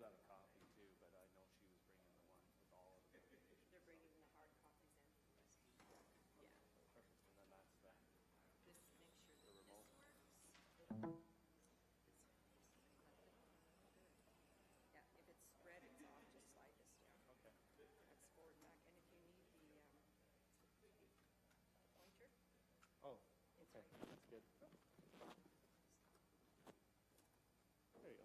do have a copy too, but I know she was bringing the one with all of the delegations. They're bringing the hard copies in. Yeah. Perfect, and then that's that. Just make sure The that remote. this works. Yeah, if it's spread, it's off. Just slide this down. Okay. That's forward and back. And if you need the pointer, Oh, okay, that's good. There you go.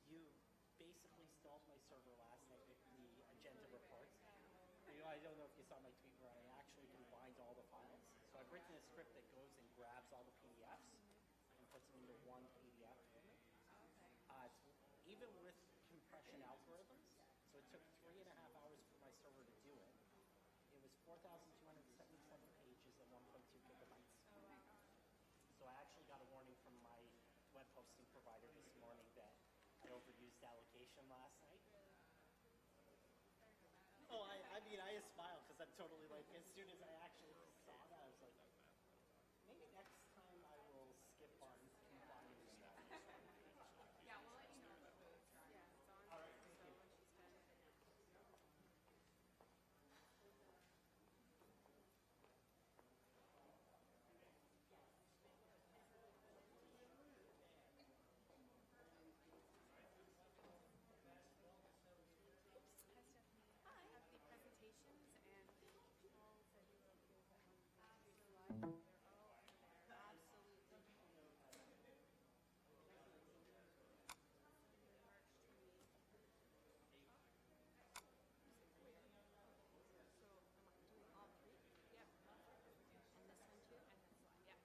you basically stalled my server last night with the agenda reports. I don't know if you saw my tweet where I actually combined all the files. So I've written a script that goes and grabs all the PDFs and puts them into one PDF. Even with compression algorithms, so it took 3.5 hours for my server to do it. It was 4,277 pages at 1.2 gigabytes. So I actually got a warning from my web hosting provider this morning that I overused Delegation last night. Oh, I mean, I smiled because I'm totally like, as soon as I actually saw that, I was like, maybe next time I will skip on combining stuff. Yeah, we'll let you know. Yeah, it's on. All right, thank you. When she's done. Hi. I have the presentations and Paul said you were okay with that one. Absolutely. They're all over there. Absolutely. March 28th. So I'm doing all three? Yep. And this one too? And this one, yep.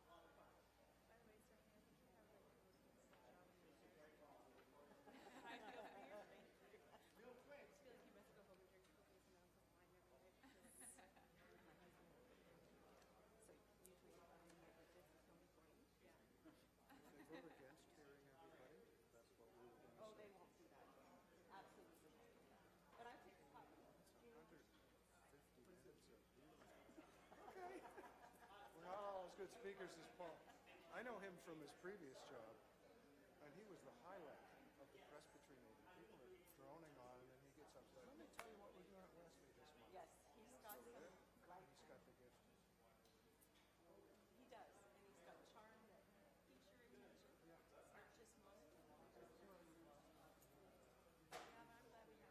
By the way, Stephanie, I think you have like the most consistent job in your career. I feel for you. Real quick. I just feel like you must go home and drink cookies and ounce of wine every night. So usually if I'm like this, it's only brain. Yeah. They vote against hearing everybody. That's what we were going to Oh, say. they won't do that. Absolutely won't do that. But I picked up. 150 minutes of Okay. We're not all as good speakers as Paul. I know him from his previous job, and he was the highlight of the Presbytery meeting. People are droning on, and then he gets up. Let me tell you what we're doing at Wesley this month. Yes, he's got some God, life. he's got the gift. He does, and he's got charm that keeps your attention. Yeah. It's not just most of them. Yeah, but I'm glad we have him.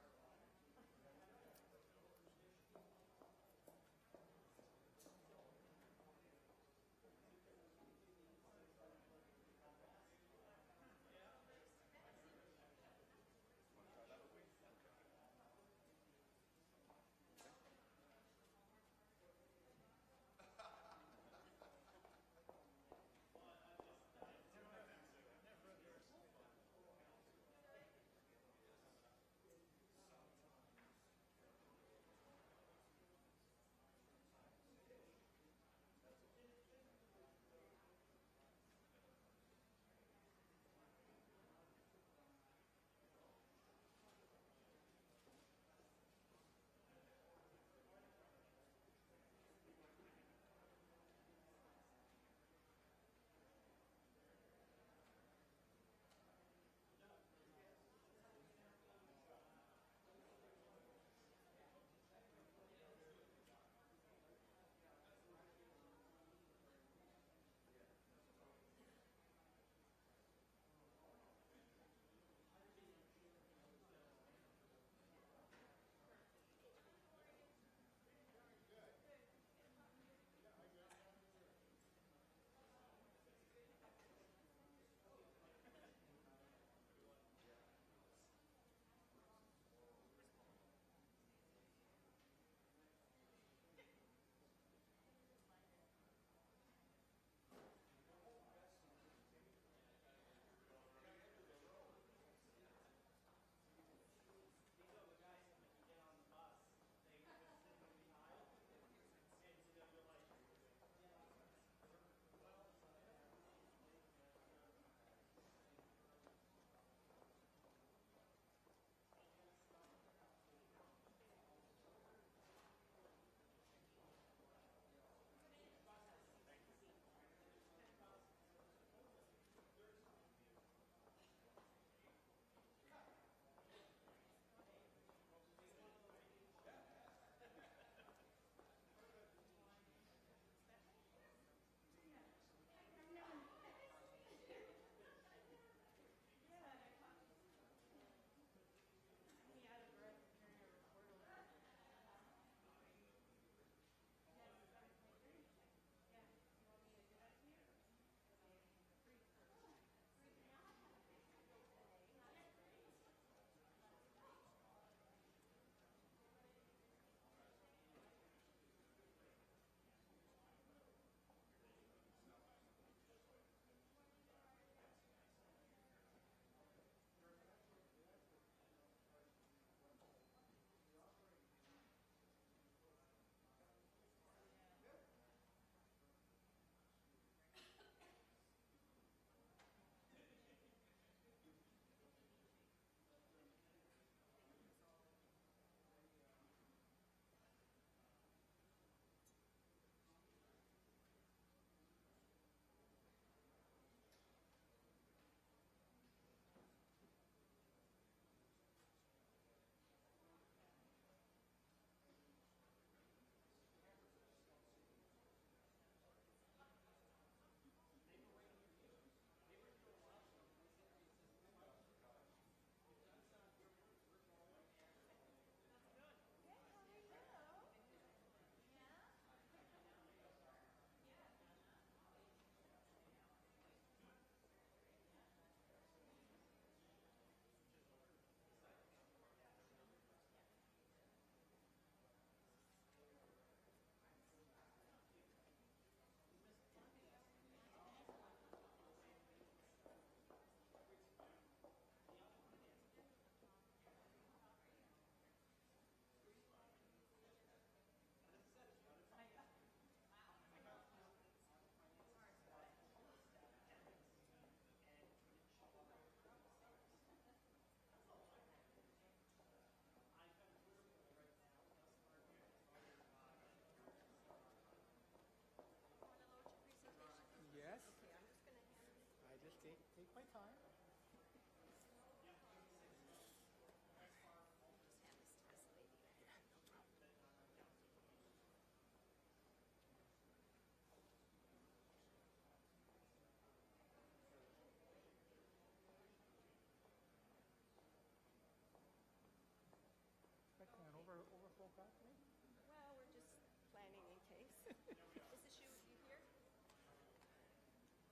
Is the shoe you here?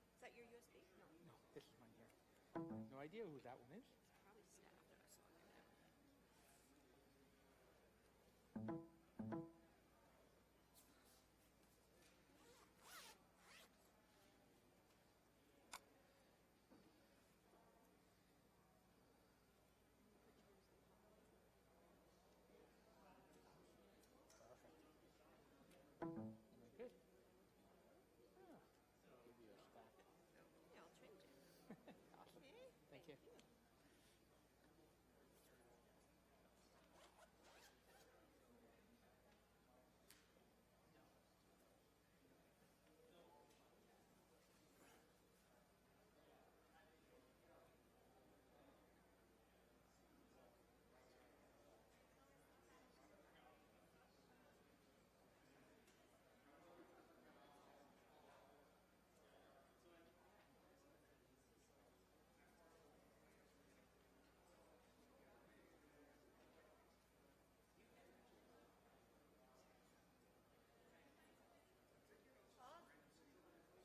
Is that your USB? No. No, this is mine here. No idea who that one is. It's probably staff that I saw in there. Very good. Ah, I'll give you a stack. Yeah, I'll trade you. Awesome. Okay. Thank you.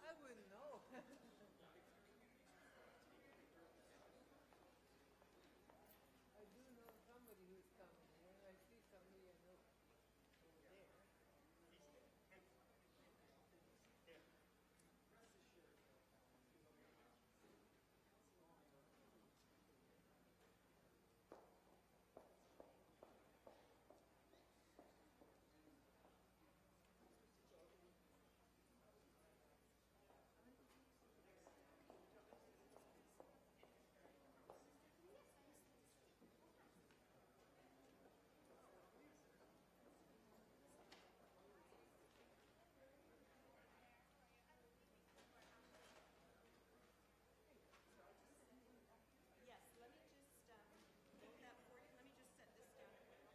I wouldn't know. I do know somebody who's coming, and I see somebody I know over there. Yes, let me just load that for you. Let me just set this down. Sure.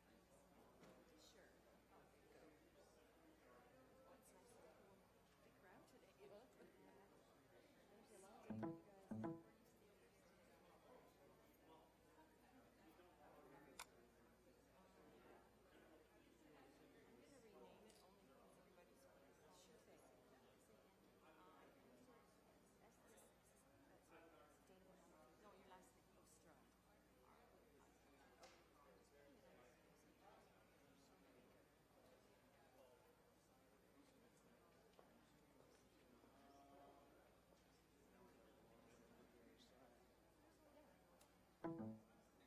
Okay, good. Oh, it's nice and cool. The crowd today. Thank you, Lonnie. You guys.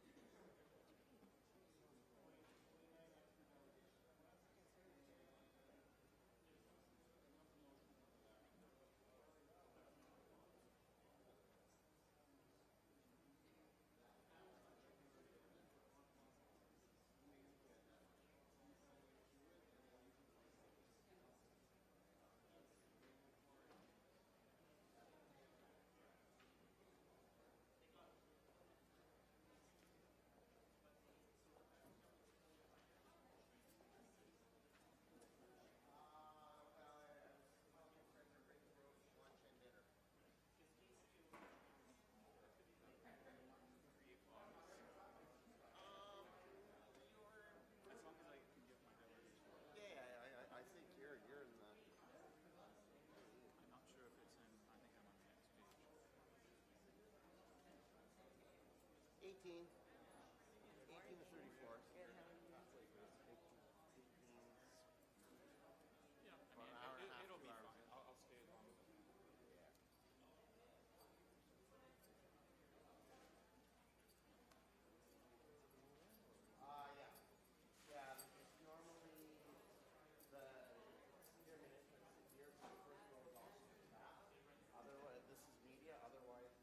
I'm gonna rename it only because everybody's sure they no, your last name. Oh, Straw. As long as I can give my delegation. Yeah, I think you're in the. I'm not sure if it's in, I think I'm on the next page. 18. 18 to 34. Yeah, I mean, About an hour and a half, it'll 2 be hours. fine. I'll stay as long as I can. Yeah. Yeah, it's normally the senior management is here, but the first row is also staff. Otherwise, this is media, otherwise it's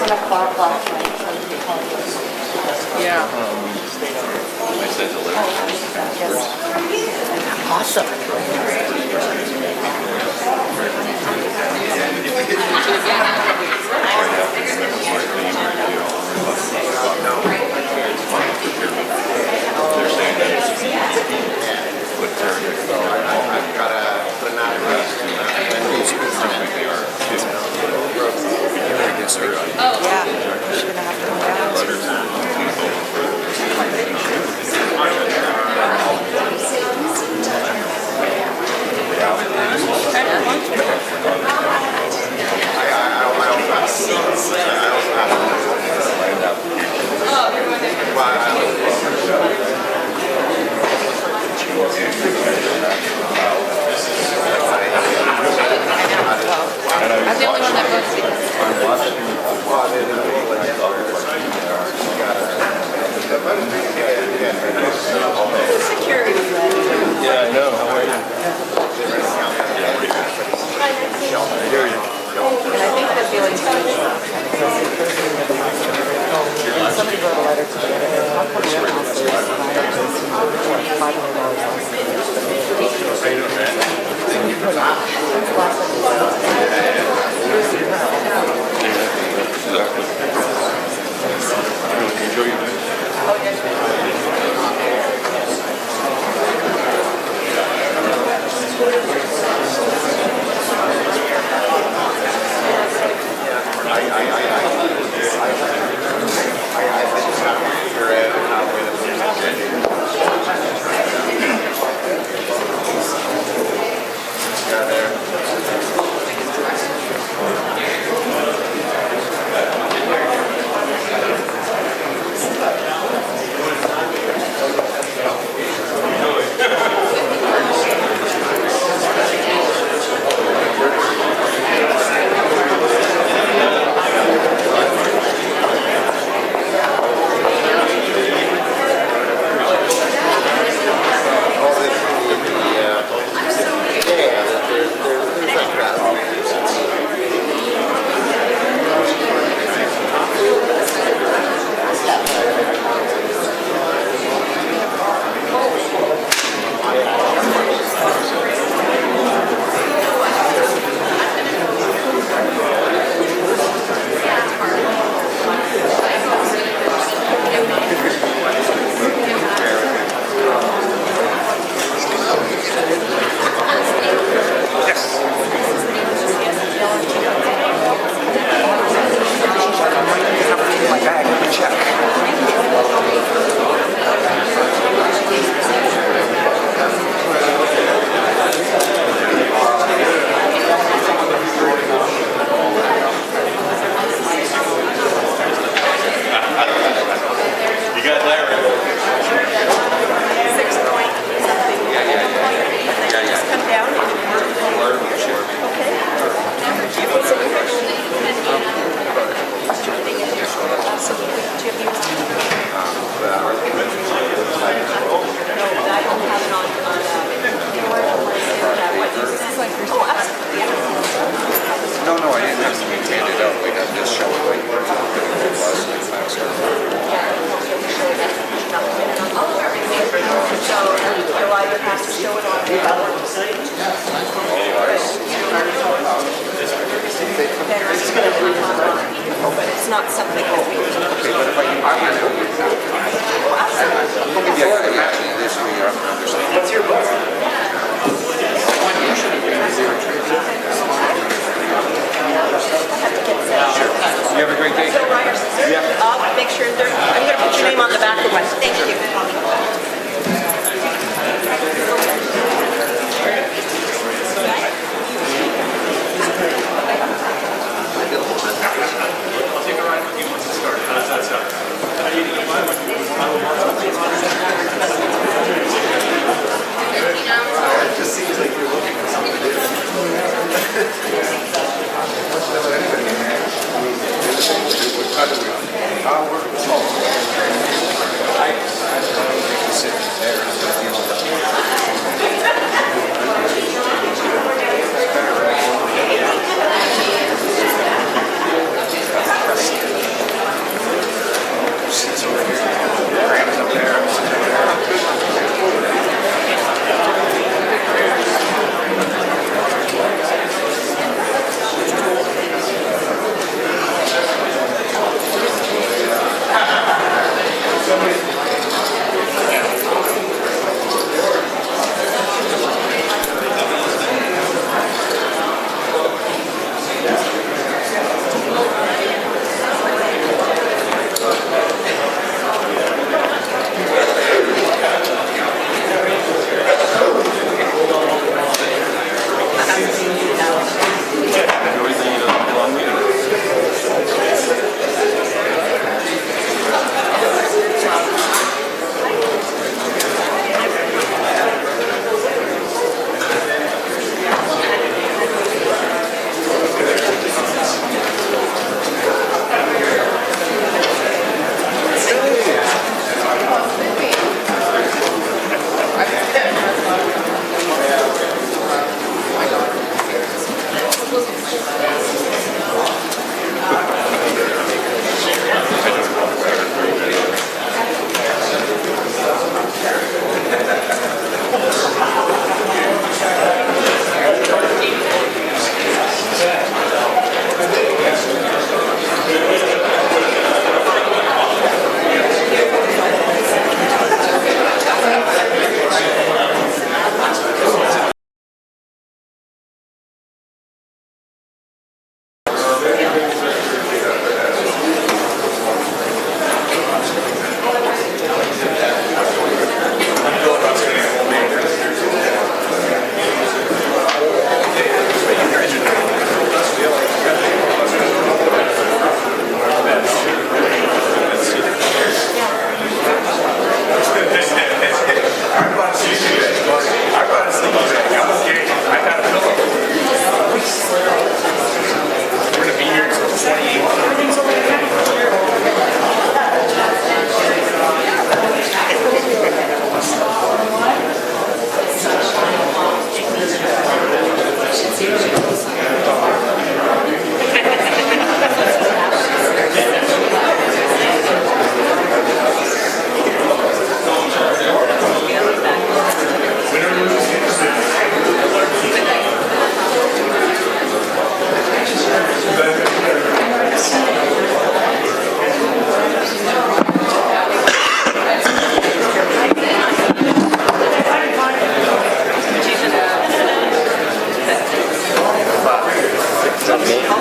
wasn't a Clark last night, so I didn't call you. Yeah. I sent a letter. Awesome. They're saying that it's with Terry. I've got to put an out of Oh, yeah. She's gonna have to come down. I'm the only one that votes because security. Yeah, I know. How are you? I hear you. And I think the feeling somebody wrote a letter to the editor. How come your house is Exactly. Enjoy your day. Oh, yeah.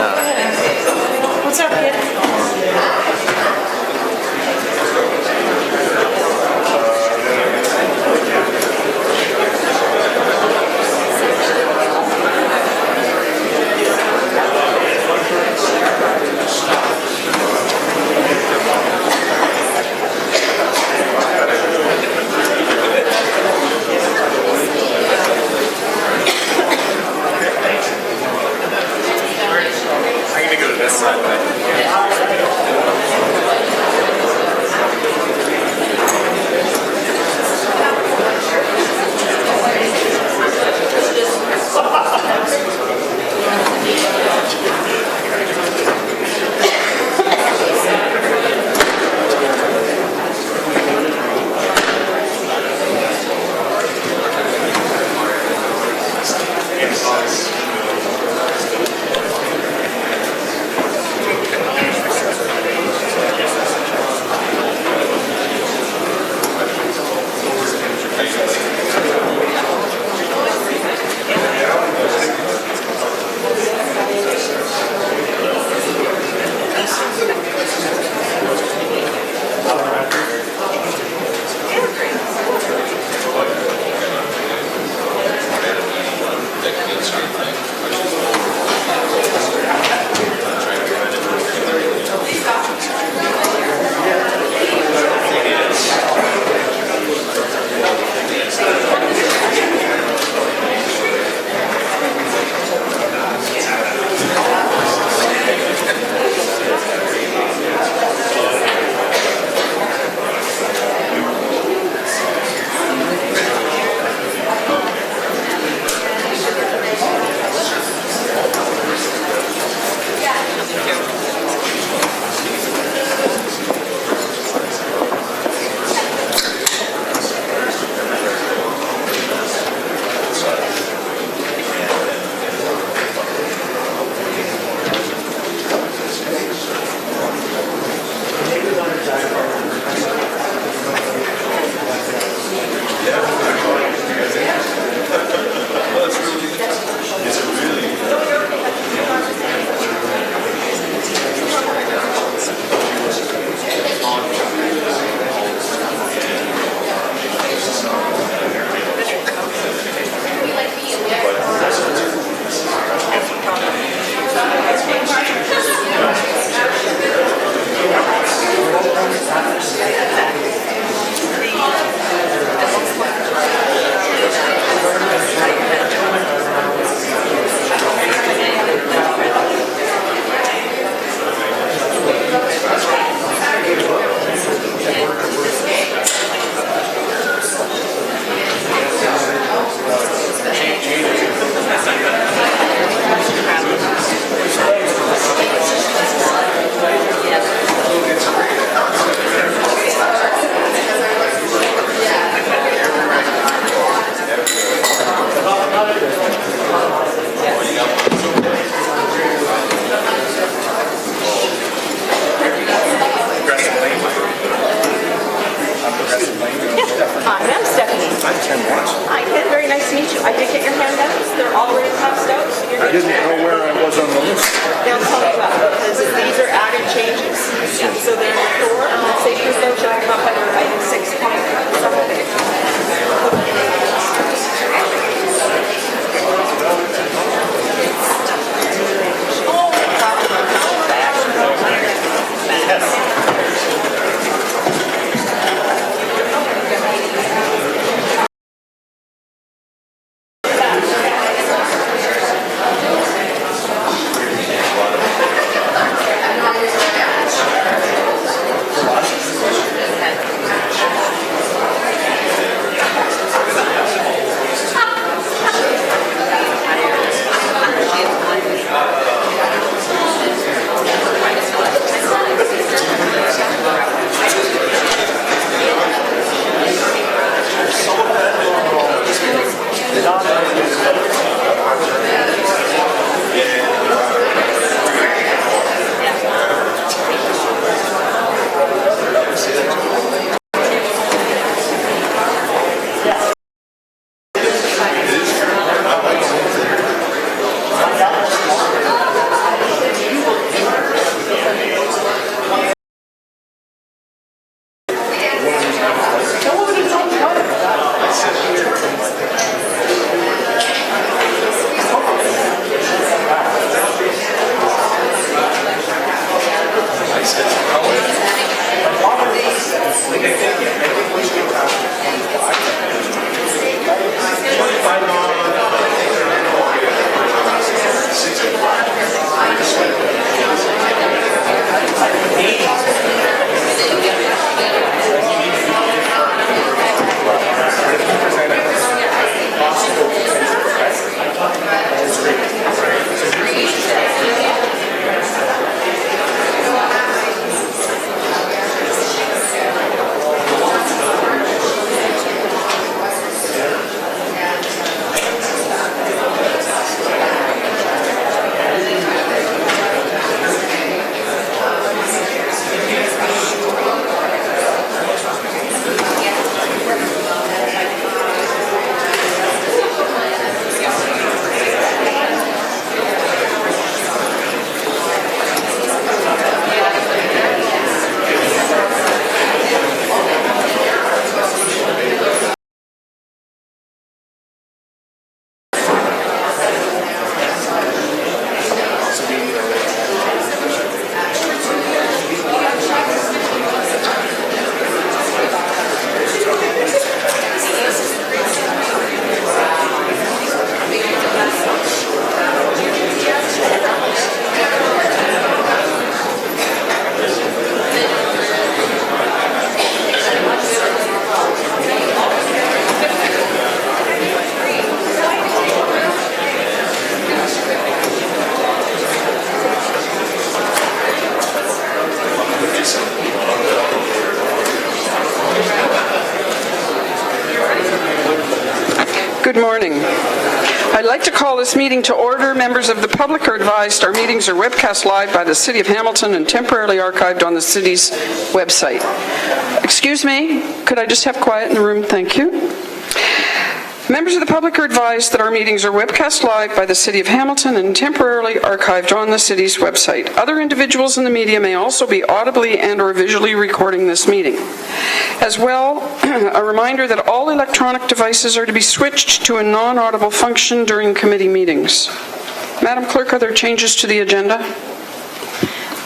What's up, kid? I'm gonna go to this side. Good morning. I'd like to call this meeting to order. Members of the public are advised our meetings are webcast live by the City of Hamilton and temporarily archived on the city's website. Excuse me, could I just have quiet in the room? Thank you. Members of the public are advised that our meetings are webcast live by the City of Hamilton and temporarily archived on the city's website. Other individuals in the media may also be audibly and/or visually recording this meeting. As well, a reminder that all electronic devices are to be switched to a non-audible function during committee meetings. Madam Clerk, are there changes to the agenda?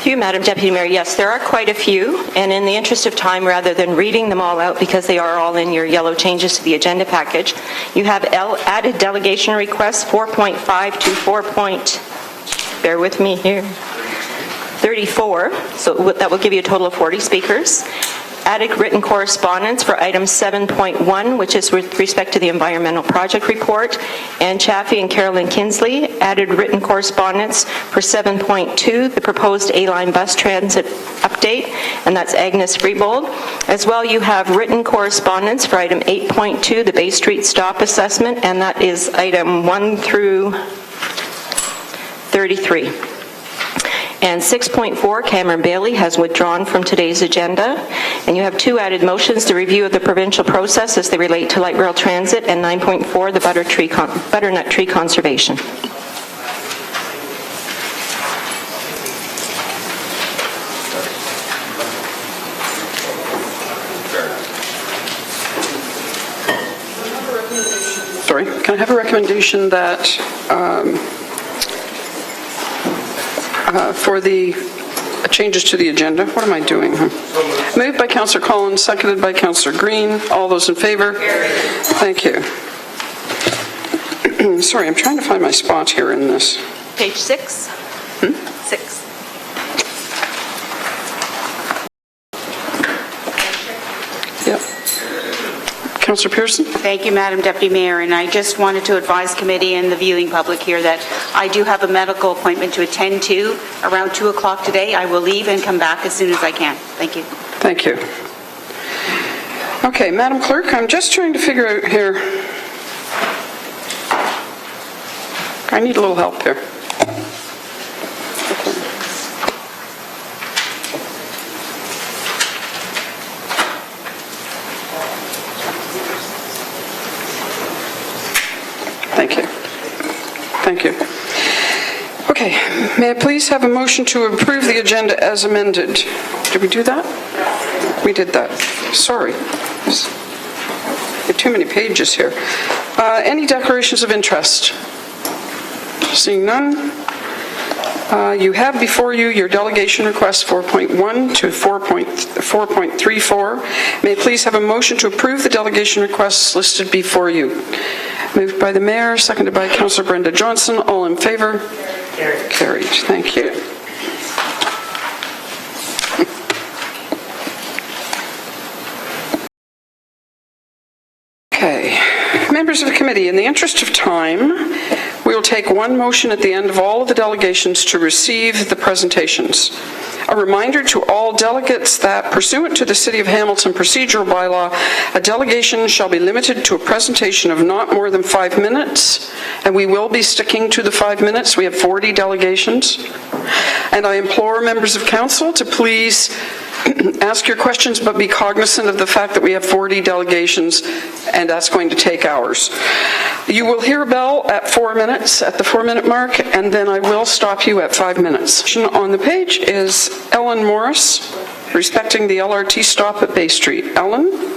Madam Deputy Mayor, yes, there are quite a few, and in the interest of time, rather than reading them all out because they are all in your yellow changes to the agenda package, you have added delegation requests 4.5 to 34, so that will give you a total of 40 speakers. Added written correspondence for item 7.1, which is with respect to the environmental project report, and Chaffee and Carolyn Kinsley added written correspondence for 7.2, the proposed A-line bus transit update, and that's Agnes Freebold. As well, you have written correspondence for item 8.2, the Bay Street stop assessment, and that is item 1 through 33. And 6.4, Cameron Bailey has withdrawn from today's agenda. And you have 2 added motions, the review of the provincial process as they relate to light rail transit, and 9.4, the butternut tree conservation. Sorry, can I have a recommendation that for the changes to the agenda? What am I doing? Moved by Councillor Collins, seconded by Councillor Green. All those in favor? Thank you. Sorry, I'm trying to find my spot here in this. Page 6. 6. Yep. Councillor Pearson? Thank you, Madam Deputy Mayor, and I just wanted to advise committee and the viewing public here that I do have a medical appointment to attend to around 2 o'clock today. I will leave and come back as soon as I can. Thank you. Thank you. Okay, Madam Clerk, I'm just trying to figure out here. I need a little help here. Thank you. Thank you. Okay, may I please have a motion to approve the agenda as amended? Did we do that? We did that. Sorry. There are too many pages here. Any declarations of interest? Seeing none. You have before you your delegation requests 4.1 to 4.34. May I please have a motion to approve the delegation requests listed before you? Moved by the Mayor, seconded by Councillor Brenda Johnson. All in favor? Carried. Carried. Thank you. Okay. Members of the committee, in the interest of time, we will take one motion at the end of all of the delegations to receive the presentations. A reminder to all delegates that pursuant to the City of Hamilton procedural bylaw, a delegation shall be limited to a presentation of not more than 5 minutes, and we will be sticking to the 5 minutes. We have 40 delegations. And I implore members of council to please ask your questions, but be cognizant of the fact that we have 40 delegations, and that's going to take hours. You will hear a bell at 4 minutes, at the 4-minute mark, and then I will stop you at 5 minutes. On the page is Ellen Morris, respecting the LRT stop at Bay Street. Ellen?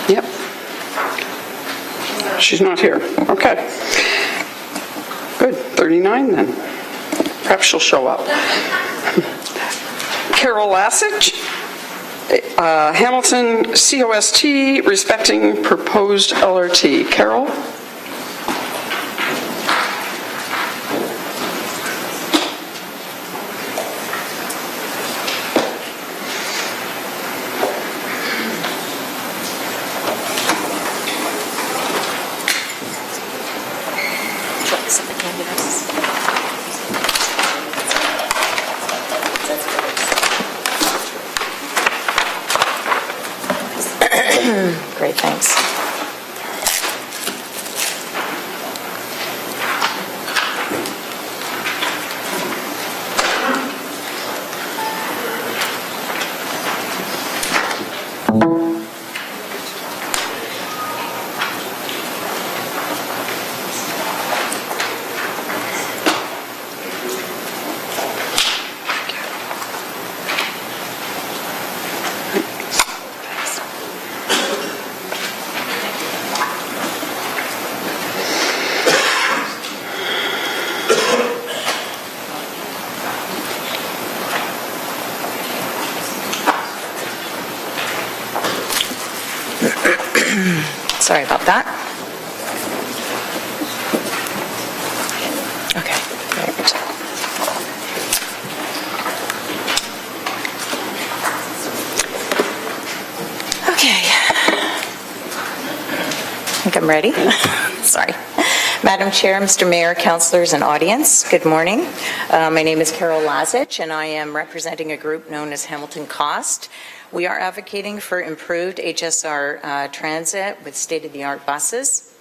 Yep. She's not here. Okay. Good. 39 then. Perhaps she'll show up. Carol Lassic, Hamilton COST, respecting proposed LRT. Carol? Great, thanks. Sorry about that. Okay, great. Okay. I think I'm ready. Sorry. Madam Chair, Mr. Mayor, councillors, and audience, good morning. My name is Cheryl Lassic, and I am representing a group known as Hamilton Cost. We are advocating for improved HSR transit with state-of-the-art buses.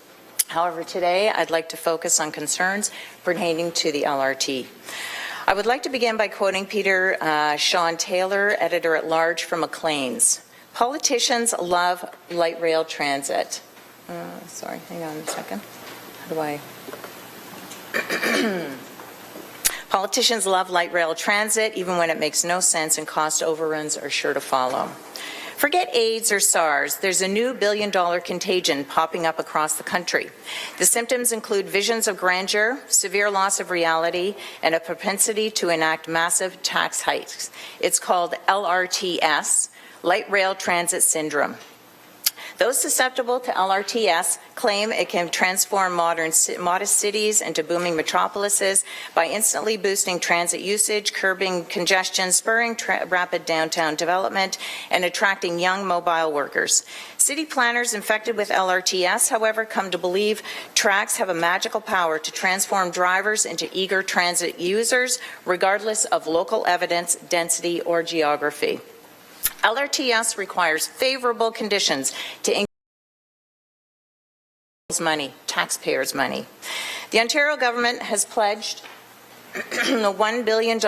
However, today I'd like to focus on concerns pertaining to the LRT. I would like to begin by quoting Peter Sean Taylor, editor-at-large for Maclean's. Politicians love light rail transit. Sorry, hang on a second. How do I... Politicians love light rail transit, even when it makes no sense and cost overruns are sure to follow. Forget AIDS or SARS, there's a new billion-dollar contagion popping up across the country. The symptoms include visions of grandeur, severe loss of reality, and a propensity to enact massive tax hikes. It's called LRTS, Light Rail Transit Syndrome. Those susceptible to LRTS claim it can transform modest cities into booming metropolises by instantly boosting transit usage, curbing congestion, spurring rapid downtown development, and attracting young mobile workers. City planners infected with LRTS, however, come to believe tracks have a magical power to transform drivers into eager transit users, regardless of local evidence, density, or geography. LRTS requires favorable conditions to increase money, taxpayers' money. The Ontario government has pledged $1 billion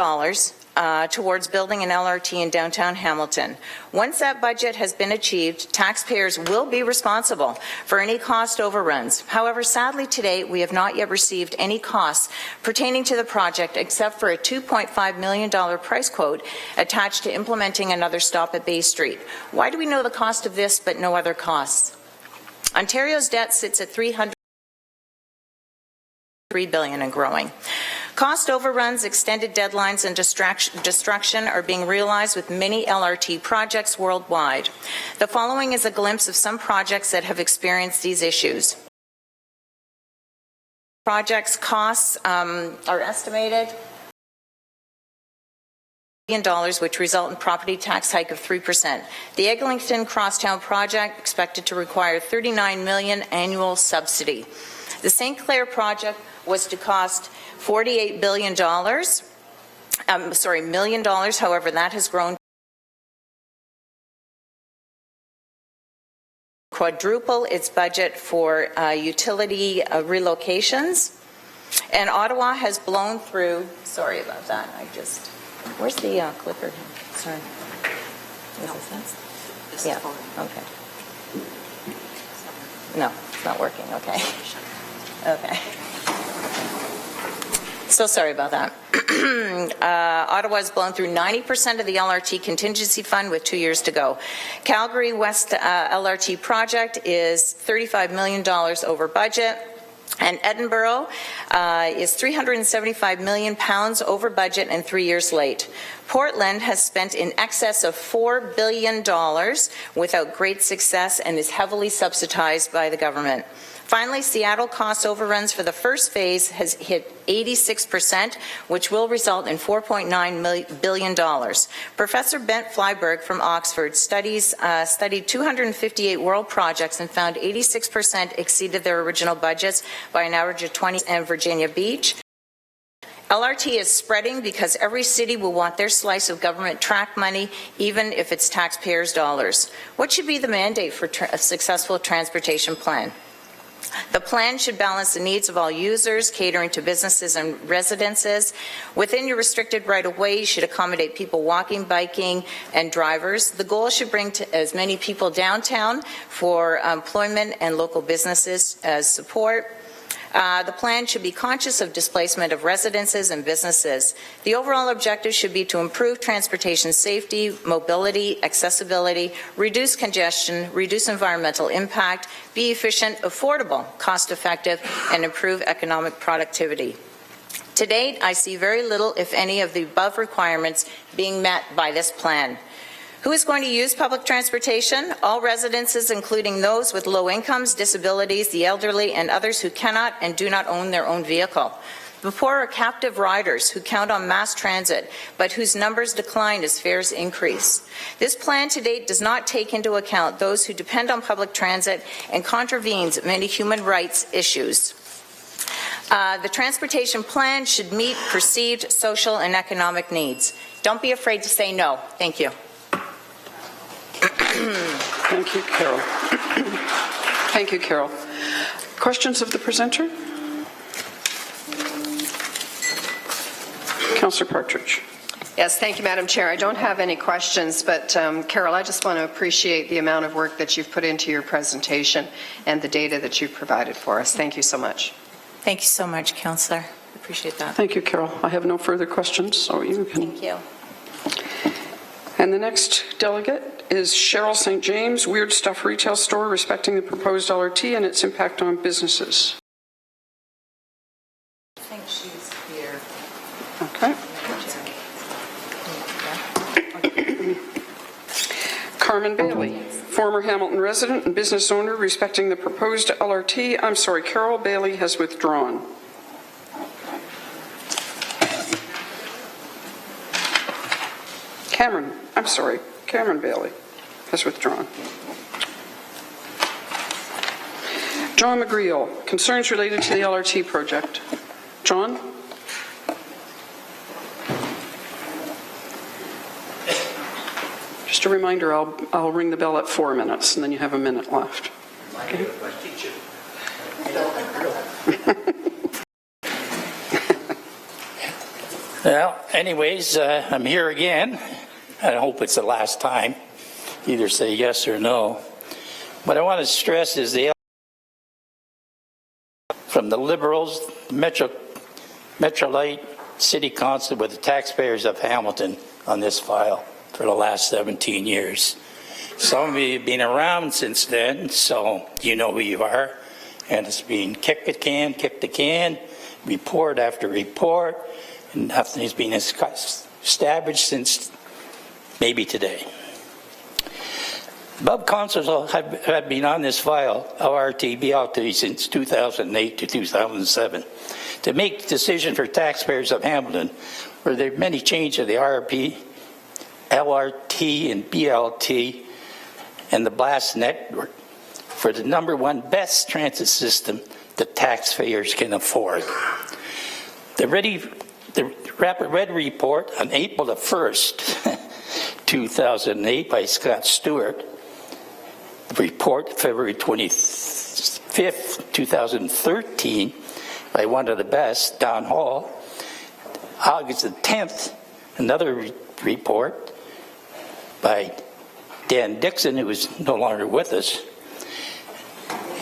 towards building an LRT in downtown Hamilton. Once that budget has been achieved, taxpayers will be responsible for any cost overruns. However, sadly today, we have not yet received any costs pertaining to the project except for a $2.5 million price quote attached to implementing another stop at Bay Street. Why do we know the cost of this but no other costs? Ontario's debt sits at $303 billion and growing. Cost overruns, extended deadlines, and destruction are being realized with many LRT projects worldwide. The following is a glimpse of some projects that have experienced these issues. Projects costs are estimated $1 billion, which result in property tax hike of 3%. The Eglinton Crosstown project expected to require $39 million annual subsidy. The St. Clair project was to cost $48 billion, million dollars, however, that has grown quadruple its budget for utility relocations. And Ottawa has blown through, sorry about that, where's the clicker? Sorry. Is this? Yeah, okay. No, it's not working, okay. Okay. So sorry about that. Ottawa has blown through 90% of the LRT contingency fund with 2 years to go. Calgary West LRT project is $35 million over budget. And Edinburgh is £375 million over budget and 3 years late. Portland has spent in excess of $4 billion without great success and is heavily subsidized by the government. Finally, Seattle cost overruns for the first phase has hit 86%, which will result in $4.9 billion. Professor Bent Flyberg from Oxford studied 258 world projects and found 86% exceeded their original budgets by an average of 20%, and Virginia Beach LRT is spreading because every city will want their slice of government track money, even if it's taxpayers' dollars. What should be the mandate for a successful transportation plan? The plan should balance the needs of all users, catering to businesses and residences. Within your restricted right-of-way, you should accommodate people walking, biking, and drivers. The goal should bring as many people downtown for employment and local businesses as support. The plan should be conscious of displacement of residences and businesses. The overall objective should be to improve transportation safety, mobility, accessibility, reduce congestion, reduce environmental impact, be efficient, affordable, cost-effective, and improve economic productivity. To date, I see very little, if any, of the above requirements being met by this plan. Who is going to use public transportation? All residences, including those with low incomes, disabilities, the elderly, and others who cannot and do not own their own vehicle. The poor are captive riders who count on mass transit, but whose numbers decline as fares increase. This plan to date does not take into account those who depend on public transit and contravenes many human rights issues. The transportation plan should meet perceived social and economic needs. Don't be afraid to say no. Thank you. Thank you, Carol. Thank you, Carol. Questions of the presenter? Councillor Partridge. Yes, thank you, Madam Chair. I don't have any questions, but Carol, I just want to appreciate the amount of work that you've put into your presentation and the data that you've provided for us. Thank you so much. Thank you so much, Councillor. Appreciate that. Thank you, Carol. I have no further questions, so you can. Thank you. And the next delegate is Cheryl St James, Weird Stuff Retail Store, respecting the proposed LRT and its impact on businesses. I think she's here. Okay. Carmen Bailey, former Hamilton resident and business owner, respecting the proposed LRT. I'm sorry, Carol Bailey has withdrawn. Cameron Bailey has withdrawn. John McGreal, concerns related to the LRT project. John? Just a reminder, I'll ring the bell at 4 minutes, and then you have a minute left. Okay. Well, anyways, I'm here again. I hope it's the last time. Either say yes or no. What I want to stress is from the Liberals, Metrolite City Council with the taxpayers of Hamilton on this file for the last 17 years. Some of you have been around since then, so you know who you are. And it's been kick the can, report after report, and nothing has been established since maybe today. Above councils have been on this file, LRT, BLT, since 2008 to 2007. To make decisions for taxpayers of Hamilton, where there are many changes of the RP, LRT, and BLT, and the blast network for the #1 best transit system the taxpayers can afford. The Rapid Red Report on April the 1st, 2008 by Scott Stewart, the report February 25th, 2013 by one of the best, Don Hall, August the 10th, another report by Dan Dixon, who is no longer with us,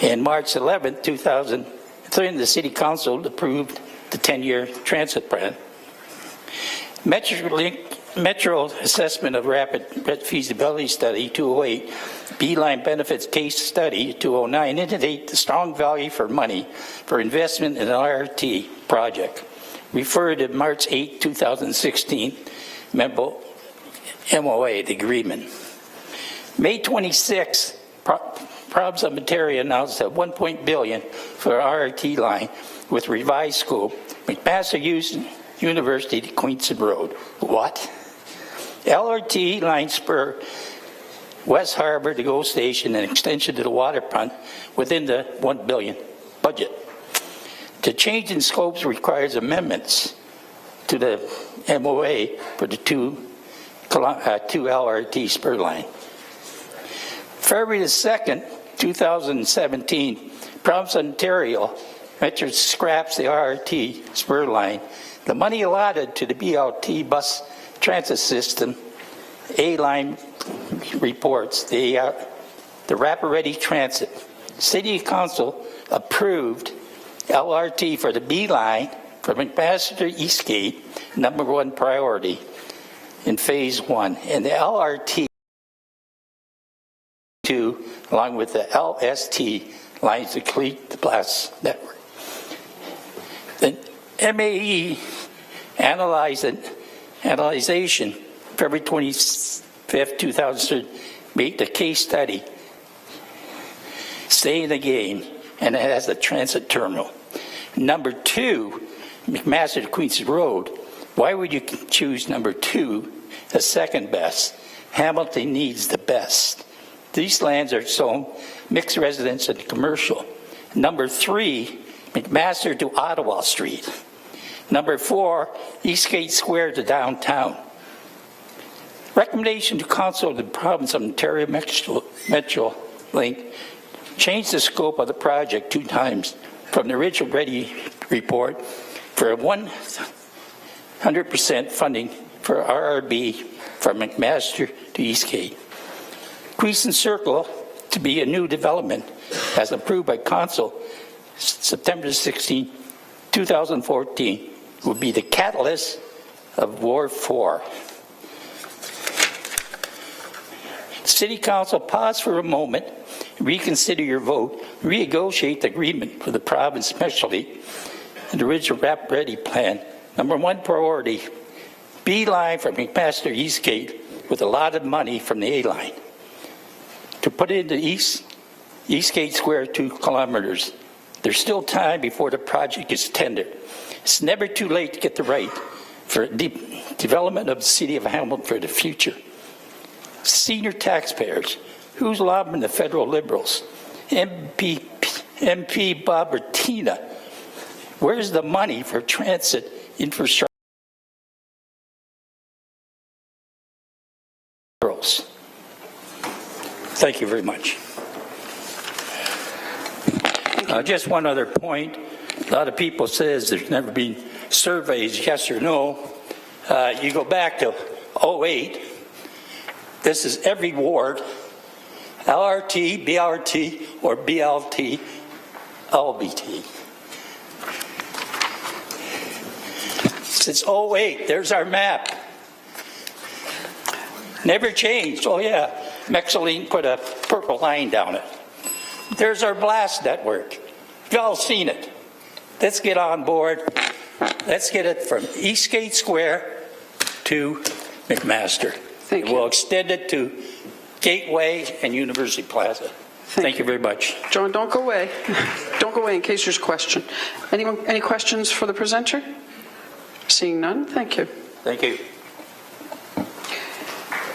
and March 11th, 2003, the City Council approved the 10-year transit plan. Metro Assessment of Rapid Feasibility Study 208, Beeline Benefits Case Study 209 indicate the strong value for money for investment in an LRT project. Referred to March 8, 2016, MOA, the agreement. May 26, Probs of Ontario announced a $1 billion for RRT line with revised scope, McMaster University to Queenston Road. What? LRT line spur West Harbour to GO Station and extension to the waterfront within the $1 billion budget. The change in scopes requires amendments to the MOA for the two LRT spur line. February the 2nd, 2017, Province of Ontario Metro scraps the RRT spur line. The money allotted to the BLT bus transit system, A-line reports, the Rapid Ready Transit. City Council approved LRT for the B line from McMaster to Eastgate, #1 priority in phase 1, and the LRT 2, along with the LST lines to complete the bus network. The MAE analyzation, February 25th, 2000, made the case study, Stay in the Game, and it has a transit terminal. #2, McMaster to Queens Road. Why would you choose #2 as second best? Hamilton needs the best. These lands are zoned mixed residence and commercial. #3, McMaster to Ottawa Street. #4, Eastgate Square to downtown. Recommendation to Council of the Province of Ontario Metro Link, change the scope of the project 2 times from the original Ready report for 100% funding for RRB from McMaster to Eastgate. Queenston Circle to be a new development as approved by Council September 16, 2014, will be the catalyst of Ward 4. City Council, pause for a moment, reconsider your vote, renegotiate the agreement for the province especially, and the original Rapid Ready plan. #1 priority, B line from McMaster Eastgate with a lot of money from the A line. To put it into Eastgate Square 2 kilometers. There's still time before the project is tendered. It's never too late to get the right for development of the city of Hamilton for the future. Senior taxpayers, who's lobbying the federal Liberals? MP Bob Bertina. Where's the money for transit infrastructure? Thank you very much. Just one other point. A lot of people says there's never been surveys, yes or no. You go back to 08. This is every ward, LRT, BRT, or BLT, LBT. Since 08, there's our map. Never changed. Oh yeah, Mexeline put a purple line down it. There's our blast network. You've all seen it. Let's get on board. Let's get it from Eastgate Square to McMaster. Thank you. We'll extend it to Gateway and University Plaza. Thank you very much. John, don't go away. Don't go away in case there's a question. Anyone, any questions for the presenter? Seeing none, thank you. Thank you.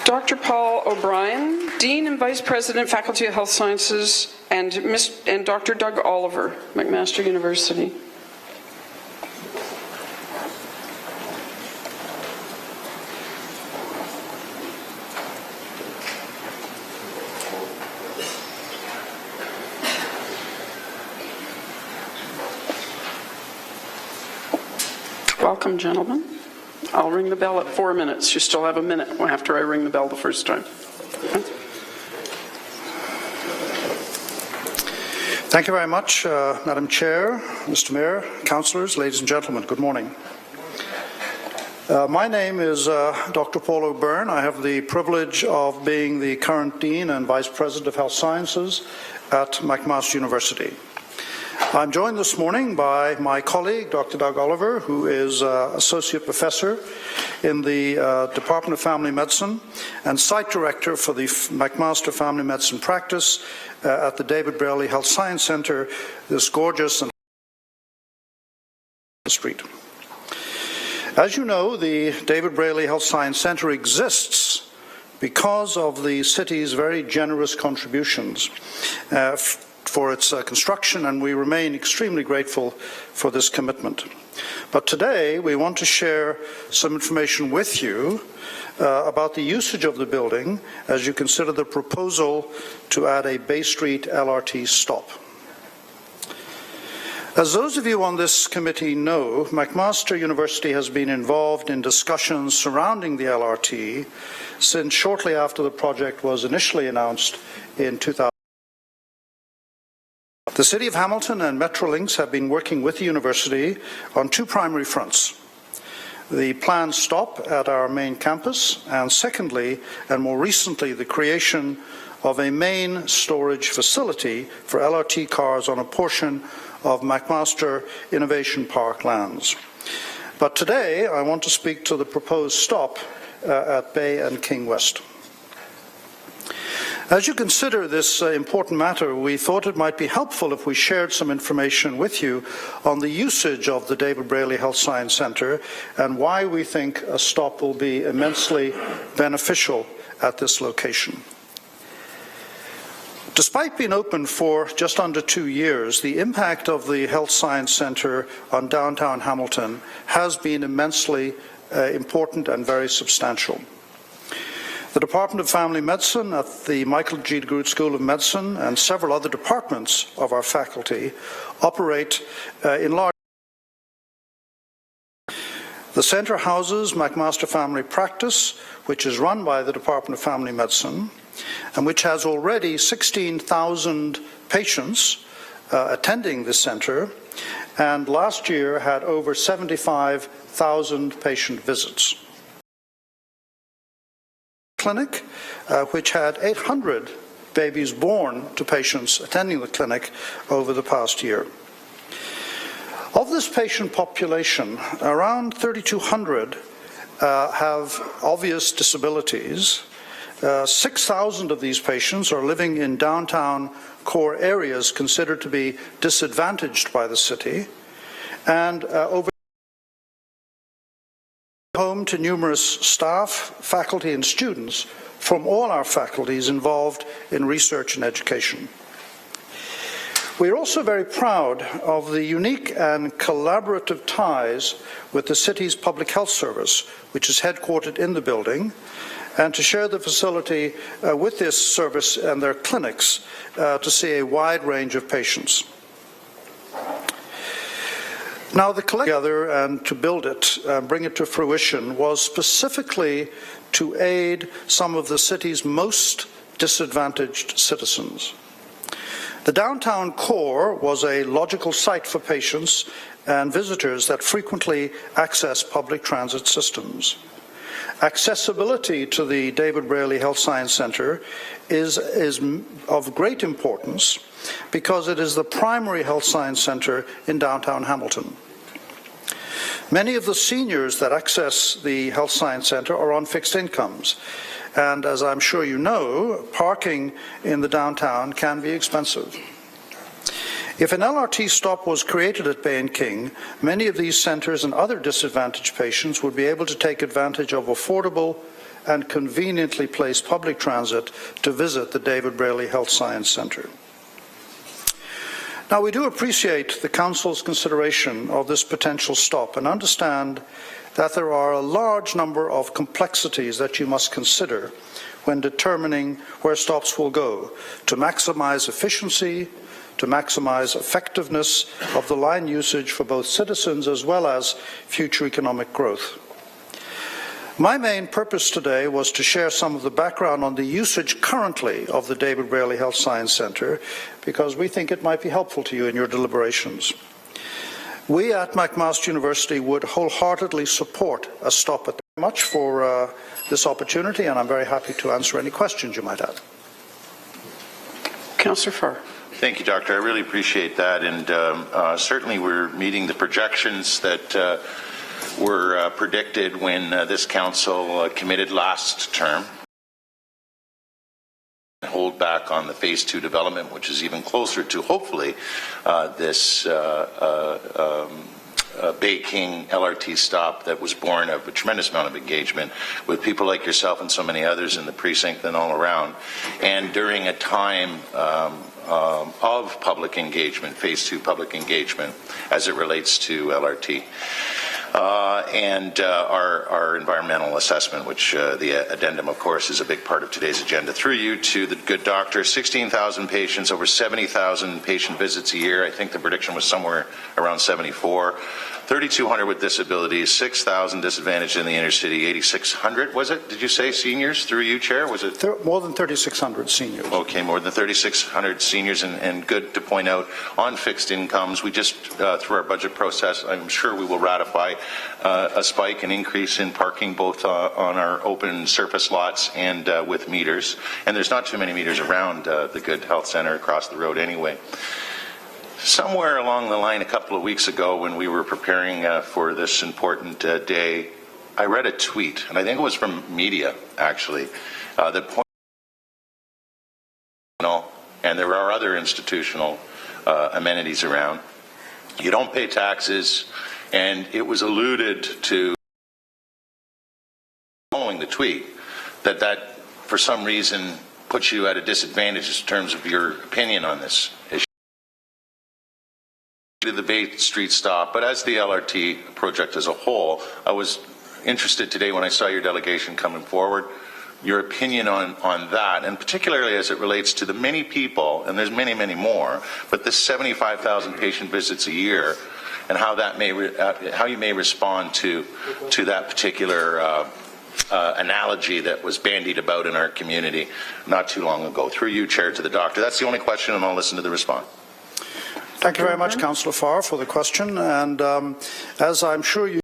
Dr. Paul O'Brien, Dean and Vice President, Faculty of Health Sciences, and Dr. Doug Oliver, McMaster University. Welcome, gentlemen. I'll ring the bell at 4 minutes. You still have a minute after I ring the bell the first time. Thank you very much, Madam Chair, Mr. Mayor, councillors, ladies and gentlemen. Good morning. My name is Dr. Paul O'Byrne. I have the privilege of being the current Dean and Vice President of Health Sciences at McMaster University. I'm joined this morning by my colleague, Dr. Doug Oliver, who is Associate Professor in the Department of Family Medicine and Site Director for the McMaster Family Medicine Practice at the David Braley Health Science Centre, this gorgeous and street. As you know, the David Braley Health Science Centre exists because of the city's very generous contributions for its construction, and we remain extremely grateful for this commitment. But today, we want to share some information with you about the usage of the building as you consider the proposal to add a Bay Street LRT stop. As those of you on this committee know, McMaster University has been involved in discussions surrounding the LRT since shortly after the project was initially announced in 2000. The City of Hamilton and Metrolinx have been working with the university on two primary fronts: the planned stop at our main campus, and secondly, and more recently, the creation of a main storage facility for LRT cars on a portion of McMaster Innovation Park lands. But today, I want to speak to the proposed stop at Bay and King West. As you consider this important matter, we thought it might be helpful if we shared some information with you on the usage of the David Braley Health Science Centre and why we think a stop will be immensely beneficial at this location. Despite being open for just under 2 years, the impact of the Health Science Centre on downtown Hamilton has been immensely important and very substantial. The Department of Family Medicine at the Michael G. DeGroote School of Medicine and several other departments of our faculty operate in large. The centre houses McMaster Family Practice, which is run by the Department of Family Medicine, and which has already 16,000 patients attending the centre, and last year had over 75,000 patient visits. Clinic, which had 800 babies born to patients attending the clinic over the past year. Of this patient population, around 3,200 have obvious disabilities. 6,000 of these patients are living in downtown core areas considered to be disadvantaged by the city, and over home to numerous staff, faculty, and students from all our faculties involved in research and education. We are also very proud of the unique and collaborative ties with the city's public health service, which is headquartered in the building, and to share the facility with this service and their clinics to see a wide range of patients. Now, the collection together and to build it, bring it to fruition, was specifically to aid some of the city's most disadvantaged citizens. The downtown core was a logical site for patients and visitors that frequently access public transit systems. Accessibility to the David Braley Health Science Centre is of great importance because it is the primary health science centre in downtown Hamilton. Many of the seniors that access the Health Science Centre are on fixed incomes, and as I'm sure you know, parking in the downtown can be expensive. If an LRT stop was created at Bay and King, many of these centres and other disadvantaged patients would be able to take advantage of affordable and conveniently placed public transit to visit the David Braley Health Science Centre. Now, we do appreciate the Council's consideration of this potential stop and understand that there are a large number of complexities that you must consider when determining where stops will go to maximize efficiency, to maximize effectiveness of the line usage for both citizens as well as future economic growth. My main purpose today was to share some of the background on the usage currently of the David Braley Health Science Centre because we think it might be helpful to you in your deliberations. We at McMaster University would wholeheartedly support a stop at much for this opportunity, and I'm very happy to answer any questions you might have. Councillor Farr. Thank you, Doctor. I really appreciate that, and certainly we're meeting the projections that were predicted when this council committed last term. Hold back on the Phase 2 development, which is even closer to, hopefully, this Bay King LRT stop that was born of a tremendous amount of engagement with people like yourself and so many others in the precinct and all around. And during a time of public engagement, Phase 2 public engagement, as it relates to LRT. and our environmental assessment, which the addendum, of course, is a big part of today's agenda. Through you to the good doctor, 16,000 patients, over 70,000 patient visits a year. I think the prediction was somewhere around 74. 3,200 with disabilities, 6,000 disadvantaged in the inner city, 8,600, was it? Did you say seniors through you, Chair? Was it? More than 3,600 seniors. Okay, more than 3,600 seniors, and good to point out on fixed incomes. We just, through our budget process, I'm sure we will ratify a spike, an increase in parking both on our open surface lots and with meters. And there's not too many meters around the Good Health Center across the road anyway. Somewhere along the line a couple of weeks ago when we were preparing for this important day, I read a tweet, and I think it was from media, actually, that pointed out, and there are other institutional amenities around, you don't pay taxes, and it was alluded to, following the tweet, that for some reason puts you at a disadvantage in terms of your opinion on this issue. The Bay Street stop, but as the LRT project as a whole, I was interested today when I saw your delegation coming forward, your opinion on that, and particularly as it relates to the many people, and there's many, many more, but the 75,000 patient visits a year, and how that may how you may respond to that particular analogy that was bandied about in our community not too long ago. Through you, Chair, to the doctor. That's the only question, and I'll listen to the response. Thank you very much, Councillor Farr, for the question. And as I'm sure you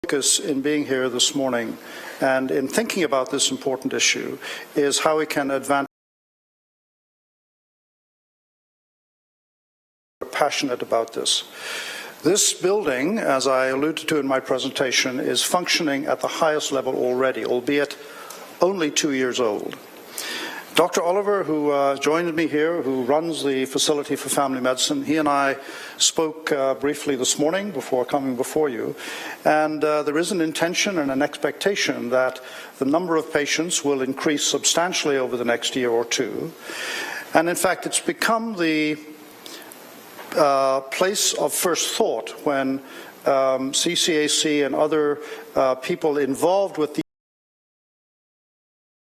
focus in being here this morning and in thinking about this important issue is how we can advance. Passionate about this. This building, as I alluded to in my presentation, is functioning at the highest level already, albeit only 2 years old. Dr. Oliver, who joined me here, who runs the Facility for Family Medicine, he and I spoke briefly this morning before coming before you, and there is an intention and an expectation that the number of patients will increase substantially over the next year or two. And in fact, it's become the place of first thought when CCAC and other people involved with the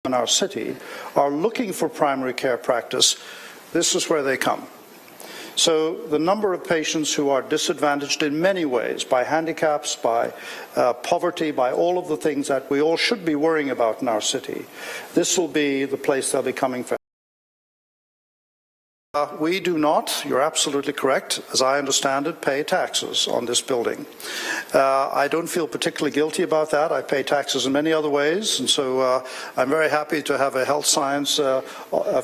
in our city are looking for primary care practice. This is where they come. So the number of patients who are disadvantaged in many ways, by handicaps, by poverty, by all of the things that we all should be worrying about in our city, this will be the place they'll be coming from. We do not, you're absolutely correct, as I understand it, pay taxes on this building. I don't feel particularly guilty about that. I pay taxes in many other ways, and so I'm very happy to have a health science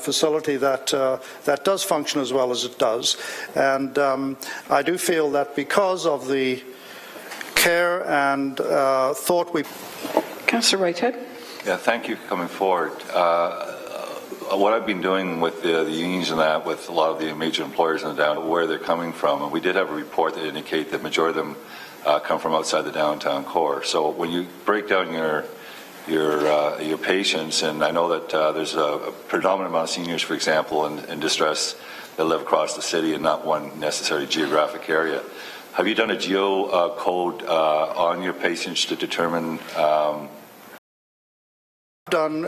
facility that does function as well as it does. And I do feel that because of the care and thought we... Councillor Whitehead. Yeah, thank you for coming forward. What I've been doing with the unions and that, with a lot of the major employers in the downtown, where they're coming from, and we did have a report that indicate that the majority of them come from outside the downtown core. So when you break down your patients, and I know that there's a predominant amount of seniors, for example, in distress that live across the city and not one necessary geographic area. Have you done a geo code on your patients to determine?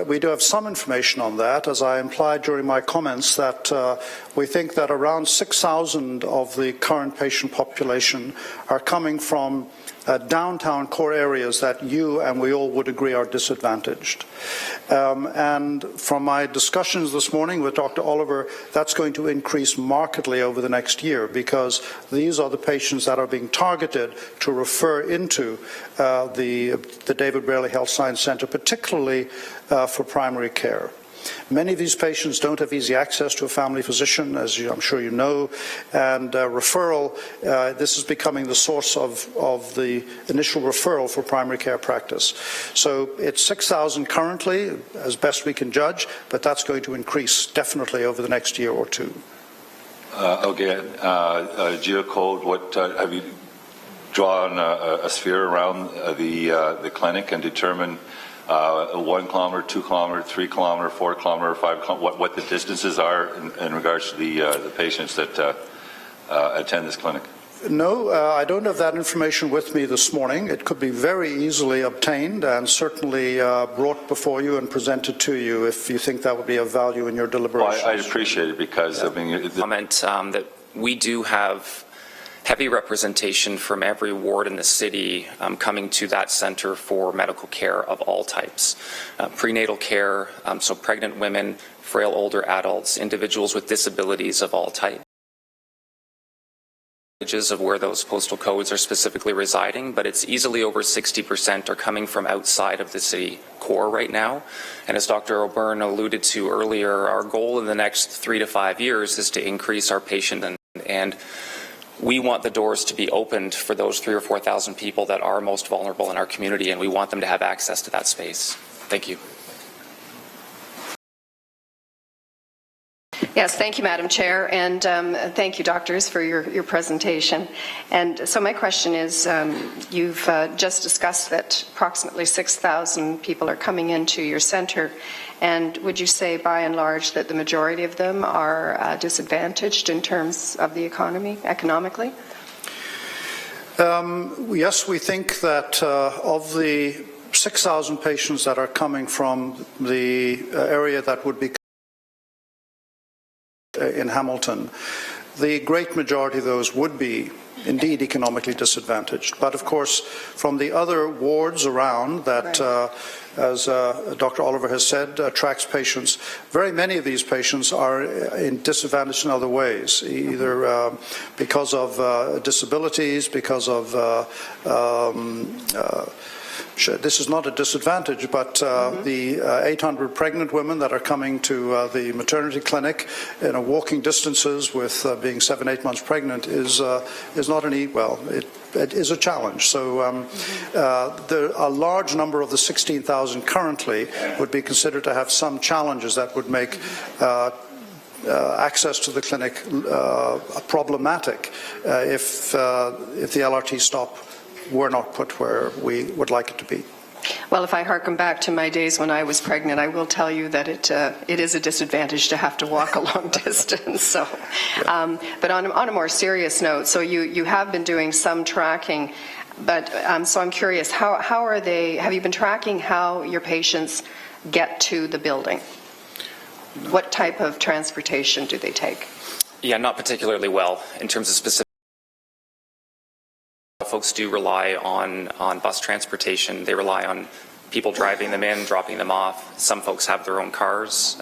We do have some information on that, as I implied during my comments, that we think that around 6,000 of the current patient population are coming from downtown core areas that you and we all would agree are disadvantaged. And from my discussions this morning with Dr. Oliver, that's going to increase markedly over the next year, because these are the patients that are being targeted to refer into the David Braley Health Science Centre, particularly for primary care. Many of these patients don't have easy access to a family physician, as I'm sure you know, and referral, this is becoming the source of the initial referral for primary care practice. So it's 6,000 currently, as best we can judge, but that's going to increase definitely over the next year or two. Okay, geocode, what have you drawn a sphere around the clinic and determine 1 kilometer, 2 kilometer, 3 kilometer, 4 kilometer, 5 kilometer, what the distances are in regards to the patients that attend this clinic? No, I don't have that information with me this morning. It could be very easily obtained and certainly brought before you and presented to you if you think that would be of value in your deliberations. Well, I'd appreciate it because, I mean... Comment that we do have heavy representation from every ward in the city coming to that center for medical care of all types. Prenatal care, so pregnant women, frail older adults, individuals with disabilities of all types. Of where those postal codes are specifically residing, but it's easily over 60% are coming from outside of the city core right now. And as Dr. O'Byrne alluded to earlier, our goal in the next 3 to 5 years is to increase our patient and we want the doors to be opened for those 3,000 or 4,000 people that are most vulnerable in our community, and we want them to have access to that space. Thank you. Yes, thank you, Madam Chair, and thank you, doctors, for your presentation. And so my question is, you've just discussed that approximately 6,000 people are coming into your centre, and would you say, by and large, that the majority of them are disadvantaged in terms of the economy, economically? Yes, we think that of the 6,000 patients that are coming from the area that would be in Hamilton, the great majority of those would be indeed economically disadvantaged. But of course, from the other wards around that, as Dr. Oliver has said, attracts patients, very many of these patients are in disadvantaged in other ways, either because of disabilities, because of this is not a disadvantage, but the 800 pregnant women that are coming to the maternity clinic in walking distances with being 7-8 months pregnant is not any, well, it is a challenge. So a large number of the 16,000 currently would be considered to have some challenges that would make access to the clinic problematic if the LRT stop were not put where we would like it to be. Well, if I harken back to my days when I was pregnant, I will tell you that it is a disadvantage to have to walk a long distance. So, but on a more serious note, so you have been doing some tracking, but so I'm curious, how are they? Have you been tracking how your patients get to the building? What type of transportation do they take? Yeah, not particularly well in terms of specific. Folks do rely on bus transportation. They rely on people driving them in, dropping them off. Some folks have their own cars.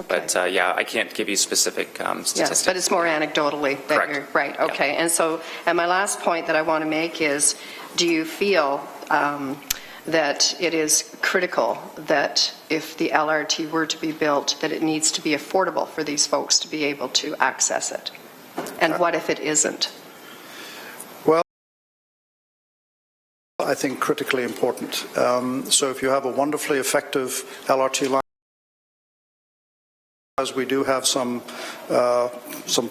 But yeah, I can't give you specific statistics. Yes, but it's more anecdotally. That you're, right, okay. Yeah. And so, and my last point that I want to make is, do you feel that it is critical that if the LRT were to be built, that it needs to be affordable for these folks to be able to access it? And what if it isn't? I think critically important. So if you have a wonderfully effective LRT line, as we do have some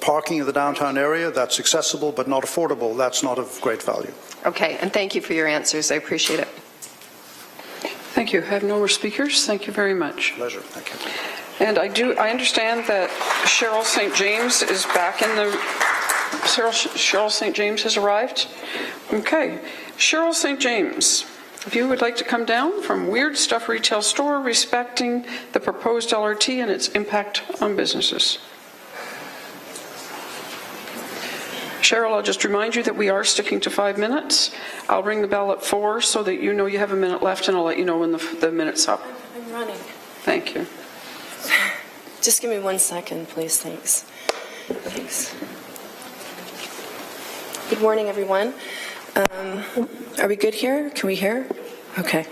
parking in the downtown area that's accessible but not affordable, that's not of great value. Okay, and thank you for your answers. I appreciate it. Thank you. I have no more speakers. Thank you very much. Pleasure. Thank you. And I understand that Cheryl St James is back in the... Cheryl St James has arrived? Okay. Cheryl St James, if you would like to come down from Weird Stuff Retail Store respecting the proposed LRT and its impact on businesses. Cheryl, I'll just remind you that we are sticking to 5 minutes. I'll ring the bell at 4 so that you know you have a minute left, and I'll let you know when the minute's up. I'm running. Thank you. Just give me 1 second, please. Thanks. Thanks. Good morning, everyone. Are we good here? Can we hear? Okay.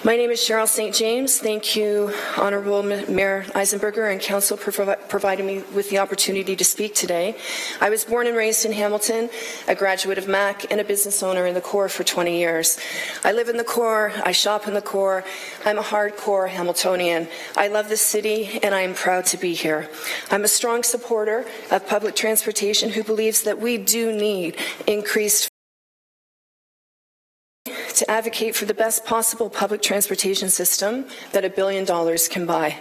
My name is Cheryl St. James. Thank you, Honorable Mayor Eisenberger and Council, for providing me with the opportunity to speak today. I was born and raised in Hamilton, a graduate of MAC, and a business owner in the core for 20 years. I live in the core. I shop in the core. I'm a hardcore Hamiltonian. I love the city, and I am proud to be here. I'm a strong supporter of public transportation who believes that we do need increased to advocate for the best possible public transportation system that $1 billion can buy.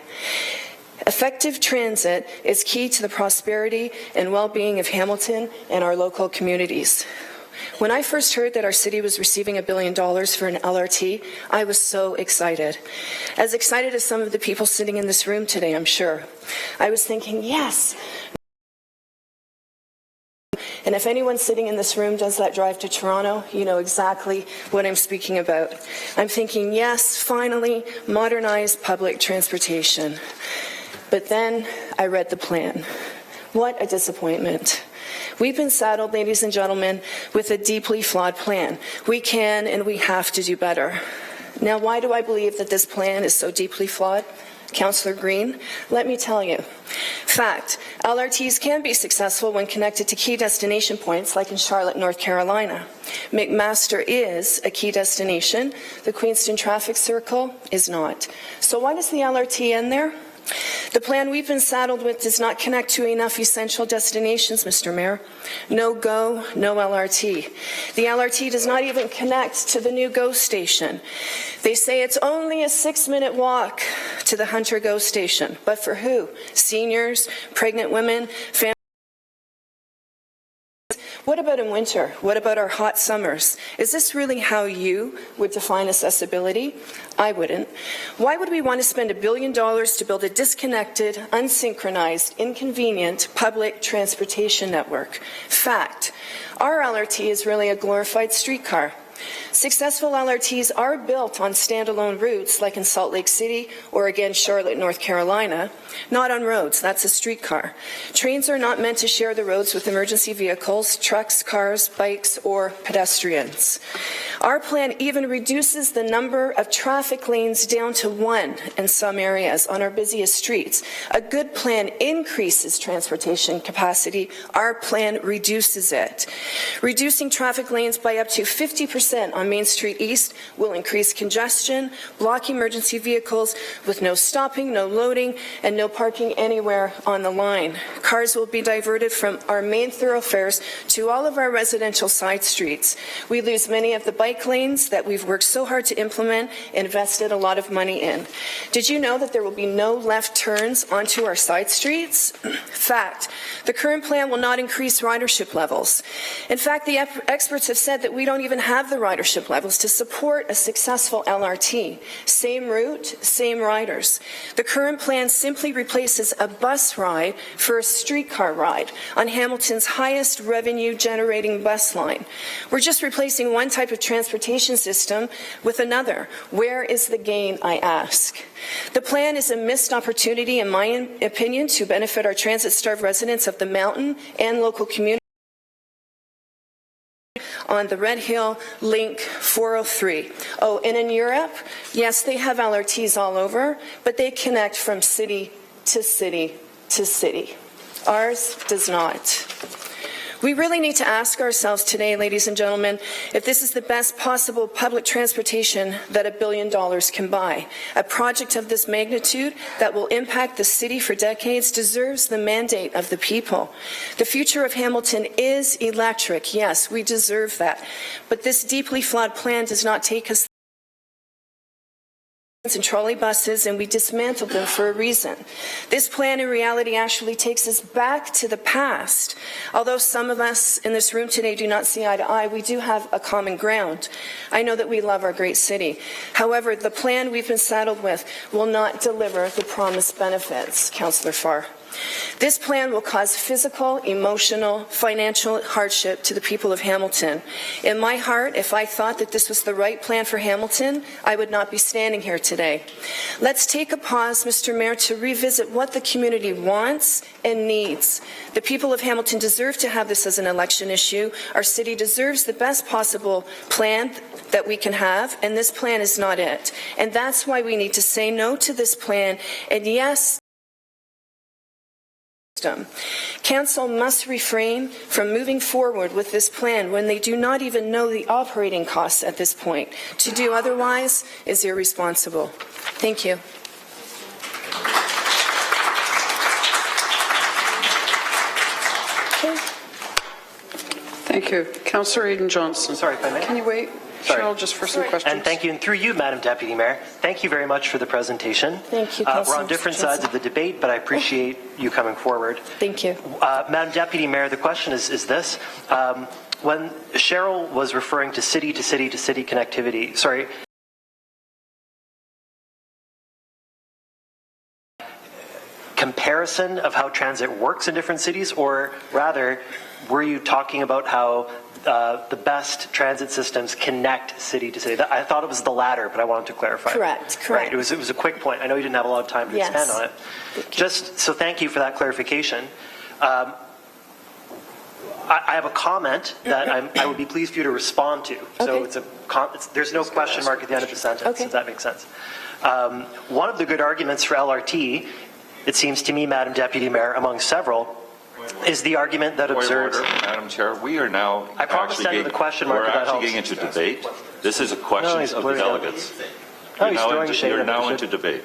Effective transit is key to the prosperity and well-being of Hamilton and our local communities. When I first heard that our city was receiving $1 billion for an LRT, I was so excited. As excited as some of the people sitting in this room today, I'm sure. I was thinking, yes. And if anyone sitting in this room does that drive to Toronto, you know exactly what I'm speaking about. I'm thinking, yes, finally, modernize public transportation. But then I read the plan. What a disappointment. We've been saddled, ladies and gentlemen, with a deeply flawed plan. We can and we have to do better. Now, why do I believe that this plan is so deeply flawed? Councillor Green, let me tell you. Fact, LRTs can be successful when connected to key destination points like in Charlotte, North Carolina. McMaster is a key destination. The Queenston Traffic Circle is not. So why does the LRT end there? The plan we've been saddled with does not connect to enough essential destinations, Mr. Mayor. No GO, no LRT. The LRT does not even connect to the new GO station. They say it's only a 6-minute walk to the Hunter GO station. But for who? Seniors, pregnant women, families. What about in winter? What about our hot summers? Is this really how you would define accessibility? I wouldn't. Why would we want to spend $1 billion to build a disconnected, unsynchronized, inconvenient public transportation network? Fact, our LRT is really a glorified streetcar. Successful LRTs are built on standalone routes like in Salt Lake City or again Charlotte, North Carolina, not on roads. That's a streetcar. Trains are not meant to share the roads with emergency vehicles, trucks, cars, bikes, or pedestrians. Our plan even reduces the number of traffic lanes down to 1 in some areas on our busiest streets. A good plan increases transportation capacity. Our plan reduces it. Reducing traffic lanes by up to 50% on Main Street East will increase congestion, block emergency vehicles with no stopping, no loading, and no parking anywhere on the line. Cars will be diverted from our main thoroughfares to all of our residential side streets. We lose many of the bike lanes that we've worked so hard to implement, invested a lot of money in. Did you know that there will be no left turns onto our side streets? Fact, the current plan will not increase ridership levels. In fact, the experts have said that we don't even have the ridership levels to support a successful LRT. Same route, same riders. The current plan simply replaces a bus ride for a streetcar ride on Hamilton's highest revenue generating bus line. We're just replacing one type of transportation system with another. Where is the gain, I ask? The plan is a missed opportunity, in my opinion, to benefit our transit-starved residents of the mountain and local communities on the Red Hill Link 403. Oh, and in Europe, yes, they have LRTs all over, but they connect from city to city to city. Ours does not. We really need to ask ourselves today, ladies and gentlemen, if this is the best possible public transportation that $1 billion can buy. A project of this magnitude that will impact the city for decades deserves the mandate of the people. The future of Hamilton is electric. Yes, we deserve that. But this deeply flawed plan does not take us and trolley buses, and we dismantled them for a reason. This plan in reality actually takes us back to the past. Although some of us in this room today do not see eye to eye, we do have a common ground. I know that we love our great city. However, the plan we've been saddled with will not deliver the promised benefits, Councillor Farr. This plan will cause physical, emotional, financial hardship to the people of Hamilton. In my heart, if I thought that this was the right plan for Hamilton, I would not be standing here today. Let's take a pause, Mr. Mayor, to revisit what the community wants and needs. The people of Hamilton deserve to have this as an election issue. Our city deserves the best possible plan that we can have, and this plan is not it. And that's why we need to say no to this plan, and yes, Council must refrain from moving forward with this plan when they do not even know the operating costs at this point. To do otherwise is irresponsible. Thank you. Thank you. Councillor Aidan Johnson. Sorry, if I may. Can you wait? Cheryl, just for some questions. And thank you, and through you, Madam Deputy Mayor, thank you very much for the presentation. Thank you, We're Councillor on different Johnson. sides of the debate, but I appreciate you coming forward. Thank you. Madam Deputy Mayor, the question is this. When Cheryl was referring to city connectivity, sorry, comparison of how transit works in different cities, or rather, were you talking about how the best transit systems connect city to city? I thought it was the latter, but I wanted to clarify. Correct. Right. It was a quick point. I know you didn't have a lot of time to Yes. expand on it. Just so thank you for that clarification. I have a comment that I would be pleased for you to respond to. So there's no question mark at the end of the sentence, if that makes sense. One of the good arguments for LRT, it seems to me, Madam Deputy Mayor, among several, is the argument that observes... Madam Chair, we are now I promised to end with a question mark, if that helps. getting into debate. This is a question of the delegates. You're now into debate.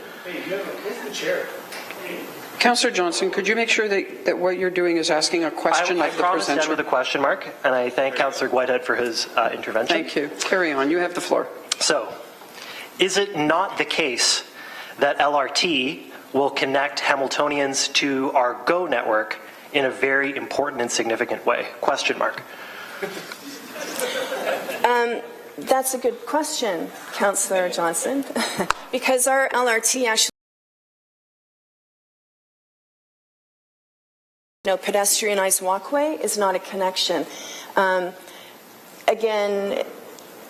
Councillor Johnson, could you make sure that what you're doing is asking a question I of the promised to end presenter? with a question mark, and I thank Councillor Whitehead for his intervention. Thank you. Carry on. You have the floor. So, is it not the case that LRT will connect Hamiltonians to our GO network in a very important and significant way? Question mark. That's a good question, Councillor Johnson, because our LRT actually pedestrianized walkway is not a connection. Again,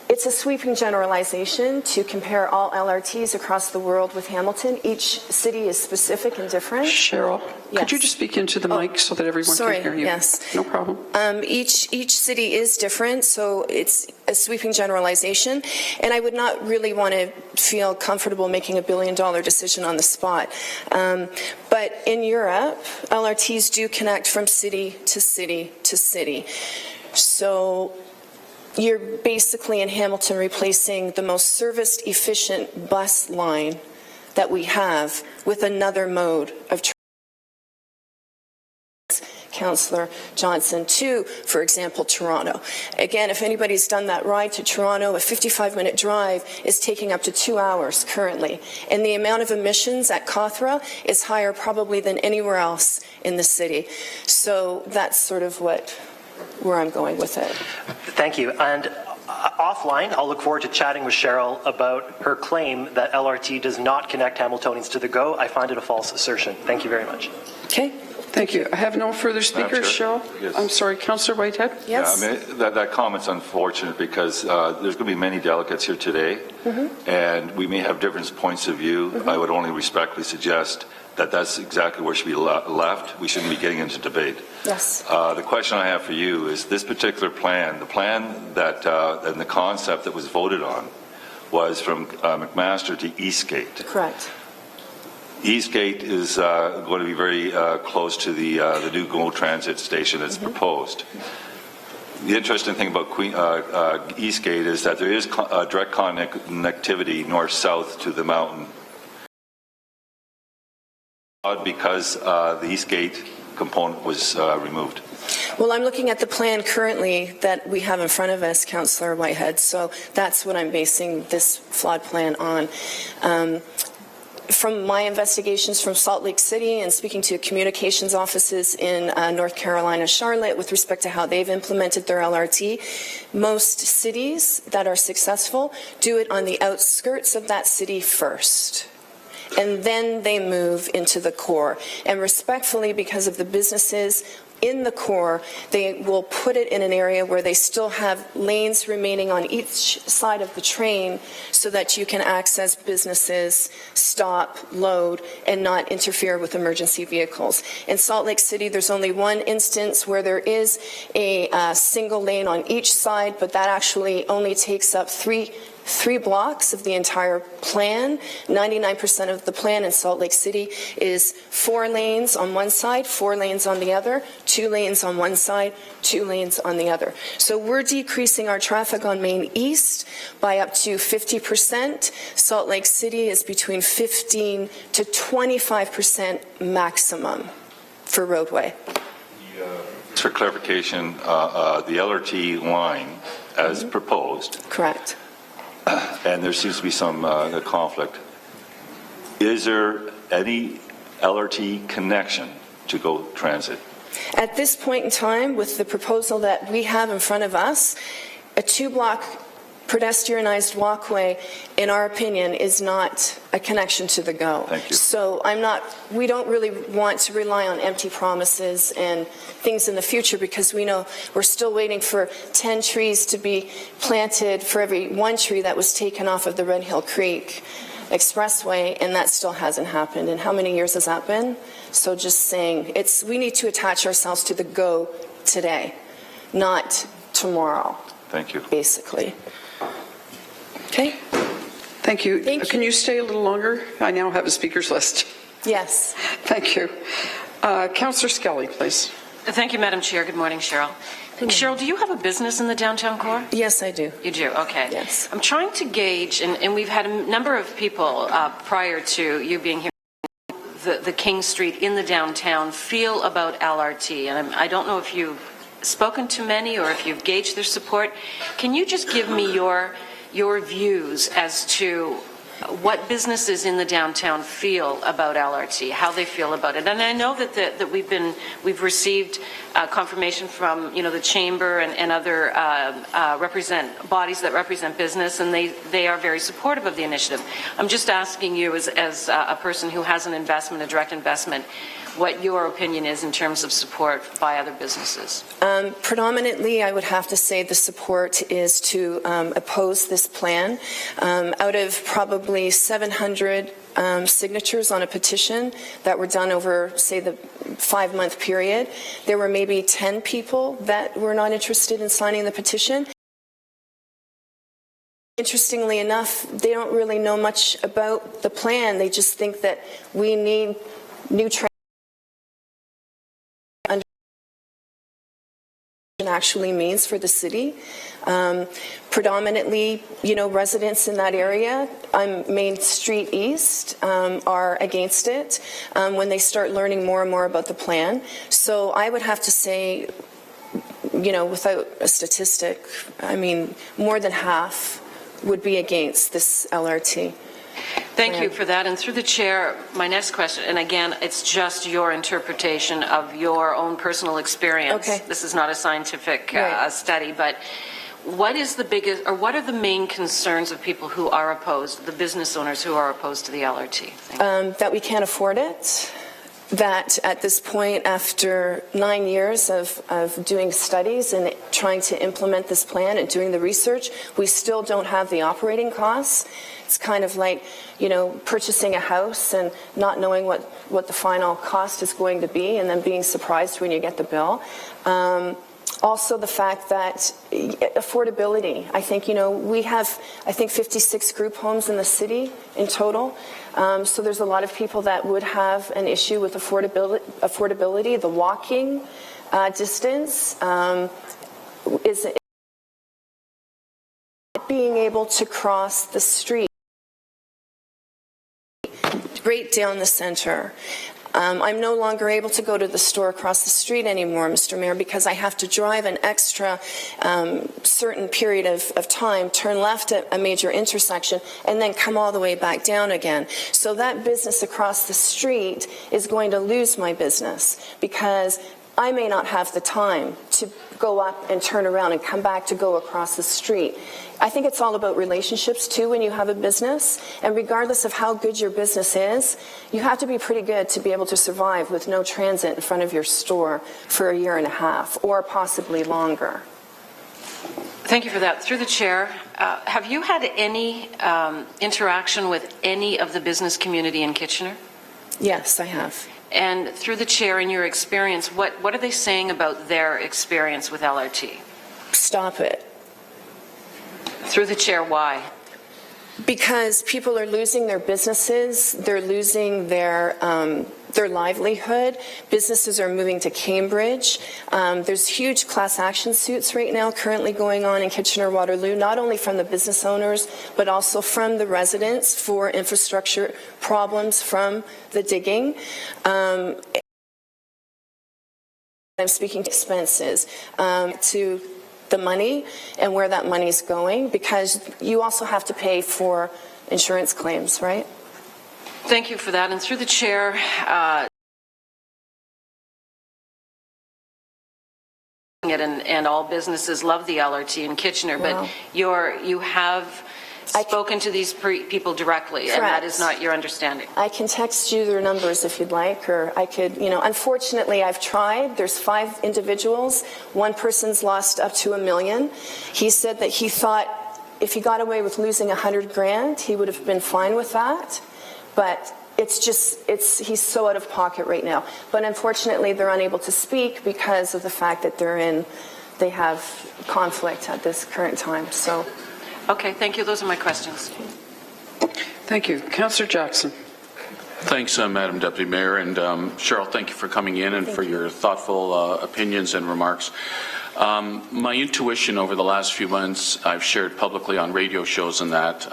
it's a sweeping generalization to compare all LRTs across the world with Hamilton. Each city is specific and different. Cheryl, could you just speak into the mic so that everyone sorry, can hear you? Yes. No problem. Each city is different, so it's a sweeping generalization, and I would not really want to feel comfortable making $1 billion decision on the spot. But in Europe, LRTs do connect from city to city to city. So you're basically in Hamilton replacing the most service efficient bus line that we have with another mode of transit. Councillor Johnson, to, for example, Toronto. Again, if anybody's done that ride to Toronto, a 55-minute drive is taking up to 2 hours currently. And the amount of emissions at Cawthra is higher probably than anywhere else in the city. So that's sort of where I'm going with it. Thank you. And offline, I'll look forward to chatting with Cheryl about her claim that LRT does not connect Hamiltonians to the GO. I find it a false assertion. Thank you very much. Okay. Thank you. I have no further speakers, Cheryl. Yes. I'm sorry, Councillor Whitehead? Yes. Yeah, I mean, that comment's unfortunate because there's going to be many delegates here today, and we may have different points of view. I would only respectfully suggest that that's exactly where it should be left. We shouldn't be getting into debate. Yes. The question I have for you is this particular plan, the plan that and the concept that was voted on was from McMaster to Eastgate. Correct. Eastgate is going to be very close to the new GO transit station that's proposed. The interesting thing about Eastgate is that there is direct connectivity north-south to the mountain. Because the Eastgate component was removed. Well, I'm looking at the plan currently that we have in front of us, Councillor Whitehead, so that's what I'm basing this flawed plan on. From my investigations from Salt Lake City and speaking to communications offices in North Carolina, Charlotte, with respect to how they've implemented their LRT, most cities that are successful do it on the outskirts of that city first. And then they move into the core. And respectfully, because of the businesses in the core, they will put it in an area where they still have lanes remaining on each side of the train so that you can access businesses, stop, load, and not interfere with emergency vehicles. In Salt Lake City, there's only one instance where there is a single lane on each side, but that actually only takes up three blocks of the entire plan. 99% of the plan in Salt Lake City is 4 lanes on one side, 4 lanes on the other, 2 lanes on one side, 2 lanes on the other. So we're decreasing our traffic on Main East by up to 50%. Salt Lake City is between 15 to 25% maximum for roadway. For clarification, the LRT line as proposed. Correct. And there seems to be some conflict. Is there any LRT connection to GO Transit? At this point in time, with the proposal that we have in front of us, a 2-block pedestrianized walkway, in our opinion, is not a connection to the GO. Thank you. So we don't really want to rely on empty promises and things in the future, because we know we're still waiting for 10 trees to be planted for every 1 tree that was taken off of the Red Hill Creek Expressway, and that still hasn't happened. And how many years has that been? So just saying, we need to attach ourselves to the GO today, not tomorrow. Thank you. Basically. Okay. Thank you. Can you stay a little longer? I now have a speaker's list. Yes. Thank you. Councillor Skelly, please. Thank you, Madam Chair. Good morning, Cheryl. Cheryl, do you have a business in the downtown core? Yes, I do. You do? Okay. Yes. I'm trying to gauge, and we've had a number of people prior to you being here, the King Street in the downtown feel about LRT, and I don't know if you've spoken to many or if you've gauged their support. Can you just give me your views as to what businesses in the downtown feel about LRT, how they feel about it? And I know that we've received confirmation from the chamber and other bodies that represent business, and they are very supportive of the initiative. I'm just asking you, as a person who has an investment, a direct investment, what your opinion is in terms of support by other businesses. Predominantly, I would have to say the support is to oppose this plan. Out of probably 700 signatures on a petition that were done over, say, the 5-month period, there were maybe 10 people that were not interested in signing the petition. Interestingly enough, they don't really know much about the plan. They just think that we need new actually means for the city. Predominantly, residents in that area, Main Street East, are against it when they start learning more and more about the plan. So I would have to say, without a statistic, more than half would be against this LRT. Thank you for that. And through the chair, my next question, and again, it's just your interpretation of your own personal experience. Okay. This is not a scientific study, but what is the biggest, or what are the main concerns of people who are opposed, the business owners who are opposed to the LRT? That we can't afford it. That at this point, after 9 years of doing studies and trying to implement this plan and doing the research, we still don't have the operating costs. It's kind of like, purchasing a house and not knowing what the final cost is going to be, and then being surprised when you get the bill. Also the fact that affordability, I think, we have, 56 group homes in the city in total. So there's a lot of people that would have an issue with affordability. The walking distance is being able to cross the street right down the center. I'm no longer able to go to the store across the street anymore, Mr. Mayor, because I have to drive an extra certain period of time, turn left at a major intersection, and then come all the way back down again. So that business across the street is going to lose my business because I may not have the time to go up and turn around and come back to go across the street. I think it's all about relationships too when you have a business, and regardless of how good your business is, you have to be pretty good to be able to survive with no transit in front of your store for 1.5 years or possibly longer. Thank you for that. Through the chair, have you had any interaction with any of the business community in Kitchener? Yes, I have. And through the chair, in your experience, what are they saying about their experience with LRT? Stop it. Through the chair, why? Because people are losing their businesses, they're losing their livelihood. Businesses are moving to Cambridge. There's huge class action suits right now currently going on in Kitchener-Waterloo, not only from the business owners, but also from the residents for infrastructure problems from the digging. I'm speaking to expenses, to the money and where that money's going, because you also have to pay for insurance claims, right? Thank you for that. And through the chair, and all businesses love the LRT in Kitchener, but you have spoken to these people directly, and that is not your understanding. I can text you their numbers if you'd like, or I could, unfortunately I've tried. There's 5 individuals. One person's lost up to $1 million. He said that he thought if he got away with losing $100,000, he would have been fine with that. But he's so out of pocket right now. But unfortunately, they're unable to speak because of the fact that they have conflict at this current time. So. Okay, thank you. Those are my questions. Thank you. Councillor Jackson. Thanks, Madam Deputy Mayor. And Cheryl, thank you for coming in and for your thoughtful opinions and remarks. My intuition over the last few months, I've shared publicly on radio shows and that,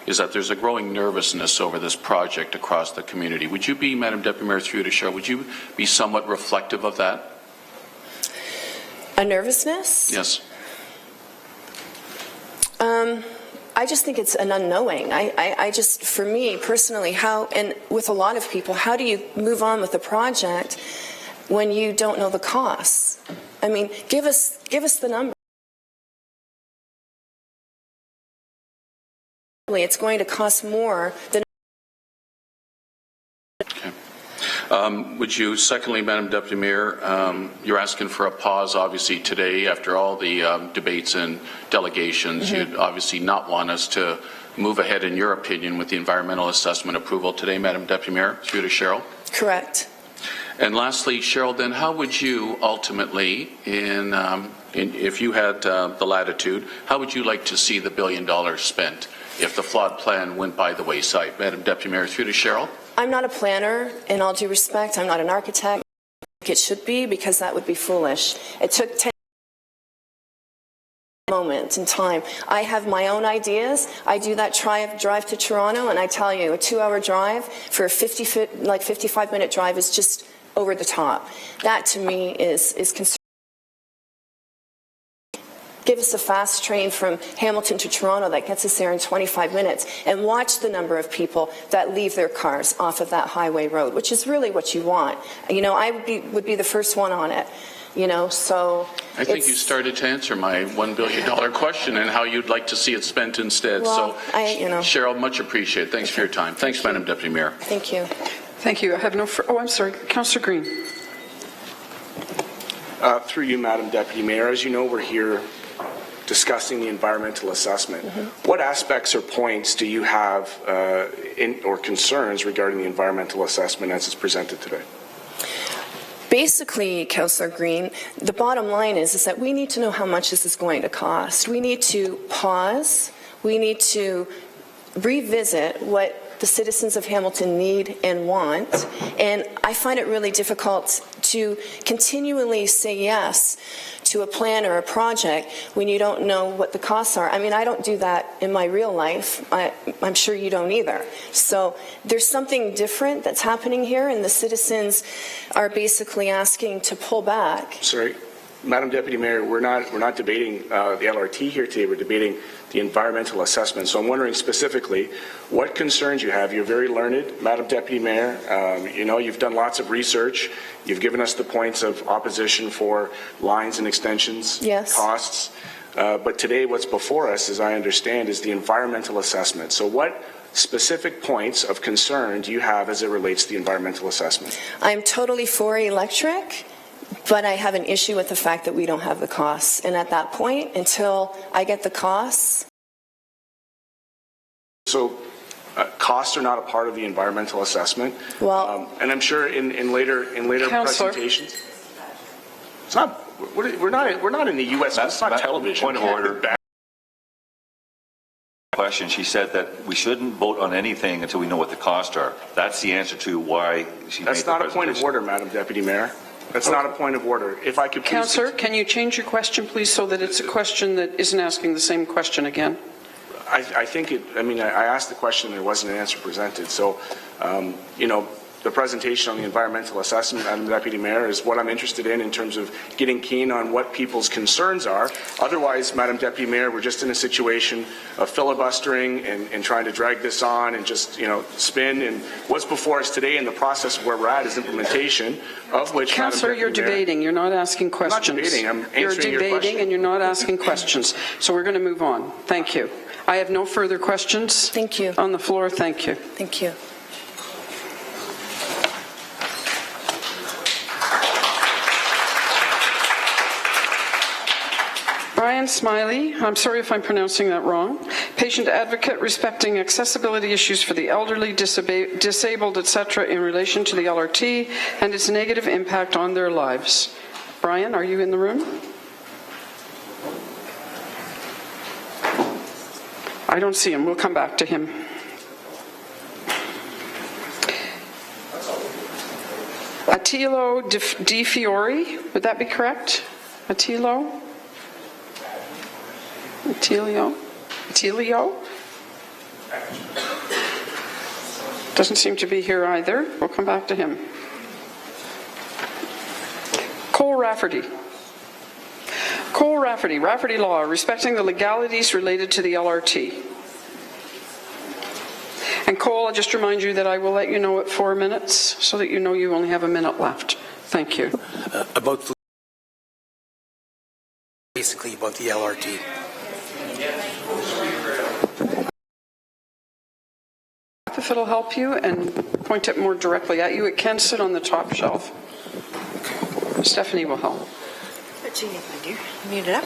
is that there's a growing nervousness over this project across the community. Would you be, Madam Deputy Mayor, through to Cheryl, would you be somewhat reflective of that? A nervousness? Yes. I just think it's an unknowing. I just, for me personally, and with a lot of people, how do you move on with a project when you don't know the costs? I mean, give us the number. It's going to cost more than. Okay. Would you, secondly, Madam Deputy Mayor, you're asking for a pause, obviously, today after all the debates and delegations. You'd obviously not want us to move ahead, in your opinion, with the environmental assessment approval today, Madam Deputy Mayor, through to Cheryl. Correct. And lastly, Cheryl, then how would you ultimately, if you had the latitude, how would you like to see the $1 billion spent if the flawed plan went by the wayside? Madam Deputy Mayor, through to Cheryl. I'm not a planner, in all due respect. I'm not an architect. It should be, because that would be foolish. It took 10 moment in time. I have my own ideas. I do that drive to Toronto, and I tell you, a 2-hour drive for a 55-minute drive is just over the top. That to me is concerning. Give us a fast train from Hamilton to Toronto that gets us there in 25 minutes, and watch the number of people that leave their cars off of that highway road, which is really what you want. I would be the first one on it. So I think you started to answer my $1 billion question and how you'd like to see it spent instead. Well, so, Cheryl, much appreciated. Thanks for your time. Thanks, Madam Deputy Mayor. Thank you. Thank you. I have no. I'm sorry, Councillor Green. Through you, Madam Deputy Mayor, as you know, we're here discussing the environmental assessment. What aspects or points do you have or concerns regarding the environmental assessment as it's presented today? Basically, Councillor Green, the bottom line is that we need to know how much this is going to cost. We need to pause. We need to revisit what the citizens of Hamilton need and want. And I find it really difficult to continually say yes to a plan or a project when you don't know what the costs are. I mean, I don't do that in my real life. I'm sure you don't either. So there's something different that's happening here, and the citizens are basically asking to pull back. Sorry, Madam Deputy Mayor, we're not debating the LRT here today. We're debating the environmental assessment. So I'm wondering specifically what concerns you have. You're very learned, Madam Deputy Mayor. You've done lots of research. You've given us the points of opposition for lines and extensions, costs. But today what's before us, as I understand, is the environmental assessment. So what specific points of concern do you have as it relates to the environmental assessment? I'm totally for electric, but I have an issue with the fact that we don't have the costs. And at that point, until I get the costs. So costs are not a part of the environmental assessment. Well, and I'm sure in later presentations. It's not. We're not in the U.S. It's not television. Point of order. Question. She said that we shouldn't vote on anything until we know what the costs are. That's the answer to why she made the presentation. That's not a point of order, Madam Deputy Mayor. That's not a point of order. If I could please... Councillor, can you change your question, please, so that it's a question that isn't asking the same question again? I asked the question and there wasn't an answer presented. So, the presentation on the environmental assessment, Madam Deputy Mayor, is what I'm interested in terms of getting keen on what people's concerns are. Otherwise, Madam Deputy Mayor, we're just in a situation of filibustering and trying to drag this on and just, spin. And what's before us today in the process where we're at is implementation, of which, Councillor, you're debating. You're not asking questions. I'm not debating. I'm answering You're your debating question. and you're not asking questions. So we're going to move on. Thank you. I have no further questions. Thank you. On the floor. Thank you. Thank you. Brian Smiley, I'm sorry if I'm pronouncing that wrong, patient advocate respecting accessibility issues for the elderly, disabled, etc. in relation to the LRT and its negative impact on their lives. Brian, are you in the room? I don't see him. We'll come back to him. Attilo Di Fiore, would that be correct? Attilo? Doesn't seem to be here either. We'll come back to him. Cole Rafferty, Rafferty Law, respecting the legalities related to the LRT. And Cole, I'll just remind you that I will let you know at 4 minutes so that you know you only have a minute left. Thank you. Basically about the LRT. If it'll help you and point it more directly at you, it can sit on the top shelf. Stephanie will help. What do you need, my dear? You need it up?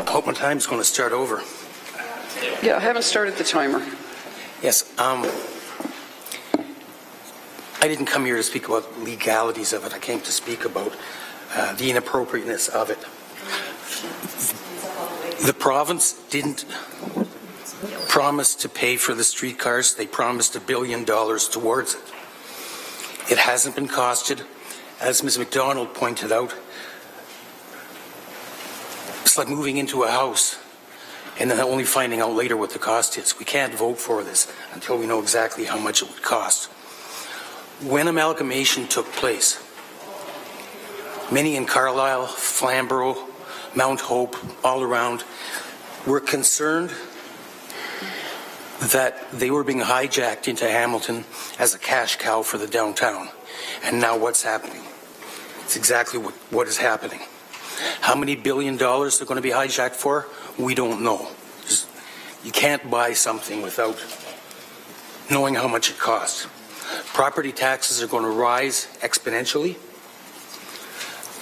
I hope my time's going to start over. Yeah, I haven't started the timer. Yes, I didn't come here to speak about legalities of it. I came to speak about the inappropriateness of it. The province didn't promise to pay for the streetcars. They promised $1 billion towards it. It hasn't been costed. As Ms. McDonald pointed out, it's like moving into a house and then only finding out later what the cost is. We can't vote for this until we know exactly how much it would cost. When amalgamation took place, many in Carlisle, Flamborough, Mount Hope, all around, were concerned that they were being hijacked into Hamilton as a cash cow for the downtown. And now what's happening? It's exactly what is happening. How many $1 billion they're going to be hijacked for? We don't know. You can't buy something without knowing how much it costs. Property taxes are going to rise exponentially.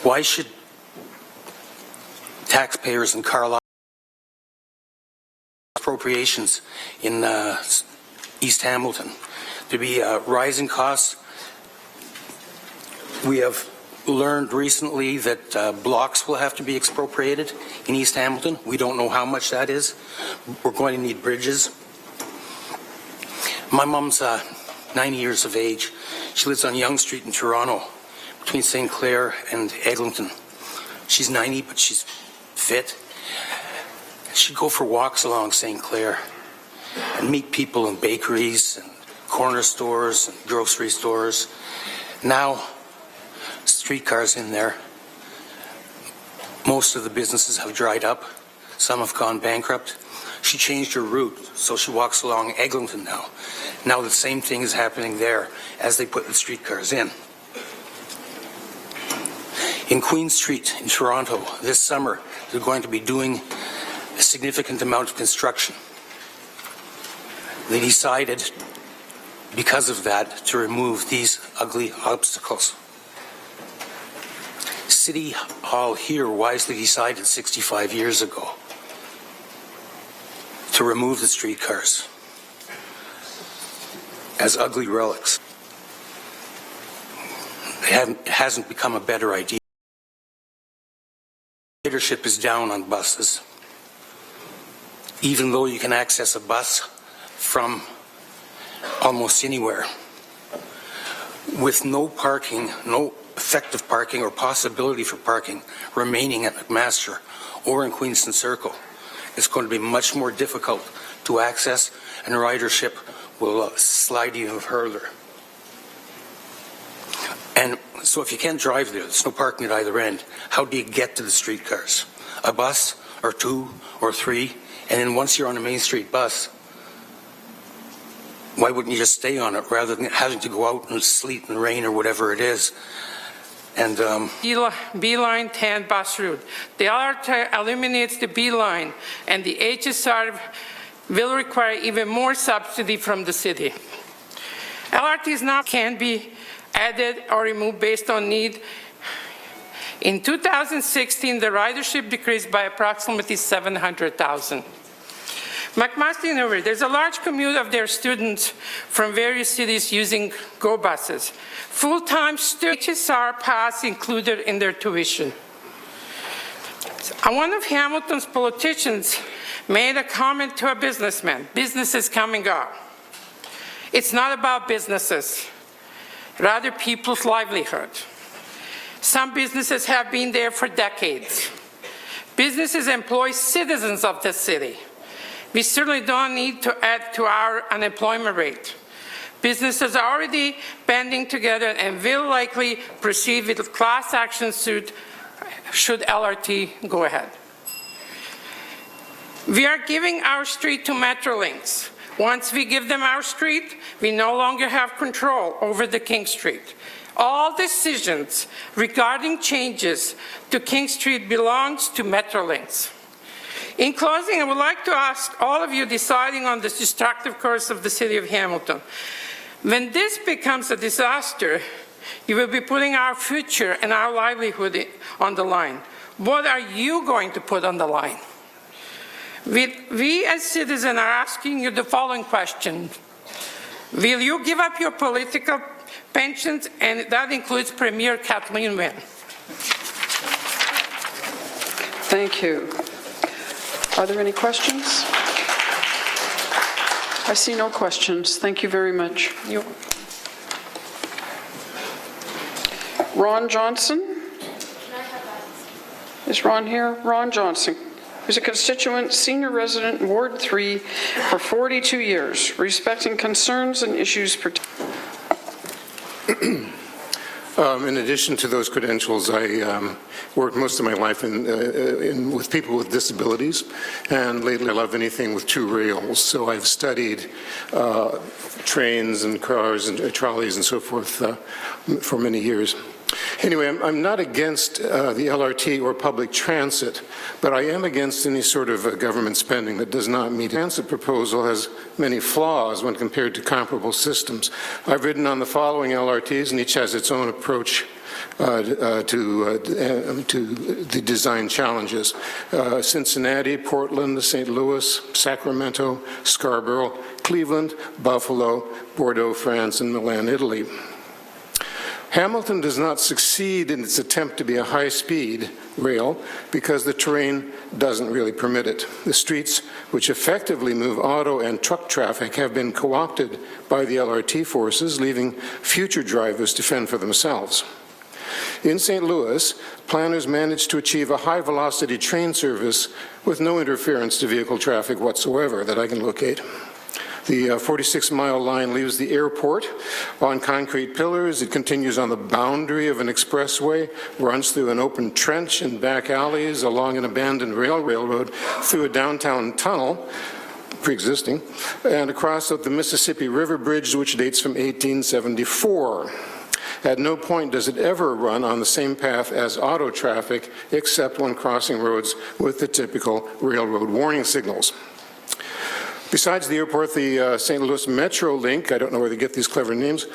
Why should taxpayers in Carlisle appropriations in East Hamilton? There be rising costs. We have learned recently that blocks will have to be expropriated in East Hamilton. We don't know how much that is. We're going to need bridges. My mom's 90 years of age. She lives on Yonge Street in Toronto, between St. Clair and Eglinton. She's 90, but she's fit. She'd go for walks along St. Clair and meet people in bakeries and corner stores and grocery stores. Now, streetcars in there. Most of the businesses have dried up. Some have gone bankrupt. She changed her route, so she walks along Eglinton now. Now the same thing is happening there as they put the streetcars in. In Queen Street in Toronto this summer, they're going to be doing a significant amount of construction. They decided, because of that, to remove these ugly obstacles. City Hall here wisely decided 65 years ago to remove the streetcars as ugly relics. It hasn't become a better idea. Leadership is down on buses. Even though you can access a bus from almost anywhere. With no parking, no effective parking or possibility for parking remaining at McMaster or in Queenston Circle, it's going to be much more difficult to access, and ridership will slide even further. And so if you can't drive there, there's no parking at either end, how do you get to the streetcars? A bus or two or three, and then once you're on a Main Street bus, why wouldn't you just stay on it rather than having to go out in sleet and rain or whatever it is? And B-line 10 bus route. The LRT eliminates the B-line, and the HSR will require even more subsidy from the city. LRTs now can be added or removed based on need. In 2016, the ridership decreased by approximately 700,000. McMaster University, there's a large commute of their students from various cities using GO buses. Full-time students, HSR pass included in their tuition. One of Hamilton's politicians made a comment to a businessman, business is coming up. It's not about businesses, rather people's livelihood. Some businesses have been there for decades. Businesses employ citizens of the city. We certainly don't need to add to our unemployment rate. Businesses are already banding together and will likely proceed with a class action suit should LRT go ahead. We are giving our street to Metrolinx. Once we give them our street, we no longer have control over the King Street. All decisions regarding changes to King Street belongs to Metrolinx. In closing, I would like to ask all of you deciding on this destructive course of the city of Hamilton. When this becomes a disaster, you will be putting our future and our livelihood on the line. What are you going to put on the line? We as citizens are asking you the following question. Will you give up your political pensions? And that includes Premier Kathleen Wynne. Thank you. Are there any questions? I see no questions. Thank you very much. Ron Johnson? Is Ron here? Ron Johnson, who's a constituent, senior resident in Ward 3 for 42 years, respecting concerns and issues in addition to those credentials, I worked most of my life with people with disabilities, and lately I love anything with two rails. So I've studied trains and cars and trolleys and so forth for many years. Anyway, I'm not against the LRT or public transit, but I am against any sort of government spending that does not meet. The transit proposal has many flaws when compared to comparable systems. I've ridden on the following LRTs, and each has its own approach to the design challenges. Cincinnati, Portland, St. Louis, Sacramento, Scarborough, Cleveland, Buffalo, Bordeaux, France, and Milan, Italy. Hamilton does not succeed in its attempt to be a high-speed rail because the terrain doesn't really permit it. The streets, which effectively move auto and truck traffic, have been co-opted by the LRT forces, leaving future drivers to fend for themselves. In St. Louis, planners managed to achieve a high-velocity train service with no interference to vehicle traffic whatsoever that I can locate. The 46-mile line leaves the airport on concrete pillars. It continues on the boundary of an expressway, runs through an open trench and back alleys, along an abandoned railroad, through a downtown tunnel, pre-existing, and across the Mississippi River Bridge, which dates from 1874. At no point does it ever run on the same path as auto traffic, except when crossing roads with the typical railroad warning signals. Besides the airport, the St. Louis Metro Link, I don't know where they get these clever names,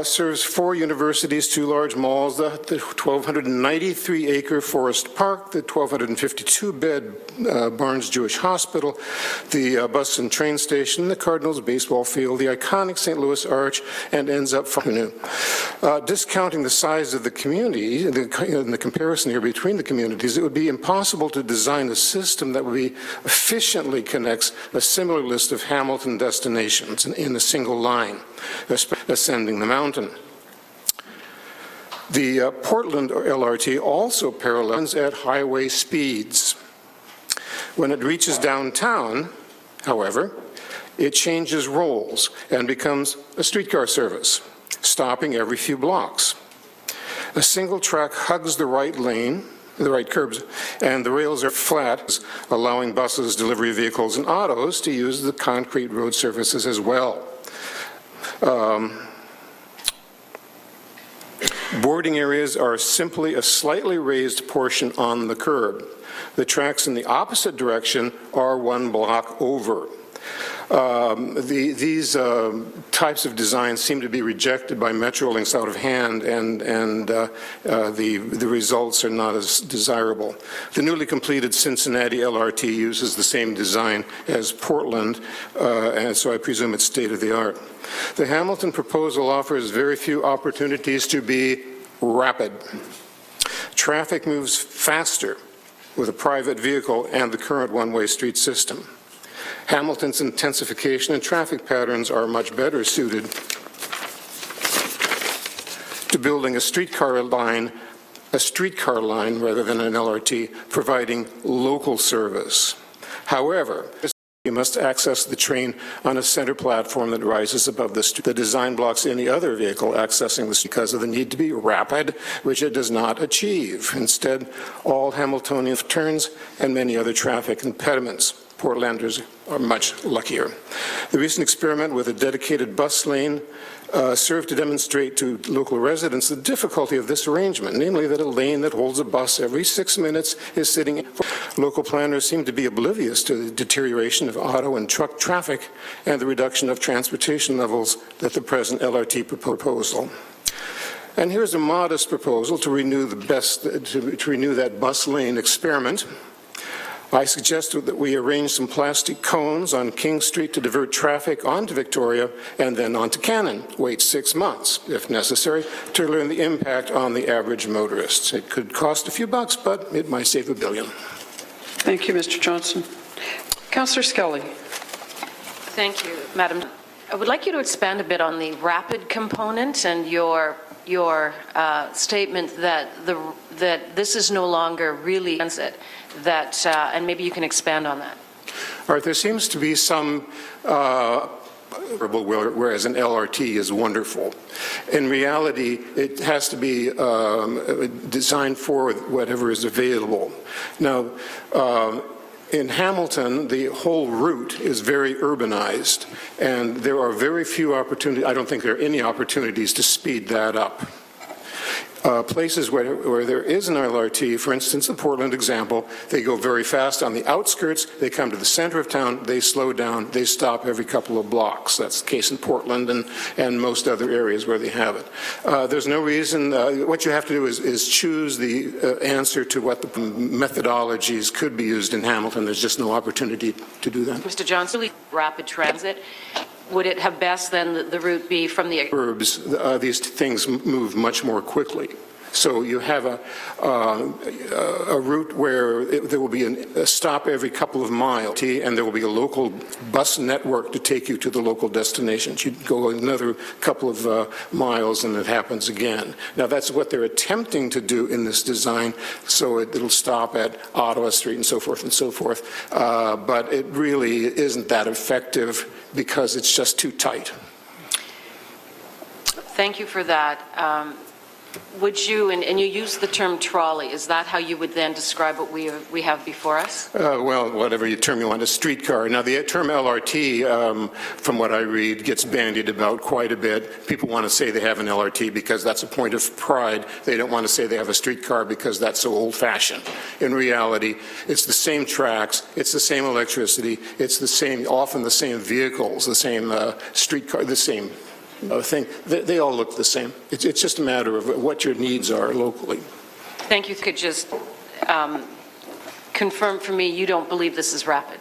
serves 4 universities, 2 large malls, the 1,293-acre Forest Park, the 1,252-bed Barnes Jewish Hospital, the bus and train station, the Cardinals baseball field, the iconic St. Louis Arch, and ends up discounting the size of the community, in the comparison here between the communities, it would be impossible to design a system that would be efficiently connects a similar list of Hamilton destinations in a single line, ascending the mountain. The Portland LRT also parallels at highway speeds. When it reaches downtown, however, it changes roles and becomes a streetcar service, stopping every few blocks. A single track hugs the right lane, the right curbs, and the rails are flat, allowing buses, delivery vehicles, and autos to use the concrete road surfaces as well. Boarding areas are simply a slightly raised portion on the curb. The tracks in the opposite direction are 1 block over. These types of designs seem to be rejected by Metrolinx out of hand, and the results are not as desirable. The newly completed Cincinnati LRT uses the same design as Portland, and so I presume it's state-of-the-art. The Hamilton proposal offers very few opportunities to be rapid. Traffic moves faster with a private vehicle and the current one-way street system. Hamilton's intensification and traffic patterns are much better suited to building a streetcar line rather than an LRT, providing local service. However, you must access the train on a center platform that rises above the street. The design blocks any other vehicle accessing the street because of the need to be rapid, which it does not achieve. Instead, all Hamiltonian turns and many other traffic impediments. Portlanders are much luckier. The recent experiment with a dedicated bus lane served to demonstrate to local residents the difficulty of this arrangement, namely that a lane that holds a bus every 6 minutes is sitting in. Local planners seem to be oblivious to the deterioration of auto and truck traffic and the reduction of transportation levels that the present LRT proposal. And here's a modest proposal to renew that bus lane experiment. I suggested that we arrange some plastic cones on King Street to divert traffic onto Victoria and then onto Cannon. Wait 6 months, if necessary, to learn the impact on the average motorist. It could cost a few bucks, but it might save $1 billion. Thank you, Mr. Johnson. Councillor Skelly. Thank you, Madam. I would like you to expand a bit on the rapid component and your statement that this is no longer really transit. And maybe you can expand on that. All right, there seems to be some whereas an LRT is wonderful. In reality, it has to be designed for whatever is available. Now, in Hamilton, the whole route is very urbanized, and there are very few opportunities. I don't think there are any opportunities to speed that up. Places where there is an LRT, for instance, the Portland example, they go very fast on the outskirts, they come to the center of town, they slow down, they stop every couple of blocks. That's the case in Portland and most other areas where they have it. There's no reason, what you have to do is choose the answer to what the methodologies could be used in Hamilton. There's just no opportunity to do that. Mr. Johnson, rapid transit. Would it have best then the route be from the suburbs? These things move much more quickly. So you have a route where there will be a stop every couple of miles, and there will be a local bus network to take you to the local destinations. You go another couple of miles and it happens again. Now that's what they're attempting to do in this design, so it'll stop at Ottawa Street and so forth and so forth. But it really isn't that effective because it's just too tight. Thank you for that. Would you, and you use the term trolley, is that how you would then describe what we have before us? Well, whatever term you want, a streetcar. Now, the term LRT, from what I read, gets bandied about quite a bit. People want to say they have an LRT because that's a point of pride. They don't want to say they have a streetcar because that's so old-fashioned. In reality, it's the same tracks, it's the same electricity, it's the same, often the same vehicles, the same streetcar, the same thing. They all look the same. It's just a matter of what your needs are locally. Thank you. Could just confirm for me you don't believe this is rapid?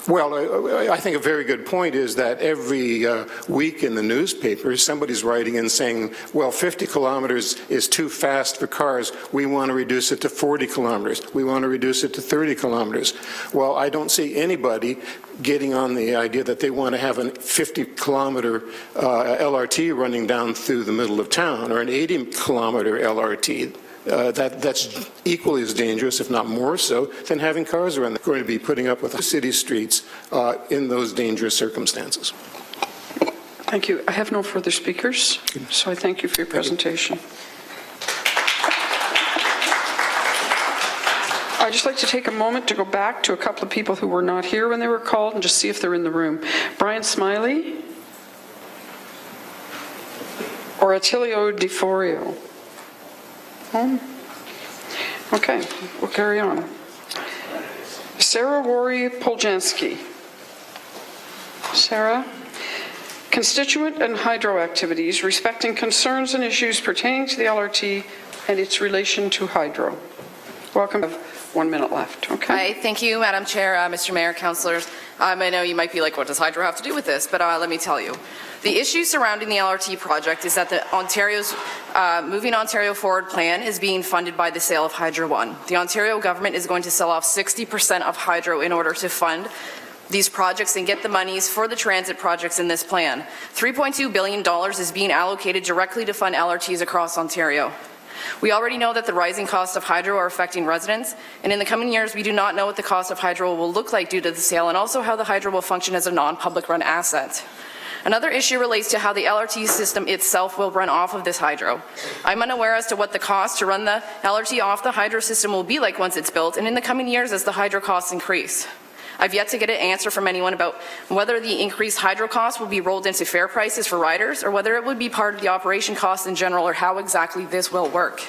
Well, I think a very good point is that every week in the newspaper, somebody's writing in saying, well, 50 kilometers is too fast for cars. We want to reduce it to 40 kilometers. We want to reduce it to 30 kilometers. Well, I don't see anybody getting on the idea that they want to have a 50-kilometer LRT running down through the middle of town, or an 80-kilometer LRT. That's equally as dangerous, if not more so, than having cars around. They're going to be putting up with the city streets in those dangerous circumstances. Thank you. I have no further speakers, so I thank you for your presentation. I'd just like to take a moment to go back to a couple of people who were not here when they were called and just see if they're in the room. Brian Smiley or Attilio DeForio? Okay, we'll carry on. Sarah Wory Poljanski. Sarah? Constituent and hydro activities respecting concerns and issues pertaining to the LRT and its relation to hydro. Welcome. 1 minute left. Okay. Hi, thank you, Madam Chair, Mr. Mayor, councillors. I know you might be like, what does hydro have to do with this? But let me tell you. The issue surrounding the LRT project is that the Moving Ontario Forward plan is being funded by the sale of Hydro One. The Ontario government is going to sell off 60% of hydro in order to fund these projects and get the monies for the transit projects in this plan. $3.2 billion is being allocated directly to fund LRTs across Ontario. We already know that the rising costs of hydro are affecting residents, and in the coming years we do not know what the cost of hydro will look like due to the sale, and also how the hydro will function as a non-public run asset. Another issue relates to how the LRT system itself will run off of this hydro. I'm unaware as to what the cost to run the LRT off the hydro system will be like once it's built, and in the coming years as the hydro costs increase. I've yet to get an answer from anyone about whether the increased hydro costs will be rolled into fair prices for riders, or whether it would be part of the operation costs in general, or how exactly this will work.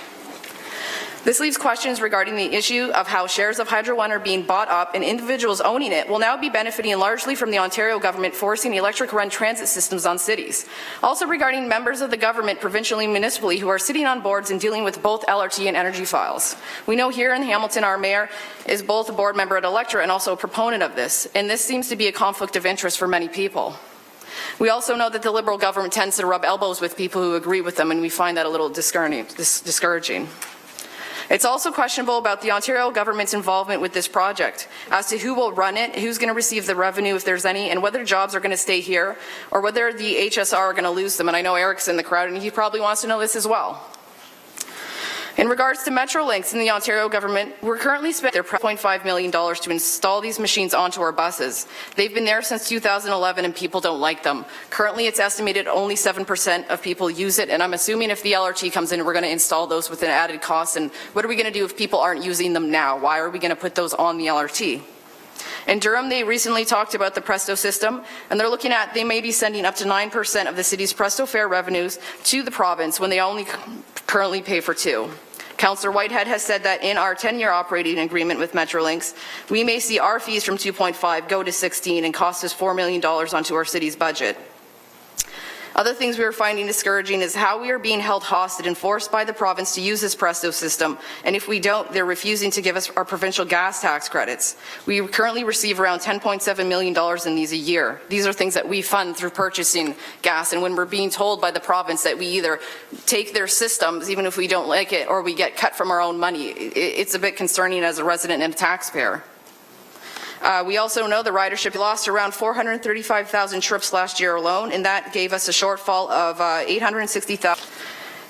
This leaves questions regarding the issue of how shares of Hydro One are being bought up, and individuals owning it will now be benefiting largely from the Ontario government forcing electric run transit systems on cities. Also regarding members of the government, provincially and municipally, who are sitting on boards and dealing with both LRT and energy files. We know here in Hamilton our mayor is both a board member at Electra and also a proponent of this, and this seems to be a conflict of interest for many people. We also know that the Liberal government tends to rub elbows with people who agree with them, and we find that a little discouraging. It's also questionable about the Ontario government's involvement with this project, as to who will run it, who's going to receive the revenue if there's any, and whether jobs are going to stay here, or whether the HSR are going to lose them. And I know Eric's in the crowd, and he probably wants to know this as well. In regards to Metrolinx and the Ontario government, we're currently spending $0.5 million to install these machines onto our buses. They've been there since 2011 and people don't like them. Currently it's estimated only 7% of people use it, and I'm assuming if the LRT comes in, we're going to install those with an added cost. And what are we going to do if people aren't using them now? Why are we going to put those on the LRT? In Durham, they recently talked about the Presto system, and they're looking at they may be sending up to 9% of the city's Presto fare revenues to the province when they only currently pay for 2%. Councillor Whitehead has said that in our 10-year operating agreement with Metrolinx, we may see our fees from 2.5 go to 16 and cost us $4 million onto our city's budget. Other things we are finding discouraging is how we are being held hostage and forced by the province to use this Presto system, and if we don't, they're refusing to give us our provincial gas tax credits. We currently receive around $10.7 million in these a year. These are things that we fund through purchasing gas, and when we're being told by the province that we either take their systems, even if we don't like it, or we get cut from our own money, it's a bit concerning as a resident and a taxpayer. We also know the ridership lost around 435,000 trips last year alone, and that gave us a shortfall of 860,000.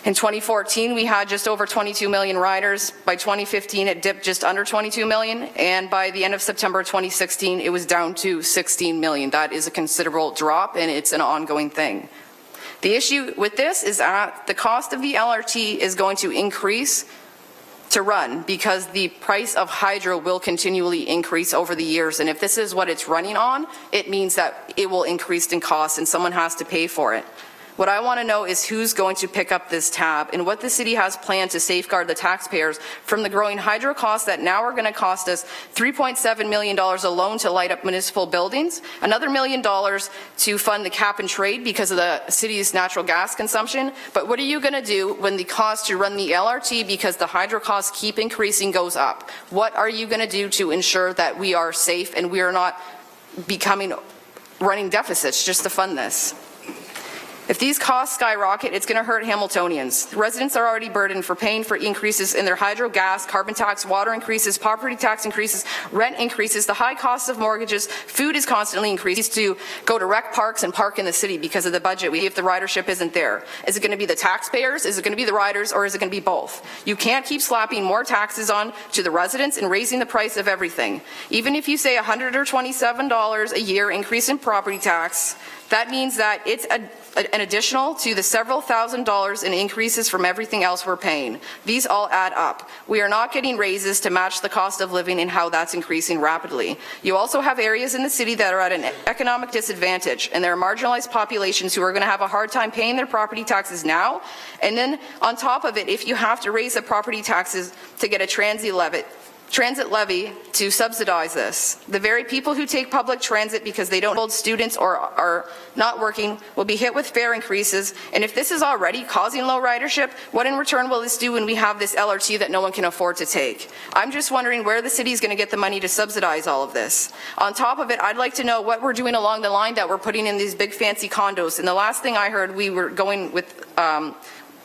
In 2014, we had just over 22 million riders. By 2015, it dipped just under 22 million, and by the end of September 2016, it was down to 16 million. That is a considerable drop, and it's an ongoing thing. The issue with this is that the cost of the LRT is going to increase to run because the price of hydro will continually increase over the years, and if this is what it's running on, it means that it will increase in cost and someone has to pay for it. What I want to know is who's going to pick up this tab and what the city has planned to safeguard the taxpayers from the growing hydro costs that now are going to cost us $3.7 million alone to light up municipal buildings, another $1 million to fund the cap and trade because of the city's natural gas consumption. But what are you going to do when the cost to run the LRT, because the hydro costs keep increasing, goes up? What are you going to do to ensure that we are safe and we are not running deficits just to fund this. If these costs skyrocket, it's going to hurt Hamiltonians. Residents are already burdened for paying for increases in their hydro, gas, carbon tax, water increases, property tax increases, rent increases, the high cost of mortgages, food is constantly increased to go to rec parks and park in the city because of the budget if the ridership isn't there. Is it going to be the taxpayers? Is it going to be the riders? Or is it going to be both? You can't keep slapping more taxes on to the residents and raising the price of everything. Even if you say $100 or $27 a year increase in property tax, that means that it's an additional to the several $1,000s in increases from everything else we're paying. These all add up. We are not getting raises to match the cost of living and how that's increasing rapidly. You also have areas in the city that are at an economic disadvantage, and there are marginalized populations who are going to have a hard time paying their property taxes now. And then on top of it, if you have to raise the property taxes to get a transit levy to subsidize this, the very people who take public transit because they don't hold students or are not working will be hit with fare increases. And if this is already causing low ridership, what in return will this do when we have this LRT that no one can afford to take? I'm just wondering where the city is going to get the money to subsidize all of this. On top of it, I'd like to know what we're doing along the line that we're putting in these big fancy condos. And the last thing I heard, we were going with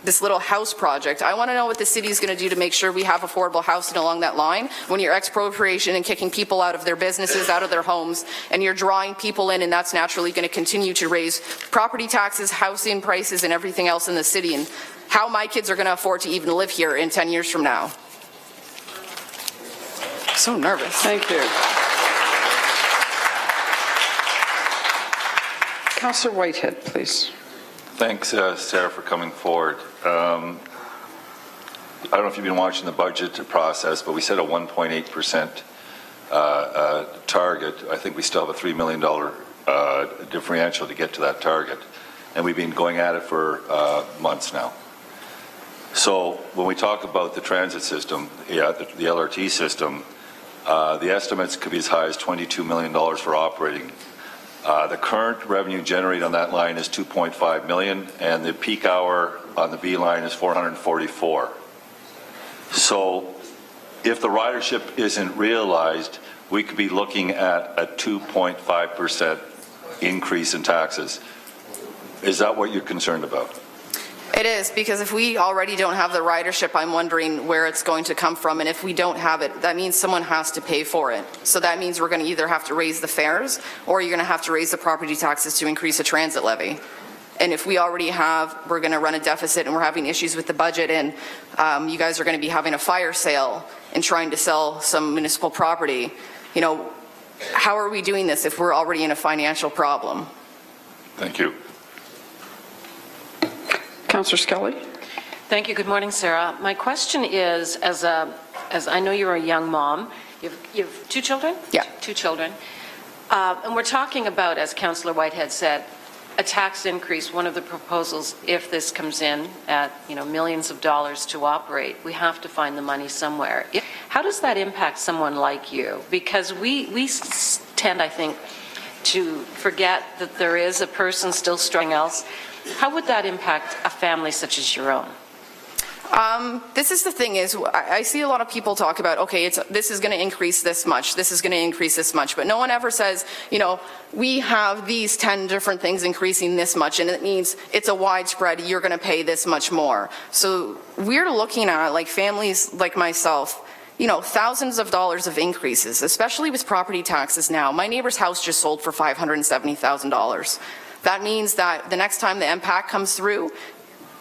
this little house project. I want to know what the city is going to do to make sure we have affordable housing along that line when you're expropriation and kicking people out of their businesses, out of their homes, and you're drawing people in, and that's naturally going to continue to raise property taxes, housing prices, and everything else in the city, and how my kids are going to afford to even live here in 10 years from now. So nervous. Thank you. Councillor Whitehead, please. Thanks, Sarah, for coming forward. I don't know if you've been watching the budget process, but we set a 1.8% target. I think we still have a $3 million differential to get to that target. And we've been going at it for months now. So when we talk about the transit system, the LRT system, the estimates could be as high as $22 million for operating. The current revenue generated on that line is $2.5 million, and the peak hour on the B line is 444. So if the ridership isn't realized, we could be looking at a 2.5% increase in taxes. Is that what you're concerned about? It is, because if we already don't have the ridership, I'm wondering where it's going to come from. And if we don't have it, that means someone has to pay for it. So that means we're going to either have to raise the fares, or you're going to have to raise the property taxes to increase the transit levy. And if we already have, we're going to run a deficit and we're having issues with the budget, and you guys are going to be having a fire sale and trying to sell some municipal property, you know, how are we doing this if we're already in a financial problem? Thank you. Councillor Skelly. Thank you. Good morning, Sarah. My question is, as I know you're a young mom, you have two children? Yeah. Two children. And we're talking about, as Councillor Whitehead said, a tax increase. One of the proposals, if this comes in at millions of dollars to operate, we have to find the money somewhere. How does that impact someone like you? Because we tend, I think, to forget that there is a person still struggling else. How would that impact a family such as your own? This is the thing is, I see a lot of people talk about, okay, this is going to increase this much, this is going to increase this much, but no one ever says, we have these 10 different things increasing this much, and it means it's a widespread, you're going to pay this much more. So we're looking at, like, families like myself, thousands of dollars of increases, especially with property taxes now. My neighbor's house just sold for $570,000. That means that the next time the impact comes through,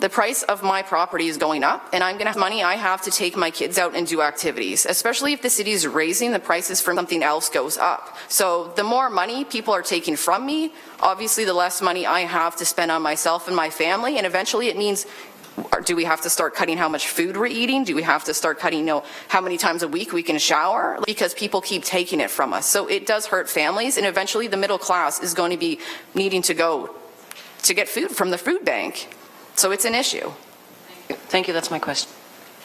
the price of my property is going up, and I'm going to have money I have to take my kids out and do activities, especially if the city is raising the prices for something else goes up. So the more money people are taking from me, obviously the less money I have to spend on myself and my family, and eventually it means, do we have to start cutting how much food we're eating? Do we have to start cutting, how many times a week we can shower? Because people keep taking it from us. So it does hurt families, and eventually the middle class is going to be needing to go to get food from the food bank. So it's an issue. Thank you. That's my question.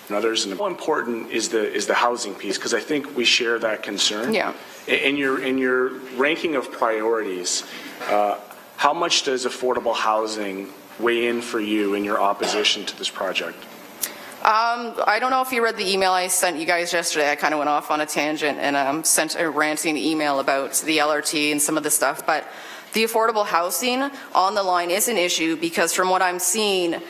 And others, and more important is the housing piece, because I think we share that concern. Yeah. In your ranking of priorities, how much does affordable housing weigh in for you in your opposition to this project? I don't know if you read the email I sent you guys yesterday. I kind of went off on a tangent and sent a ranting email about the LRT and some of the stuff, but the affordable housing on the line is an issue because from what I'm seeing,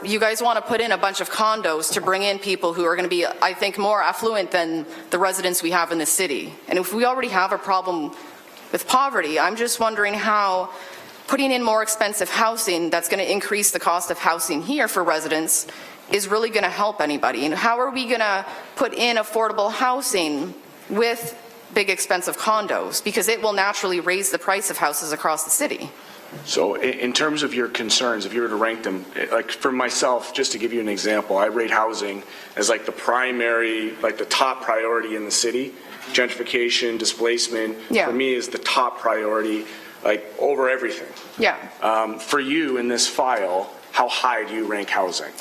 you guys want to put in a bunch of condos to bring in people who are going to be, I think, more affluent than the residents we have in the city. And if we already have a problem with poverty, I'm just wondering how putting in more expensive housing that's going to increase the cost of housing here for residents is really going to help anybody. And how are we going to put in affordable housing with big expensive condos? Because it will naturally raise the price of houses across the city. So in terms of your concerns, if you were to rank them, like for myself, just to give you an example, I rate housing as like the primary, like the top priority in the city. Gentrification, displacement, for me is the top priority, like over everything. Yeah. For you in this file, how high do you rank housing?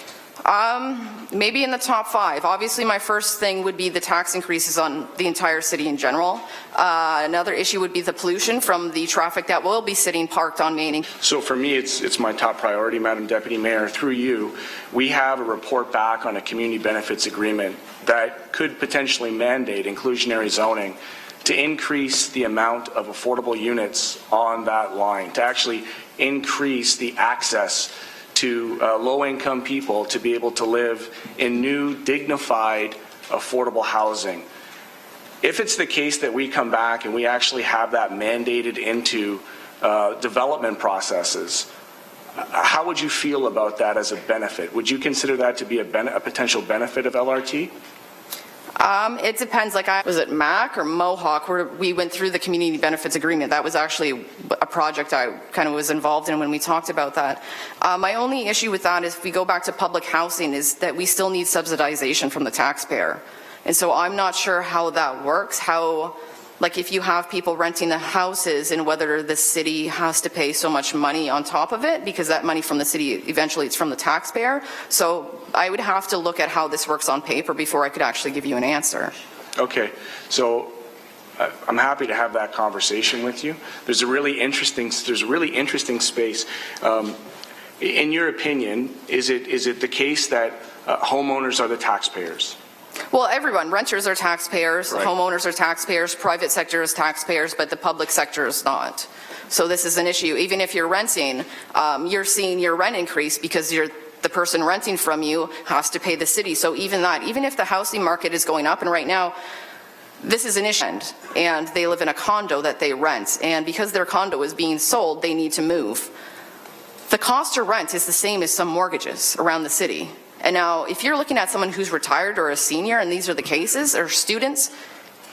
Maybe in the top 5. Obviously, my first thing would be the tax increases on the entire city in general. Another issue would be the pollution from the traffic that will be sitting parked on Main. So for me, it's my top priority, Madam Deputy Mayor. Through you, we have a report back on a community benefits agreement that could potentially mandate inclusionary zoning to increase the amount of affordable units on that line, to actually increase the access to low-income people to be able to live in new, dignified, affordable housing. If it's the case that we come back and we actually have that mandated into development processes, how would you feel about that as a benefit? Would you consider that to be a potential benefit of LRT? It depends. Like, was it Mac or Mohawk where we went through the community benefits agreement? That was actually a project I kind of was involved in when we talked about that. My only issue with that is if we go back to public housing is that we still need subsidization from the taxpayer. And so I'm not sure how that works, how, like if you have people renting the houses and whether the city has to pay so much money on top of it because that money from the city, eventually it's from the taxpayer. So I would have to look at how this works on paper before I could actually give you an answer. Okay, so I'm happy to have that conversation with you. There's a really interesting space. In your opinion, is it the case that homeowners are the taxpayers? Well, everyone, renters are taxpayers, right. Homeowners are taxpayers, private sector is taxpayers, but the public sector is not. So this is an issue. Even if you're renting, you're seeing your rent increase because the person renting from you has to pay the city. So even if the housing market is going up, and right now, this is an issue, and they live in a condo that they rent, and because their condo is being sold, they need to move. The cost to rent is the same as some mortgages around the city. And now, if you're looking at someone who's retired or a senior, and these are the cases, or students,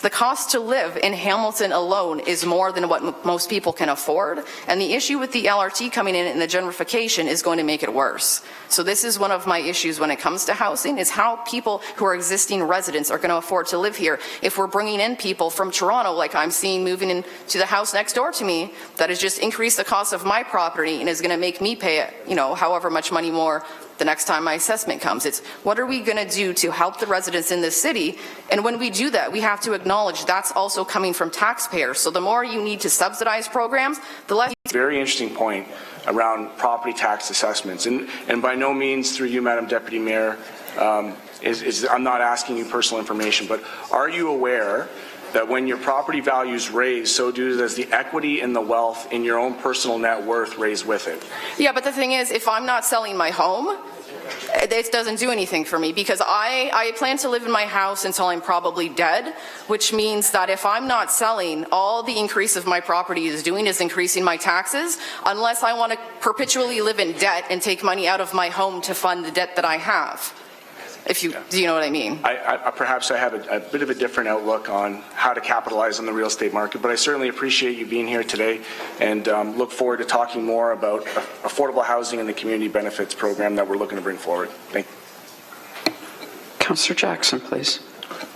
the cost to live in Hamilton alone is more than what most people can afford. And the issue with the LRT coming in and the gentrification is going to make it worse. So this is one of my issues when it comes to housing, is how people who are existing residents are going to afford to live here. If we're bringing in people from Toronto, like I'm seeing moving into the house next door to me, that has just increased the cost of my property and is going to make me pay, however much money more the next time my assessment comes. It's what are we going to do to help the residents in this city? And when we do that, we have to acknowledge that's also coming from taxpayers. So the more you need to subsidize programs, the less. Very interesting point around property tax assessments. And by no means through you, Madam Deputy Mayor, I'm not asking you personal information, but are you aware that when your property values raise, so does the equity and the wealth in your own personal net worth raise with it? Yeah, but the thing is, if I'm not selling my home, it doesn't do anything for me because I plan to live in my house until I'm probably dead, which means that if I'm not selling, all the increase of my property is doing is increasing my taxes, unless I want to perpetually live in debt and take money out of my home to fund the debt that I have. Do you know what I mean? Perhaps I have a bit of a different outlook on how to capitalize on the real estate market, but I certainly appreciate you being here today and look forward to talking more about affordable housing and the community benefits program that we're looking to bring forward. Thank you. Councillor Jackson, please.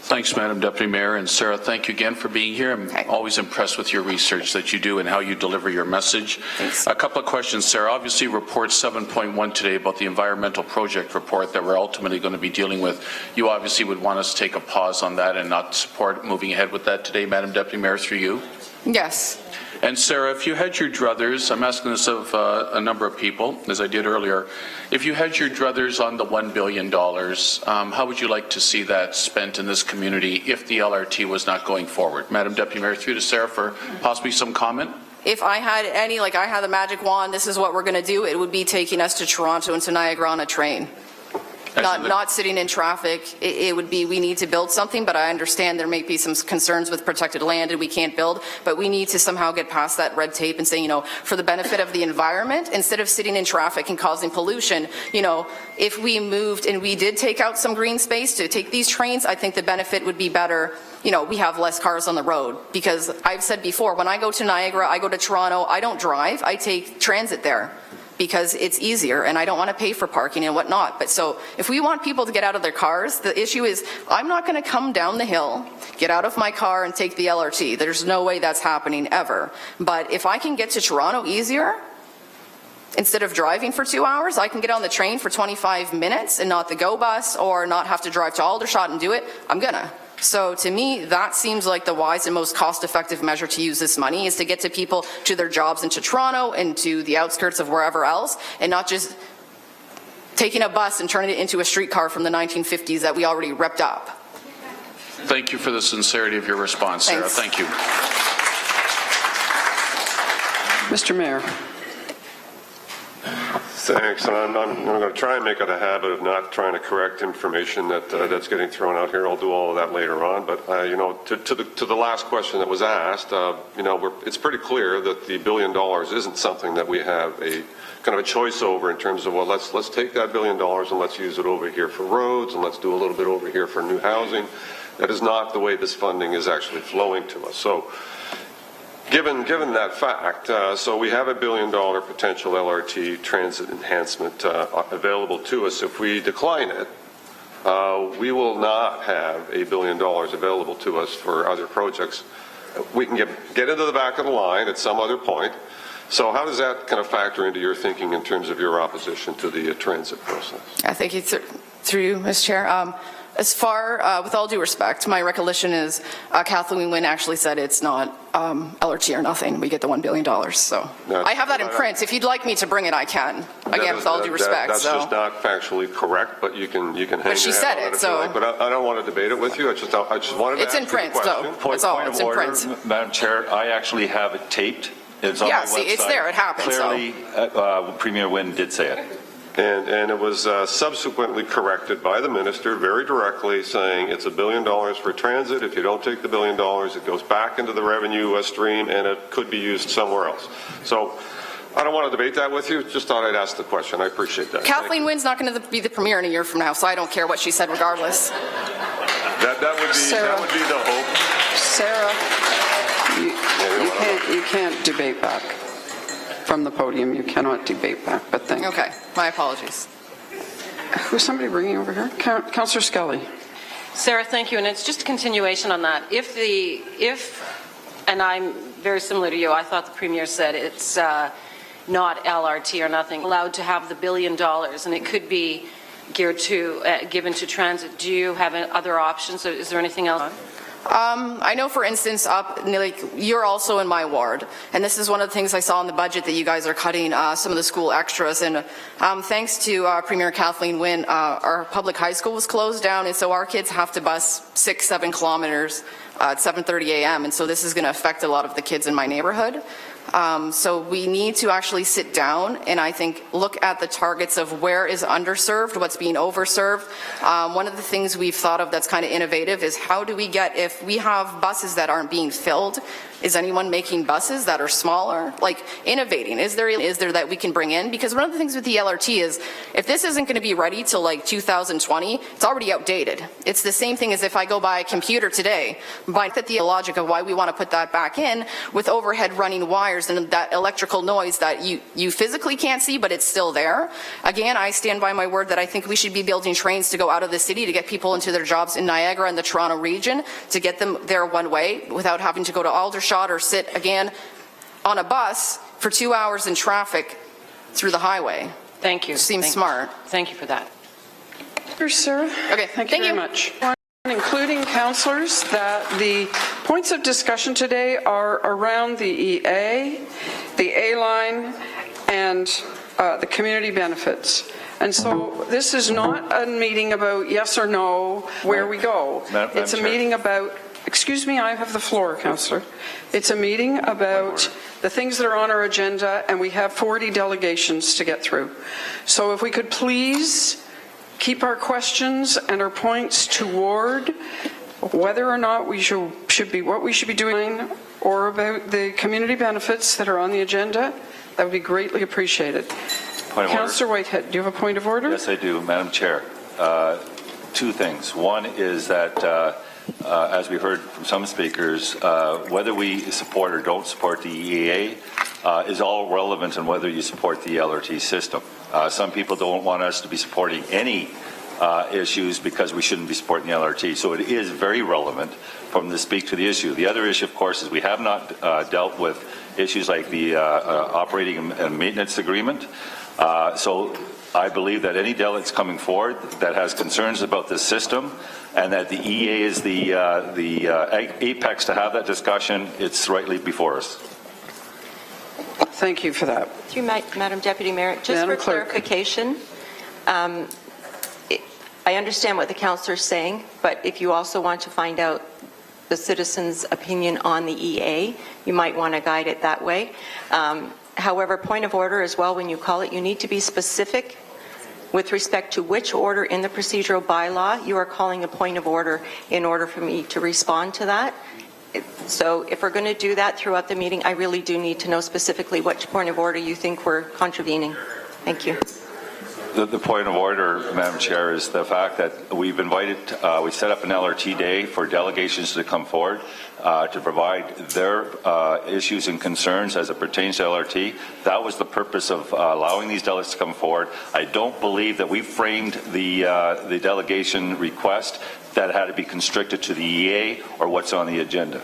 Thanks, Madam Deputy Mayor. And Sarah, thank you again for being here. I'm always impressed with your research that you do and how you deliver your message. Thanks. A couple of questions, Sarah. Obviously, report 7.1 today about the environmental project report that we're ultimately going to be dealing with. You obviously would want us to take a pause on that and not support moving ahead with that today, Madam Deputy Mayor, through you? Yes. And Sarah, if you had your druthers, I'm asking this of a number of people, as I did earlier, if you had your druthers on the $1 billion, how would you like to see that spent in this community if the LRT was not going forward? Madam Deputy Mayor, through to Sarah for possibly some comment. If I had any, like I had the magic wand, this is what we're going to do, it would be taking us to Toronto and to Niagara on a train. Not sitting in traffic. It would be, we need to build something, but I understand there may be some concerns with protected land and we can't build, but we need to somehow get past that red tape and say, you know, for the benefit of the environment, instead of sitting in traffic and causing pollution, you know, if we moved and we did take out some green space to take these trains, I think the benefit would be better. You know, we have less cars on the road, because I've said before, when I go to Niagara, I go to Toronto, I don't drive, I take transit there, because it's easier and I don't want to pay for parking and whatnot. But so if we want people to get out of their cars, the issue is I'm not going to come down the hill, get out of my car and take the LRT. There's no way that's happening ever. But if I can get to Toronto easier, instead of driving for 2 hours, I can get on the train for 25 minutes and not the GO bus, or not have to drive to Aldershot and do it, I'm gonna. So to me, that seems like the wise and most cost-effective measure to use this money, is to get to people to their jobs into Toronto and to the outskirts of wherever else, and not just taking a bus and turning it into a streetcar from the 1950s that we already ripped up. Thank you for the sincerity of your response, Sarah. Thanks. Thank you. Mr. Mayor. Thanks, and I'm going to try and make it a habit of not trying to correct information that's getting thrown out here. I'll do all of that later on. But you know, to the last question that was asked, you know, it's pretty clear that the $1 billion isn't something that we have a kind of a choice over in terms of, well, let's take that $1 billion and let's use it over here for roads and let's do a little bit over here for new housing. That is not the way this funding is actually flowing to us. So, Given that fact, so we have a $1 billion potential LRT transit enhancement available to us. If we decline it, we will not have $1 billion available to us for other projects. We can get into the back of the line at some other point. So how does that kind of factor into your thinking in terms of your opposition to the transit process? I think it's through you, Ms. Chair. As far, with all due respect, my recollection is Kathleen Wynne actually said it's not LRT or nothing. We get the $1 billion. So I have that in print. If you'd like me to bring it, I can. Again, with all due respect. That's just not factually correct, but you can hang but she said it, so. Like. But I don't want to debate it with you. I just wanted to it's ask in print, you the question. though. That's all. It's in print. Madam Chair, I actually have it taped. It's on the website. See, it's there. It happened. Clearly, Premier Wynne did say it. And it was subsequently corrected by the minister very directly, saying it's $1 billion for transit. If you don't take the $1 billion, it goes back into the revenue stream and it could be used somewhere else. So I don't want to debate that with you. Just thought I'd ask the question. I appreciate that. Kathleen Wynne's not going to be the premier in a year from now, so I don't care what she said regardless. That would be the hope. Sarah, you can't debate back. From the podium, you cannot debate back, but thank you. Okay, my apologies. Who's somebody bringing over here? Councillor Scully. Sarah, thank you, and it's just a continuation on that. And I'm very similar to you, I thought the Premier said it's not LRT or nothing, allowed to have the $1 billion, and it could be geared to, given to transit. Do you have other options, or is there anything else? I know, for instance, you're also in my ward, and this is one of the things I saw in the budget that you guys are cutting some of the school extras, and thanks to Premier Kathleen Wynne, our public high school was closed down, and so our kids have to bus 6-7 kilometers at 7:30 a.m., and so this is going to affect a lot of the kids in my neighborhood. So we need to actually sit down and I think look at the targets of where is underserved, what's being overserved. One of the things we've thought of that's kind of innovative is how do we get, if we have buses that aren't being filled, is anyone making buses that are smaller? Like innovating, is there that we can bring in? Because one of the things with the LRT is if this isn't going to be ready till like 2020, it's already outdated. It's the same thing as if I go buy a computer today, but the logic of why we want to put that back in with overhead running wires and that electrical noise that you physically can't see, but it's still there. Again, I stand by my word that I think we should be building trains to go out of the city to get people into their jobs in Niagara and the Toronto region, to get them there one way without having to go to Aldershot or sit again on a bus for 2 hours in traffic through the highway. Thank you. Seems smart. Thank you for that. Here's Sarah. Okay, thank you very much. including councillors, that the points of discussion today are around the EA, the A-line, and the community benefits. And so this is not a meeting about yes or no, where we go. It's a meeting about, excuse me, I have the floor, councillor. It's a meeting about the things that are on our agenda, and we have 40 delegations to get through. So if we could please keep our questions and our points toward whether or not we should be what we should be doing, or about the community benefits that are on the agenda, that would be greatly appreciated. Councillor Whitehead, do you have a point of order? Yes, I do, Madam Chair. Two things. One is that, as we heard from some speakers, whether we support or don't support the EA is all relevant in whether you support the LRT system. Some people don't want us to be supporting any issues because we shouldn't be supporting the LRT. So it is very relevant from the speak to the issue. The other issue, of course, is we have not dealt with issues like the operating and maintenance agreement. So I believe that any delegates coming forward that has concerns about this system and that the EA is the apex to have that discussion, it's rightly before us. Thank you for that. Through Madam Deputy Mayor, just Madam for Clerk. clarification, I understand what the councillor is saying, but if you also want to find out the citizens' opinion on the EA, you might want to guide it that way. However, point of order as well, when you call it, you need to be specific with respect to which order in the procedural bylaw you are calling a point of order in order for me to respond to that. So if we're going to do that throughout the meeting, I really do need to know specifically which point of order you think we're contravening. Thank you. The point of order, Madam Chair, is the fact that we've invited, we set up an LRT day for delegations to come forward to provide their issues and concerns as it pertains to LRT. That was the purpose of allowing these delegates to come forward. I don't believe that we framed the delegation request that had to be constricted to the EA or what's on the agenda.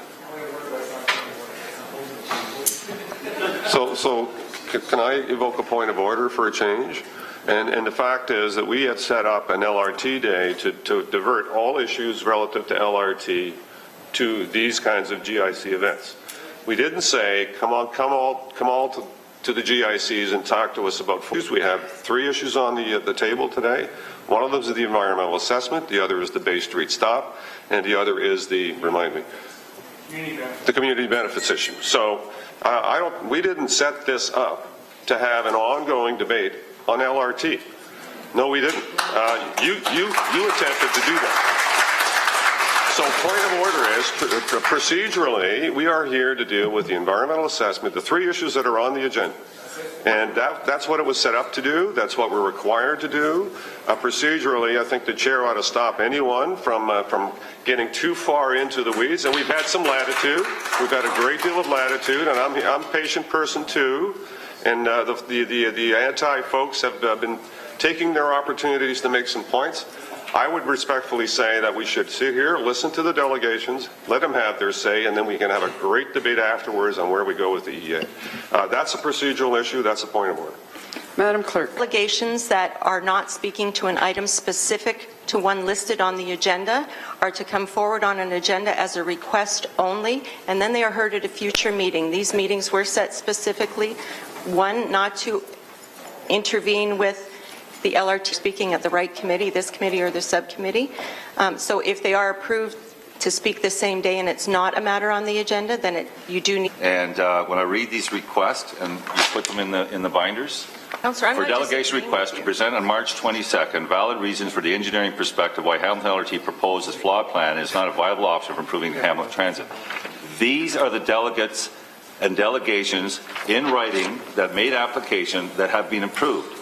So can I evoke a point of order for a change? And the fact is that we had set up an LRT day to divert all issues relative to LRT to these kinds of GIC events. We didn't say, come all to the GICs and talk to us about issues. We have 3 issues on the table today. One of them is the environmental assessment, the other is the Bay Street stop, and the other is the, remind me, the community benefits issue. So we didn't set this up to have an ongoing debate on LRT. No, we didn't. You attempted to do that. So point of order is, procedurally, we are here to deal with the environmental assessment, the 3 issues that are on the agenda. And that's what it was set up to do. That's what we're required to do. Procedurally, I think the chair ought to stop anyone from getting too far into the weeds. And we've had some latitude. We've had a great deal of latitude, and I'm a patient person too. And the anti-folks have been taking their opportunities to make some points. I would respectfully say that we should sit here, listen to the delegations, let them have their say, and then we can have a great debate afterwards on where we go with the EA. That's a procedural issue. That's a point of order. Madam Clerk. Delegations that are not speaking to an item specific to one listed on the agenda are to come forward on an agenda as a request only, and then they are heard at a future meeting. These meetings were set specifically, one, not to intervene with the LRT speaking at the right committee, this committee or the subcommittee. So if they are approved to speak the same day and it's not a matter on the agenda, then you do need. And when I read these requests, and you put them in the binders, Councillor, for delegation request to present on March 22nd, valid reasons for the engineering perspective why Hamilton LRT proposed this flawed plan is not a viable option for improving Hamilton transit. These are the delegates and delegations in writing that made application that have been approved.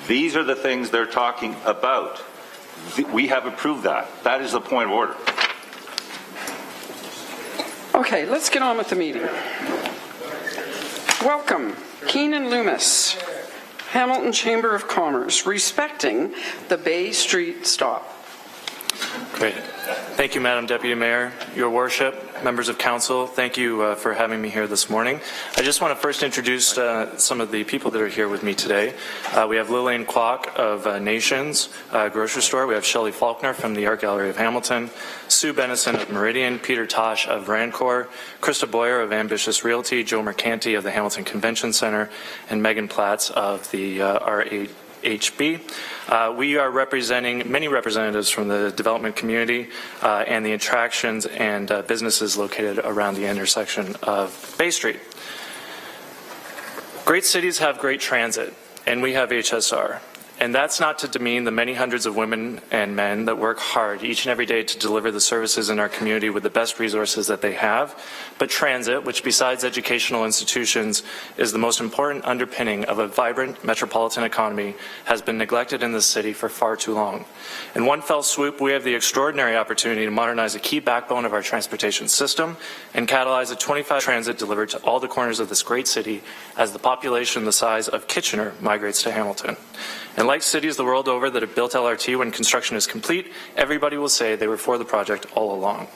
These are the things they're talking about. We have approved that. That is the point of order. Okay, let's get on with the meeting. Welcome, Keenan Lumis, Hamilton Chamber of Commerce, respecting the Bay Street stop. Great. Thank you, Madam Deputy Mayor, Your Worship, members of council. Thank you for having me here this morning. I just want to first introduce some of the people that are here with me today. We have Lillian Kwok of Nations Grocery Store. We have Shelley Faulkner from the Art Gallery of Hamilton, Sue Benison of Meridian, Peter Tosh of Rancor, Krista Boyer of Ambitious Realty, Joe Mercanti of the Hamilton Convention Center, and Megan Platts of the RHB. We are representing many representatives from the development community and the attractions and businesses located around the intersection of Bay Street. Great cities have great transit, and we have HSR. And that's not to demean the many hundreds of women and men that work hard each and every day to deliver the services in our community with the best resources that they have. But transit, which besides educational institutions is the most important underpinning of a vibrant metropolitan economy, has been neglected in this city for far too long. In one fell swoop, we have the extraordinary opportunity to modernize a key backbone of our transportation system and catalyze a 25 transit delivered to all the corners of this great city as the population the size of Kitchener migrates to Hamilton. And like cities the world over that have built LRT, when construction is complete, everybody will say they were for the project all along.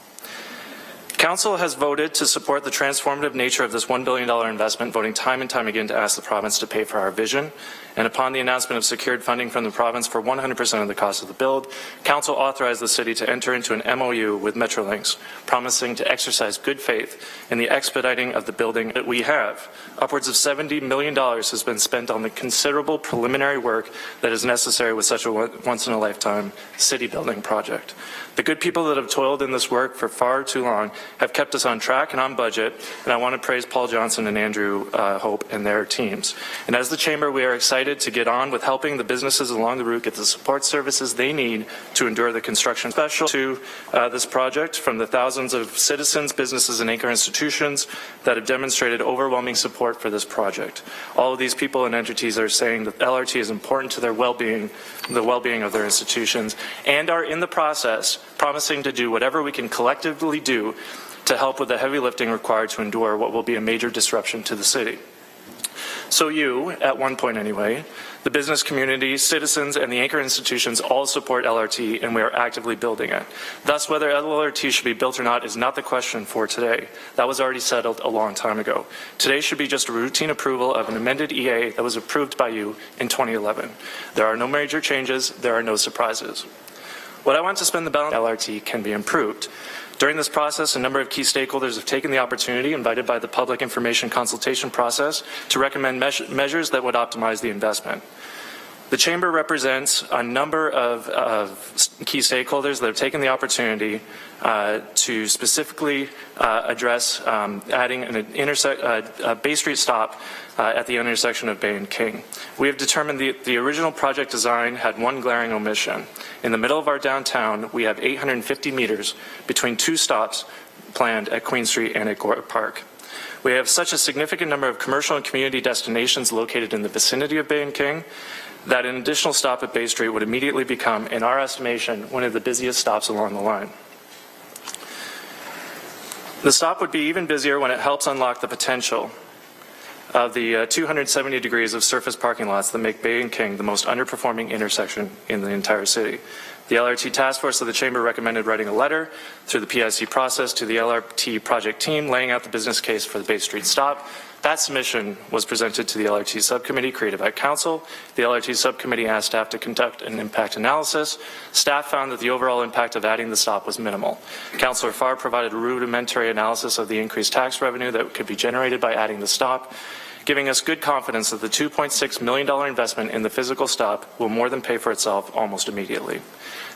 Council has voted to support the transformative nature of this $1 billion investment, voting time and time again to ask the province to pay for our vision. And upon the announcement of secured funding from the province for 100% of the cost of the build, Council authorized the city to enter into an MOU with Metrolinx, promising to exercise good faith in the expediting of the building that we have. Upwards of $70 million has been spent on the considerable preliminary work that is necessary with such a once-in-a-lifetime city building project. The good people that have toiled in this work for far too long have kept us on track and on budget, and I want to praise Paul Johnson and Andrew Hope and their teams. And as the Chamber, we are excited to get on with helping the businesses along the route get the support services they need to endure the construction. Special to this project from the thousands of citizens, businesses, and anchor institutions that have demonstrated overwhelming support for this project. All of these people and entities are saying that LRT is important to their well-being, the well-being of their institutions, and are in the process promising to do whatever we can collectively do to help with the heavy lifting required to endure what will be a major disruption to the city. So you, at one point anyway, the business community, citizens, and the anchor institutions all support LRT, and we are actively building it. Thus, whether LRT should be built or not is not the question for today. That was already settled a long time ago. Today should be just a routine approval of an amended EA that was approved by you in 2011. There are no major changes. There are no surprises. What I want to spend the balance on LRT can be improved. During this process, a number of key stakeholders have taken the opportunity, invited by the public information consultation process, to recommend measures that would optimize the investment. The Chamber represents a number of key stakeholders that have taken the opportunity to specifically address adding a Bay Street stop at the intersection of Bay and King. We have determined the original project design had one glaring omission. In the middle of our downtown, we have 850 meters between two stops planned at Queen Street and at Gore Park. We have such a significant number of commercial and community destinations located in the vicinity of Bay and King that an additional stop at Bay Street would immediately become, in our estimation, one of the busiest stops along the line. The stop would be even busier when it helps unlock the potential of the 270 degrees of surface parking lots that make Bay and King the most underperforming intersection in the entire city. The LRT Task Force of the Chamber recommended writing a letter through the PIC process to the LRT project team laying out the business case for the Bay Street stop. That submission was presented to the LRT subcommittee created by Council. The LRT subcommittee asked staff to conduct an impact analysis. Staff found that the overall impact of adding the stop was minimal. Councillor Farr provided a rudimentary analysis of the increased tax revenue that could be generated by adding the stop, giving us good confidence that the $2.6 million investment in the physical stop will more than pay for itself almost immediately.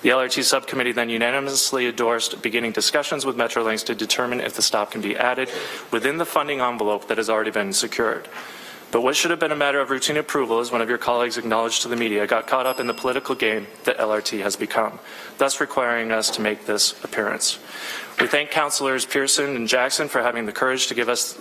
The LRT subcommittee then unanimously endorsed beginning discussions with Metrolinx to determine if the stop can be added within the funding envelope that has already been secured. But what should have been a matter of routine approval, as one of your colleagues acknowledged to the media, got caught up in the political game that LRT has become, thus requiring us to make this appearance. We thank Councillors Pearson and Jackson for having the courage to give us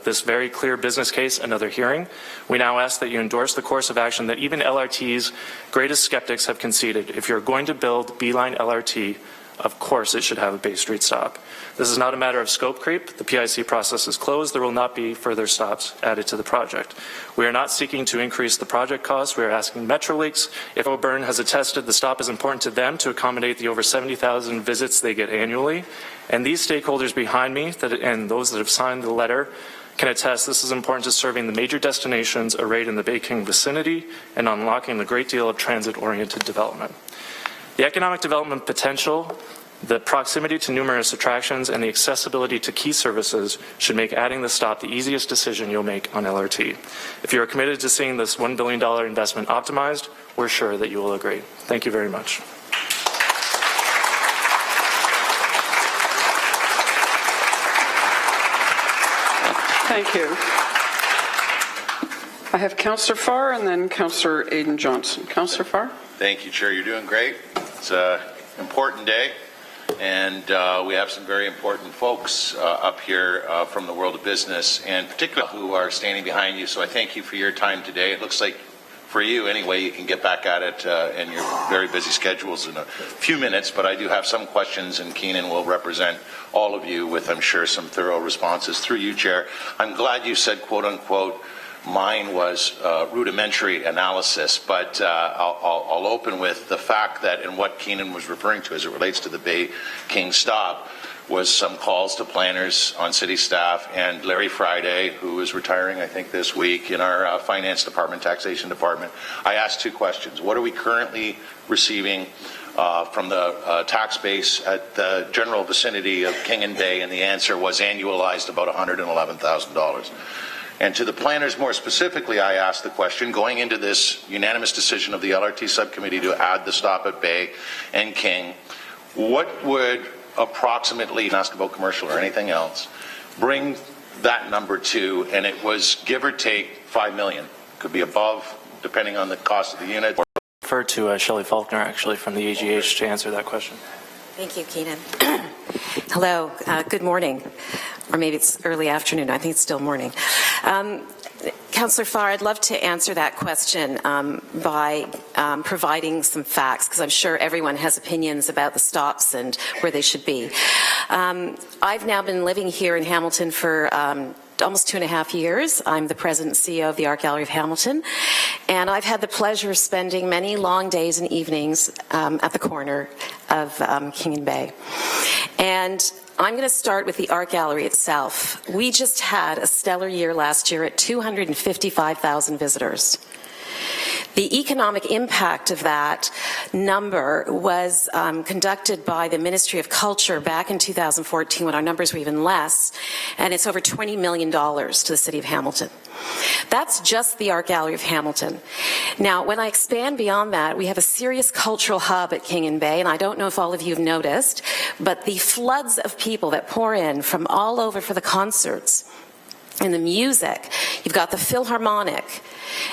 this very clear business case another hearing. We now ask that you endorse the course of action that even LRT's greatest skeptics have conceded. If you're going to build Beeline LRT, of course it should have a Bay Street stop. This is not a matter of scope creep. The PIC process is closed. There will not be further stops added to the project. We are not seeking to increase the project cost. We are asking Metrolinx, if O'Byrne has attested the stop is important to them to accommodate the over 70,000 visits they get annually. And these stakeholders behind me and those that have signed the letter can attest this is important to serving the major destinations arrayed in the Bay King vicinity and unlocking the great deal of transit-oriented development. The economic development potential The proximity to numerous attractions and the accessibility to key services should make adding the stop the easiest decision you'll make on LRT. If you are committed to seeing this $1 billion investment optimized, we're sure that you will agree. Thank you very much. Thank you. I have Councillor Farr and then Councillor Aidan Johnson. Councillor Farr. Thank you, Chair. You're doing great. It's an important day, and we have some very important folks up here from the world of business, and particularly who are standing behind you. So I thank you for your time today. It looks like for you, anyway, you can get back at it in your very busy schedules in a few minutes, but I do have some questions, and Keenan will represent all of you with, I'm sure, some thorough responses through you, Chair. I'm glad you said, quote unquote, mine was rudimentary analysis, but I'll open with the fact that, and what Keenan was referring to as it relates to the Bay King stop, was some calls to planners on city staff, and Larry Friday, who is retiring, I think, this week in our finance department, taxation department. I asked two questions. What are we currently receiving from the tax base at the general vicinity of King and Bay? And the answer was annualized about $111,000. And to the planners more specifically, I asked the question, going into this unanimous decision of the LRT subcommittee to add the stop at Bay and King, what would approximately, not ask about commercial or anything else, bring that number to? And it was give or take $5 million. Could be above, depending on the cost of the unit. Refer to Shelley Faulkner, actually, from the AGH to answer that question. Thank you, Keenan. Hello, good morning. Or maybe it's early afternoon. I think it's still morning. Councillor Farr, I'd love to answer that question by providing some facts, because I'm sure everyone has opinions about the stops and where they should be. I've now been living here in Hamilton for almost 2.5 years. I'm the president and CEO of the Art Gallery of Hamilton, and I've had the pleasure of spending many long days and evenings at the corner of King and Bay. And I'm going to start with the art gallery itself. We just had a stellar year last year at 255,000 visitors. The economic impact of that number was conducted by the Ministry of Culture back in 2014 when our numbers were even less, and it's over $20 million to the City of Hamilton. That's just the Art Gallery of Hamilton. Now, when I expand beyond that, we have a serious cultural hub at King and Bay, and I don't know if all of you have noticed, but the floods of people that pour in from all over for the concerts and the music. You've got the Philharmonic.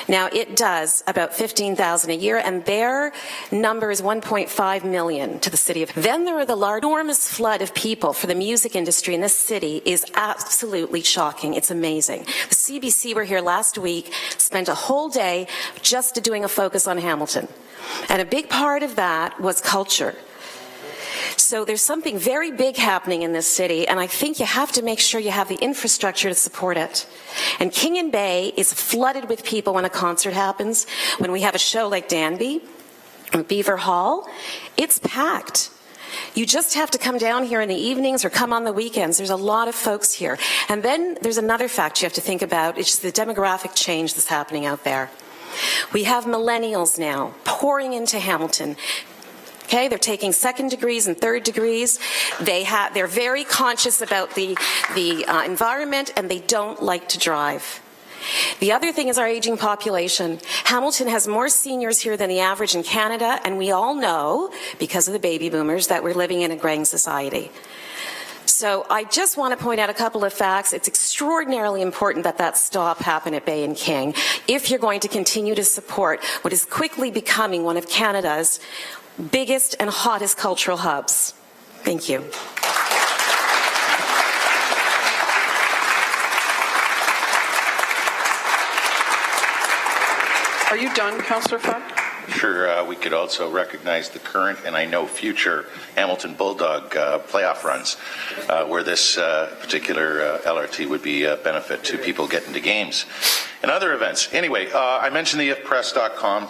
Now, it does about 15,000 a year, and their number is 1.5 million to the city of. Then there are the large, enormous flood of people for the music industry in this city is absolutely shocking. It's amazing. The CBC were here last week, spent a whole day just doing a focus on Hamilton. And a big part of that was culture. So there's something very big happening in this city, and I think you have to make sure you have the infrastructure to support it. And King and Bay is flooded with people when a concert happens. When we have a show like Danby or Beaver Hall, it's packed. You just have to come down here in the evenings or come on the weekends. There's a lot of folks here. And then there's another fact you have to think about. It's the demographic change that's happening out there. We have millennials now pouring into Hamilton. Okay, they're taking second degrees and third degrees. They're very conscious about the environment, and they don't like to drive. The other thing is our aging population. Hamilton has more seniors here than the average in Canada, and we all know, because of the baby boomers, that we're living in a graying society. So I just want to point out a couple of facts. It's extraordinarily important that that stop happen at Bay and King if you're going to continue to support what is quickly becoming one of Canada's biggest and hottest cultural hubs. Thank you. Are you done, Councillor Farr? Sure. We could also recognize the current and I know future Hamilton Bulldog playoff runs where this particular LRT would be a benefit to people getting to games and other events. Anyway, I mentioned the ifpress.com,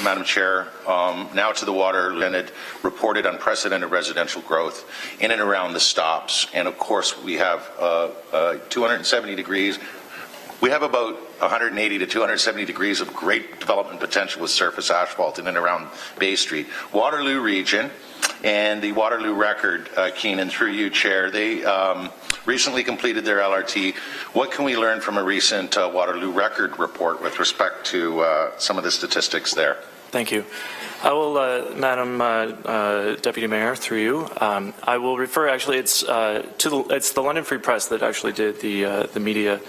Madam Chair. Now to the water, Leonard reported unprecedented residential growth in and around the stops. And of course, we have 270 degrees. We have about 180 to 270 degrees of great development potential with surface asphalt in and around Bay Street. Waterloo region And the Waterloo Record, Keenan, through you, Chair, they recently completed their LRT. What can we learn from a recent Waterloo Record report with respect to some of the statistics there? Thank you. I will, Madam Deputy Mayor, through you, I will refer. Actually, it's the London Free Press that actually did the media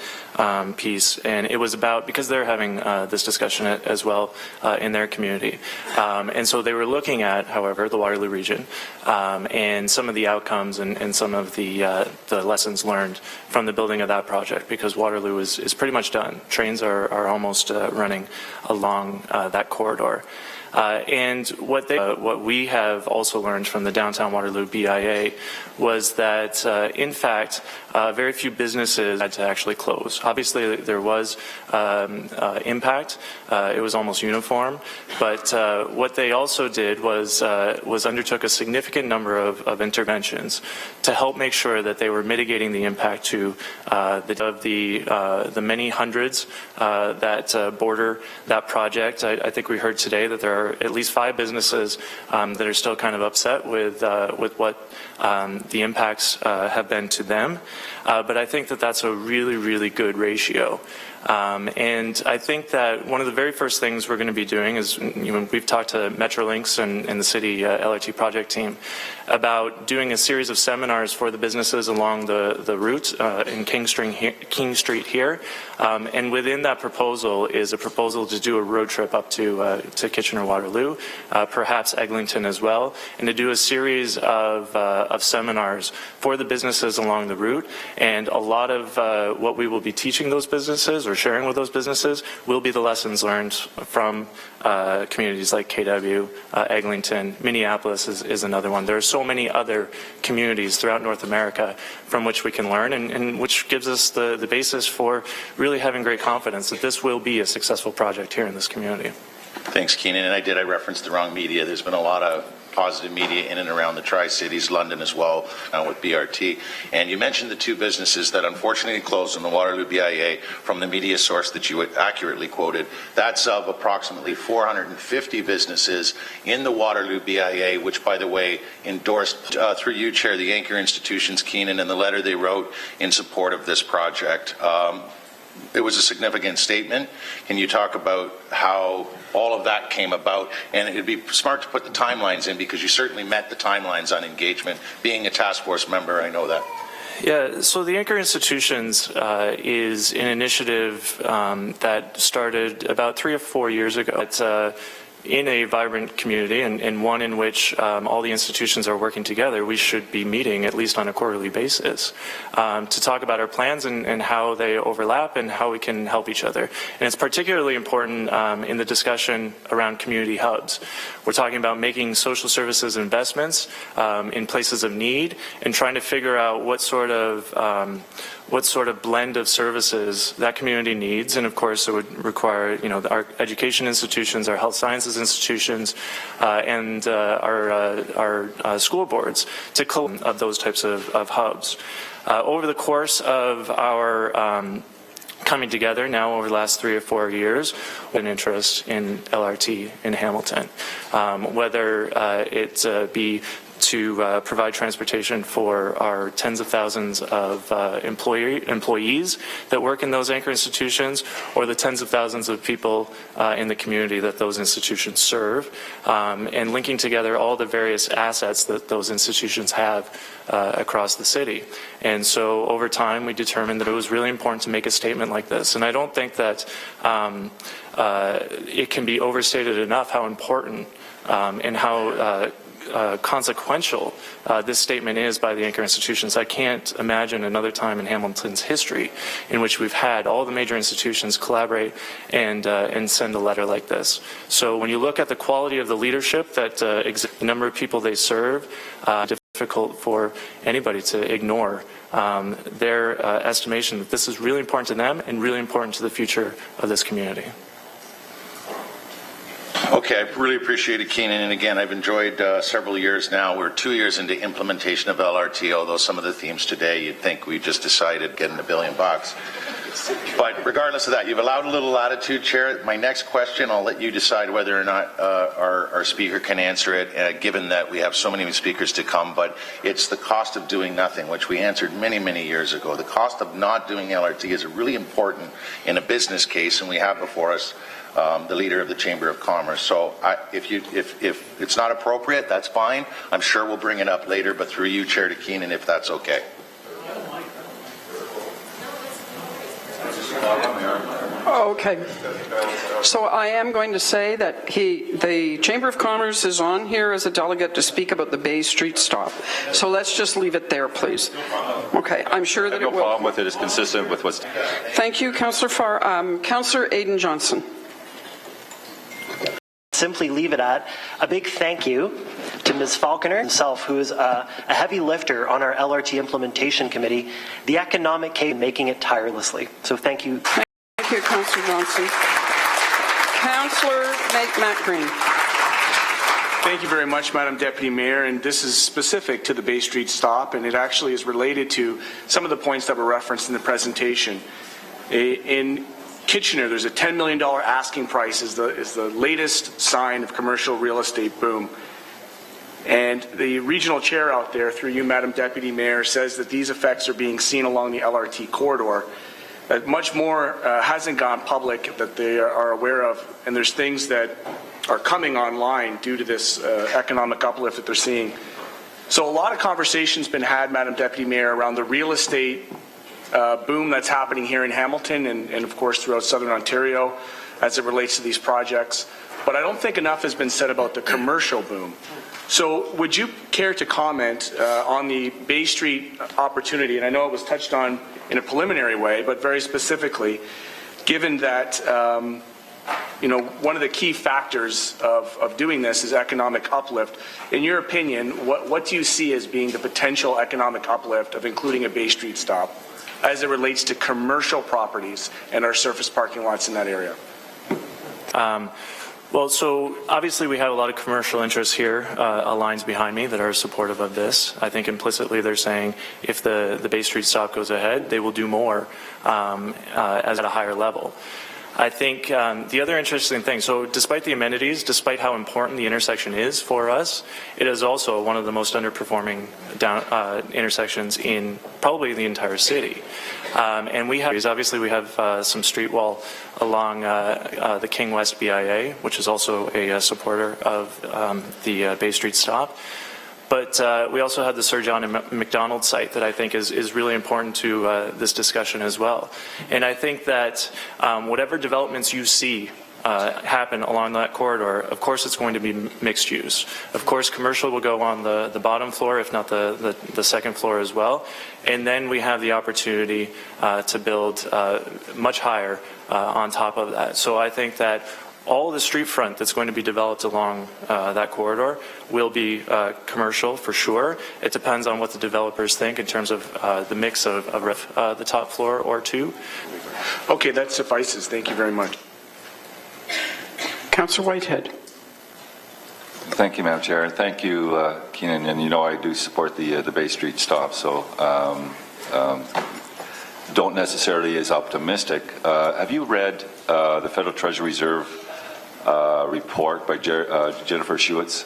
piece, and it was about, because they're having this discussion as well in their community, and so they were looking at, however, the Waterloo region and some of the outcomes and some of the lessons learned from the building of that project, because Waterloo is pretty much done. Trains are almost running along that corridor. And what we have also learned from the Downtown Waterloo BIA was that, in fact, very few businesses had to actually close. Obviously, there was impact. It was almost uniform. But what they also did was undertook a significant number of interventions to help make sure that they were mitigating the impact to the many hundreds that border that project. I think we heard today that there are at least 5 businesses that are still kind of upset with what the impacts have been to them. But I think that that's a really, really good ratio. And I think that one of the very first things we're going to be doing is, we've talked to Metrolinx and the city LRT project team about doing a series of seminars for the businesses along the route in King Street here. And within that proposal is a proposal to do a road trip up to Kitchener-Waterloo, perhaps Eglinton as well, and to do a series of seminars for the businesses along the route. And a lot of what we will be teaching those businesses or sharing with those businesses will be the lessons learned from communities like KW, Eglinton, Minneapolis is another one. There are so many other communities throughout North America from which we can learn, and which gives us the basis for really having great confidence that this will be a successful project here in this community. Thanks, Keenan. And I reference the wrong media. There's been a lot of positive media in and around the Tri-Cities, London as well, with BRT. And you mentioned the 2 businesses that unfortunately closed in the Waterloo BIA from the media source that you accurately quoted. That's of approximately 450 businesses in the Waterloo BIA, which, by the way, endorsed through you, Chair, the anchor institutions, Keenan, and the letter they wrote in support of this project. It was a significant statement. Can you talk about how all of that came about? And it'd be smart to put the timelines in, because you certainly met the timelines on engagement. Being a task force member, I know that. Yeah, so the Anchor Institutions is an initiative that started about 3 or 4 years ago. It's in a vibrant community, and one in which all the institutions are working together. We should be meeting at least on a quarterly basis to talk about our plans and how they overlap and how we can help each other. And it's particularly important in the discussion around community hubs. We're talking about making social services investments in places of need and trying to figure out what sort of blend of services that community needs. And of course, it would require, our education institutions, our health sciences institutions, and our school boards to collect of those types of hubs. Over the course of our coming together now over the last 3 or 4 years, an interest in LRT in Hamilton, whether it be to provide transportation for our tens of thousands of employees that work in those anchor institutions, or the tens of thousands of people in the community that those institutions serve, and linking together all the various assets that those institutions have across the city. And so over time we determined that it was really important to make a statement like this. And I don't think that it can be overstated enough how important and how consequential this statement is by the anchor institutions. I can't imagine another time in Hamilton's history in which we've had all the major institutions collaborate and send a letter like this. So when you look at the quality of the leadership that the number of people they serve, difficult for anybody to ignore their estimation that this is really important to them and really important to the future of this community. Okay, I really appreciate it, Keenan. And again, I've enjoyed several years now. We're 2 years into implementation of LRT, although some of the themes today, you'd think we just decided getting $1 billion. But regardless of that, you've allowed a little latitude, Chair. My next question, I'll let you decide whether or not our speaker can answer it, given that we have so many speakers to come, but it's the cost of doing nothing, which we answered many, many years ago. The cost of not doing LRT is really important in a business case, and we have before us the leader of the Chamber of Commerce. So if it's not appropriate, that's fine. I'm sure we'll bring it up later, but through you, Chair, to Keenan, if that's okay. Okay. So I am going to say that the Chamber of Commerce is on here as a delegate to speak about the Bay Street stop. So let's just leave it there, please. Okay. I'm sure that it will. No problem with it. It's consistent with what's... Thank you, Councillor Farr. Councillor Aidan Johnson. Simply leave it at a big thank you to Ms. Falconer himself, who is a heavy lifter on our LRT implementation committee, the economic case, making it tirelessly. So thank you. Thank you, Councillor Johnson. Councillor McGreal. Thank you very much, Madam Deputy Mayor, and this is specific to the Bay Street stop, and it actually is related to some of the points that were referenced in the presentation. In Kitchener, there's a $10 million asking price is the latest sign of commercial real estate boom. And the regional chair out there, through you, Madam Deputy Mayor, says that these effects are being seen along the LRT corridor. That much more hasn't gone public that they are aware of, and there's things that are coming online due to this economic uplift that they're seeing. So a lot of conversation's been had, Madam Deputy Mayor, around the real estate boom that's happening here in Hamilton and of course throughout Southern Ontario as it relates to these projects. But I don't think enough has been said about the commercial boom. So would you care to comment on the Bay Street opportunity? And I know it was touched on in a preliminary way, but very specifically, given that one of the key factors of doing this is economic uplift. In your opinion, what do you see as being the potential economic uplift of including a Bay Street stop as it relates to commercial properties and our surface parking lots in that area? Well, so obviously we have a lot of commercial interests here, lines behind me that are supportive of this. I think implicitly they're saying if the Bay Street stop goes ahead, they will do more as at a higher level. I think the other interesting thing, so despite the amenities, despite how important the intersection is for us, it is also one of the most underperforming intersections in probably the entire city. And we have, obviously we have some street wall along the King West BIA, which is also a supporter of the Bay Street stop. But we also have the Sir John Macdonald site that I think is really important to this discussion as well. And I think that whatever developments you see happen along that corridor, of course it's going to be mixed use. Of course commercial will go on the bottom floor, if not the second floor as well. And then we have the opportunity to build much higher on top of that. So I think that all the street front that's going to be developed along that corridor will be commercial for sure. It depends on what the developers think in terms of the mix of the top floor or two. Okay, that suffices. Thank you very much. Councillor Whitehead. Thank you, Madam Chair. Thank you, Keenan. And you know I do support the Bay Street stop, so don't necessarily as optimistic. Have you read the Federal Treasury Reserve report by Jennifer Schewitz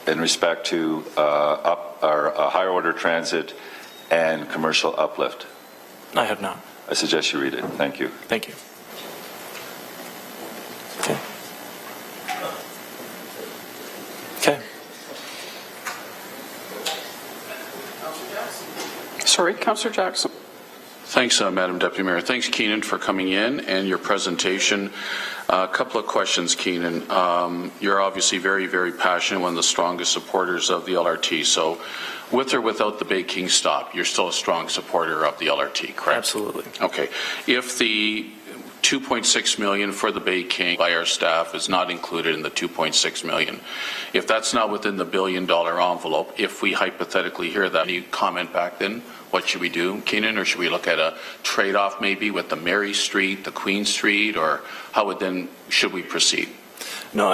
in respect to higher order transit and commercial uplift? I have not. I suggest you read it. Thank you. Thank you. Okay. Okay. Sorry, Councillor Jackson. Thanks, Madam Deputy Mayor. Thanks, Keenan, for coming in and your presentation. A couple of questions, Keenan. You're obviously very, very passionate, one of the strongest supporters of the LRT. So with or without the Bay King stop, you're still a strong supporter of the LRT, correct? Absolutely. Okay. If the $2.6 million for the Bay King by our staff is not included in the $2.6 million, if that's not within the $1 billion envelope, if we hypothetically hear that, any comment back then? What should we do, Keenan, or should we look at a trade-off maybe with the Mary Street, the Queen Street, or how should we proceed? No,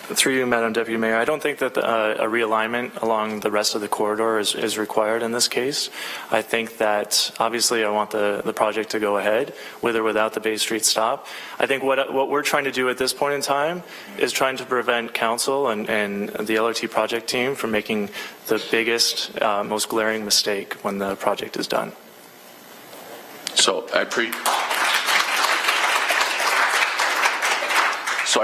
Through you, Madam Deputy Mayor, I don't think that a realignment along the rest of the corridor is required in this case. I think that obviously I want the project to go ahead with or without the Bay Street stop. I think what we're trying to do at this point in time is trying to prevent council and the LRT project team from making the biggest, most glaring mistake when the project is done. So I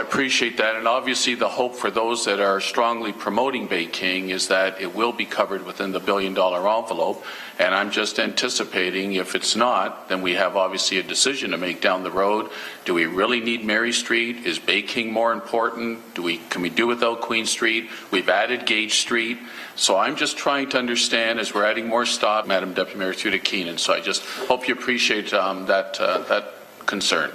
appreciate that, and obviously the hope for those that are strongly promoting Bay King is that it will be covered within the $1 billion envelope, and I'm just anticipating if it's not, then we have obviously a decision to make down the road. Do we really need Mary Street? Is Bay King more important? Can we do without Queen Street? We've added Gage Street. So I'm just trying to understand as we're adding more stop, Madam Deputy Mayor, through to Keenan. So I just hope you appreciate that concern.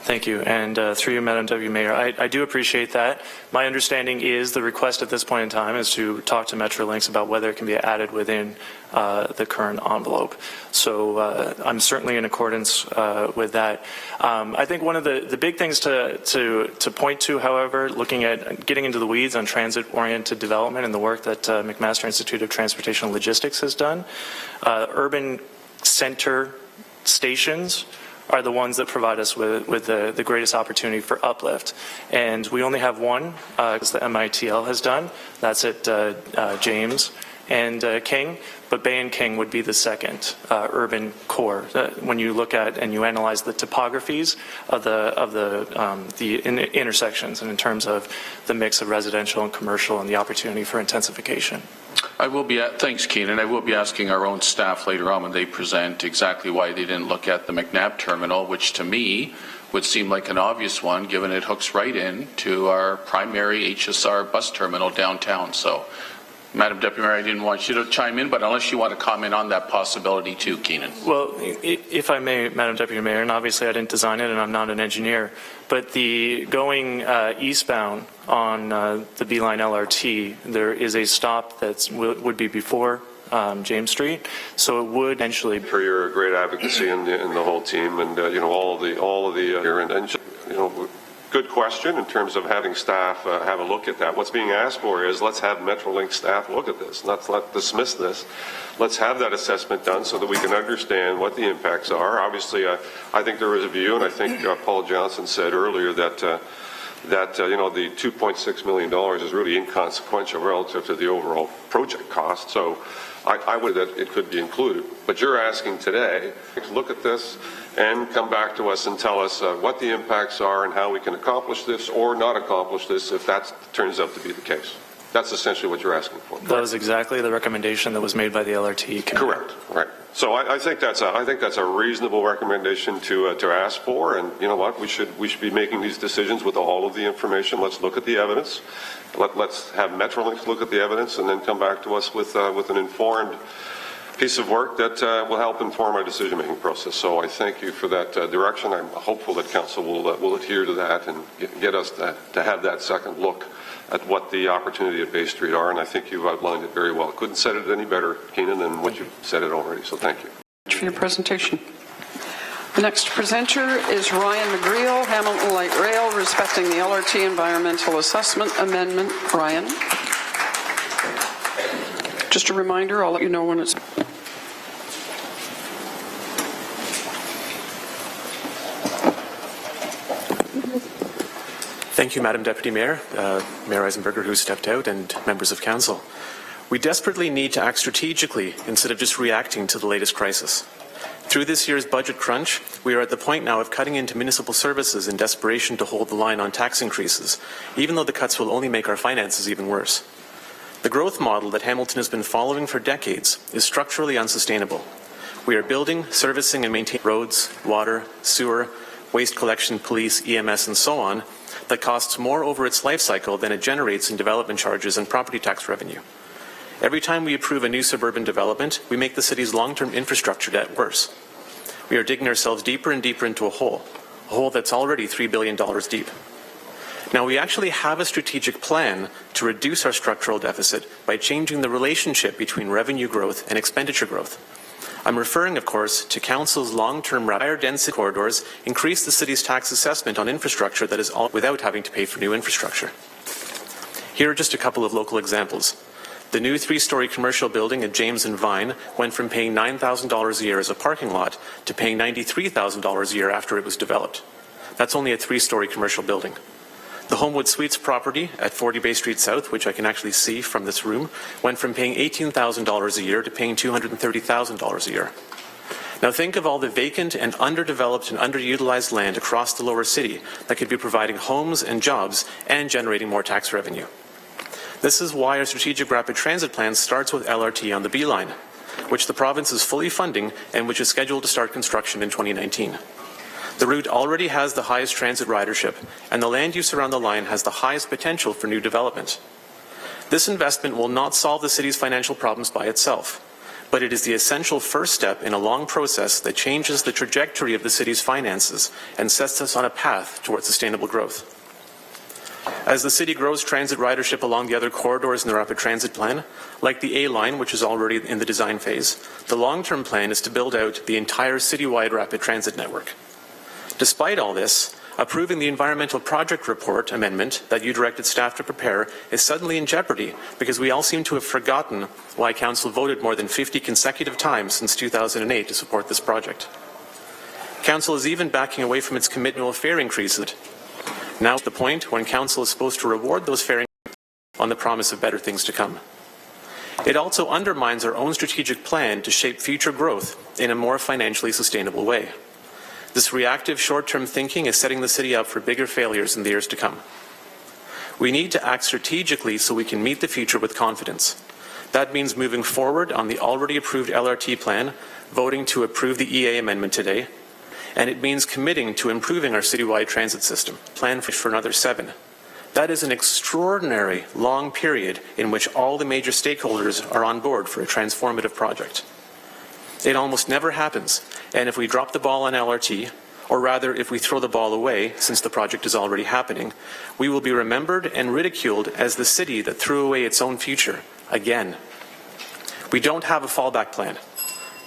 Thank you. And through you, Madam Deputy Mayor, I do appreciate that. My understanding is the request at this point in time is to talk to Metrolinx about whether it can be added within the current envelope. So I'm certainly in accordance with that. I think one of the big things to point to, however, looking at getting into the weeds on transit-oriented development and the work that McMaster Institute of Transportation and Logistics has done, urban center stations are the ones that provide us with the greatest opportunity for uplift. And we only have one, as the MITL has done. That's at James and King, but Bay and King would be the second urban core. When you look at and you analyze the topographies of the intersections and in terms of the mix of residential and commercial and the opportunity for intensification. Thanks, Keenan. I will be asking our own staff later on when they present exactly why they didn't look at the McNabb terminal, which to me would seem like an obvious one, given it hooks right in to our primary HSR bus terminal downtown. So, Madam Deputy Mayor, I didn't want you to chime in, but unless you want to comment on that possibility too, Keenan. Well, if I may, Madam Deputy Mayor, and obviously I didn't design it and I'm not an engineer, but the going eastbound on the Beeline LRT, there is a stop that would be before James Street, so it would eventually. For your great advocacy and the whole team, and all of the here and good question in terms of having staff have a look at that. What's being asked for is let's have Metrolinx staff look at this. Let's not dismiss this. Let's have that assessment done so that we can understand what the impacts are. Obviously, I think there is a view, and I think Paul Johnson said earlier that the $2.6 million is really inconsequential relative to the overall project cost. So I would that it could be included. But you're asking today to look at this and come back to us and tell us what the impacts are and how we can accomplish this or not accomplish this if that turns out to be the case. That's essentially what you're asking for. That was exactly the recommendation that was made by the LRT committee. Correct. Right. So I think that's a reasonable recommendation to ask for, and you know what, we should be making these decisions with all of the information. Let's look at the evidence. Let's have Metrolinx look at the evidence and then come back to us with an informed piece of work that will help inform our decision-making process. So I thank you for that direction. I'm hopeful that Council will adhere to that and get us to have that second look at what the opportunity at Bay Street are, and I think you've outlined it very well. Couldn't said it any better, Keenan, than what you've said it already, so thank you. For your presentation. The next presenter is Ryan McGreal, Hamilton Light Rail, respecting the LRT Environmental Assessment Amendment. Ryan. Just a reminder, I'll let you know when it's... Thank you, Madam Deputy Mayor, Mayor Eisenberger, who stepped out, and members of Council. We desperately need to act strategically instead of just reacting to the latest crisis. Through this year's budget crunch, we are at the point now of cutting into municipal services in desperation to hold the line on tax increases, even though the cuts will only make our finances even worse. The growth model that Hamilton has been following for decades is structurally unsustainable. We are building, servicing, and maintaining roads, water, sewer, waste collection, police, EMS, and so on, that costs more over its life cycle than it generates in development charges and property tax revenue. Every time we approve a new suburban development, we make the city's long-term infrastructure debt worse. We are digging ourselves deeper and deeper into a hole that's already $3 billion deep. Now, we actually have a strategic plan to reduce our structural deficit by changing the relationship between revenue growth and expenditure growth. I'm referring, of course, to Council's long-term higher density corridors increase the city's tax assessment on infrastructure that is all without having to pay for new infrastructure. Here are just a couple of local examples. The new 3-story commercial building at James and Vine went from paying $9,000 a year as a parking lot to paying $93,000 a year after it was developed. That's only a 3-story commercial building. The Homewood Suites property at 40 Bay Street South, which I can actually see from this room, went from paying $18,000 a year to paying $230,000 a year. Now think of all the vacant and underdeveloped and underutilized land across the lower city that could be providing homes and jobs and generating more tax revenue. This is why our strategic rapid transit plan starts with LRT on the B line, which the province is fully funding and which is scheduled to start construction in 2019. The route already has the highest transit ridership, and the land use around the line has the highest potential for new development. This investment will not solve the city's financial problems by itself, but it is the essential first step in a long process that changes the trajectory of the city's finances and sets us on a path towards sustainable growth. As the city grows transit ridership along the other corridors in the rapid transit plan, like the A line, which is already in the design phase, the long-term plan is to build out the entire citywide rapid transit network. Despite all this, approving the environmental project report amendment that you directed staff to prepare is suddenly in jeopardy because we all seem to have forgotten why Council voted more than 50 consecutive times since 2008 to support this project. Council is even backing away from its commitment to fare increases. Now at the point when Council is supposed to reward those fare increases on the promise of better things to come. It also undermines our own strategic plan to shape future growth in a more financially sustainable way. This reactive short-term thinking is setting the city up for bigger failures in the years to come. We need to act strategically so we can meet the future with confidence. That means moving forward on the already approved LRT plan, voting to approve the EA amendment today, and it means committing to improving our citywide transit system, planned for another 7. That is an extraordinary long period in which all the major stakeholders are on board for a transformative project. It almost never happens, and if we drop the ball on LRT, or rather if we throw the ball away since the project is already happening, we will be remembered and ridiculed as the city that threw away its own future, again. We don't have a fallback plan.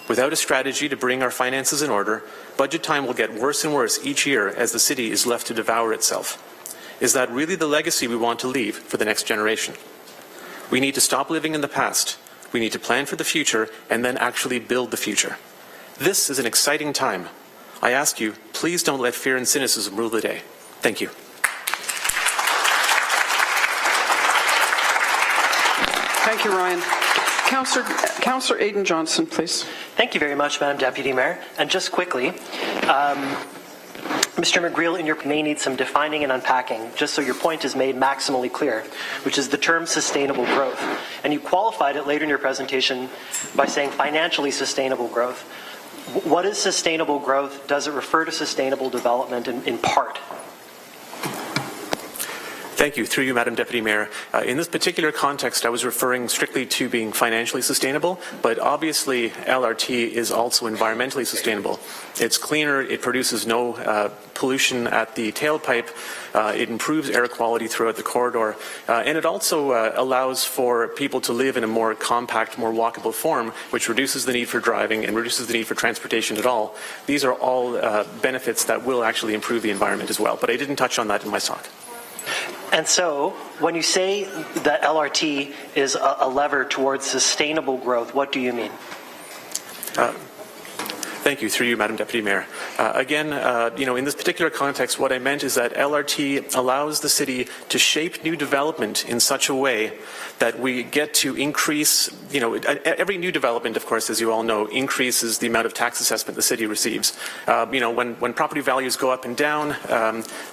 Without a strategy to bring our finances in order, budget time will get worse and worse each year as the city is left to devour itself. Is that really the legacy we want to leave for the next generation? We need to stop living in the past. We need to plan for the future and then actually build the future. This is an exciting time. I ask you, please don't let fear and cynicism rule the day. Thank you. Thank you, Ryan. Councillor Aidan Johnson, please. Thank you very much, Madam Deputy Mayor. And just quickly, Mr. McGreal, in your may need some defining and unpacking, just so your point is made maximally clear, which is the term sustainable growth. And you qualified it later in your presentation by saying financially sustainable growth. What is sustainable growth? Does it refer to sustainable development in part? Thank you. Through you, Madam Deputy Mayor. In this particular context, I was referring strictly to being financially sustainable, but obviously LRT is also environmentally sustainable. It's cleaner, it produces no pollution at the tailpipe, it improves air quality throughout the corridor, and it also allows for people to live in a more compact, more walkable form, which reduces the need for driving and reduces the need for transportation at all. These are all benefits that will actually improve the environment as well, but I didn't touch on that in my talk. And so, when you say that LRT is a lever towards sustainable growth, what do you mean? Thank you. Through you, Madam Deputy Mayor. Again, in this particular context, what I meant is that LRT allows the city to shape new development in such a way that we get to increase, every new development, of course, as you all know, increases the amount of tax assessment the city receives. When property values go up and down,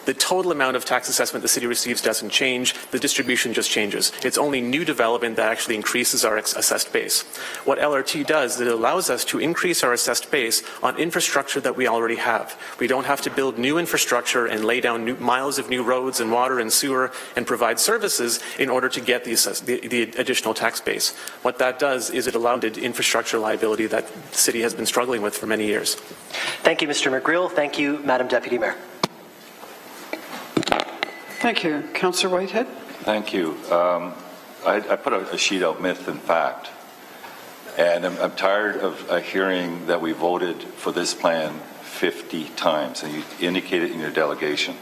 the total amount of tax assessment the city receives doesn't change, the distribution just changes. It's only new development that actually increases our assessed base. What LRT does is it allows us to increase our assessed base on infrastructure that we already have. We don't have to build new infrastructure and lay down new miles of new roads and water and sewer and provide services in order to get the additional tax base. What that does is it allows the infrastructure liability that the city has been struggling with for many years. Thank you, Mr. McGreal. Thank you, Madam Deputy Mayor. Thank you. Councillor Whitehead. Thank you. I put a sheet out, myth and fact. And I'm tired of hearing that we voted for this plan 50 times, and you indicated in your delegation.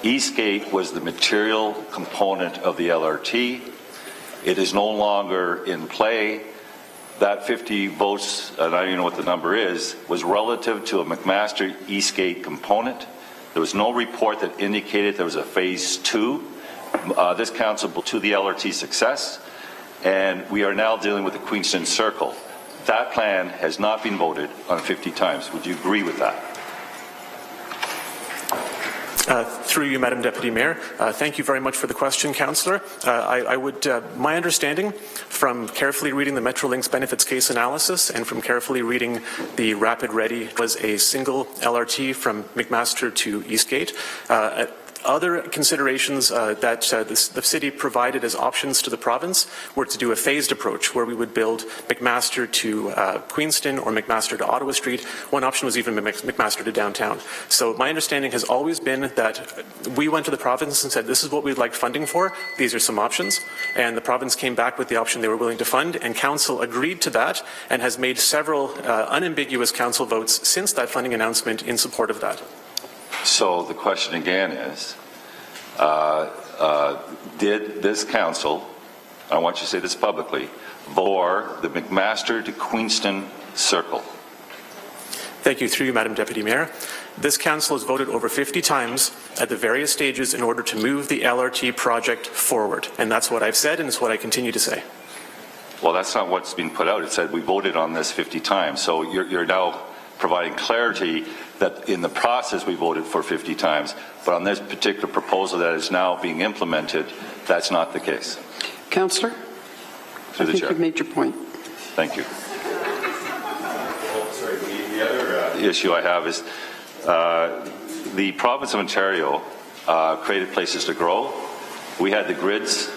Eastgate was the material component of the LRT. It is no longer in play. That 50 votes, and I don't even know what the number is, was relative to a McMaster Eastgate component. There was no report that indicated there was a phase 2. This council to the LRT success, and we are now dealing with the Queenston Circle. That plan has not been voted on 50 times. Would you agree with that? Through you, Madam Deputy Mayor. Thank you very much for the question, Councillor. My understanding from carefully reading the Metrolinx benefits case analysis and from carefully reading the Rapid Ready was a single LRT from McMaster to Eastgate. Other considerations that the city provided as options to the province were to do a phased approach where we would build McMaster to Queenston or McMaster to Ottawa Street. One option was even McMaster to downtown. So my understanding has always been that we went to the province and said, this is what we'd like funding for. These are some options. And the province came back with the option they were willing to fund, and council agreed to that and has made several unambiguous council votes since that funding announcement in support of that. So the question again is, did this council, I want you to say this publicly, vote for the McMaster to Queenston Circle? Thank you. Through you, Madam Deputy Mayor. This council has voted over 50 times at the various stages in order to move the LRT project forward. And that's what I've said, and it's what I continue to say. Well, that's not what's been put out. It said we voted on this 50 times. So you're now providing clarity that in the process we voted for 50 times, but on this particular proposal that is now being implemented, that's not the case. Councillor, I think you've made your point. Thank you. Sorry, the other issue I have is the province of Ontario created places to grow. We had the grids.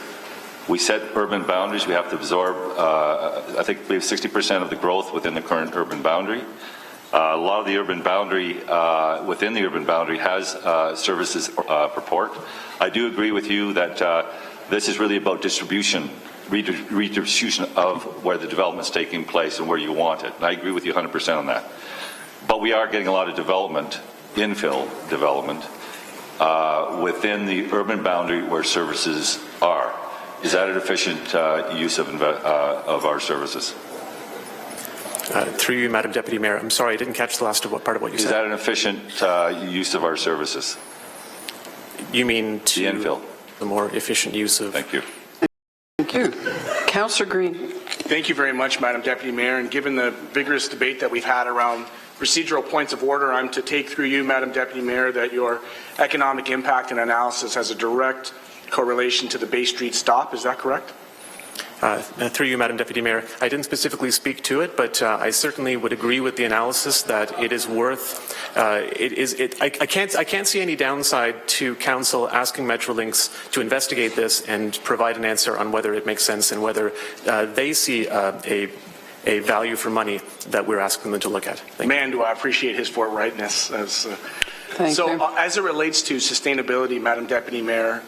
We set urban boundaries. We have to absorb, I think we have 60% of the growth within the current urban boundary. A lot of the urban boundary, within the urban boundary, has services purport. I do agree with you that this is really about distribution, redistribution of where the development is taking place and where you want it. And I agree with you 100% on that. But we are getting a lot of development, infill development, within the urban boundary where services are. Is that an efficient use of our services? Through you, Madam Deputy Mayor. I'm sorry, I didn't catch the last part of what you said. Is that an efficient use of our services? You mean to the infill? The more efficient use of... Thank you. Thank you. Councillor Green. Thank you very much, Madam Deputy Mayor. And given the vigorous debate that we've had around procedural points of order, I'm to take through you, Madam Deputy Mayor, that your economic impact and analysis has a direct correlation to the Bay Street stop. Is that correct? Through you, Madam Deputy Mayor, I didn't specifically speak to it, but I certainly would agree with the analysis that it is worth. I can't see any downside to council asking Metrolinx to investigate this and provide an answer on whether it makes sense and whether they see a value for money that we're asking them to look at. Man, do I appreciate his forthrightness. As it relates to sustainability, Madam Deputy Mayor,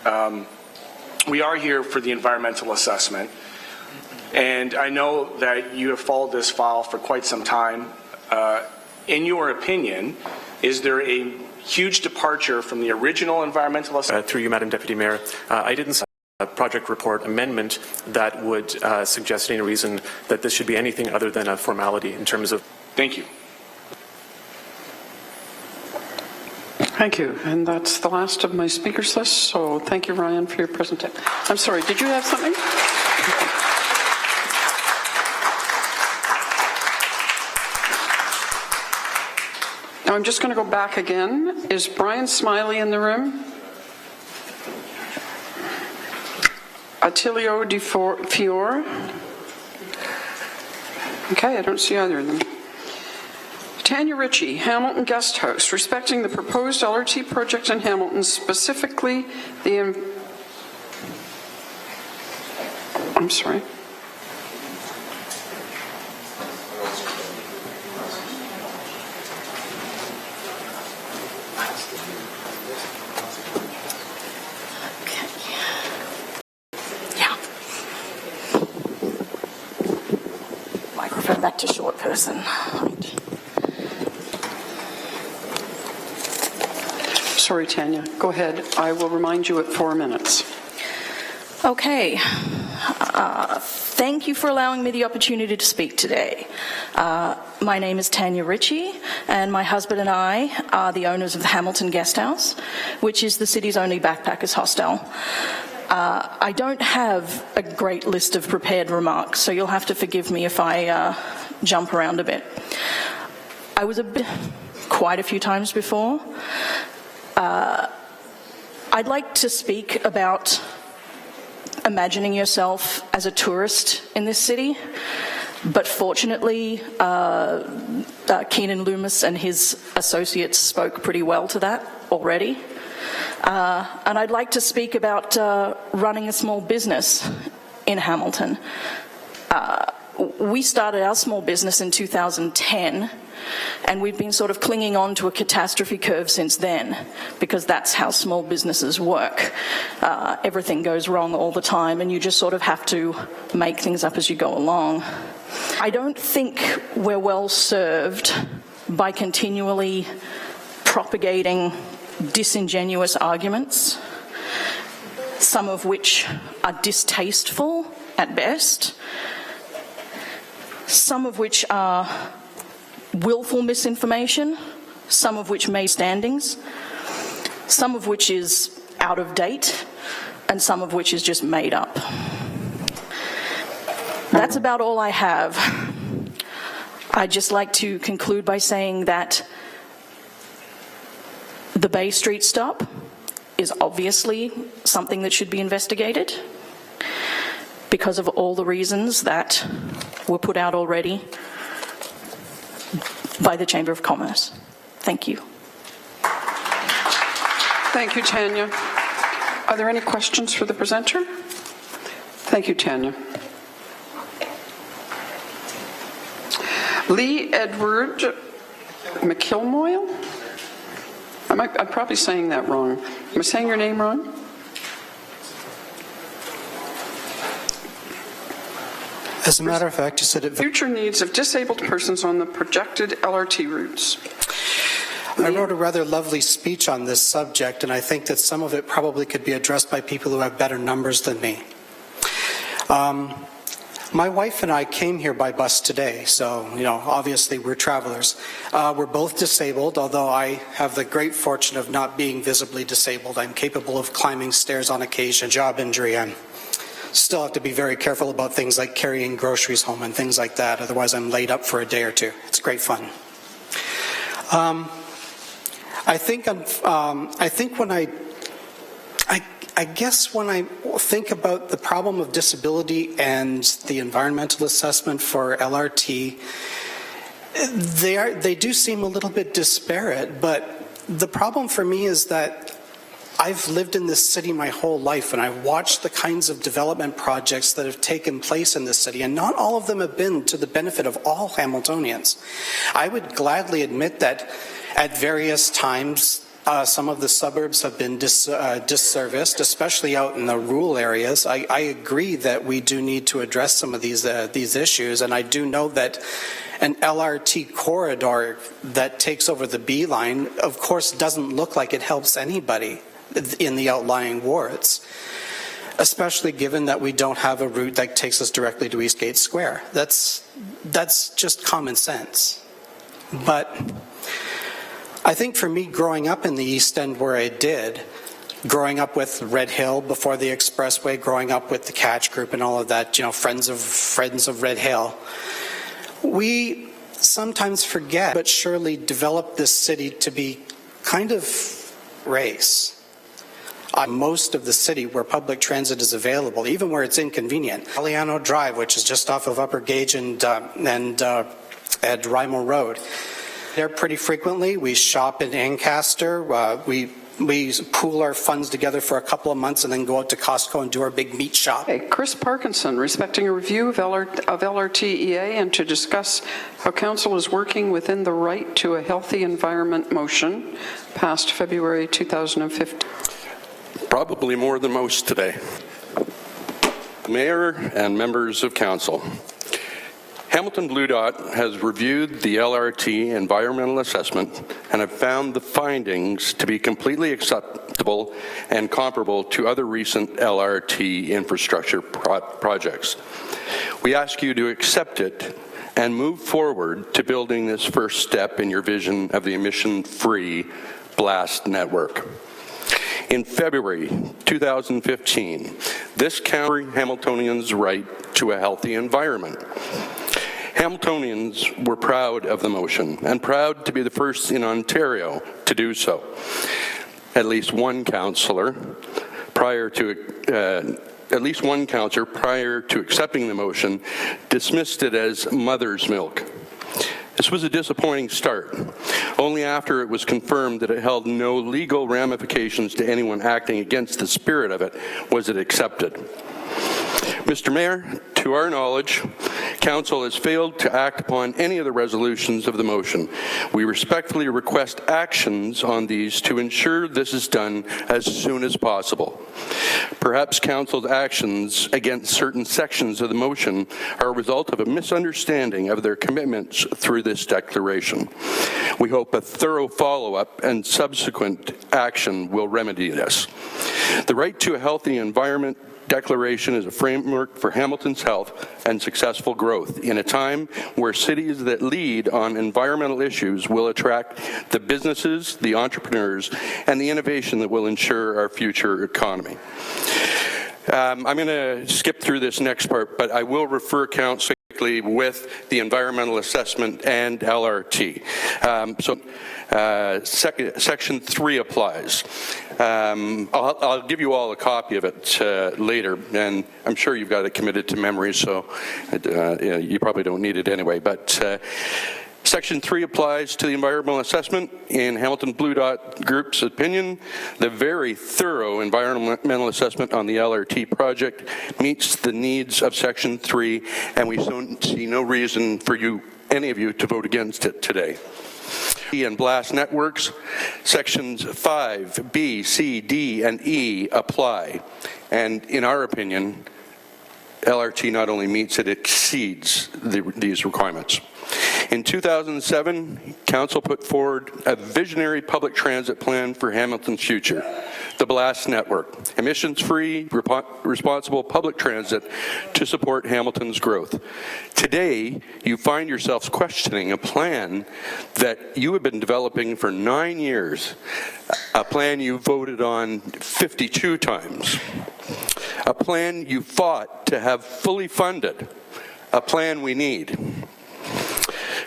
we are here for the environmental assessment. And I know that you have followed this file for quite some time. In your opinion, is there a huge departure from the original environmental assessment? Through you, Madam Deputy Mayor, I didn't see a project report amendment that would suggest any reason that this should be anything other than a formality in terms of... Thank you. Thank you. And that's the last of my speakers list. So thank you, Ryan, for your presentation. I'm sorry, did you have something? Now I'm just going to go back again. Is Brian Smiley in the room? Attilio Di Fiore? Okay, I don't see either of them. Tanya Ritchie, Hamilton Guest House, respecting the proposed LRT project in Hamilton, specifically the... I'm sorry. Microphone back to short person. sorry, Tanya. Go ahead. I will remind you at 4 minutes. Okay. Thank you for allowing me the opportunity to speak today. My name is Tanya Ritchie, and my husband and I are the owners of the Hamilton Guest House, which is the city's only backpackers hostel. I don't have a great list of prepared remarks, so you'll have to forgive me if I jump around a bit. I was quite a few times before. I'd like to speak about imagining yourself as a tourist in this city, but fortunately, Keenan Lumis and his associates spoke pretty well to that already. And I'd like to speak about running a small business in Hamilton. We started our small business in 2010, and we've been sort of clinging on to a catastrophe curve since then, because that's how small businesses work. Everything goes wrong all the time, and you just sort of have to make things up as you go along. I don't think we're well served by continually propagating disingenuous arguments, some of which are distasteful at best, some of which are willful misinformation, some of which may standings, some of which is out of date, and some of which is just made up. That's about all I have. I'd just like to conclude by saying that the Bay Street stop is obviously something that should be investigated because of all the reasons that were put out already by the Chamber of Commerce. Thank you. Thank you, Tanya. Are there any questions for the presenter? Thank you, Tanya. Lee Edward McKilmoyle? I'm probably saying that wrong. Am I saying your name wrong? As a matter of fact, you said it. Future needs of disabled persons on the projected LRT routes. I wrote a rather lovely speech on this subject, and I think that some of it probably could be addressed by people who have better numbers than me. My wife and I came here by bus today, so, obviously we're travelers. We're both disabled, although I have the great fortune of not being visibly disabled. I'm capable of climbing stairs on occasion. Job injury, I still have to be very careful about things like carrying groceries home and things like that, otherwise I'm laid up for a day or two. It's great fun. I guess when I think about the problem of disability and the environmental assessment for LRT, they do seem a little bit disparate, but the problem for me is that I've lived in this city my whole life, and I've watched the kinds of development projects that have taken place in this city, and not all of them have been to the benefit of all Hamiltonians. I would gladly admit that at various times some of the suburbs have been disserviced, especially out in the rural areas. I agree that we do need to address some of these issues, and I do know that an LRT corridor that takes over the B line, of course, doesn't look like it helps anybody in the outlying wards, especially given that we don't have a route that takes us directly to Eastgate Square. That's just common sense. But I think for me, growing up in the East End where I did, growing up with Red Hill before the expressway, growing up with the Catch Group and all of that, friends of Red Hill, we sometimes forget, but surely developed this city to be kind of race. Most of the city where public transit is available, even where it's inconvenient. Aliano Drive, which is just off of Upper Gage and Rymo Road. There pretty frequently. We shop in Ancaster. We pool our funds together for a couple of months and then go out to Costco and do our big meat shop. Okay, Chris Parkinson, respecting a review of LRTEA and to discuss how Council is working within the right to a healthy environment motion passed February 2015. Probably more than most today. Mayor and members of Council, Hamilton Blue Dot has reviewed the LRT environmental assessment and have found the findings to be completely acceptable and comparable to other recent LRT infrastructure projects. We ask you to accept it and move forward to building this first step in your vision of the emission-free blast network. In February 2015, this county Hamiltonians' right to a healthy environment. Hamiltonians were proud of the motion and proud to be the first in Ontario to do so. At least one councillor prior to accepting the motion dismissed it as mother's milk. This was a disappointing start. Only after it was confirmed that it held no legal ramifications to anyone acting against the spirit of it was it accepted. Mr. Mayor, to our knowledge, Council has failed to act upon any of the resolutions of the motion. We respectfully request actions on these to ensure this is done as soon as possible. Perhaps Council's actions against certain sections of the motion are a result of a misunderstanding of their commitments through this declaration. We hope a thorough follow-up and subsequent action will remedy this. The right to a healthy environment Declaration is a framework for Hamilton's health and successful growth in a time where cities that lead on environmental issues will attract the businesses, the entrepreneurs, and the innovation that will ensure our future economy. I'm going to skip through this next part, but I will refer Council with the environmental assessment and LRT. Section 3 applies. I'll give you all a copy of it later, and I'm sure you've got it committed to memory, so you probably don't need it anyway. But Section 3 applies to the environmental assessment. In Hamilton Blue Dot Group's opinion, the very thorough environmental assessment on the LRT project meets the needs of Section 3, and we see no reason for any of you to vote against it today. And blast networks, sections 5, B, C, D, and E apply. And in our opinion, LRT not only meets, it exceeds these requirements. In 2007, Council put forward a visionary public transit plan for Hamilton's future, the blast network, emissions-free, responsible public transit to support Hamilton's growth. Today, you find yourselves questioning a plan that you have been developing for 9 years, a plan you voted on 52 times, a plan you fought to have fully funded, a plan we need.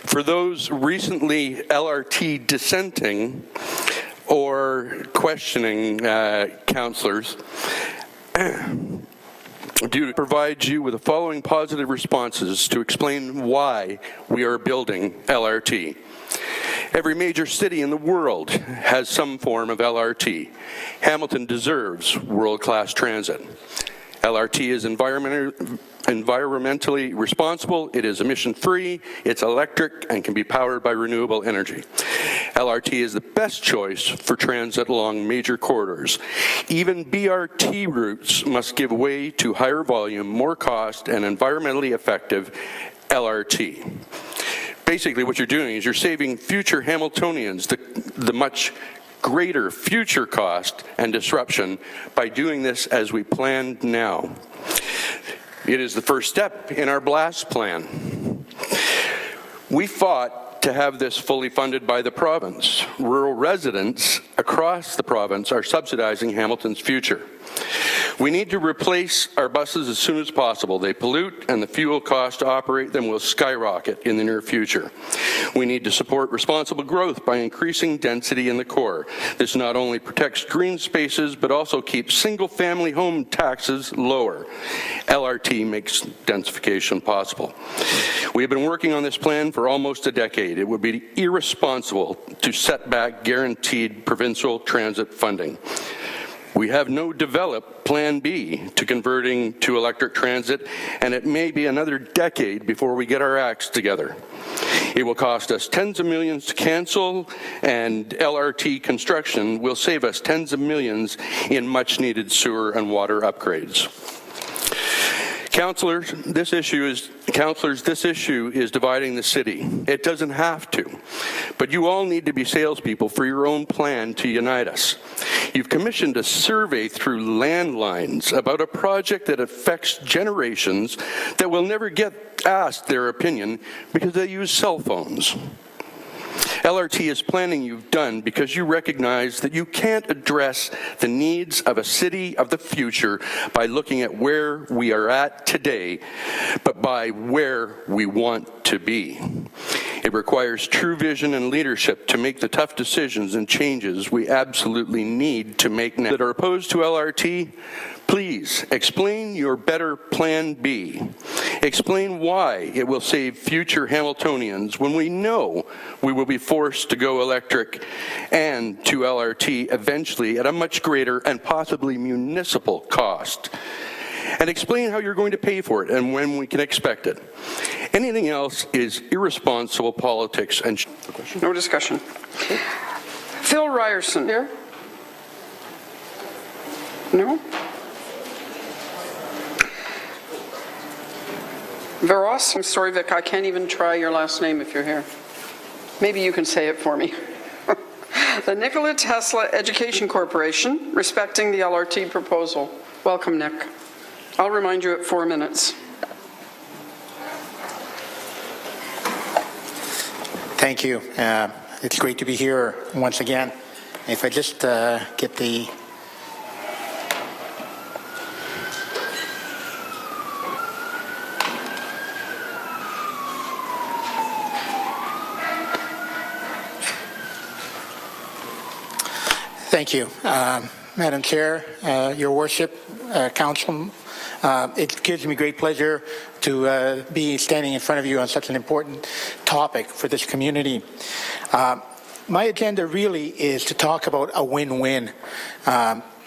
For those recently LRT dissenting or questioning councillors, do provide you with the following positive responses to explain why we are building LRT. Every major city in the world has some form of LRT. Hamilton deserves world-class transit. LRT is environmentally responsible, it is emission-free, it's electric, and can be powered by renewable energy. LRT is the best choice for transit along major corridors. Even BRT routes must give way to higher volume, more cost, and environmentally effective LRT. Basically, what you're doing is you're saving future Hamiltonians the much greater future cost and disruption by doing this as we planned now. It is the first step in our blast plan. We fought to have this fully funded by the province. Rural residents across the province are subsidizing Hamilton's future. We need to replace our buses as soon as possible. They pollute, and the fuel cost to operate them will skyrocket in the near future. We need to support responsible growth by increasing density in the core. This not only protects green spaces, but also keeps single-family home taxes lower. LRT makes densification possible. We have been working on this plan for almost a decade. It would be irresponsible to set back guaranteed provincial transit funding. We have no developed Plan B to converting to electric transit, and it may be another decade before we get our acts together. It will cost us tens of millions to cancel, and LRT construction will save us tens of millions in much-needed sewer and water upgrades. Councillors, this issue is dividing the city. It doesn't have to, but you all need to be salespeople for your own plan to unite us. You've commissioned a survey through landlines about a project that affects generations that will never get asked their opinion because they use cell phones. LRT is planning you've done because you recognize that you can't address the needs of a city of the future by looking at where we are at today, but by where we want to be. It requires true vision and leadership to make the tough decisions and changes we absolutely need to make now. That are opposed to LRT, please explain your better plan B. Explain why it will save future Hamiltonians when we know we will be forced to go electric and to LRT eventually at a much greater and possibly municipal cost. And explain how you're going to pay for it and when we can expect it. Anything else is irresponsible politics and... No discussion. Phil Ryerson. Here? No? Veros, I'm sorry, Vic, I can't even try your last name if you're here. Maybe you can say it for me. The Nikola Tesla Education Corporation, respecting the LRT proposal. Welcome, Nick. I'll remind you at 4 minutes. Thank you. It's great to be here once again. If I just get the... Thank you. Madam Chair, Your Worship, Council, it gives me great pleasure to be standing in front of you on such an important topic for this community. My agenda really is to talk about a win-win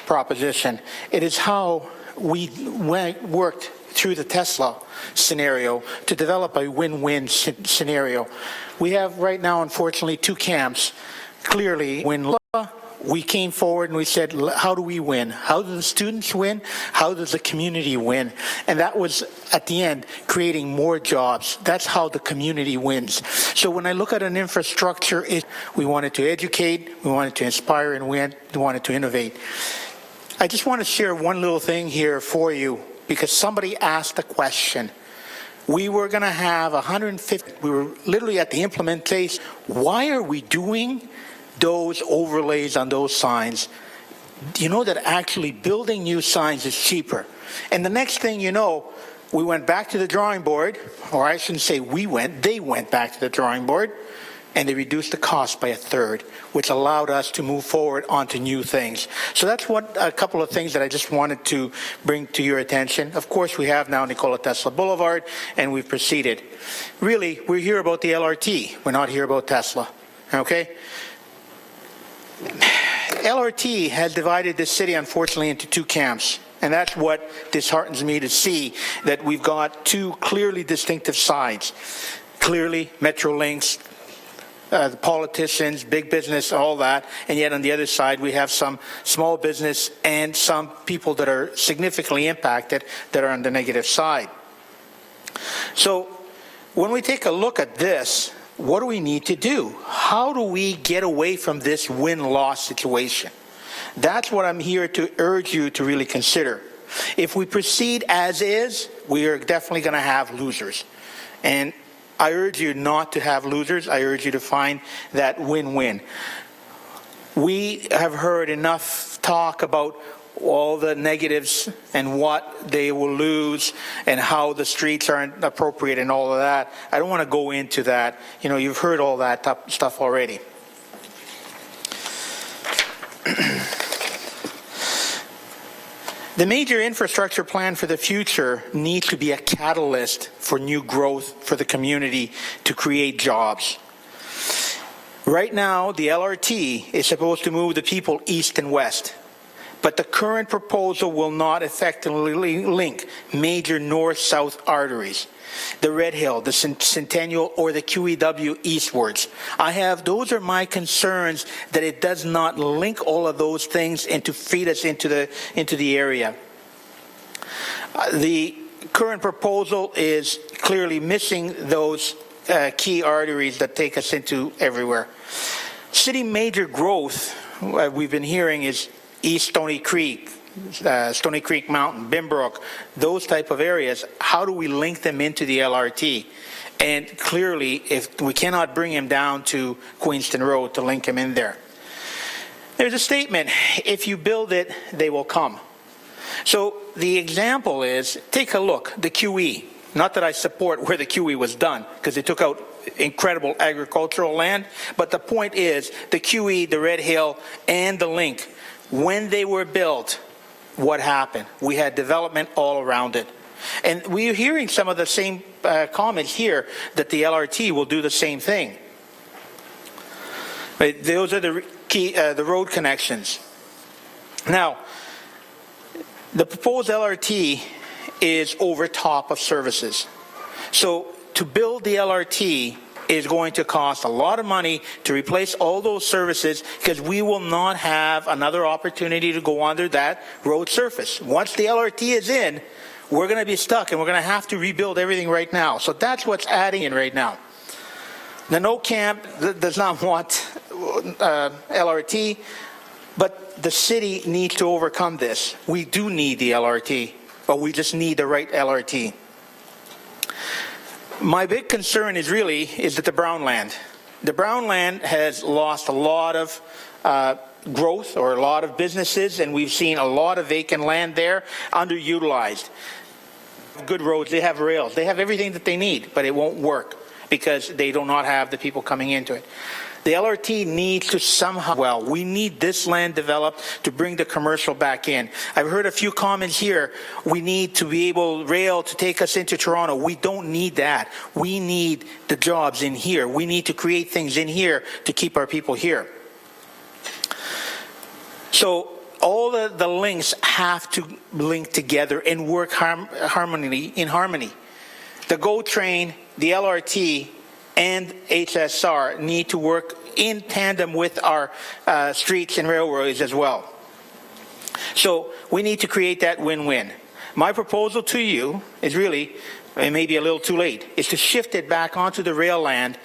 proposition. It is how we worked through the Tesla scenario to develop a win-win scenario. We have right now, unfortunately, two camps. Clearly, we came forward and we said, how do we win? How do the students win? How does the community win? And that was, at the end, creating more jobs. That's how the community wins. So when I look at an infrastructure, we wanted to educate, we wanted to inspire, and we wanted to innovate. I just want to share one little thing here for you, because somebody asked a question. We were going to have 150, we were literally at the implementation. Why are we doing those overlays on those signs? You know that actually building new signs is cheaper. And the next thing you know, we went back to the drawing board, or I shouldn't say they went back to the drawing board, and they reduced the cost by 1/3, which allowed us to move forward onto new things. So that's a couple of things that I just wanted to bring to your attention. Of course, we have now Nikola Tesla Boulevard, and we've proceeded. Really, we're here about the LRT. We're not here about Tesla, okay? LRT has divided this city, unfortunately, into two camps. And that's what disheartens me to see, that we've got two clearly distinctive sides. Clearly, Metrolinx, the politicians, big business, all that. And yet on the other side, we have some small business and some people that are significantly impacted that are on the negative side. So when we take a look at this, what do we need to do? How do we get away from this win-loss situation? That's what I'm here to urge you to really consider. If we proceed as is, we are definitely going to have losers. And I urge you not to have losers. I urge you to find that win-win. We have heard enough talk about all the negatives and what they will lose and how the streets aren't appropriate and all of that. I don't want to go into that. You know, you've heard all that stuff already. The major infrastructure plan for the future needs to be a catalyst for new growth for the community to create jobs. Right now, the LRT is supposed to move the people east and west. But the current proposal will not effectively link major north-south arteries, the Red Hill, the Centennial, or the QEW eastwards. Those are my concerns, that it does not link all of those things and to feed us into the area. The current proposal is clearly missing those key arteries that take us into everywhere. City major growth, we've been hearing, is East Stony Creek, Stony Creek Mountain, Bimbrook, those type of areas. How do we link them into the LRT? And clearly, if we cannot bring him down to Queenston Road to link him in there. There's a statement, if you build it, they will come. So the example is, take a look, the QE. Not that I support where the QE was done, because they took out incredible agricultural land, but the point is, the QE, the Red Hill, and the link, when they were built, what happened? We had development all around it. And we're hearing some of the same comments here that the LRT will do the same thing. But those are the key, the road connections. Now, the proposed LRT is over top of services. So to build the LRT is going to cost a lot of money to replace all those services, because we will not have another opportunity to go under that road surface. Once the LRT is in, we're going to be stuck and we're going to have to rebuild everything right now. So that's what's adding in right now. The No Camp does not want LRT, but the city needs to overcome this. We do need the LRT, but we just need the right LRT. My big concern is that the brown land. The brown land has lost a lot of growth, or a lot of businesses, and we've seen a lot of vacant land there, underutilized. Good roads, they have rails, they have everything that they need, but it won't work because they do not have the people coming into it. The LRT needs to somehow, we need this land developed to bring the commercial back in. I've heard a few comments here. We need to be able, rail to take us into Toronto. We don't need that. We need the jobs in here. We need to create things in here to keep our people here. So all the links have to link together and work in harmony. The GO train, the LRT, and HSR need to work in tandem with our streets and railroads as well. So we need to create that win-win. My proposal to you is really, it may be a little too late, is to shift it back onto the rail land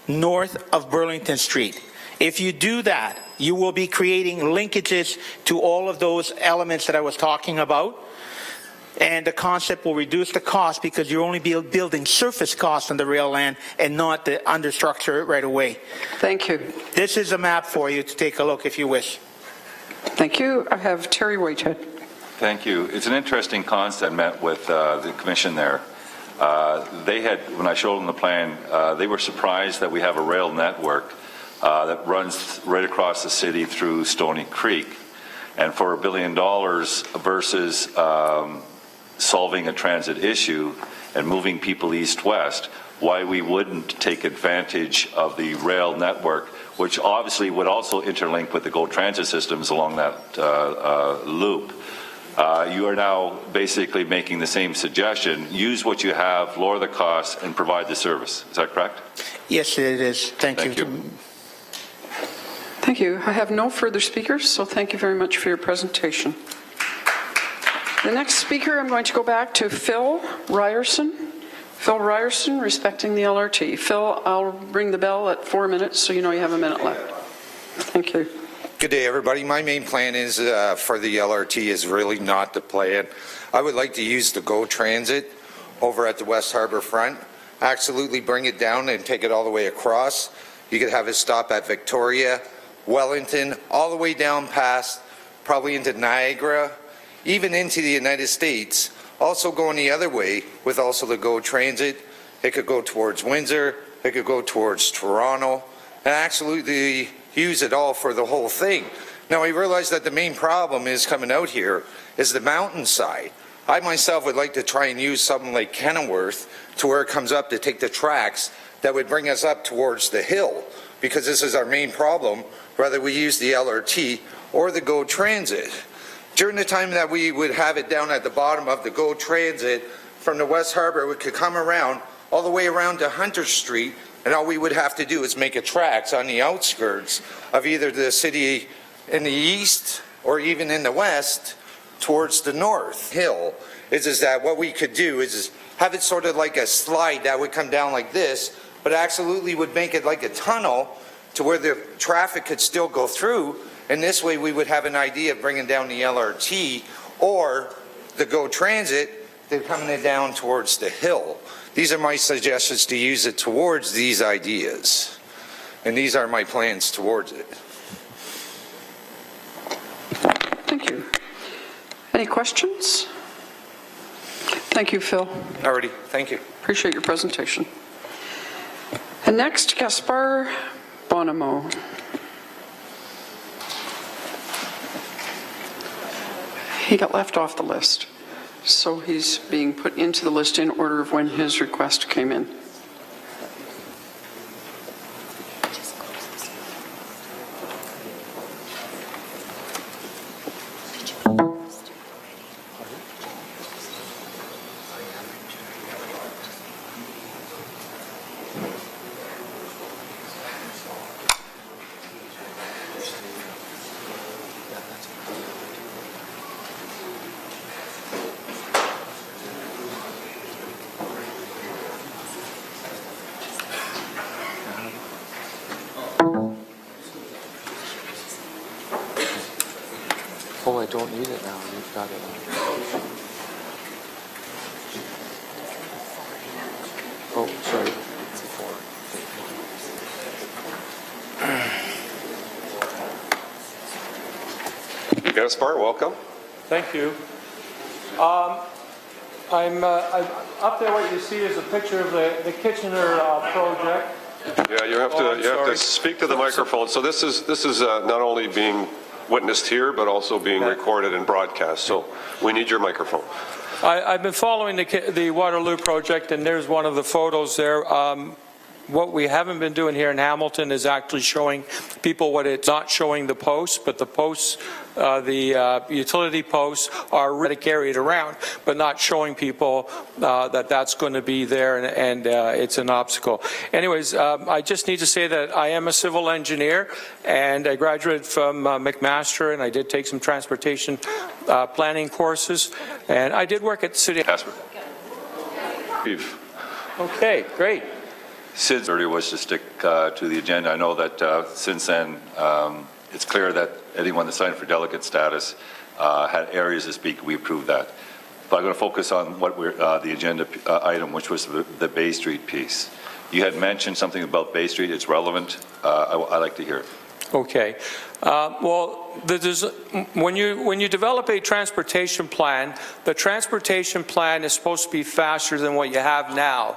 north of Burlington Street. If you do that, you will be creating linkages to all of those elements that I was talking about. And the concept will reduce the cost because you're only building surface costs on the rail land and not the understructure right away. Thank you. This is a map for you to take a look if you wish. Thank you. I have Terry Whitehead. Thank you. It's an interesting concept. I met with the commission there. They had, when I showed them the plan, they were surprised that we have a rail network that runs right across the city through Stony Creek. And for $1 billion versus solving a transit issue and moving people east-west, why we wouldn't take advantage of the rail network, which obviously would also interlink with the GO transit systems along that loop. You are now basically making the same suggestion. Use what you have, lower the costs, and provide the service. Is that correct? Yes, it is. Thank you. Thank you. I have no further speakers, so thank you very much for your presentation. The next speaker, I'm going to go back to Phil Ryerson. Phil Ryerson, respecting the LRT. Phil, I'll ring the bell at 4 minutes, so you know you have a minute left. Thank you. Good day, everybody. My main plan is for the LRT is really not the plan. I would like to use the GO Transit over at the West Harbour front. Absolutely bring it down and take it all the way across. You could have it stop at Victoria, Wellington, all the way down past, probably into Niagara, even into the United States. Also going the other way with also the GO Transit. It could go towards Windsor, it could go towards Toronto, and absolutely use it all for the whole thing. Now, I realize that the main problem is coming out here is the mountainside. I myself would like to try and use something like Kenilworth to where it comes up to take the tracks that would bring us up towards the hill, because this is our main problem, whether we use the LRT or the GO Transit. During the time that we would have it down at the bottom of the GO Transit from the West Harbour, we could come around all the way around to Hunter Street, and all we would have to do is make a tracks on the outskirts of either the city in the east or even in the west towards the north hill is that what we could do is have it sort of like a slide that would come down like this, but absolutely would make it like a tunnel to where the traffic could still go through. And this way we would have an idea of bringing down the LRT or the GO Transit, they're coming it down towards the hill. These are my suggestions to use it towards these ideas. And these are my plans towards it. Thank you. Any questions? Thank you, Phil. Alrighty, thank you. Appreciate your presentation. And next, Gaspar Bono. He got left off the list, so he's being put into the list in order of when his request came in. Oh, I don't need it now. You've got it now. Oh, sorry. Gaspar, welcome. Thank you. I'm up there. What you see is a picture of the Kitchener project. Yeah, you have to speak to the microphone. So this is not only being witnessed here, but also being recorded and broadcast. So we need your microphone. I've been following the Waterloo project, and there's one of the photos there. What we haven't been doing here in Hamilton is actually showing people what it's not showing the posts, but the posts, the utility posts are really carried around, but not showing people that that's going to be there and it's an obstacle. Anyways, I just need to say that I am a civil engineer and I graduated from McMaster, and I did take some transportation planning courses, and I did work at the city. Okay, great. Sid's earlier was to stick to the agenda. I know that since then, it's clear that anyone that signed for delegate status had areas to speak. We approved that. But I'm going to focus on what we're, the agenda item, which was the Bay Street piece. You had mentioned something about Bay Street. It's relevant. I'd like to hear it. Okay. Well, when you develop a transportation plan, the transportation plan is supposed to be faster than what you have now.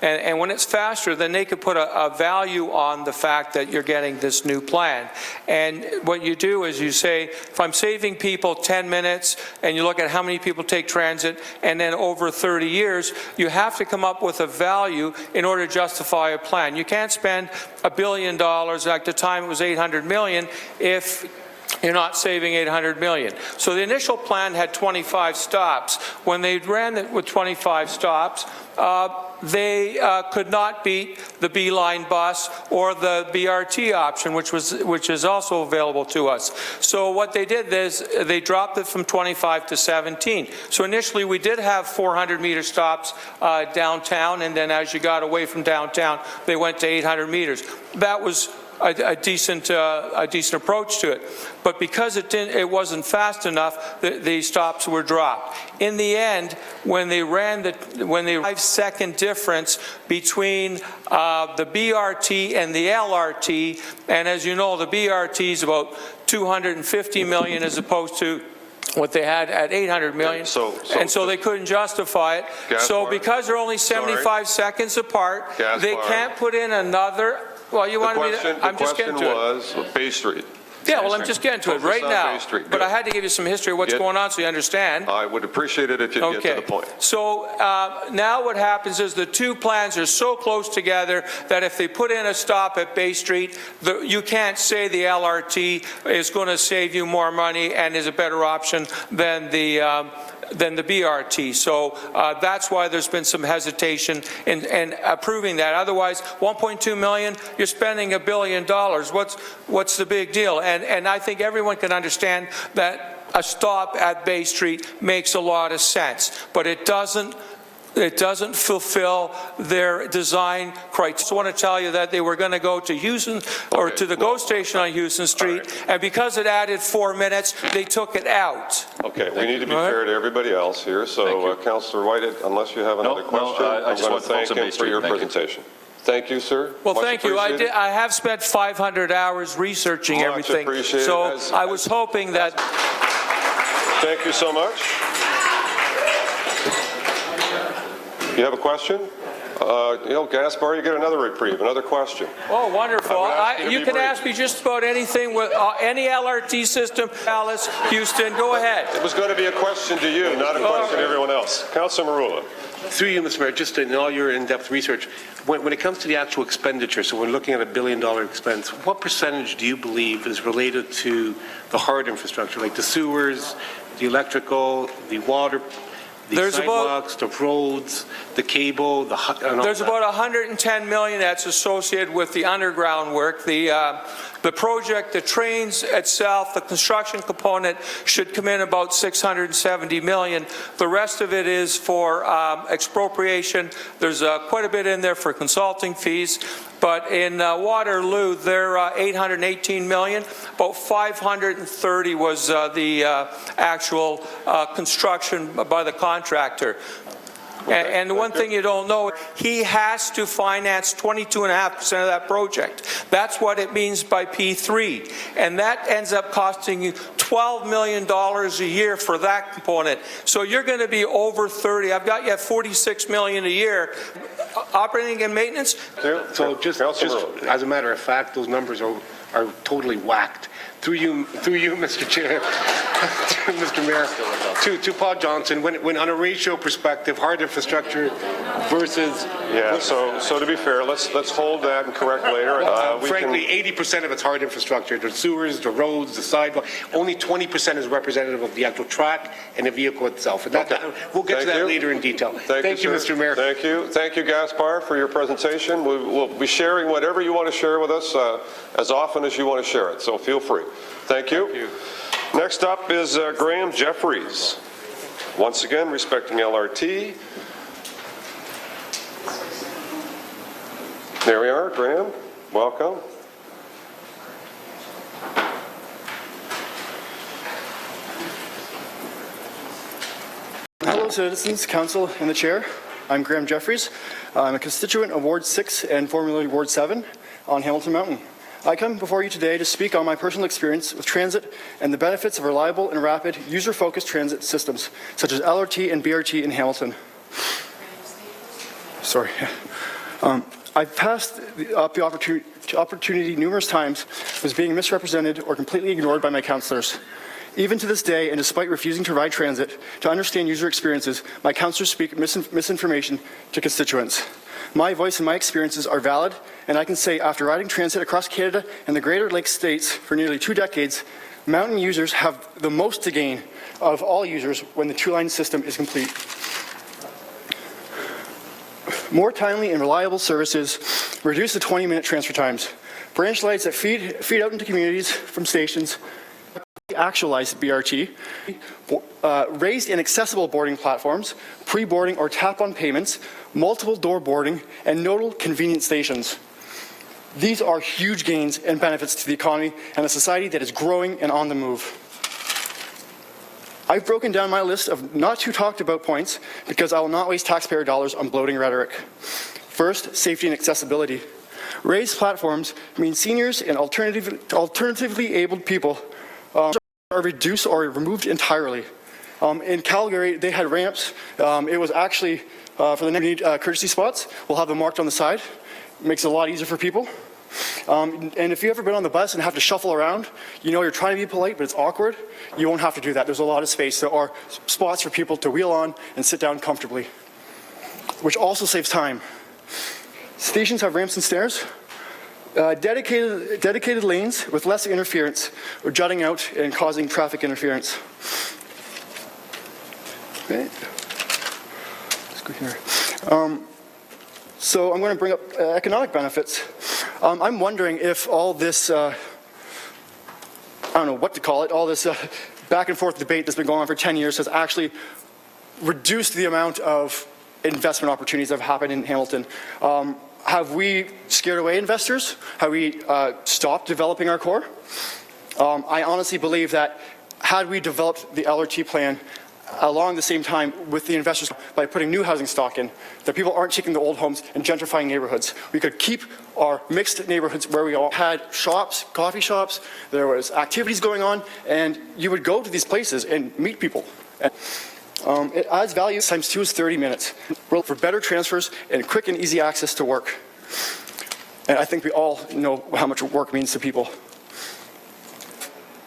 And when it's faster, then they could put a value on the fact that you're getting this new plan. And what you do is you say, if I'm saving people 10 minutes, and you look at how many people take transit, and then over 30 years, you have to come up with a value in order to justify a plan. You can't spend $1 billion, at the time it was $800 million, if you're not saving $800 million. So the initial plan had 25 stops. When they ran it with 25 stops, they could not beat the B-line bus or the BRT option, which is also available to us. So what they did is they dropped it from 25 to 17. So initially we did have 400-meter stops downtown, and then as you got away from downtown, they went to 800 meters. That was a decent approach to it, but because it wasn't fast enough, the stops were dropped. In the end, when they ran the 5-second difference between the BRT and the LRT, and as you know, the BRT is about 250 million as opposed to what they had at 800 million, and so they couldn't justify it. Gaspar, so because they're only 75 seconds apart, Gaspar, they can't put in another. Well, you wanted me to. I'm just getting to it. The question was Bay Street. Yeah, well, I'm just getting to it right now. But I had to give you some history of what's going on so you understand. I would appreciate it if you get to the point. So now what happens is the two plans are so close together that if they put in a stop at Bay Street, you can't say the LRT is going to save you more money and is a better option than the BRT. So that's why there's been some hesitation in approving that. Otherwise, 1.2 million, you're spending $1 billion. What's the big deal? And I think everyone can understand that a stop at Bay Street makes a lot of sense, but it doesn't fulfill their design criteria. I just want to tell you that they were going to go to Houston or to the GO station on Houston Street, and because it added 4 minutes, they took it out. Okay, we need to be fair to everybody else here. So, Councillor White, unless you have another question, I'm going to thank him for your presentation. Thank you, sir. Well, thank you. I have spent 500 hours researching everything, so I was hoping that. Thank you so much. You have a question? Gaspar, you get another reprieve, another question. Oh, wonderful. You can ask me just about anything with any LRT system, Alice, Houston, go ahead. It was going to be a question to you, not a question to everyone else. Councillor Marula. Through you, Mr. Mayor, just in all your in-depth research, when it comes to the actual expenditure, so we're looking at $1 billion expense, what percentage do you believe is related to the hard infrastructure, like the sewers, the electrical, the water, the sidewalks, the roads, the cable, there's about 110 million that's associated with the underground work. The project, the trains itself, the construction component should come in about 670 million. The rest of it is for expropriation. There's quite a bit in there for consulting fees. But in Waterloo, they're 818 million. About 530 was the actual construction by the contractor. And the one thing you don't know, he has to finance 22.5% of that project. That's what it means by P3. And that ends up costing you $12 million a year for that component. So you're going to be over 30. I've got you at 46 million a year. Operating and maintenance? So just as a matter of fact, those numbers are totally whacked. Through you, Mr. Chair, Mr. Mayor, to Paul Johnson, when on a ratio perspective, hard infrastructure versus... Yeah, so to be fair, let's hold that and correct later. Frankly, 80% of it's hard infrastructure, the sewers, the roads, the sidewalk. Only 20% is representative of the actual track and the vehicle itself. And we'll get to that later in detail. Thank you, Mr. Mayor. Thank you. Thank you, Gaspar, for your presentation. We'll be sharing whatever you want to share with us as often as you want to share it, so feel free. Thank you. Next up is Graham Jeffries. Once again, respecting LRT. There we are, Graham. Welcome. Hello, citizens, council, and the chair. I'm Graham Jeffries. I'm a constituent of Ward 6 and formerly Ward 7 on Hamilton Mountain. I come before you today to speak on my personal experience with transit and the benefits of reliable and rapid user-focused transit systems, such as LRT and BRT in Hamilton. Sorry. I've passed up the opportunity numerous times, was being misrepresented or completely ignored by my councillors. Even to this day, and despite refusing to ride transit to understand user experiences, my councillors speak misinformation to constituents. My voice and my experiences are valid, and I can say after riding transit across Canada and the Greater Lakes states for nearly 2 decades, mountain users have the most to gain of all users when the two-line system is complete. More timely and reliable services reduce the 20-minute transfer times. Branch lights that feed out into communities from stations, actualized BRT, raised and accessible boarding platforms, pre-boarding or tap-on payments, multiple door boarding, and nodal convenience stations. These are huge gains and benefits to the economy and a society that is growing and on the move. I've broken down my list of not too talked about points because I will not waste taxpayer dollars on bloating rhetoric. First, safety and accessibility. Raised platforms mean seniors and alternatively abled people are reduced or removed entirely. In Calgary, they had ramps. It was actually, for the next courtesy spots, we'll have them marked on the side. It makes it a lot easier for people. And if you've ever been on the bus and have to shuffle around, you know you're trying to be polite, but it's awkward, you won't have to do that. There's a lot of space. There are spots for people to wheel on and sit down comfortably, which also saves time. Stations have ramps and stairs. Dedicated lanes with less interference or jutting out and causing traffic interference. Okay. Let's go here. So I'm going to bring up economic benefits. I'm wondering if all this, I don't know what to call it, all this back and forth debate that's been going on for 10 years has actually reduced the amount of investment opportunities that have happened in Hamilton. Have we scared away investors? Have we stopped developing our core? I honestly believe that had we developed the LRT plan along the same time with the investors by putting new housing stock in, that people aren't taking the old homes and gentrifying neighborhoods. We could keep our mixed neighborhoods where we all had shops, coffee shops, there was activities going on, and you would go to these places and meet people. It adds value. Times 2 is 30 minutes. For better transfers and quick and easy access to work. And I think we all know how much work means to people.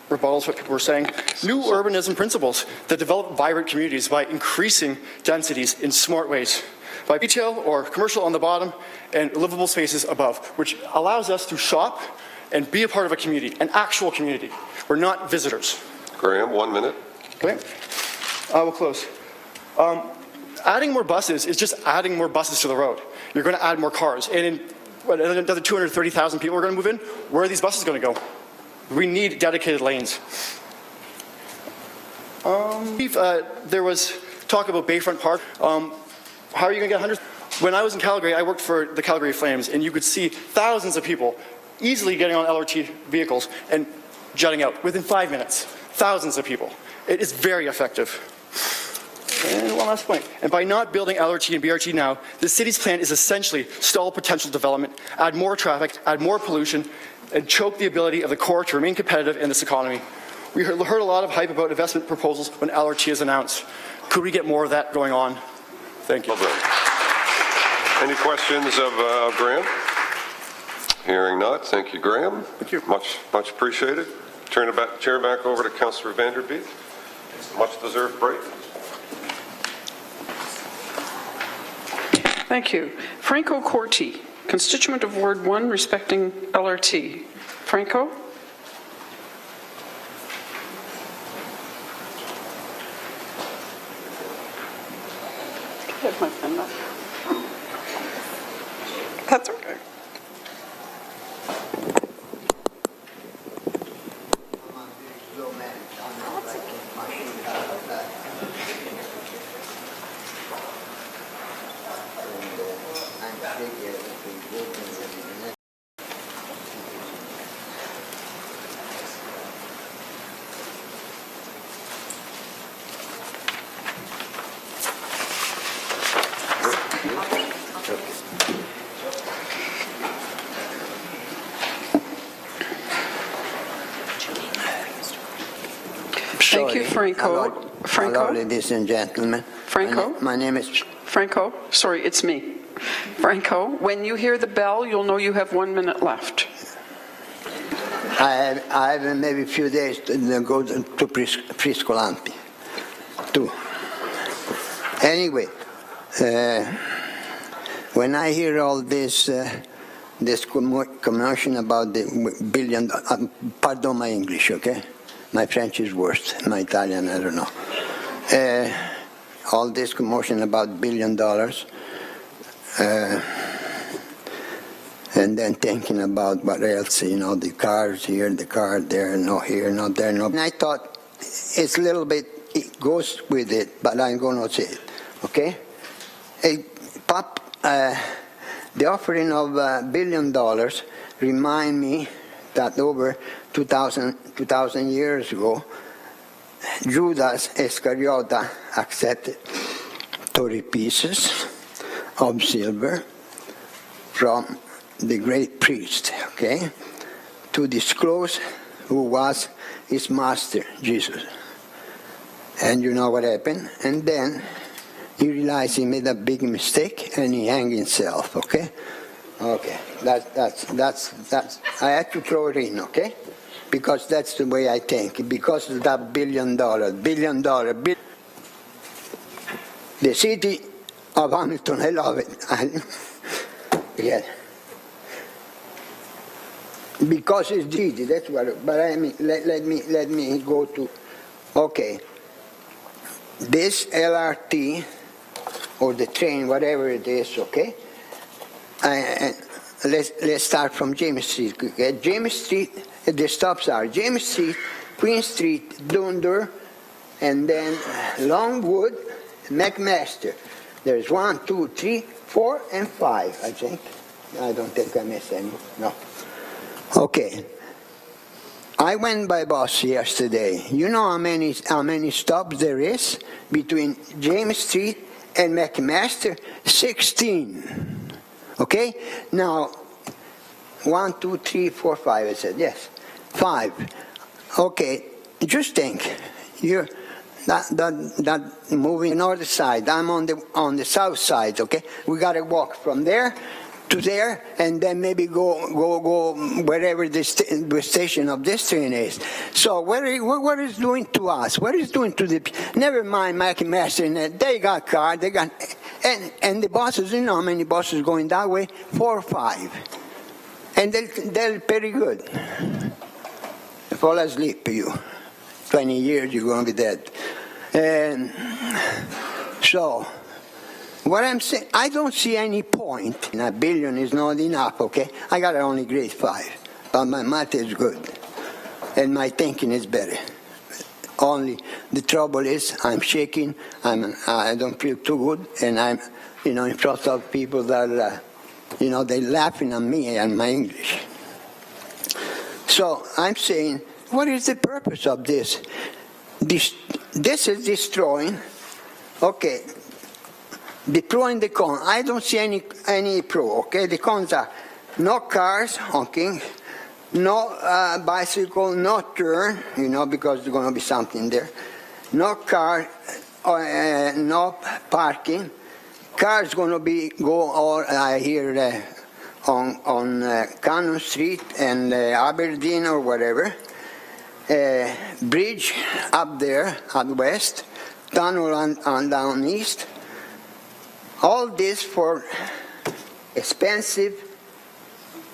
Rebuttals what people were saying. New urbanism principles that develop vibrant communities by increasing densities in smart ways. By retail or commercial on the bottom and livable spaces above, which allows us to shop and be a part of a community, an actual community. We're not visitors. Graham, 1 minute. Okay. I will close. Adding more buses is just adding more buses to the road. You're going to add more cars. And in another 230,000 people are going to move in. Where are these buses going to go? We need dedicated lanes. There was talk about Bayfront Park. How are you going to get hundreds? When I was in Calgary, I worked for the Calgary Flames, and you could see thousands of people easily getting on LRT vehicles and jutting out within 5 minutes. Thousands of people. It is very effective. And one last point. And by not building LRT and BRT now, the city's plan is essentially stall potential development, add more traffic, add more pollution, and choke the ability of the core to remain competitive in this economy. We heard a lot of hype about investment proposals when LRT is announced. Could we get more of that going on? Thank you. Well done. Any questions of Graham? Hearing not. Thank you, Graham. Thank you. Much appreciated. Turn the chair back over to Councillor Vanderbeek. Much deserved break. Thank you. Franco Corti, constituent of Ward 1, respecting LRT. Franco? Get my pen up. That's okay. Thank you, Franco. Hello, ladies and gentlemen. Franco? My name is... Franco? Sorry, it's me. Franco, when you hear the bell, you'll know you have 1 minute left. I have maybe a few days to go to Friscolanti, too. Anyway, when I hear all this commotion about the billion... pardon my English, okay? My French is worse. My Italian, I don't know. All this commotion about $1 billion, and then thinking about what else, you know, the cars here, the car there, no here, no there, no. And I thought it's a little bit, it goes with it, but I'm going to say it, okay? The offering of $1 billion remind me that over 2,000 years ago, Judas Iscariot accepted 30 pieces of silver from the great priest, okay, to disclose who was his master, Jesus. And you know what happened? And then he realized he made a big mistake and he hanged himself, okay? Okay, that's, I had to throw it in, okay? Because that's the way I think, because of that $1 billion, the city of Hamilton, I love it. Yeah. Because it's easy, that's what, but I mean, let me go to, okay. This LRT, or the train, whatever it is, okay? Let's start from James Street. Okay? James Street, the stops are James Street, Queen Street, Dunder, and then Longwood, McMaster. There's 1, 2, 3, 4, and 5, I think. I don't think I missed any. No. Okay. I went by bus yesterday. You know how many stops there is between James Street and McMaster? 16. Okay? Now, 1, 2, 3, 4, 5, I said, yes. 5. Okay, just think. You're that moving north side. I'm on the south side, okay? We got to walk from there to there, and then maybe go wherever the station of this train is. So what is doing to us? What is doing to the? Never mind McMaster. They got cars. They got and the buses. You know how many buses going that way? 4 or 5, and they're pretty good. Fall asleep, you. 20 years, you're going to be dead. And so. What I'm saying, I don't see any point. And $1 billion is not enough, okay? I got only grade 5, but my math is good, and my thinking is better. Only the trouble is I'm shaking. I don't feel too good, and I'm, in front of people that, they're laughing at me and my English. So I'm saying, what is the purpose of this? This is destroying. Okay. Deploying the cone. I don't see any pro, okay? The cones are no cars honking, no bicycle, no turn, because there's going to be something there. No car, no parking. Cars going to go all here on Cannon Street and Aberdeen or whatever. Bridge up there at west, tunnel on down east. All this for expensive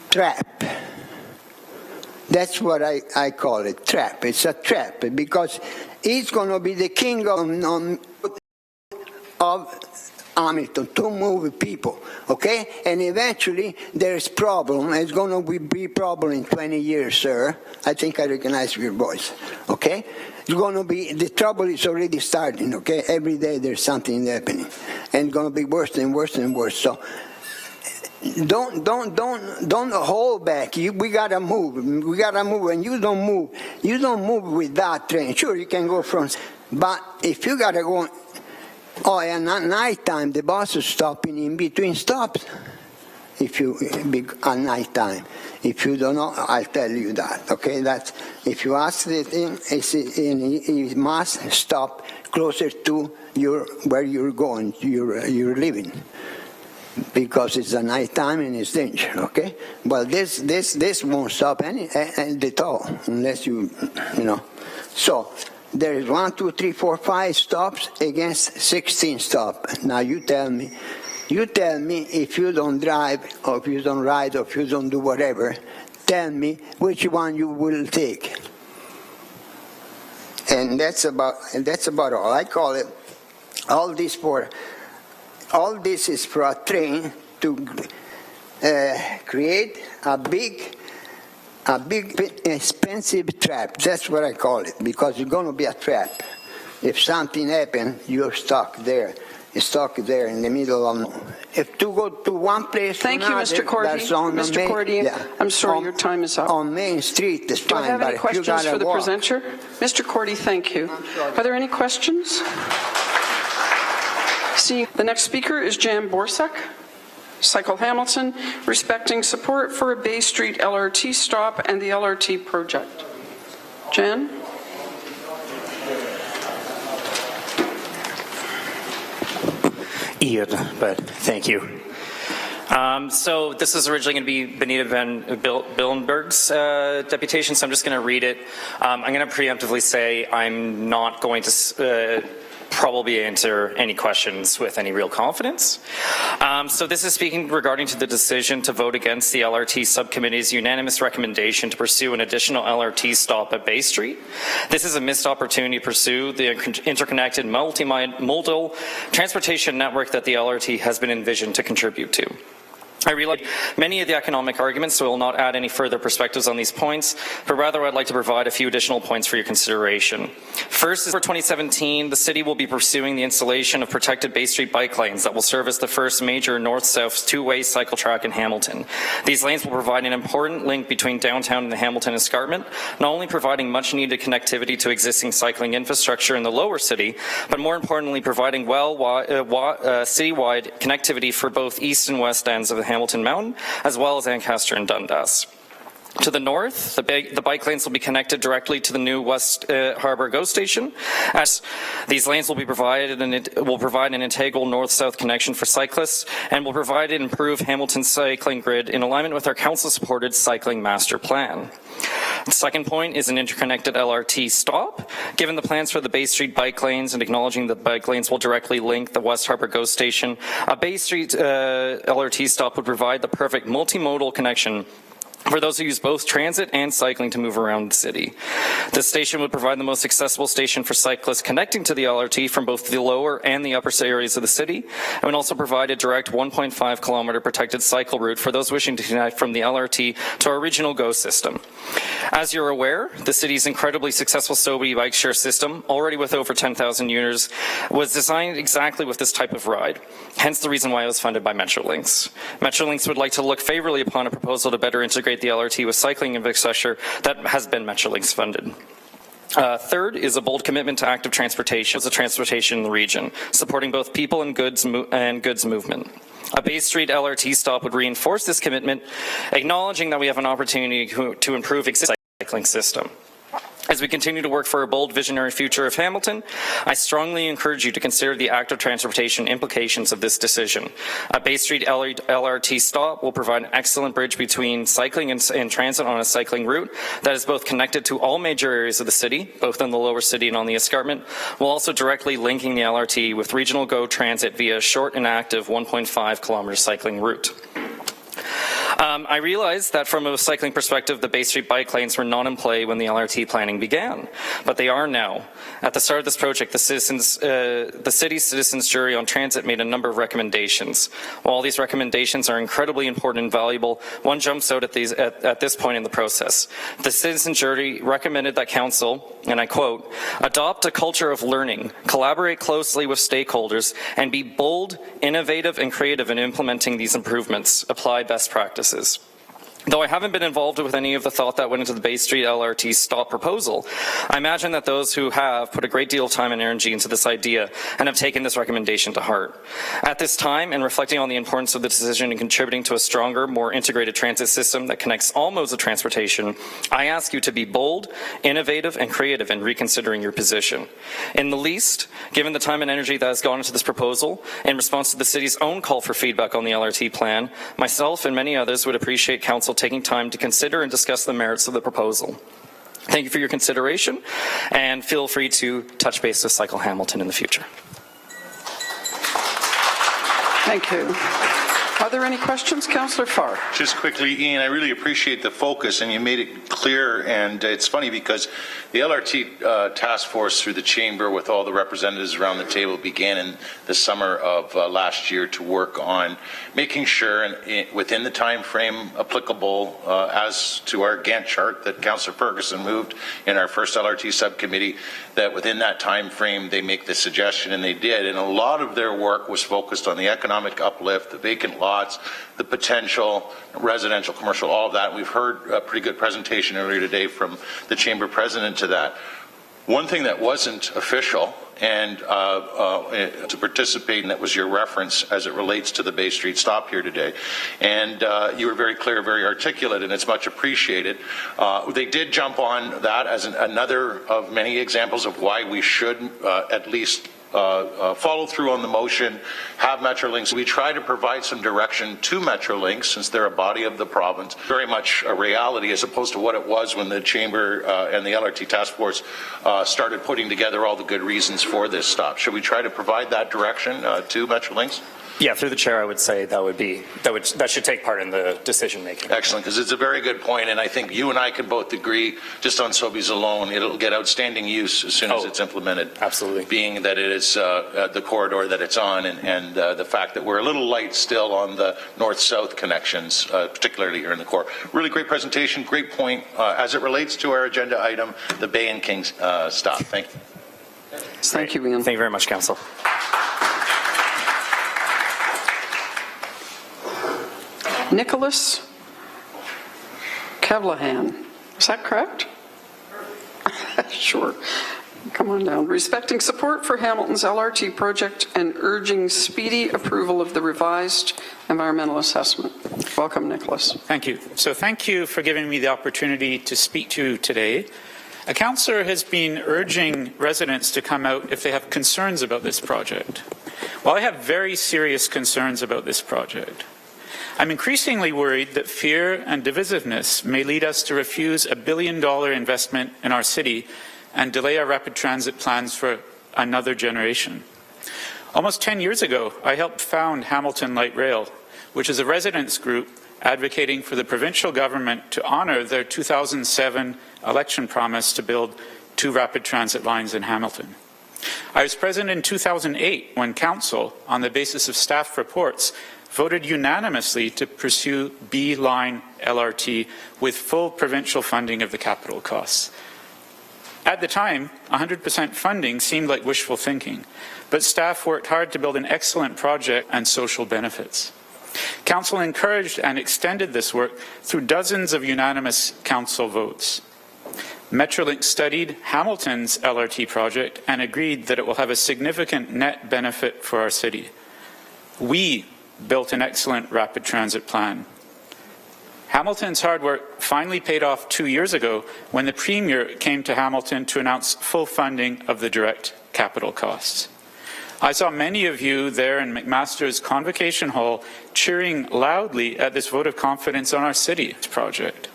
trap. That's what I call it, trap. It's a trap because he's going to be the king of Hamilton to move people, okay? And eventually there's problem. It's going to be problem in 20 years, sir. I think I recognize your voice, okay? It's going to be, the trouble is already starting, okay? Every day there's something happening. And it's going to be worse and worse and worse. So don't hold back. We got to move. We got to move. And you don't move with that train. Sure, you can go from, but if you got to go, and at night time, the bus is stopping in between stops. At night time. If you don't know, I'll tell you that, okay? That's, if you ask the thing, it must stop closer to where you're going, you're living, because it's a night time and it's danger, okay? Well, this won't stop at all, unless you know. So there is 1, 2, 3, 4, 5 stops against 16 stops. Now you tell me if you don't drive, or if you don't ride, or if you don't do whatever, tell me which one you will take. And that's about all. I call it, all this is for a train to create a big expensive trap. That's what I call it, because it's going to be a trap. If something happens, you're stuck there. It's stuck there in the middle of. If to go to one place, thank you, Mr. Cordy. Mr. Cordy, yeah. I'm sorry, your time is up. On Main Street, it's fine. Do I have any questions for the presenter? Mr. Cordy, thank you. Are there any questions? See, the next speaker is Jan Borac, Cycle Hamilton, respecting support for a Bay Street LRT stop and the LRT project. Jan? But thank you. So this is originally going to be Benita Van Billenberg's deputation, so I'm just going to read it. I'm going to preemptively say I'm not going to probably answer any questions with any real confidence. So this is speaking regarding to the decision to vote against the LRT subcommittee's unanimous recommendation to pursue an additional LRT stop at Bay Street. This is a missed opportunity to pursue the interconnected multimodal transportation network that the LRT has been envisioned to contribute to. I realize many of the economic arguments, so I will not add any further perspectives on these points, but rather I'd like to provide a few additional points for your consideration. First, for 2017, the City will be pursuing the installation of protected Bay Street bike lanes that will serve as the first major north-south two-way cycle track in Hamilton. These lanes will provide an important link between downtown and the Hamilton escarpment, not only providing much-needed connectivity to existing cycling infrastructure in the lower city, but more importantly providing citywide connectivity for both east and west ends of the Hamilton Mountain, as well as Ancaster and Dundas. To the north, the bike lanes will be connected directly to the new West Harbour GO station. As these lanes will be provided and it will provide an integral north-south connection for cyclists and will provide an improved Hamilton cycling grid in alignment with our council-supported cycling master plan. The second point is an interconnected LRT stop. Given the plans for the Bay Street bike lanes and acknowledging that bike lanes will directly link the West Harbour GO station, a Bay Street LRT stop would provide the perfect multimodal connection for those who use both transit and cycling to move around the city. This station would provide the most accessible station for cyclists connecting to the LRT from both the lower and the upper areas of the city, and would also provide a direct 1.5 kilometer protected cycle route for those wishing to connect from the LRT to our regional GO system. As you're aware, the city's incredibly successful Sobe bike share system, already with over 10,000 users, was designed exactly with this type of ride, hence the reason why it was funded by Metrolinx. Metrolinx would like to look favorably upon a proposal to better integrate the LRT with cycling infrastructure that has been Metrolinx funded. Third is a bold commitment to active transportation as a transportation in the region, supporting both people and goods movement. A Bay Street LRT stop would reinforce this commitment, acknowledging that we have an opportunity to improve existing cycling system. As we continue to work for a bold, visionary future of Hamilton, I strongly encourage you to consider the active transportation implications of this decision. A Bay Street LRT stop will provide an excellent bridge between cycling and transit on a cycling route that is both connected to all major areas of the city, both in the lower city and on the escarpment, while also directly linking the LRT with regional GO transit via a short and active 1.5 kilometer cycling route. I realize that from a cycling perspective, the Bay Street bike lanes were not in play when the LRT planning began, but they are now. At the start of this project, the city's citizens jury on transit made a number of recommendations. While these recommendations are incredibly important and valuable, one jumps out at this point in the process. The citizen jury recommended that council, and I quote, adopt a culture of learning, collaborate closely with stakeholders, and be bold, innovative, and creative in implementing these improvements. Apply best practices. Though I haven't been involved with any of the thought that went into the Bay Street LRT stop proposal, I imagine that those who have put a great deal of time and energy into this idea and have taken this recommendation to heart. At this time, and reflecting on the importance of the decision in contributing to a stronger, more integrated transit system that connects all modes of transportation, I ask you to be bold, innovative, and creative in reconsidering your position. In the least, given the time and energy that has gone into this proposal, in response to the city's own call for feedback on the LRT plan, myself and many others would appreciate council taking time to consider and discuss the merits of the proposal. Thank you for your consideration, and feel free to touch base with Cycle Hamilton in the future. Thank you. Are there any questions? Councillor Farr. Just quickly, Ian, I really appreciate the focus, and you made it clear, and it's funny because the LRT task force through the chamber with all the representatives around the table began in the summer of last year to work on making sure, and within the time frame applicable as to our Gantt chart that Councillor Ferguson moved in our first LRT subcommittee, that within that time frame they make the suggestion, and they did. And a lot of their work was focused on the economic uplift, the vacant lots, the potential, residential, commercial, all of that. We've heard a pretty good presentation earlier today from the chamber president to that. One thing that wasn't official and to participate, and that was your reference as it relates to the Bay Street stop here today. And you were very clear, very articulate, and it's much appreciated. They did jump on that as another of many examples of why we should at least follow through on the motion, have Metrolinx. We try to provide some direction to Metrolinx since they're a body of the province. Very much a reality as opposed to what it was when the Chamber and the LRT Task Force started putting together all the good reasons for this stop. Should we try to provide that direction to Metrolinx? Yeah, through the chair, I would say that should take part in the decision making. Excellent, because it's a very good point, and I think you and I can both agree, just on Sobeys alone, it'll get outstanding use as soon as it's implemented. Absolutely. Being that it is the corridor that it's on, and the fact that we're a little light still on the north-south connections, particularly here in the core. Really great presentation, great point. As it relates to our agenda item, the Bay and Kings stop. Thank you. Thank you, Ian. Thank you very much, Council. Nicholas Kevlahan. Is that correct? Sure. Come on down. Respecting support for Hamilton's LRT project and urging speedy approval of the revised environmental assessment. Welcome, Nicholas. Thank you. So thank you for giving me the opportunity to speak to you today. A councillor has been urging residents to come out if they have concerns about this project. Well, I have very serious concerns about this project. I'm increasingly worried that fear and divisiveness may lead us to refuse a $1 billion investment in our city and delay our rapid transit plans for another generation. Almost 10 years ago, I helped found Hamilton Light Rail, which is a residents group advocating for the provincial government to honour their 2007 election promise to build 2 rapid transit lines in Hamilton. I was present in 2008 when Council, on the basis of staff reports, voted unanimously to pursue B-Line LRT with full provincial funding of the capital costs. At the time, 100% funding seemed like wishful thinking, but staff worked hard to build an excellent project and social benefits. Council encouraged and extended this work through dozens of unanimous Council votes. Metrolink studied Hamilton's LRT project and agreed that it will have a significant net benefit for our city. We built an excellent rapid transit plan. Hamilton's hard work finally paid off 2 years ago when the Premier came to Hamilton to announce full funding of the direct capital costs. I saw many of you there in McMaster's Convocation Hall cheering loudly at this vote of confidence on our city project.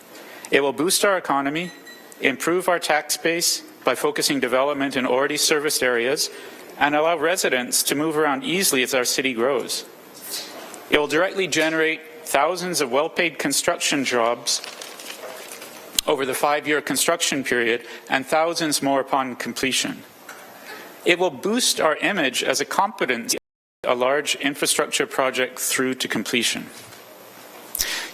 It will boost our economy, improve our tax base by focusing development in already serviced areas, and allow residents to move around easily as our city grows. It will directly generate thousands of well-paid construction jobs over the 5-year construction period and thousands more upon completion. It will boost our image as a competent, a large infrastructure project through to completion.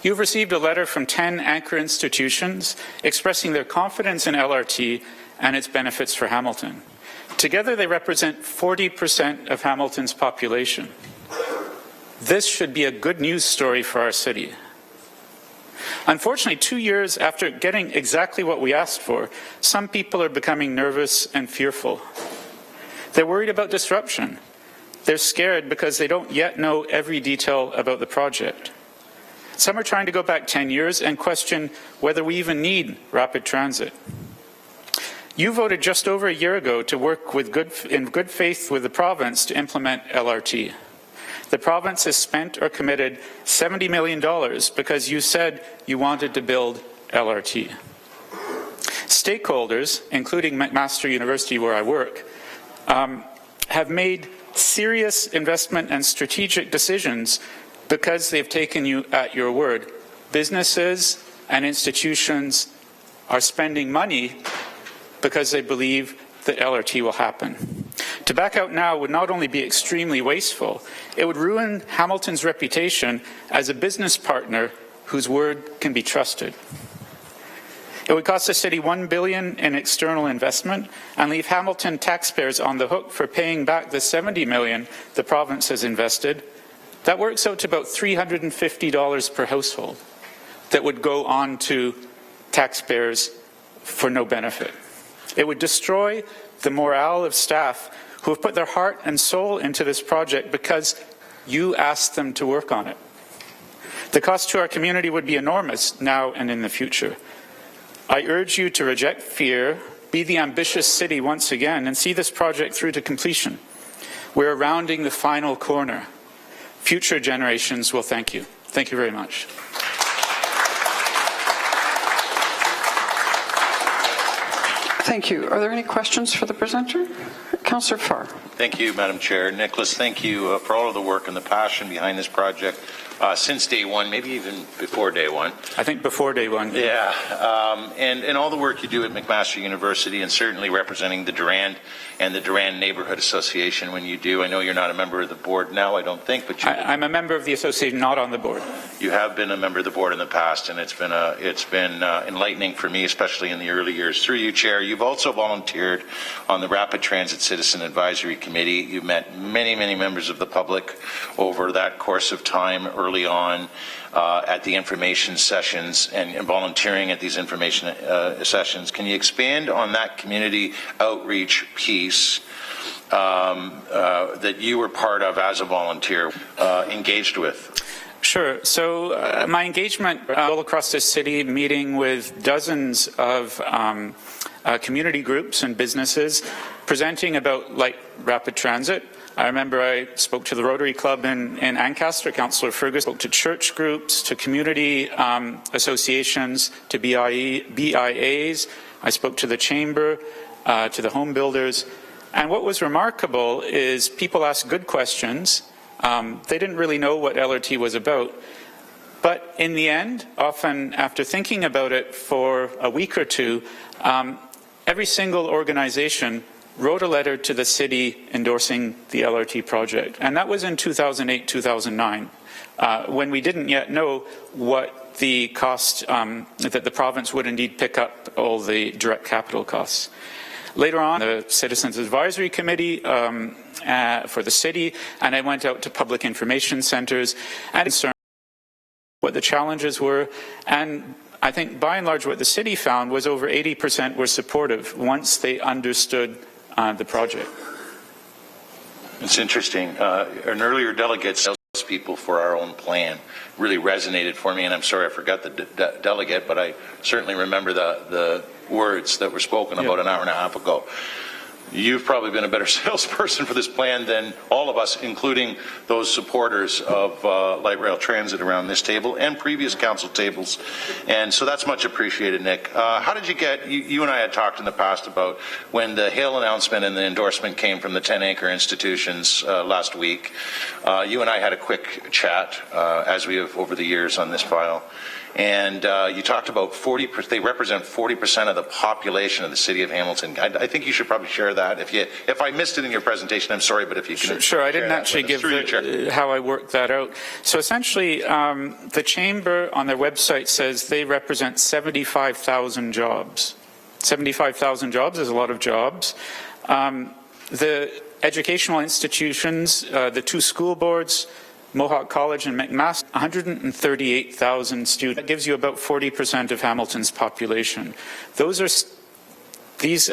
You've received a letter from 10 anchor institutions expressing their confidence in LRT and its benefits for Hamilton. Together, they represent 40% of Hamilton's population. This should be a good news story for our city. Unfortunately, 2 years after getting exactly what we asked for, some people are becoming nervous and fearful. They're worried about disruption. They're scared because they don't yet know every detail about the project. Some are trying to go back 10 years and question whether we even need rapid transit. You voted just over a year ago to work in good faith with the province to implement LRT. The province has spent or committed $70 million because you said you wanted to build LRT. Stakeholders, including McMaster University where I work, have made serious investment and strategic decisions because they've taken you at your word. Businesses and institutions are spending money because they believe that LRT will happen. To back out now would not only be extremely wasteful, it would ruin Hamilton's reputation as a business partner whose word can be trusted. It would cost the city $1 billion in external investment and leave Hamilton taxpayers on the hook for paying back the $70 million the province has invested. That works out to about $350 per household that would go on to taxpayers for no benefit. It would destroy the morale of staff who have put their heart and soul into this project because you asked them to work on it. The cost to our community would be enormous now and in the future. I urge you to reject fear, be the ambitious city once again, and see this project through to completion. We're rounding the final corner. Future generations will thank you. Thank you very much. Thank you. Are there any questions for the presenter? Councillor Farr. Thank you, Madam Chair. Nicholas, thank you for all of the work and the passion behind this project since day one, maybe even before day one. I think before day one. Yeah, and all the work you do at McMaster University, and certainly representing the Durand and the Durand Neighborhood Association when you do. I know you're not a member of the board now, I don't think, but I'm a member of the association, not on the board. You have been a member of the board in the past, and it's been enlightening for me, especially in the early years. Through you, Chair, you've also volunteered on the Rapid Transit Citizen Advisory Committee. You've met many, many members of the public over that course of time early on at the information sessions and volunteering at these information sessions. Can you expand on that community outreach piece that you were part of as a volunteer, engaged with? Sure. So my engagement all across the city, meeting with dozens of community groups and businesses, presenting about light rapid transit. I remember I spoke to the Rotary Club in Ancaster, Councillor Fergus, spoke to church groups, to community associations, to BIAs. I spoke to the Chamber, to the home builders. And what was remarkable is people asked good questions. They didn't really know what LRT was about. But in the end, often after thinking about it for a week or two, every single organization wrote a letter to the city endorsing the LRT project. And that was in 2008, 2009, when we didn't yet know what the cost, that the province would indeed pick up all the direct capital costs. Later on, the Citizens Advisory Committee for the city, and I went out to public information centres and concerned what the challenges were. And I think by and large what the city found was over 80% were supportive once they understood the project. It's interesting. An earlier delegate, salespeople for our own plan, really resonated for me, and I'm sorry I forgot the delegate, but I certainly remember the words that were spoken about an hour and a half ago. You've probably been a better salesperson for this plan than all of us, including those supporters of light rail transit around this table and previous council tables. And so that's much appreciated, Nick. How did you get, you and I had talked in the past about when the Hale announcement and the endorsement came from the 10 anchor institutions last week. You and I had a quick chat, as we have over the years on this file. And you talked about they represent 40% of the population of the city of Hamilton. I think you should probably share that. If I missed it in your presentation, I'm sorry, but if you can. Sure, I didn't actually give how I worked that out. So essentially, the Chamber on their website says they represent 75,000 jobs. 75,000 jobs is a lot of jobs. The educational institutions, the two school boards, Mohawk College and McMaster, 138,000 students. That gives you about 40% of Hamilton's population. These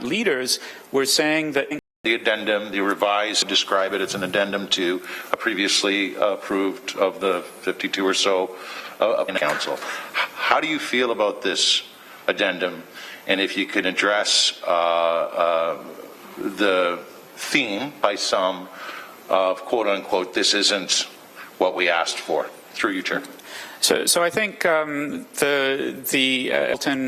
leaders were saying that the addendum, the revised, describe it as an addendum to a previously approved of the 52 or so of council. How do you feel about this addendum? And if you could address the theme by some of quote unquote, this isn't what we asked for, through you, Chair. So I think Hamilton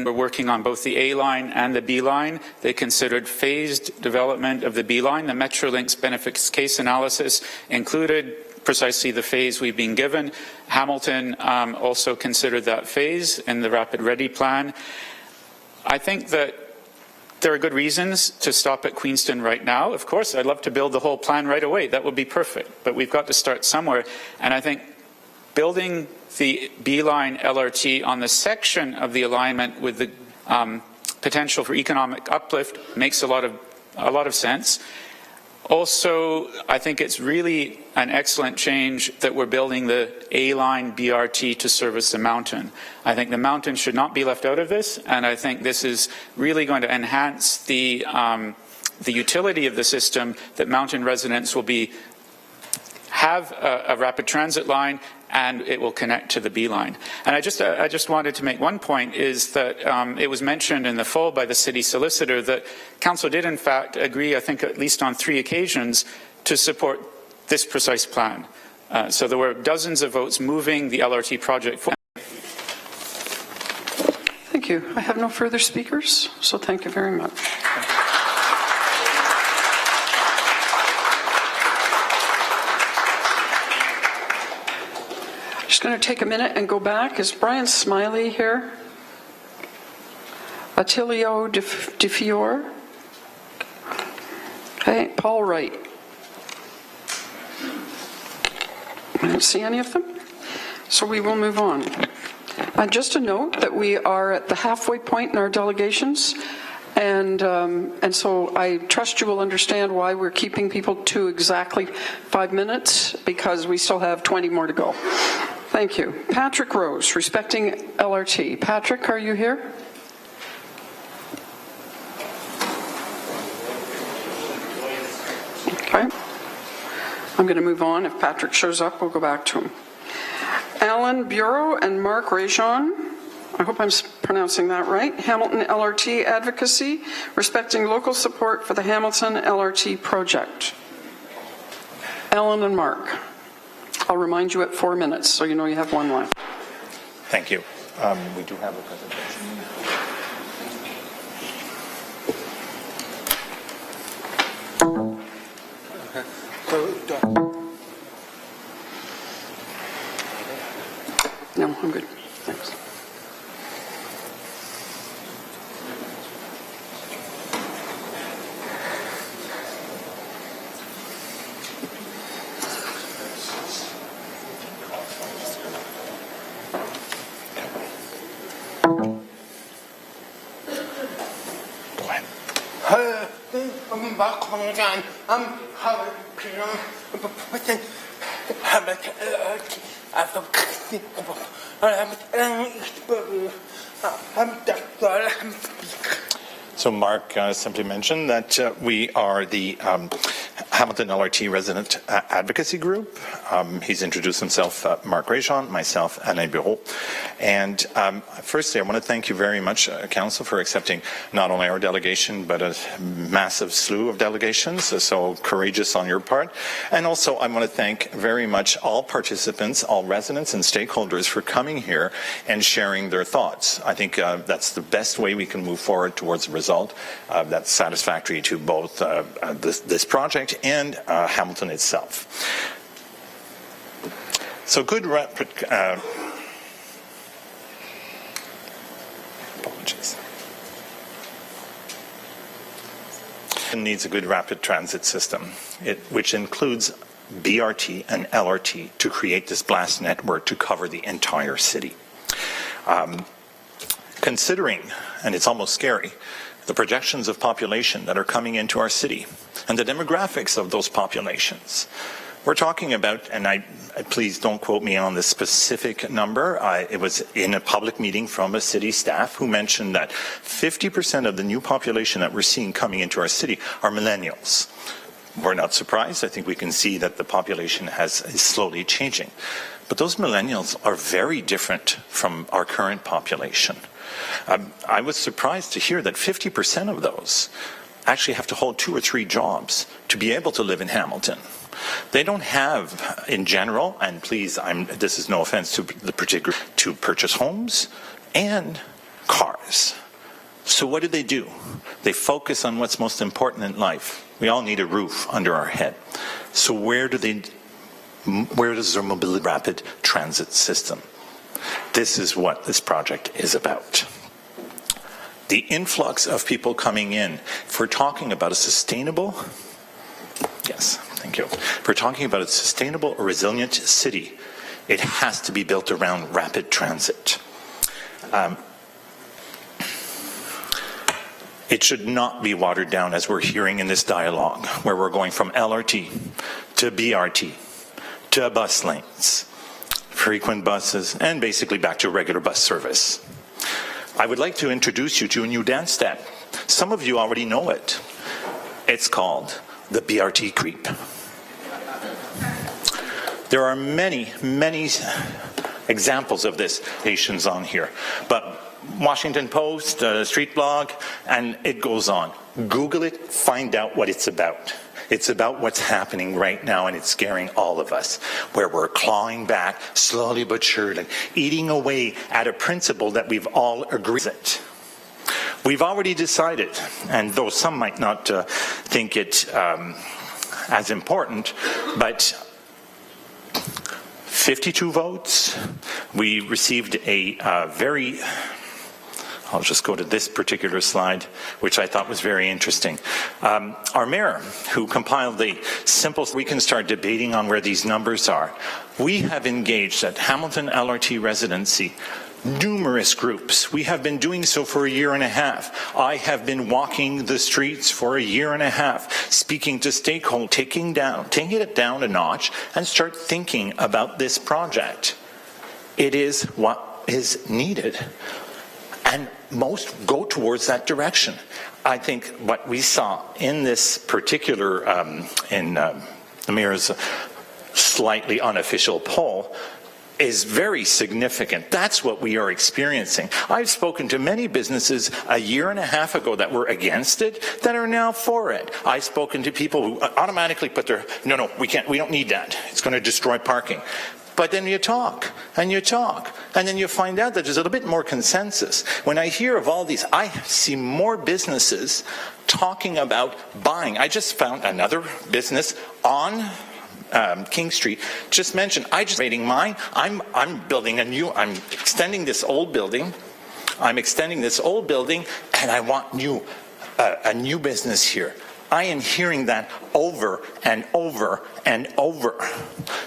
were working on both the A line and the B line. They considered phased development of the B line. The Metrolinx benefits case analysis included precisely the phase we've been given. Hamilton also considered that phase in the Rapid Ready plan. I think that there are good reasons to stop at Queenston right now. Of course, I'd love to build the whole plan right away. That would be perfect. But we've got to start somewhere. And I think building the B-line LRT on the section of the alignment with the potential for economic uplift makes a lot of sense. Also, I think it's really an excellent change that we're building the A-line BRT to service the mountain. I think the mountain should not be left out of this, and I think this is really going to enhance the utility of the system, that mountain residents will have a rapid transit line, and it will connect to the B line. And I just wanted to make one point, is that it was mentioned in the fall by the city solicitor that council did in fact agree, I think at least on 3 occasions, to support this precise plan. So there were dozens of votes moving the LRT project forward. Thank Thank you. I have no further speakers, so thank you very much. Just going to take a minute and go back. Is Brian Smiley here? Attilio de Fior? Okay, Paul Wright. I don't see any of them, so we will move on. Just a note that we are at the halfway point in our delegations, and so I trust you will understand why we're keeping people to exactly 5 minutes, because we still have 20 more to go. Thank you. Patrick Rose, respecting LRT. Patrick, are you here? Okay. I'm going to move on. If Patrick shows up, we'll go back to him. Alan Bureau and Mark Rajon, I hope I'm pronouncing that right, Hamilton LRT Advocacy, respecting local support for the Hamilton LRT project. Alan and Mark, I'll remind you at 4 minutes, so you know you have one left. Thank you. We do have a presentation. No, I'm good. Thanks. I'm back on again. I'm having So Mark simply mentioned that we are the Hamilton LRT Resident Advocacy Group. He's introduced himself, Mark Rajon, myself, Alain Bureau. And firstly, I want to thank you very much, Council, for accepting not only our delegation, but a massive slew of delegations, so courageous on your part. And also, I want to thank very much all participants, all residents and stakeholders for coming here and sharing their thoughts. I think that's the best way we can move forward towards a result that's satisfactory to both this project and Hamilton itself. So good apologies. It needs a good rapid transit system, which includes BRT and LRT to create this blast network to cover the entire city. Considering, and it's almost scary, the projections of population that are coming into our city and the demographics of those populations. We're talking about, and please don't quote me on this specific number, it was in a public meeting from a city staff who mentioned that 50% of the new population that we're seeing coming into our city are millennials. We're not surprised. I think we can see that the population is slowly changing. But those millennials are very different from our current population. I was surprised to hear that 50% of those actually have to hold 2 or 3 jobs to be able to live in Hamilton. They don't have, in general, and please, this is no offense to the particular, to purchase homes and cars. So what do? They focus on what's most important in life. We all need a roof under our head. So where does their mobility rapid transit system? This is what this project is about. The influx of people coming in. If we're talking about a sustainable, yes, thank you. If we're talking about a sustainable or resilient city, it has to be built around rapid transit. It should not be watered down as we're hearing in this dialogue, where we're going from LRT to BRT to bus lanes, frequent buses, and basically back to regular bus service. I would like to introduce you to a new dance step. Some of you already know it. It's called the BRT creep. There are many, many examples of this stations on here, but Washington Post, Street Blog, and it goes on. Google it, find out what it's about. It's about what's happening right now, and it's scaring all of us, where we're clawing back slowly but surely, eating away at a principle that we've all agreed with. We've already decided, and though some might not think it as important, but 52 votes. We received a very, I'll just go to this particular slide, which I thought was very interesting. Our mayor, who compiled the simple, we can start debating on where these numbers are. We have engaged at Hamilton LRT Residency numerous groups. We have been doing so for a year and a half. I have been walking the streets for a year and a half, speaking to stakeholders, taking it down a notch, and start thinking about this project. It is what is needed. And most go towards that direction. I think what we saw in this particular, the mayor's slightly unofficial poll, is very significant. That's what we are experiencing. I've spoken to many businesses a year and a half ago that were against it that are now for it. I've spoken to people who automatically put their, no, we don't need that. It's going to destroy parking. But then you talk, and then you find out that there's a little bit more consensus. When I hear of all these, I see more businesses talking about buying. I just found another business on King Street, just mentioned, rating mine. I'm building I'm extending this old building. And I want a new business here. I am hearing that over and over and over.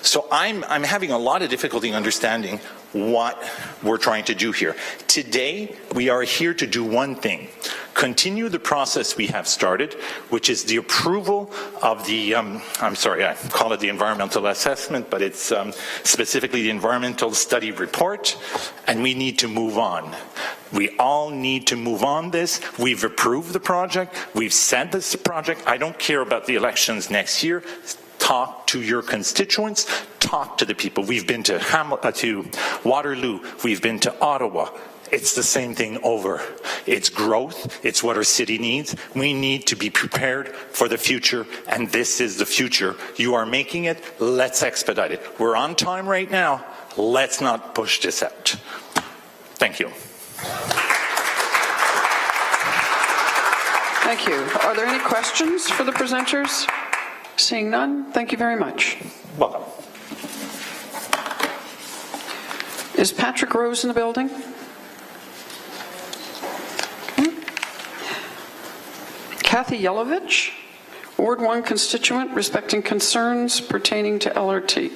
So I'm having a lot of difficulty understanding what we're trying to do here. Today, we are here to do one thing: continue the process we have started, which is the approval of the, I'm sorry, I call it the environmental assessment, but it's specifically the environmental study report, and we need to move on. We all need to move on this. We've approved the project. We've said this is a project. I don't care about the elections next year. Talk to your constituents. Talk to the people. We've been to Waterloo. We've been to Ottawa. It's the same thing over. It's growth. It's what our city needs. We need to be prepared for the future, and this is the future. You are making it. Let's expedite it. We're on time right now. Let's not push this out. Thank you. Thank you. Are there any questions for the presenters? Seeing none, thank you very much. Welcome. Is Patrick Rose in the building? Okay. Kathy Yelovich, Ward 1 constituent, respecting concerns pertaining to LRT.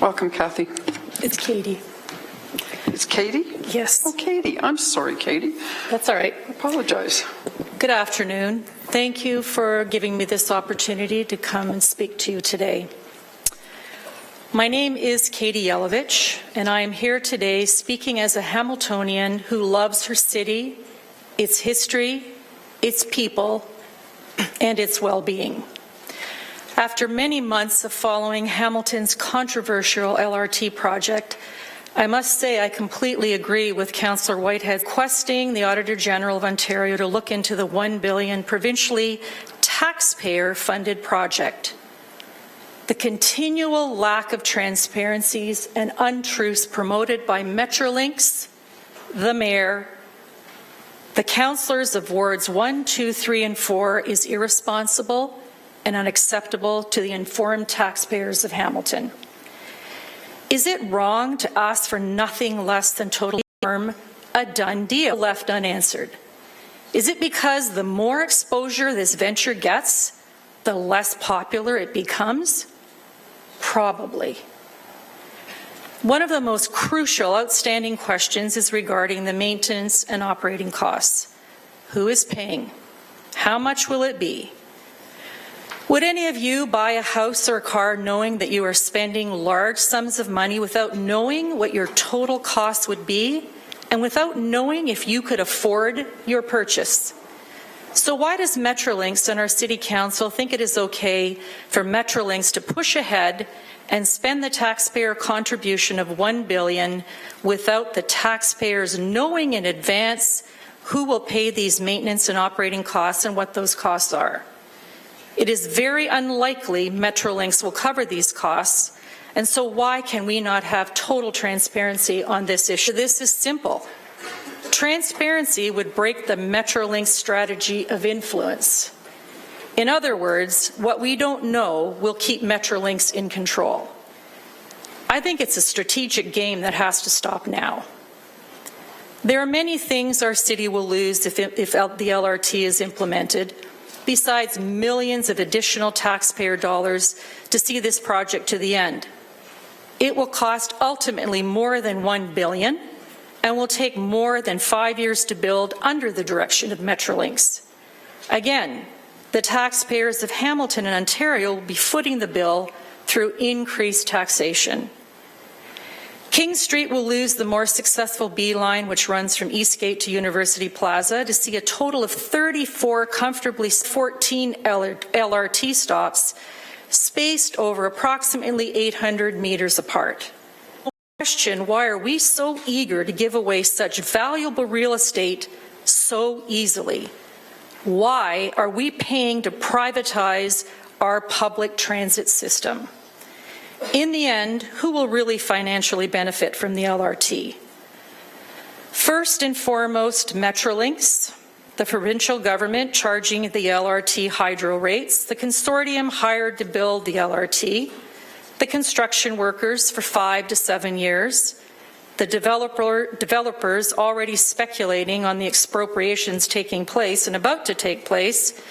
Welcome, Kathy. It's Katie. It's Katie? Yes. Oh, Katie. I'm sorry, Katie. That's all right. I apologize. Good afternoon. Thank you for giving me this opportunity to come and speak to you today. My name is Katie Yelovich, and I am here today speaking as a Hamiltonian who loves her city, its history, its people, and its well-being. After many months of following Hamilton's controversial LRT project, I must say I completely agree with Councillor Whitehead requesting the Auditor General of Ontario to look into the $1 billion provincially taxpayer-funded project. The continual lack of transparencies and untruths promoted by Metrolinx, the Mayor, the councillors of Wards 1, 2, 3, and 4 is irresponsible and unacceptable to the informed taxpayers of Hamilton. Is it wrong to ask for nothing less than totally firm, a done deal left unanswered? Is it because the more exposure this venture gets, the less popular it becomes? Probably. One of the most crucial outstanding questions is regarding the maintenance and operating costs. Who is paying? How much will it be? Would any of you buy a house or a car knowing that you are spending large sums of money without knowing what your total cost would be and without knowing if you could afford your purchase? So why does Metrolinx and our City Council think it is okay for Metrolinx to push ahead and spend the taxpayer contribution of $1 billion without the taxpayers knowing in advance who will pay these maintenance and operating costs and what those costs are? It is very unlikely Metrolinx will cover these costs, and so why can we not have total transparency on this issue? This is simple. Transparency would break the Metrolinx strategy of influence. In other words, what we don't know will keep Metrolinx in control. I think it's a strategic game that has to stop now. There are many things our city will lose if the LRT is implemented, besides millions of additional taxpayer dollars to see this project to the end. It will cost ultimately more than $1 billion and will take more than 5 years to build under the direction of Metrolinx. Again, the taxpayers of Hamilton and Ontario will be footing the bill through increased taxation. King Street will lose the more successful B line, which runs from Eastgate to University Plaza, to see a total of 34 comfortably 14 LRT stops spaced over approximately 800 meters apart. Question, why are we so eager to give away such valuable real estate so easily? Why are we paying to privatize our public transit system? In the end, who will really financially benefit from the LRT? First and foremost, Metrolinx, the provincial government charging the LRT hydro rates, the consortium hired to build the LRT, the construction workers for 5 to 7 years, the developers already speculating on the expropriations taking place and about to take place,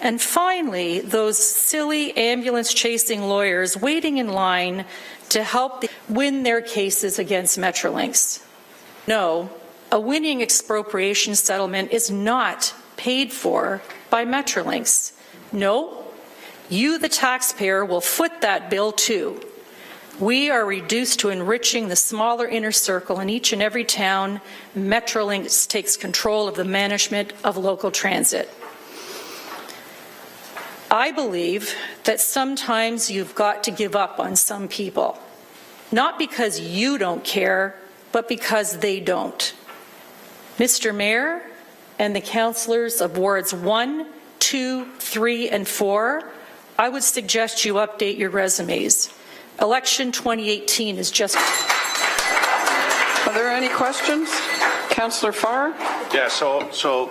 and finally, those silly ambulance-chasing lawyers waiting in line to help win their cases against Metrolinx. No, a winning expropriation settlement is not paid for by Metrolinx. No, you, the taxpayer, will foot that bill too. We are reduced to enriching the smaller inner circle in each and every town. Metrolinx takes control of the management of local transit. I believe that sometimes you've got to give up on some people, not because you don't care, but because they don't. Mr. Mayor and the councillors of wards 1, 2, 3, and 4, I would suggest you update your resumes. Election 2018 is just... Are there any questions? Councillor Farr? Yeah, so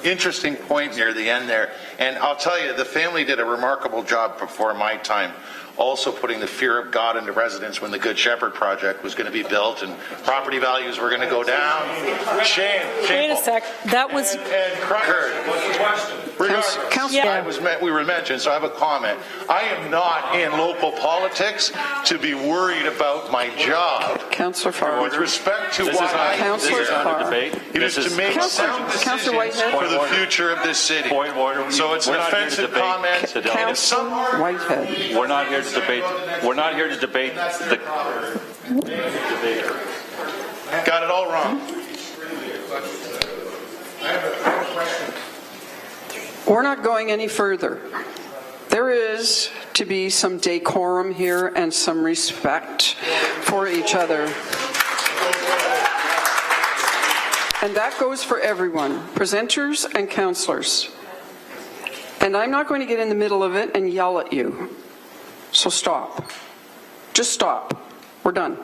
interesting point near the end there. And I'll tell you, the family did a remarkable job before my time, also putting the fear of God into residents when the Good Shepherd project was going to be built and property values were going to go down. Shame. Wait a sec. That was... We were mentioned, so I have a comment. I am not in local politics to be worried about my job. Councillor Farr. With respect to this why is not, Councillor this is not a debate. it is to make sound decisions for the future of this city. Point of order. So it's an offensive comment. Councillor Whitehead. We're not here to debate. We're not here to debate the. Got it all wrong. We're not going any further. There is to be some decorum here and some respect for each other. And that goes for everyone, presenters and councillors. And I'm not going to get in the middle of it and yell at you. So stop. Just stop. We're done.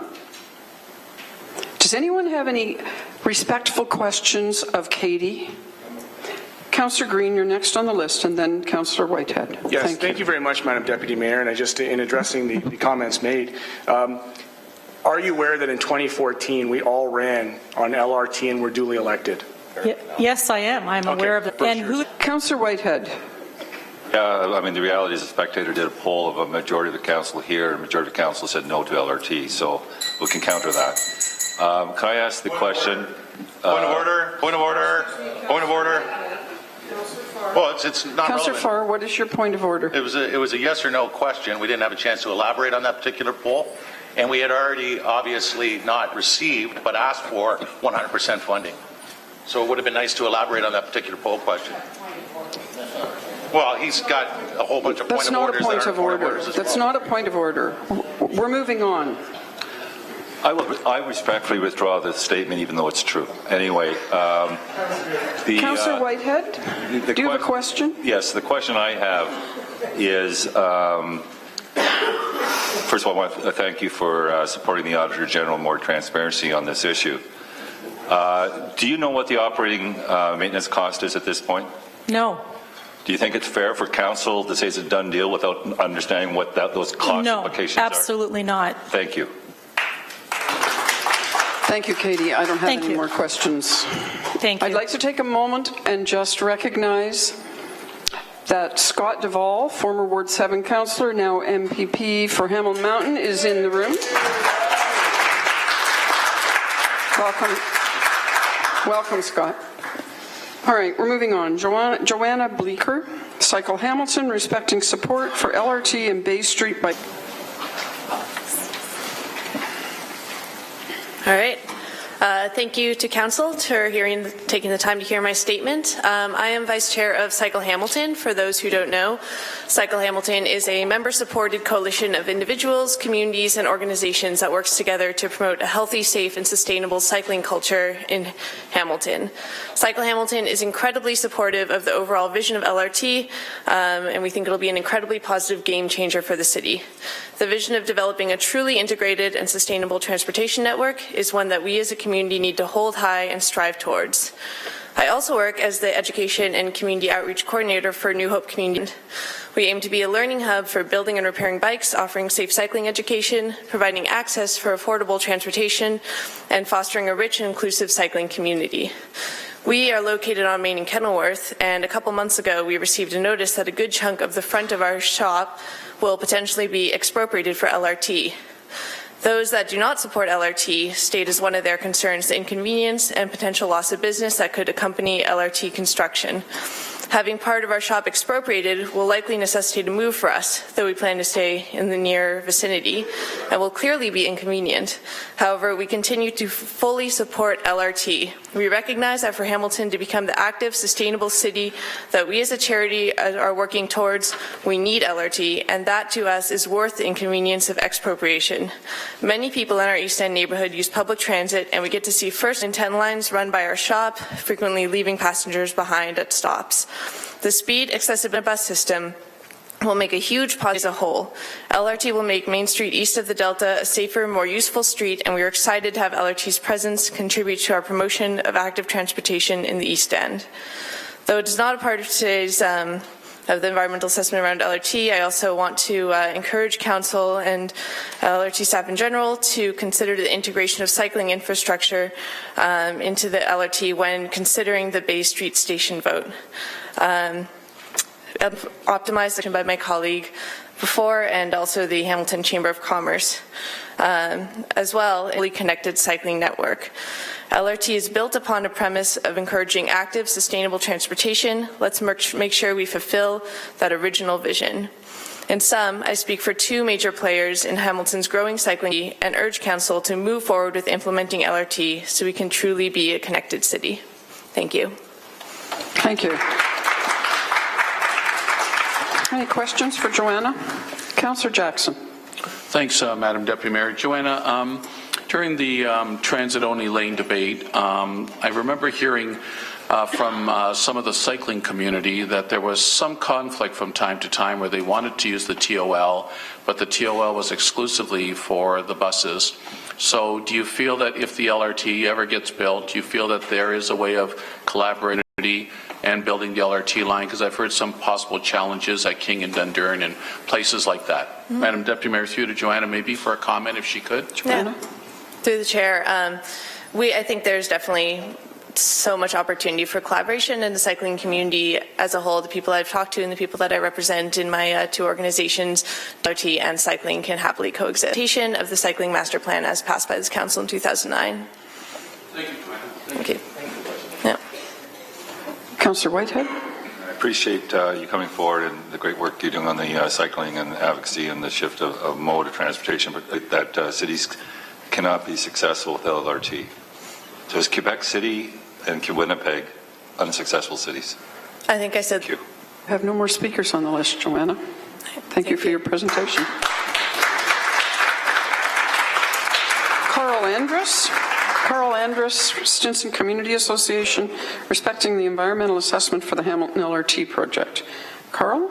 Does anyone have any respectful questions of Katie? Councillor Green, you're next on the list, and then Councillor Whitehead. Yes, thank you very much, Madam Deputy Mayor. And I just, in addressing the comments made, are you aware that in 2014 we all ran on LRT and were duly elected? Yes, I am. I'm aware of it. And who? Councillor Whitehead. Yeah, I mean, the reality is the Spectator did a poll of a majority of the council here, and a majority of the council said no to LRT, so we can counter that. Can I ask the question? Point of order. Point of order. Point of order. Well, it's not Councillor relevant. Farr, what is your point of order? It was a yes or no question. We didn't have a chance to elaborate on that particular poll, and we had already obviously not received but asked for 100% funding. So it would have been nice to elaborate on that particular poll question. Well, he's got a whole bunch of That's not a point of order. That's not a point of order. We're moving on. I respectfully withdraw the statement, even though it's true. Anyway, Councillor Whitehead, do you have a question? Yes, the question I have is, first of all, I want to thank you for supporting the Auditor General, more transparency on this issue. Do you know what the operating maintenance cost is at this point? No. Do you think it's fair for council to say it's a done deal without understanding what those cost implications are? No, absolutely not. Thank you. Thank you, Katie. I don't have any more questions. Thank you. I'd like to take a moment and just recognize that Scott Duvall, former Ward 7 councillor, now MPP for Hamilton Mountain, is in the room. Welcome. Welcome, Scott. All right, we're moving on. Joanna Bleeker, Cycle Hamilton, respecting support for LRT and Bay Street by... All right. Thank you to Council for taking the time to hear my statement. I am Vice Chair of Cycle Hamilton. For those who don't know, Cycle Hamilton is a member-supported coalition of individuals, communities, and organizations that works together to promote a healthy, safe, and sustainable cycling culture in Hamilton. Cycle Hamilton is incredibly supportive of the overall vision of LRT, and we think it'll be an incredibly positive game changer for the city. The vision of developing a truly integrated and sustainable transportation network is one that we as a community need to hold high and strive towards. I also work as the Education and Community Outreach Coordinator for New Hope Community. We aim to be a learning hub for building and repairing bikes, offering safe cycling education, providing access for affordable transportation, and fostering a rich and inclusive cycling community. We are located on Main and Kenilworth, and a couple months ago we received a notice that a good chunk of the front of our shop will potentially be expropriated for LRT. Those that do not support LRT state as one of their concerns the inconvenience and potential loss of business that could accompany LRT construction. Having part of our shop expropriated will likely necessitate a move for us, though we plan to stay in the near vicinity, and will clearly be inconvenient. However, we continue to fully support LRT. We recognize that for Hamilton to become the active, sustainable city that we as a charity are working towards, we need LRT, and that to us is worth the inconvenience of expropriation. Many people in our East End neighborhood use public transit, and we get to see first and 10 lines run by our shop, frequently leaving passengers behind at stops. The speed accessible bus system will make a huge positive as a whole. LRT will make Main Street east of the Delta a safer, more useful street, and we are excited to have LRT's presence contribute to our promotion of active transportation in the East End. Though it is not a part of today's of the environmental assessment around LRT, I also want to encourage Council and LRT staff in general to consider the integration of cycling infrastructure into the LRT when considering the Bay Street station vote. Optimized by my colleague before, and also the Hamilton Chamber of Commerce, as well, a fully connected cycling network. LRT is built upon a premise of encouraging active, sustainable transportation. Let's make sure we fulfill that original vision. In sum, I speak for two major players in Hamilton's growing cycling and urge Council to move forward with implementing LRT so we can truly be a connected city. Thank you. Thank you. Any questions for Joanna? Councillor Jackson. Thanks, Madam Deputy Mayor. Joanna, during the transit-only lane debate, I remember hearing from some of the cycling community that there was some conflict from time to time where they wanted to use the TOL, but the TOL was exclusively for the buses. So do you feel that if the LRT ever gets built, do you feel that there is a way of collaborating and building the LRT line? Because I've heard some possible challenges at King and Dundurn and places like that. Mm-hmm. Madam Deputy Mayor, through to Joanna, maybe for a comment if she could. Joanna? Yeah. Through the chair, I think there's definitely so much opportunity for collaboration in the cycling community as a whole. The people I've talked to and the people that I represent in my two organizations, LRT and cycling, can happily coexist. Of the cycling master plan as passed by this council in 2009. Thank you, Joanna. Thank you. Yeah. Councillor Whitehead. I appreciate you coming forward and the great work you're doing on the cycling and advocacy and the shift of mode of transportation, but that cities cannot be successful without LRT. So is Quebec City and Winnipeg unsuccessful cities. I think I said. Thank you. I have no more speakers on the list, Joanna. Thank you for your presentation. Carl Andrus, Stinson Community Association, respecting the environmental assessment for the Hamilton LRT project. Carl?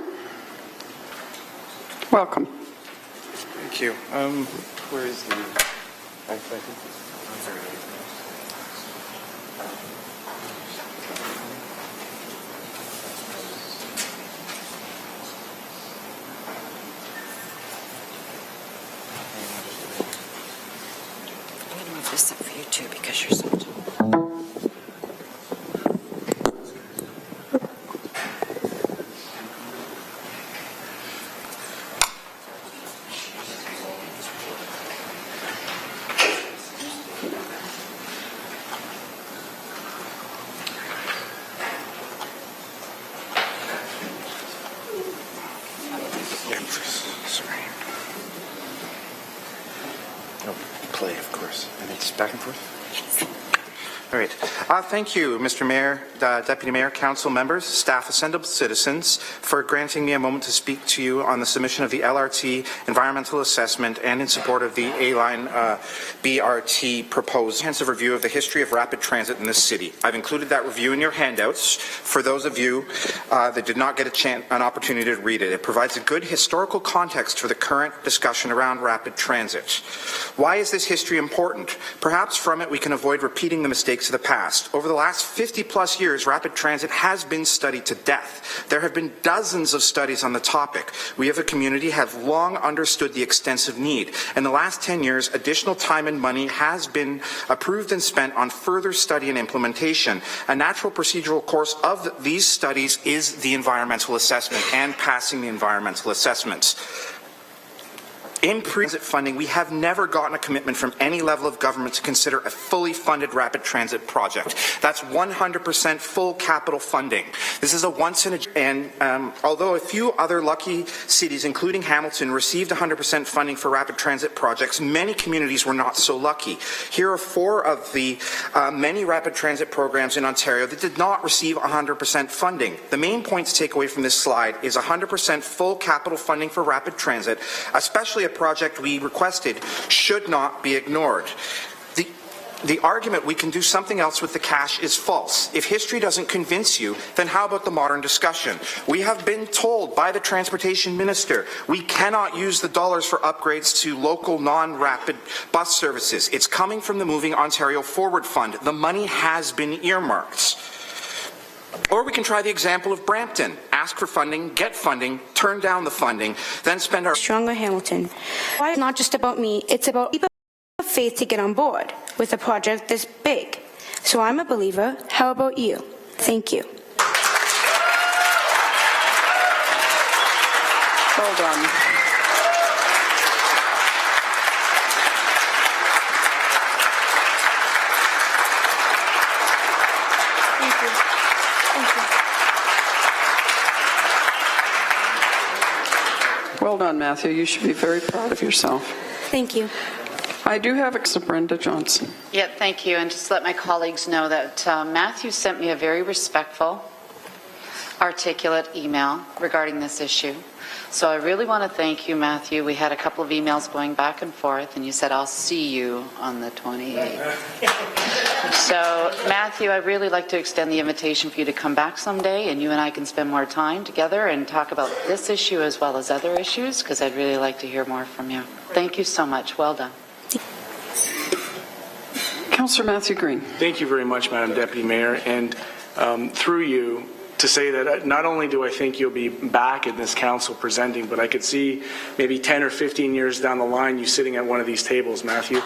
Welcome. Thank you. Where is the... I think I'm going to move this up for you too because you're so tall. back and forth. All right. Thank you, Mr. Mayor, Deputy Mayor, Council members, staff, assembled citizens, for granting me a moment to speak to you on the submission of the LRT environmental assessment and in support of the A-Line BRT proposed comprehensive review of the history of rapid transit in this city. I've included that review in your handouts for those of you that did not get an opportunity to read it. It provides a good historical context for the current discussion around rapid transit. Why is this history important? Perhaps from it we can avoid repeating the mistakes of the past. Over the last 50-plus years, rapid transit has been studied to death. There have been dozens of studies on the topic. We as a community have long understood the extensive need. In the last 10 years, additional time and money has been approved and spent on further study and implementation. A natural procedural course of these studies is the environmental assessment and passing the environmental assessments. In transit funding, we have never gotten a commitment from any level of government to consider a fully funded rapid transit project. That's 100% full capital funding. This is a although a few other lucky cities, including Hamilton, received 100% funding for rapid transit projects, many communities were not so lucky. Here are 4 of the many rapid transit programs in Ontario that did not receive 100% funding. The main point to take away from this slide is 100% full capital funding for rapid transit, especially a project we requested, should not be ignored. The argument we can do something else with the cash is false. If history doesn't convince you, then how about the modern discussion? We have been told by the Transportation Minister we cannot use the dollars for upgrades to local non-rapid bus services. It's coming from the Moving Ontario Forward Fund. The money has been earmarked. Or we can try the example of Brampton. Ask for funding, get funding, turn down the funding, then spend our... Stronger Hamilton. Why it's not just about me, it's about people of faith to get on board with a project this big. So I'm a believer. How about you? Thank you. Well done. Well done, Matthew. You should be very proud of yourself. Thank you. I do have Brenda Johnson. Yeah, thank you. And just let my colleagues know that Matthew sent me a very respectful, articulate email regarding this issue. So I really want to thank you, Matthew. We had a couple of emails going back and forth, and you said, I'll see you on the 28th. So, Matthew, I'd really like to extend the invitation for you to come back someday, and you and I can spend more time together and talk about this issue as well as other issues, because I'd really like to hear more from you. Thank you so much. Well done. Councillor Matthew Green. Thank you very much, Madam Deputy Mayor. And through you, to say that not only do I think you'll be back in this council presenting, but I could see maybe 10 or 15 years down the line you sitting at one of these tables, Matthew.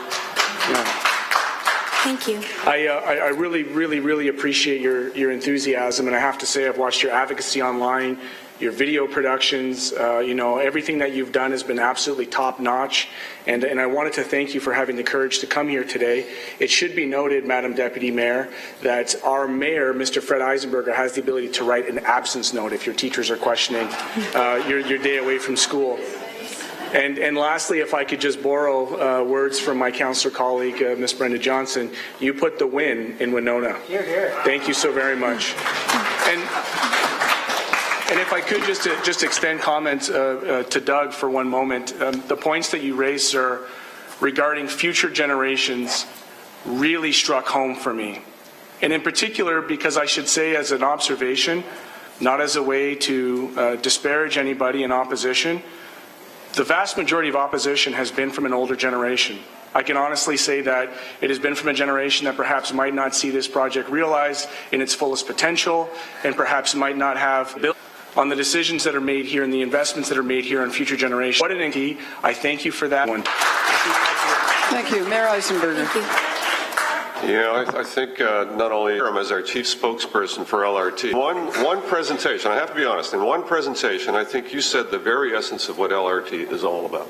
Thank you. I really appreciate your enthusiasm, and I have to say I've watched your advocacy online, your video productions, everything that you've done has been absolutely top-notch, and I wanted to thank you for having the courage to come here today. It should be noted, Madam Deputy Mayor, that our mayor, Mr. Fred Eisenberger, has the ability to write an absence note if your teachers are questioning your day away from school. And lastly, if I could just borrow words from my councillor colleague, Ms. Brenda Johnson, you put the win in Winona. Here, here. Thank you so very much. And if I could just extend comments to Doug for one moment, the points that you raised, sir, regarding future generations really struck home for me. And in particular, because I should say as an observation, not as a way to disparage anybody in opposition, the vast majority of opposition has been from an older generation. I can honestly say that it has been from a generation that perhaps might not see this project realized in its fullest potential and perhaps might not have built on the decisions that are made here and the investments that are made here on future generations. What an key. I thank you for that one. Thank you. Mayor Eisenberger. Yeah, I think not only as our chief spokesperson for LRT, one presentation, I have to be honest, in one presentation, I think you said the very essence of what LRT is all about.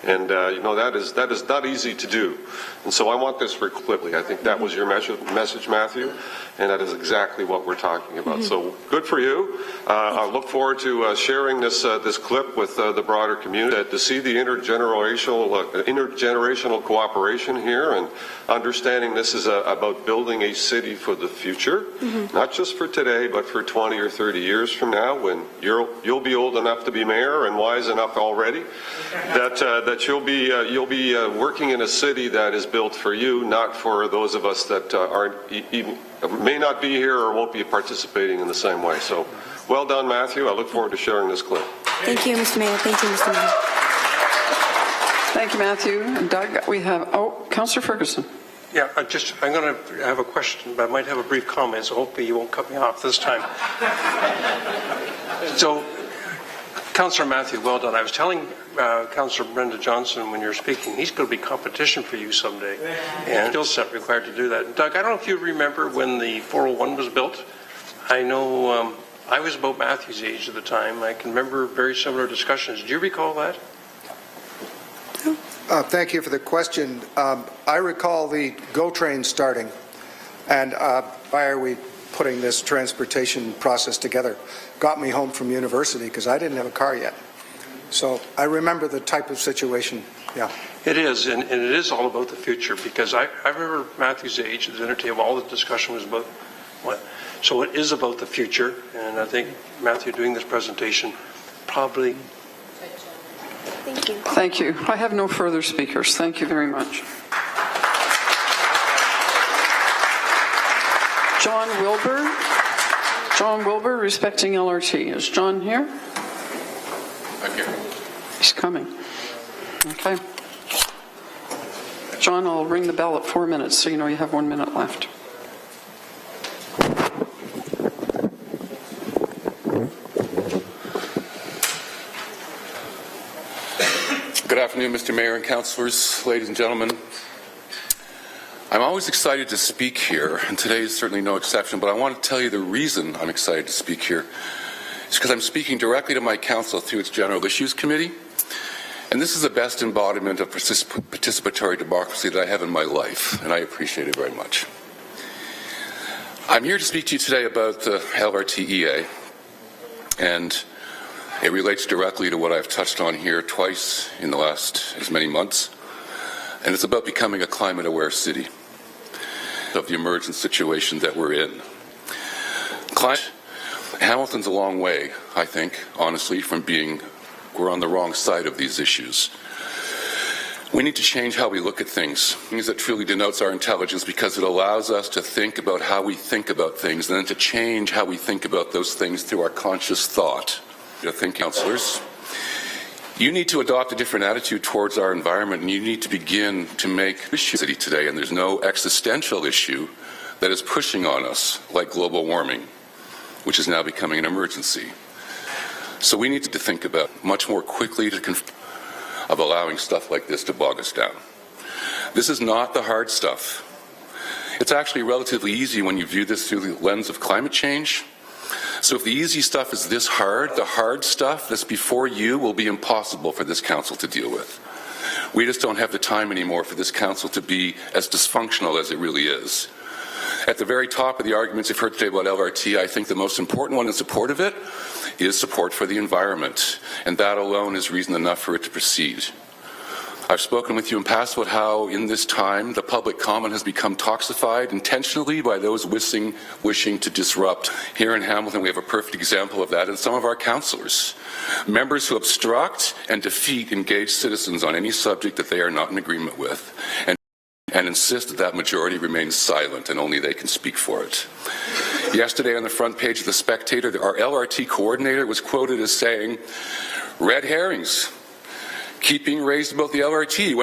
And, you know, that is not easy to do. And so I want this very clearly. I think that was your message, Matthew, and that is exactly what we're talking about. So good for you. I look forward to sharing this clip with the broader community to see the intergenerational cooperation here and understanding this is about building a city for the future, not just for today, but for 20 or 30 years from now when you'll be old enough to be mayor and wise enough already that you'll be working in a city that is built for you, not for those of us that may not be here or won't be participating in the same way. So, well done, Matthew. I look forward to sharing this clip. Thank you, Mr. Mayor. Thank you, Mr. Mayor. Thank you, Matthew. And Doug, we have, Councillor Ferguson. Yeah, I'm going to have a question, but I might have a brief comment, so hopefully you won't cut me off this time. So, Councillor Matthew, well done. I was telling Councillor Brenda Johnson when you were speaking, he's going to be competition for you someday, and skill set required to do that. Doug, I don't know if you remember when the 401 was built. I know I was about Matthew's age at the time. I can remember very similar discussions. Do you recall that? Thank you for the question. I recall the GO train starting, and why are we putting this transportation process together? Got me home from university because I didn't have a car yet. So I remember the type of situation, yeah. It is, and it is all about the future, because I remember Matthew's age, the table, all the discussion was about what. So it is about the future, and I think Matthew doing this presentation probably. Thank you. Thank you. I have no further speakers. Thank you very much. John Wilbur. John Wilbur, respecting LRT. Is John here? I'm here. He's coming. Okay. John, I'll ring the bell at 4 minutes, so you know you have 1 minute left. Good afternoon, Mr. Mayor and councillors, ladies and gentlemen. I'm always excited to speak here, and today is certainly no exception, but I want to tell you the reason I'm excited to speak here is because I'm speaking directly to my council through its General Issues Committee, and this is the best embodiment of participatory democracy that I have in my life, and I appreciate it very much. I'm here to speak to you today about the LRT-EA, and it relates directly to what I've touched on here twice in the last as many months, and it's about becoming a climate-aware city of the emergent situation that we're in. Hamilton's a long way, I think, honestly, from we're on the wrong side of these issues. We need to change how we look at things that truly denotes our intelligence, because it allows us to think about how we think about things and then to change how we think about those things through our conscious thought. I think, councillors, you need to adopt a different attitude towards our environment, and you need to begin to make issues today, and there's no existential issue that is pushing on us like global warming, which is now becoming an emergency. So we need to think about much more quickly of allowing stuff like this to bog us down. This is not the hard stuff. It's actually relatively easy when you view this through the lens of climate change. So if the easy stuff is this hard, the hard stuff that's before you will be impossible for this council to deal with. We just don't have the time anymore for this council to be as dysfunctional as it really is. At the very top of the arguments you've heard today about LRT, I think the most important one in support of it is support for the environment, and that alone is reason enough for it to proceed. I've spoken with you in past about how in this time the public comment has become toxified intentionally by those wishing to disrupt. Here in Hamilton we have a perfect example of that in some of our councillors. Members who obstruct and defeat engaged citizens on any subject that they are not in agreement with and insist that that majority remains silent and only they can speak for it. Yesterday on the front page of The Spectator, our LRT coordinator was quoted as saying, "Red herrings. Keep being raised about the LRT."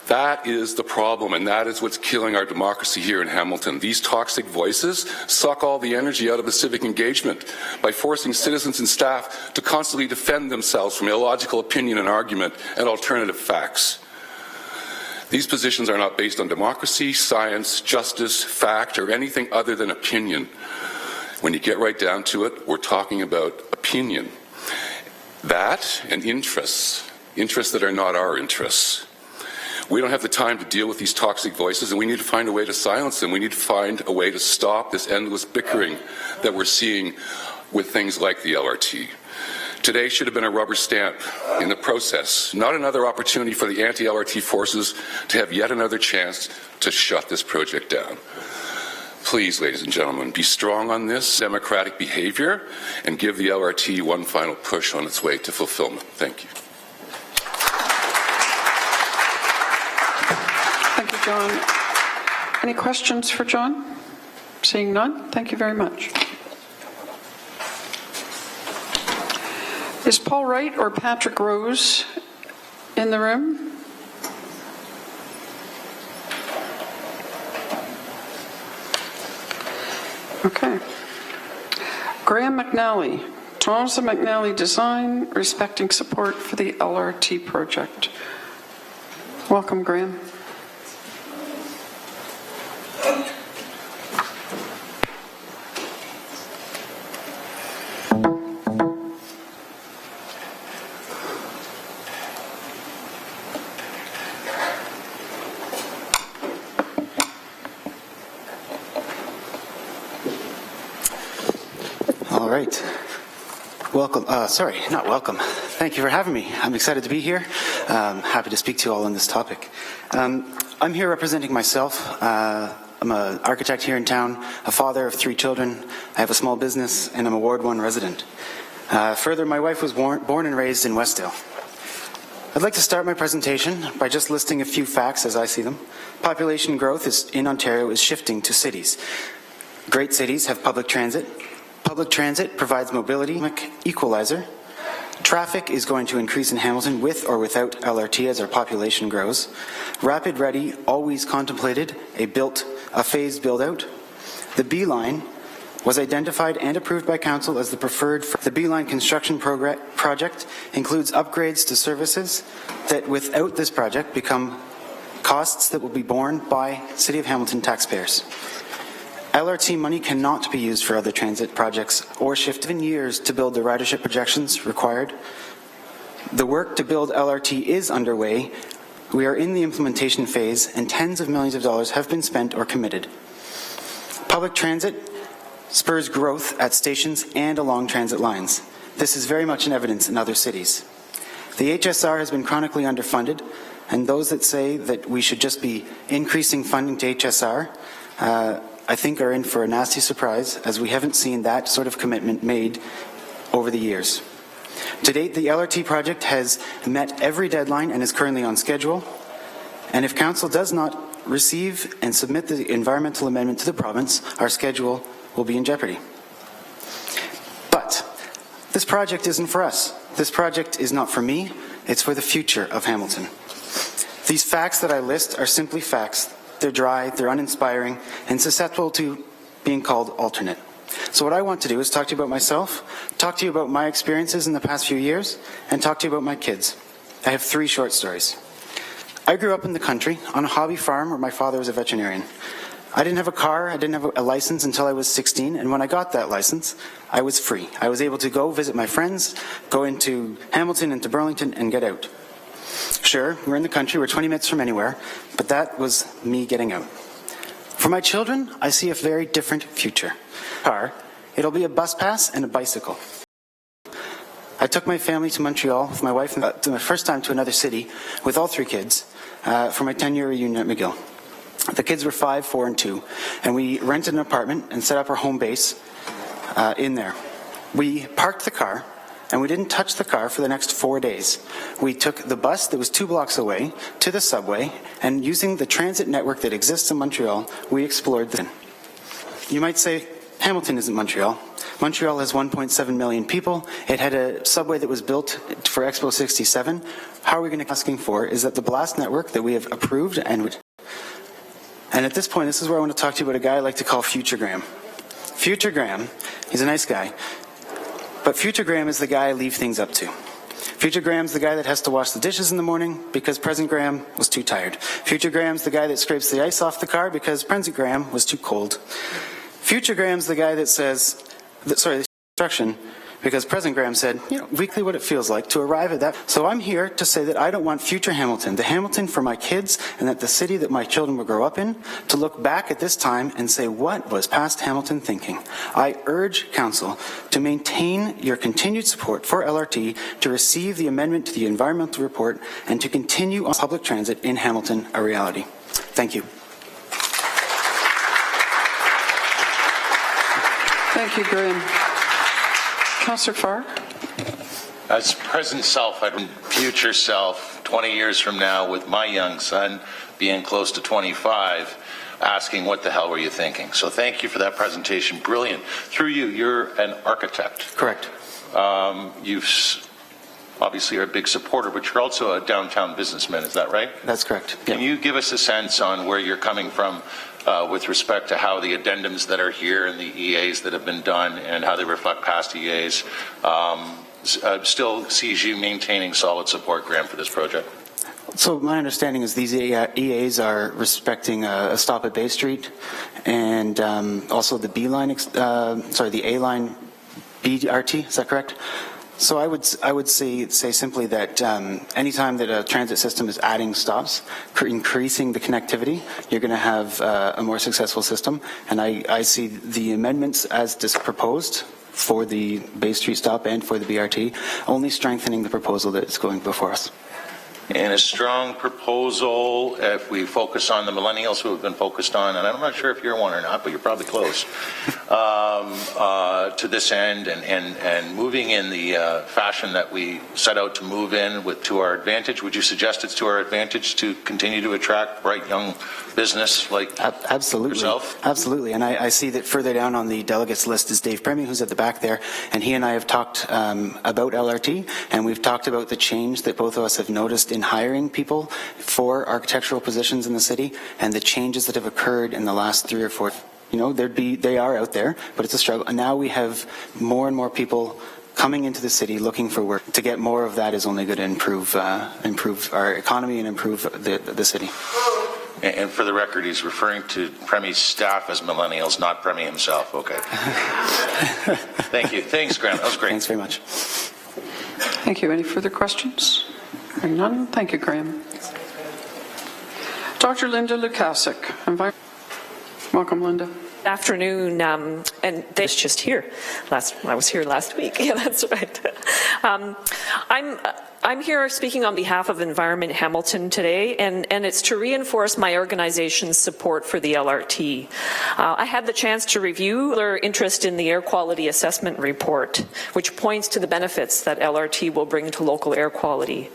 That is the problem, and that is what's killing our democracy here in Hamilton. These toxic voices suck all the energy out of the civic engagement by forcing citizens and staff to constantly defend themselves from illogical opinion and argument and alternative facts. These positions are not based on democracy, science, justice, fact, or anything other than opinion. When you get right down to it, we're talking about opinion. That and interests that are not our interests. We don't have the time to deal with these toxic voices, and we need to find a way to silence them. We need to find a way to stop this endless bickering that we're seeing with things like the LRT. Today should have been a rubber stamp in the process, not another opportunity for the anti-LRT forces to have yet another chance to shut this project down. Please, ladies and gentlemen, be strong on this democratic behavior and give the LRT one final push on its way to fulfillment. Thank you. Thank you, John. Any questions for John? Seeing none, thank you very much. Is Paul Wright or Patrick Rose in the room? Okay. Graham McNally, Tomson McNally Design, respecting support for the LRT project. Welcome, Graham. All right. Welcome. Sorry, not welcome. Thank you for having me. I'm excited to be here. Happy to speak to you all on this topic. I'm here representing myself. I'm an architect here in town, a father of 3 children. I have a small business, and I'm a Ward 1 resident. Further, my wife was born and raised in Westdale. I'd like to start my presentation by just listing a few facts as I see them. Population growth in Ontario is shifting to cities. Great cities have public transit. Public transit provides mobility equalizer. Traffic is going to increase in Hamilton with or without LRT as our population grows. Rapid Ready always contemplated a phased build-out. The B line was identified and approved by Council as the preferred. The B line construction project includes upgrades to services that without this project become costs that will be borne by City of Hamilton taxpayers. LRT money cannot be used for other transit projects or shift in years to build the ridership projections required. The work to build LRT is underway. We are in the implementation phase and tens of millions of dollars have been spent or committed. Public transit spurs growth at stations and along transit lines. This is very much in evidence in other cities. The HSR has been chronically underfunded, and those that say that we should just be increasing funding to HSR I think are in for a nasty surprise, as we haven't seen that sort of commitment made over the years. To date, the LRT project has met every deadline and is currently on schedule. And if Council does not receive and submit the environmental amendment to the province, our schedule will be in jeopardy. But this project isn't for us. This project is not for me. It's for the future of Hamilton. These facts that I list are simply facts. They're dry, they're uninspiring, and susceptible to being called alternate. So what I want to do is talk to you about myself, talk to you about my experiences in the past few years, and talk to you about my kids. I have 3 short stories. I grew up in the country on a hobby farm where my father was a veterinarian. I didn't have a car, I didn't have a license until I was 16, and when I got that license, I was free. I was able to go visit my friends, go into Hamilton, into Burlington, and get out. Sure, we're in the country, we're 20 minutes from anywhere, but that was me getting out. For my children, I see a very different future. It'll be a bus pass and a bicycle. I took my family to Montreal with my wife for my first time to another city with all 3 kids for my 10-year reunion at McGill. The kids were 5, 4, and 2, and we rented an apartment and set up our home base in there. We parked the car, and we didn't touch the car for the next 4 days. We took the bus that was 2 blocks away to the subway, and using the transit network that exists in Montreal, we explored the... You might say, Hamilton isn't Montreal. Montreal has 1.7 million people. It had a subway that was built for Expo 67. How are we going to asking for is that the blast network that we have approved and at this point, this is where I want to talk to you about a guy I like to call Future Graham. Future Graham, he's a nice guy, but Future Graham is the guy I leave things up to. Future Graham's the guy that has to wash the dishes in the morning because President Graham was too tired. Future Graham's the guy that scrapes the ice off the car because President Graham was too cold. Future Graham's the guy that says, the instruction, because President Graham said, weekly what it feels like to arrive at that. So I'm here to say that I don't want future Hamilton, the Hamilton for my kids and that the city that my children will grow up in, to look back at this time and say, what was past Hamilton thinking? I urge Council to maintain your continued support for LRT, to receive the amendment to the environmental report, and to continue on public transit in Hamilton a reality. Thank you. Thank you, Graham. Councillor Farr. As present self, I'd future self, 20 years from now, with my young son being close to 25, asking what the hell were you thinking? So thank you for that presentation. Brilliant. Through you, you're an architect. Correct. You've obviously are a big supporter, but you're also a downtown businessman, is that right? That's correct. Can you give us a sense on where you're coming from with respect to how the addendums that are here and the EAs that have been done and how they reflect past EAs still sees you maintaining solid support, Graham, for this project? So my understanding is these EAs are respecting a stop at Bay Street and also the the A-line BRT, is that correct? So I would say simply that anytime that a transit system is adding stops, increasing the connectivity, you're going to have a more successful system. And I see the amendments as proposed for the Bay Street stop and for the BRT only strengthening the proposal that is going before us. And a strong proposal, if we focus on the millennials who have been focused on, and I'm not sure if you're one or not, but you're probably close, to this end and moving in the fashion that we set out to move in to our advantage. Would you suggest it's to our advantage to continue to attract bright young business like yourself? Absolutely. And I see that further down on the delegates list is Dave Premy, who's at the back there, and he and I have talked about LRT, and we've talked about the change that both of us have noticed in hiring people for architectural positions in the city and the changes that have occurred in the last 3 or 4. They are out there, but it's a struggle. And now we have more and more people coming into the city looking for work. To get more of that is only going to improve our economy and improve the city. And for the record, he's referring to Premi's staff as millennials, not Premy himself. Okay. Thank you. Thanks, Graham. That was great. Thanks very much. Thank you. Any further questions? Hearing none. Thank you, Graham. Dr. Linda Lukasik. Welcome, Linda. Good afternoon, and this just here. I was here last week. Yeah, that's right. I'm here speaking on behalf of Environment Hamilton today, and it's to reinforce my organization's support for the LRT. I had the chance to review their interest in the air quality assessment report, which points to the benefits that LRT will bring to local air quality.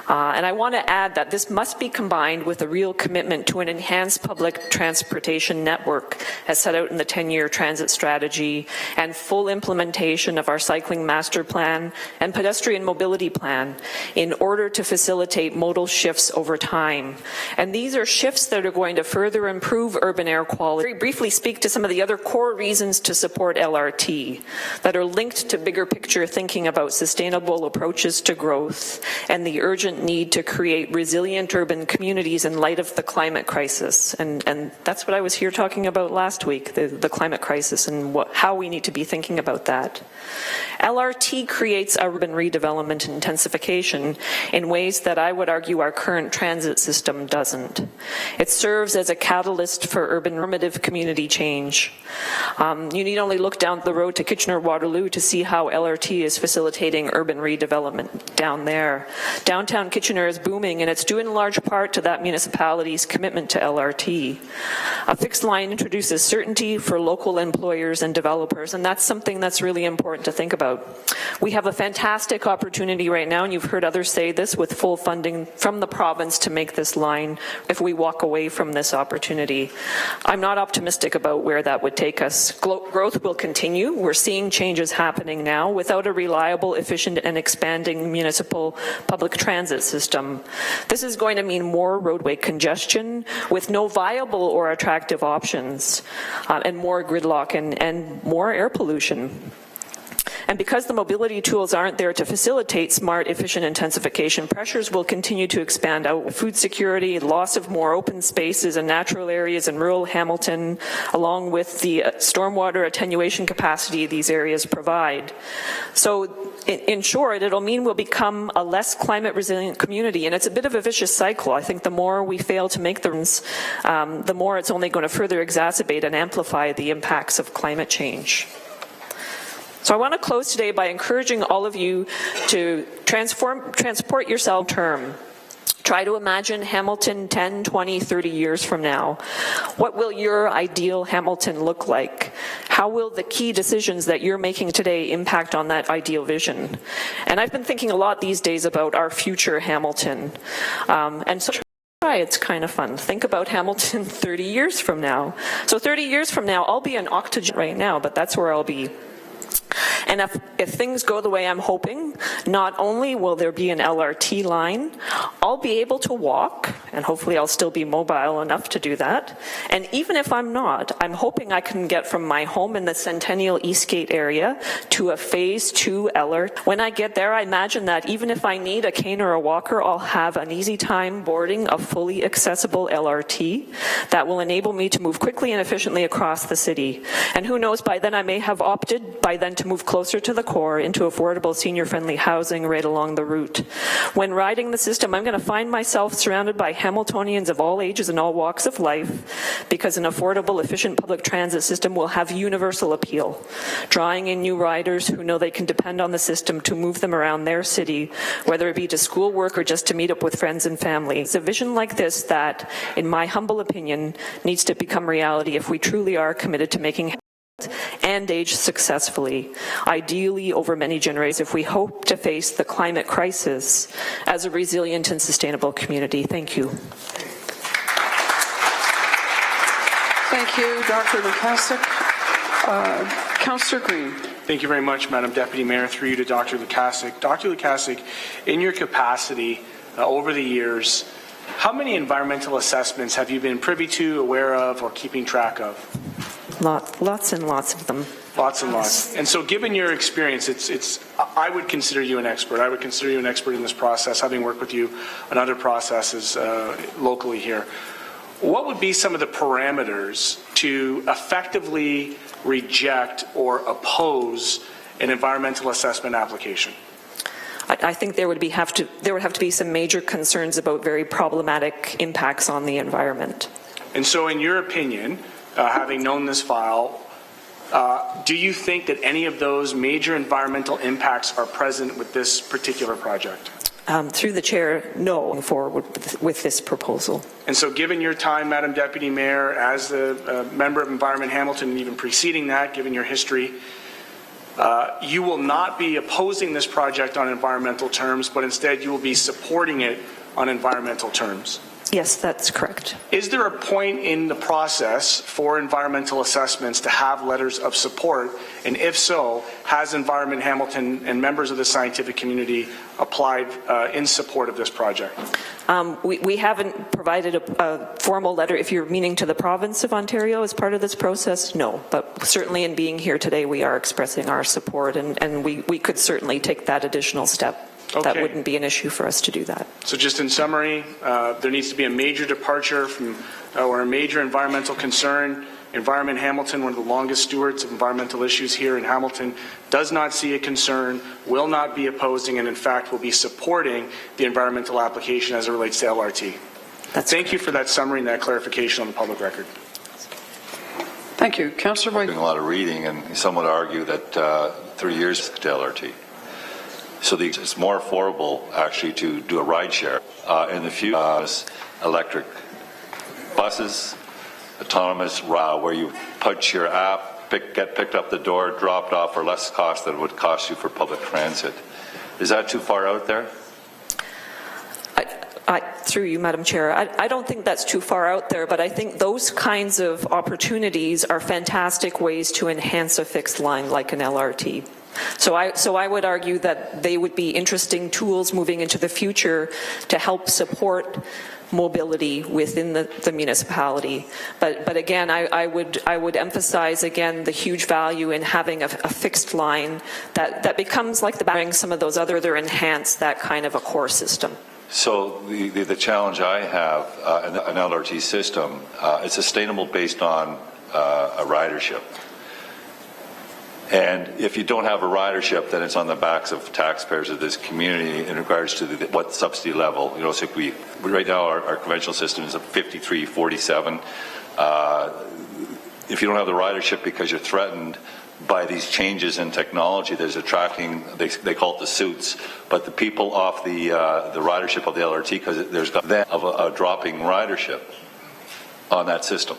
And I want to add that this must be combined with a real commitment to an enhanced public transportation network as set out in the 10-year transit strategy and full implementation of our cycling master plan and pedestrian mobility plan in order to facilitate modal shifts over time. And these are shifts that are going to further improve urban air quality. Very briefly speak to some of the other core reasons to support LRT that are linked to bigger picture thinking about sustainable approaches to growth and the urgent need to create resilient urban communities in light of the climate crisis. And that's what I was here talking about last week, the climate crisis and how we need to be thinking about that. LRT creates urban redevelopment and intensification densification in ways that I would argue our current transit system doesn't. It serves as a catalyst for urban normative community change. You need only look down the road to Kitchener-Waterloo to see how LRT is facilitating urban redevelopment down there. Downtown Kitchener is booming, and it's due in large part to that municipality's commitment to LRT. A fixed line introduces certainty for local employers and developers, and that's something that's really important to think about. We have a fantastic opportunity right now, and you've heard others say this, with full funding from the province to make this line if we walk away from this opportunity. I'm not optimistic about where that would take us. Growth will continue. We're seeing changes happening now without a reliable, efficient, and expanding municipal public transit system. This is going to mean more roadway congestion with no viable or attractive options, and more gridlock and more air pollution. And because the mobility tools aren't there to facilitate smart, efficient intensification, pressures will continue to expand out. Food security, loss of more open spaces and natural areas in rural Hamilton, along with the stormwater attenuation capacity these areas provide. So in short, it'll mean we'll become a less climate resilient community, and it's a bit of a vicious cycle. I think the more we fail to make the more it's only going to further exacerbate and amplify the impacts of climate change. So I want to close today by encouraging all of you to transport yourself term. Try to imagine Hamilton 10, 20, 30 years from now. What will your ideal Hamilton look like? How will the key decisions that you're making today impact on that ideal vision? And I've been thinking a lot these days about our future Hamilton. And so it's kind of fun. Think about Hamilton 30 years from now. So 30 years from now, I'll be an octogenarian right now, but that's where I'll be. And if things go the way I'm hoping, not only will there be an LRT line, I'll be able to walk, and hopefully I'll still be mobile enough to do that. And even if I'm not, I'm hoping I can get from my home in the Centennial Eastgate area to a Phase 2 LRT. When I get there, I imagine that even if I need a cane or a walker, I'll have an easy time boarding a fully accessible LRT that will enable me to move quickly and efficiently across the city. And who knows, by then I may have opted by then to move closer to the core into affordable senior-friendly housing right along the route. When riding the system, I'm going to find myself surrounded by Hamiltonians of all ages and all walks of life, because an affordable, efficient public transit system will have universal appeal, drawing in new riders who know they can depend on the system to move them around their city, whether it be to school, work, or just to meet up with friends and family. It's a vision like this that, in my humble opinion, needs to become reality if we truly are committed to making and age successfully, ideally over many generations, if we hope to face the climate crisis as a resilient and sustainable community. Thank you. Thank you, Dr. Lukasik. Councillor Green. Thank you very much, Madam Deputy Mayor. Through you to Dr. Lukasik. Dr. Lukasik, in your capacity over the years, how many environmental assessments have you been privy to, aware of, or keeping track of? Lots and lots of them. Lots and lots. And so given your experience, I would consider you an expert. I would consider you an expert in this process, having worked with you on other processes locally here. What would be some of the parameters to effectively reject or oppose an environmental assessment application? I think there would have to be some major concerns about very problematic impacts on the environment. And so in your opinion, having known this file, do you think that any of those major environmental impacts are present with this particular project? Through the chair, no, going forward with this proposal. And so given your time, Madam Deputy Mayor, as a member of Environment Hamilton, and even preceding that, given your history, you will not be opposing this project on environmental terms, but instead you will be supporting it on environmental terms. Yes, that's correct. Is there a point in the process for environmental assessments to have letters of support? And if so, has Environment Hamilton and members of the scientific community applied in support of this project? We haven't provided a formal letter. If you're meaning to the province of Ontario as part of this process, no. But certainly in being here today, we are expressing our support, and we could certainly take that additional step. Okay. That wouldn't be an issue for us to do that. So just in summary, there needs to be a major departure from or a major environmental concern Environment Hamilton, one of the longest stewards of environmental issues here in Hamilton, does not see a concern, will not be opposing, and in fact will be supporting the environmental application as it relates to LRT. Thank you for that summary and that clarification on the public record. Thank you. Councillor White. Doing a lot of reading, and some would argue that 3 years to LRT. So it's more affordable actually to do a ride share in the future. Electric buses, autonomous where you punch your app, get picked up the door, dropped off for less cost than it would cost you for public transit. Is that too far out there? Through you, Madam Chair, I don't think that's too far out there, but I think those kinds of opportunities are fantastic ways to enhance a fixed line like an LRT. So I would argue that they would be interesting tools moving into the future to help support mobility within the municipality. But again, I would emphasize again the huge value in having a fixed line that becomes like some of those other enhance that kind of a core system. So the challenge I have in an LRT system is sustainable based on a ridership. And if you don't have a ridership, then it's on the backs of taxpayers of this community in regards to what subsidy level. You know, so right now our conventional system is at 53.47. If you don't have the ridership because you're threatened by these changes in technology, there's attracting, they call it the suits, but the people off the ridership of the LRT because there's a dropping ridership on that system.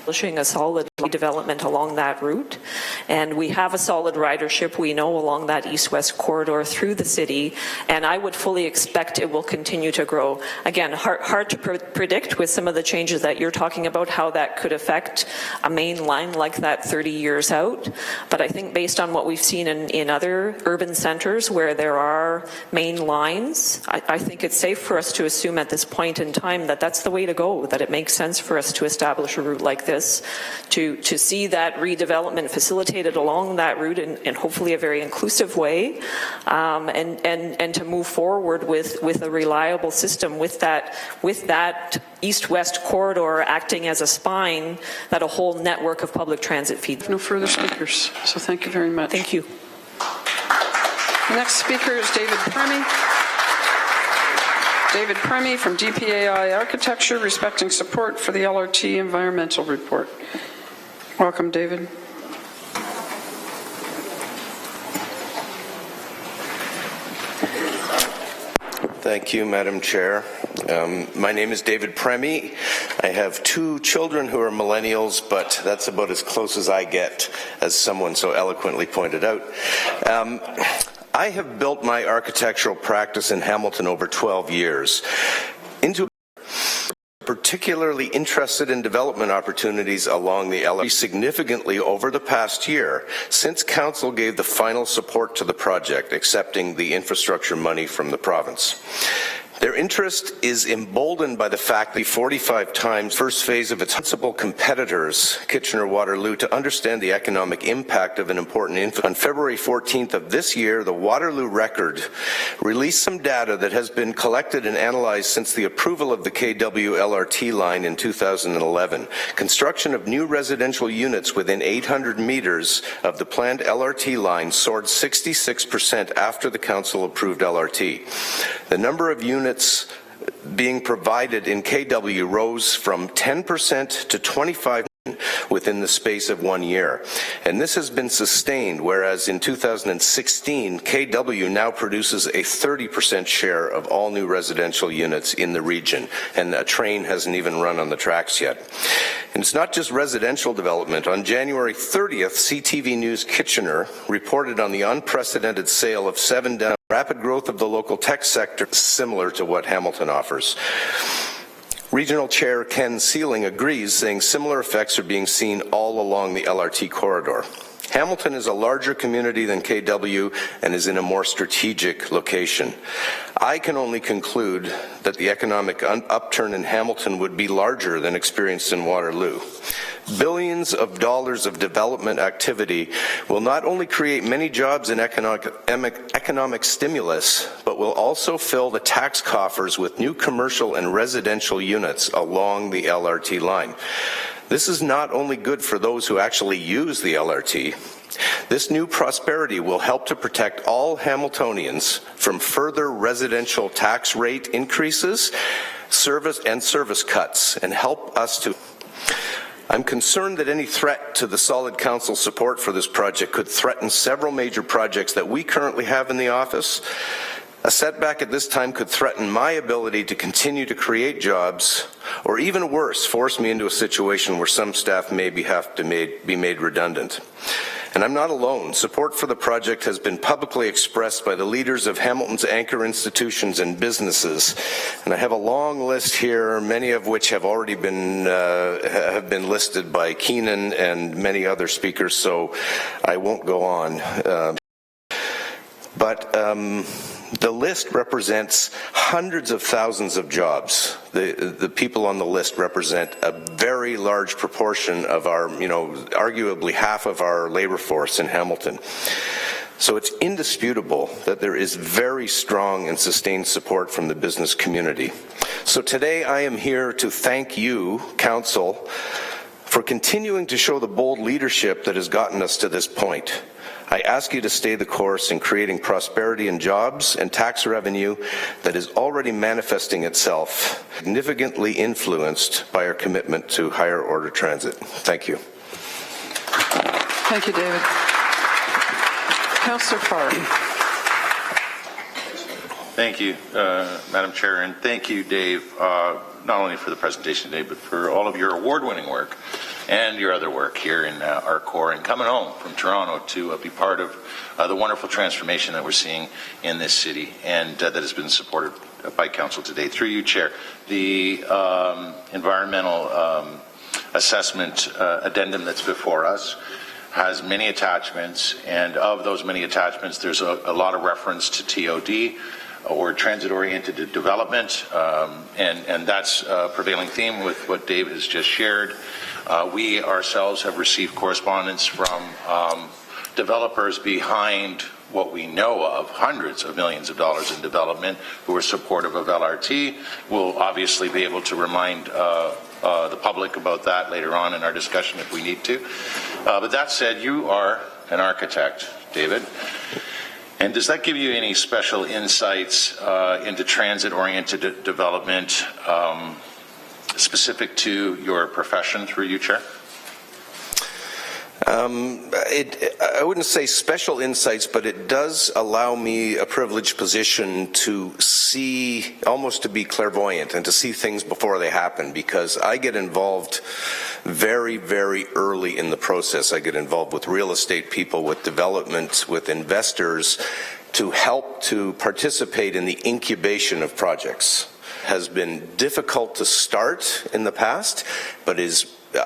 Establishing a solid development along that route, and we have a solid ridership, we know, along that east-west corridor through the city, and I would fully expect it will continue to grow. Again, hard to predict with some of the changes that you're talking about how that could affect a main line like that 30 years out, but I think based on what we've seen in other urban centers where there are main lines, I think it's safe for us to assume at this point in time that that's the way to go, that it makes sense for us to establish a route like this, to see that redevelopment facilitated along that route in hopefully a very inclusive way, and to move forward with a reliable system with that east-west corridor acting as a spine that a whole network of public transit feeds. No further speakers, so thank you very much. Thank you. The next speaker is David Premy. David Premy from DPAI Architecture, respecting support for the LRT environmental report. Welcome, David. Thank you, Madam Chair. My name is David Premy. I have 2 children who are millennials, but that's about as close as I get, as someone so eloquently pointed out. I have built my architectural practice in Hamilton over 12 years. Particularly interested in development opportunities along the LRT significantly over the past year, since Council gave the final support to the project, accepting the infrastructure money from the province. Their interest is emboldened by the fact that 45 times first phase of its principal competitors, Kitchener-Waterloo, to understand the economic impact of an important infrastructure. On February 14th of this year, the Waterloo Record released some data that has been collected and analyzed since the approval of the KW LRT line in 2011. Construction of new residential units within 800 meters of the planned LRT line soared 66% after the Council approved LRT. The number of units being provided in KW rose from 10% to 25% within the space of 1 year. And this has been sustained, whereas in 2016, KW now produces a 30% share of all new residential units in the region, and a train hasn't even run on the tracks yet. And it's not just residential development. On January 30th, CTV News Kitchener reported on the unprecedented sale of 7 down. Rapid growth of the local tech sector, similar to what Hamilton offers. Regional Chair Ken Sealing agrees, saying similar effects are being seen all along the LRT corridor. Hamilton is a larger community than KW and is in a more strategic location. I can only conclude that the economic upturn in Hamilton would be larger than experienced in Waterloo. Billions of dollars of development activity will not only create many jobs and economic stimulus, but will also fill the tax coffers with new commercial and residential units along the LRT line. This is not only good for those who actually use the LRT. This new prosperity will help to protect all Hamiltonians from further residential tax rate increases, service cuts, and help us to. I'm concerned that any threat to the solid council support for this project could threaten several major projects that we currently have in the office. A setback at this time could threaten my ability to continue to create jobs, or even worse, force me into a situation where some staff may have to be made redundant. And I'm not alone. Support for the project has been publicly expressed by the leaders of Hamilton's anchor institutions and businesses. And I have a long list here, many of which have already been listed by Keenan and many other speakers, so I won't go on. The list represents hundreds of thousands of jobs. The people on the list represent a very large proportion of our, arguably half of our labor force in Hamilton. So it's indisputable that there is very strong and sustained support from the business community. So today I am here to thank you, Council, for continuing to show the bold leadership that has gotten us to this point. I ask you to stay the course in creating prosperity and jobs and tax revenue that is already manifesting itself, significantly influenced by our commitment to higher order transit. Thank you. Thank you, David. Councillor Farr. Thank you, Madam Chair, and thank you, Dave, not only for the presentation today, but for all of your award-winning work and your other work here in our core and coming home from Toronto to be part of the wonderful transformation that we're seeing in this city and that has been supported by Council today. Through you, Chair, the environmental assessment addendum that's before us has many attachments, and of those many attachments, there's a lot of reference to TOD, or transit-oriented development, and that's a prevailing theme with what Dave has just shared. We ourselves have received correspondence from developers behind what we know of, hundreds of millions of dollars in development, who are supportive of LRT. We'll obviously be able to remind the public about that later on in our discussion if we need to. But that said, you are an architect, David. And does that give you any special insights into transit-oriented development specific to your profession through you, Chair? I wouldn't say special insights, but it does allow me a privileged position to see, almost to be clairvoyant and to see things before they happen, because I get involved very, very early in the process. I get involved with real estate people, with development, with investors, to help to participate in the incubation of projects. Has been difficult to start in the past, but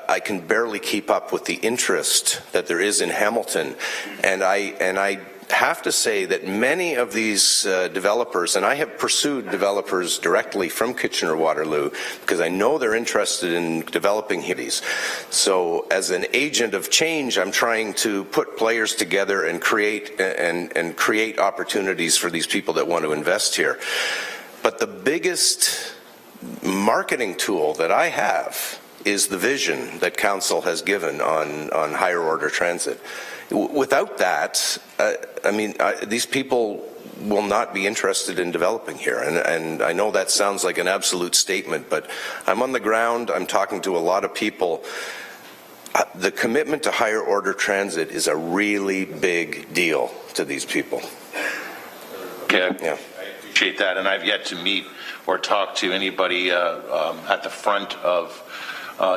I can barely keep up with the interest that there is in Hamilton, and I have to say that many of these developers, and I have pursued developers directly from Kitchener-Waterloo because I know they're interested in developing cities. So as an agent of change, I'm trying to put players together and create opportunities for these people that want to invest here. But the biggest marketing tool that I have is the vision that Council has given on higher order transit. Without that, these people will not be interested in developing here. And I know that sounds like an absolute statement, but I'm on the ground, I'm talking to a lot of people. The commitment to higher order transit is a really big deal to these people. Okay. Yeah. I appreciate that, and I've yet to meet or talk to anybody at the front of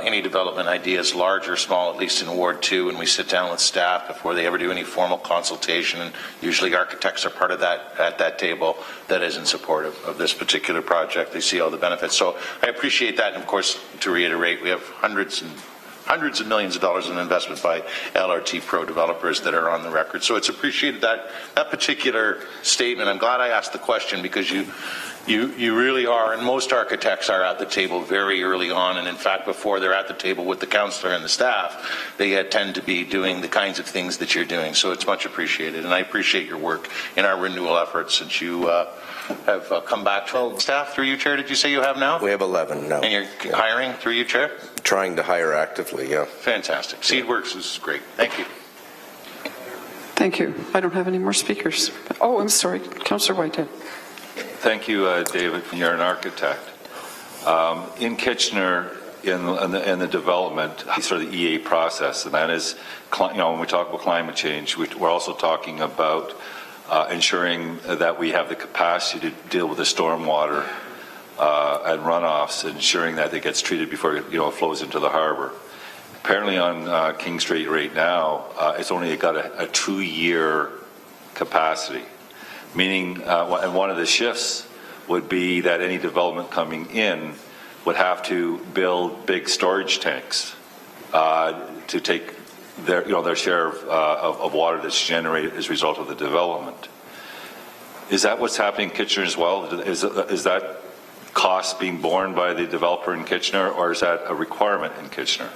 any development ideas, large or small, at least in Ward 2, and we sit down with staff before they ever do any formal consultation, and usually architects are part of that at that table that is in support of this particular project. They see all the benefits. So I appreciate that, and of course, to reiterate, we have hundreds of millions of dollars in investment by LRT Pro developers that are on the record. So it's appreciated that particular statement. I'm glad I asked the question, because you really are, and most architects are at the table very early on, and in fact before they're at the table with the councillor and the staff, they tend to be doing the kinds of things that you're doing. So it's much appreciated, and I appreciate your work in our renewal efforts since you have come back. 12 staff through you, Chair, did you say you have now? We have 11 now. And you're hiring through you, Chair? trying to hire actively, yeah. Fantastic. Seedworks is great. Thank you. Thank you. I don't have any more speakers. Oh, I'm sorry. Councillor Whitehead. Thank you, David. You're an architect. In Kitchener, in the development, sort of the EA process, and that is, when we talk about climate change, we're also talking about ensuring that we have the capacity to deal with the stormwater and runoffs, ensuring that it gets treated before it flows into the harbor. Apparently on King Street right now, it's only got a 2-year capacity, meaning, and one of the shifts would be that any development coming in would have to build big storage tanks to take their share of water that's generated as a result of the development. Is that what's happening in Kitchener as well? Is that cost being borne by the developer in Kitchener, or is that a requirement in Kitchener?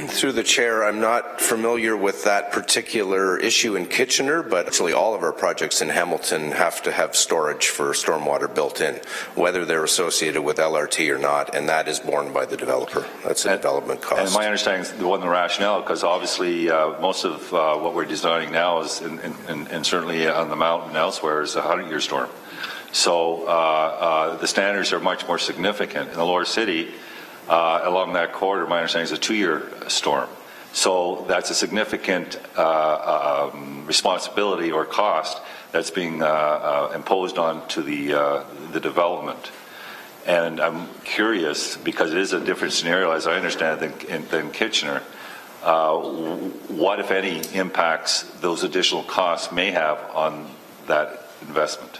Through the chair, I'm not familiar with that particular issue in Kitchener, but actually all of our projects in Hamilton have to have storage for stormwater built in, whether they're associated with LRT or not, and that is borne by the developer. That's a development cost. And my understanding is the rationale, because obviously most of what we're designing now is, and certainly on the mountain and elsewhere, is a 100-year storm. So the standards are much more significant. In the lower city, along that corridor, my understanding is a 2-year storm. So that's a significant responsibility or cost that's being imposed onto the development. And I'm curious, because it is a different scenario, as I understand it, than Kitchener, what, if any, impacts those additional costs may have on that investment?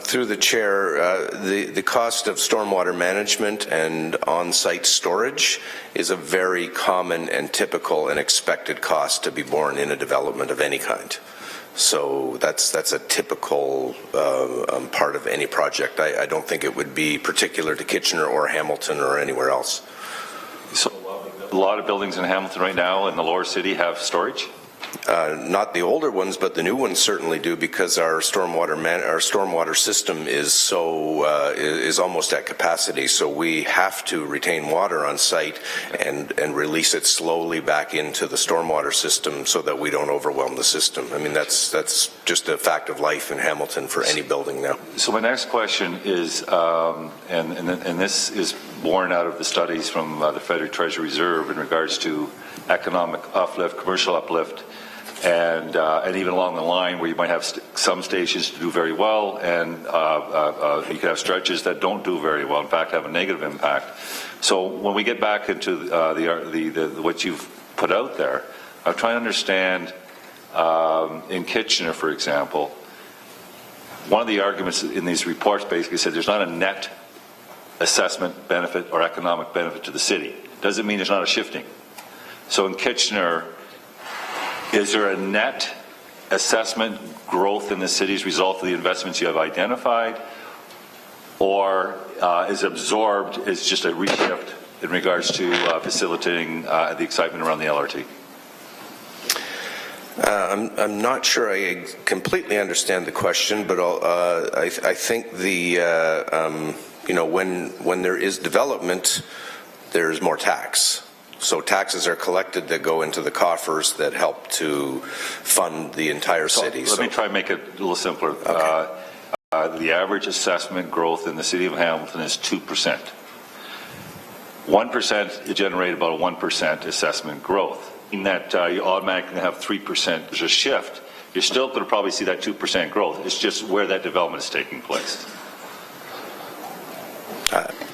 Through the chair, the cost of stormwater management and on-site storage is a very common and typical and expected cost to be borne in a development of any kind. So that's a typical part of any project. I don't think it would be particular to Kitchener or Hamilton or anywhere else. So a lot of buildings in Hamilton right now in the lower city have storage? Not the older ones, but the new ones certainly do, because our stormwater system is is almost at capacity. So we have to retain water on site and release it slowly back into the stormwater system so that we don't overwhelm the system. I mean, that's just a fact of life in Hamilton for any building now. So my next question is, and this is born out of the studies from the Federal Treasury Reserve in regards to economic uplift, commercial uplift, and even along the line where you might have some stations to do very well, and you can have stretches that don't do very well, in fact have a negative impact. So when we get back into what you've put out there, I'm trying to understand, in Kitchener, for example, one of the arguments in these reports basically said there's not a net assessment benefit or economic benefit to the city. Doesn't mean there's not a shifting. So in Kitchener, is there a net assessment growth in the city as a result of the investments you have identified, or is absorbed as just a reshift in regards to facilitating the excitement around the LRT? I'm not sure I completely understand the question, but I think when there is development, there's more tax. So taxes are collected that go into the coffers that help to fund the entire city. Let me try and make it a little simpler. Okay. The average assessment growth in the city of Hamilton is 2%. 1% is generated about a 1% assessment growth. In that you automatically have 3%. There's a shift. You're still going to probably see that 2% growth. It's just where that development is taking place.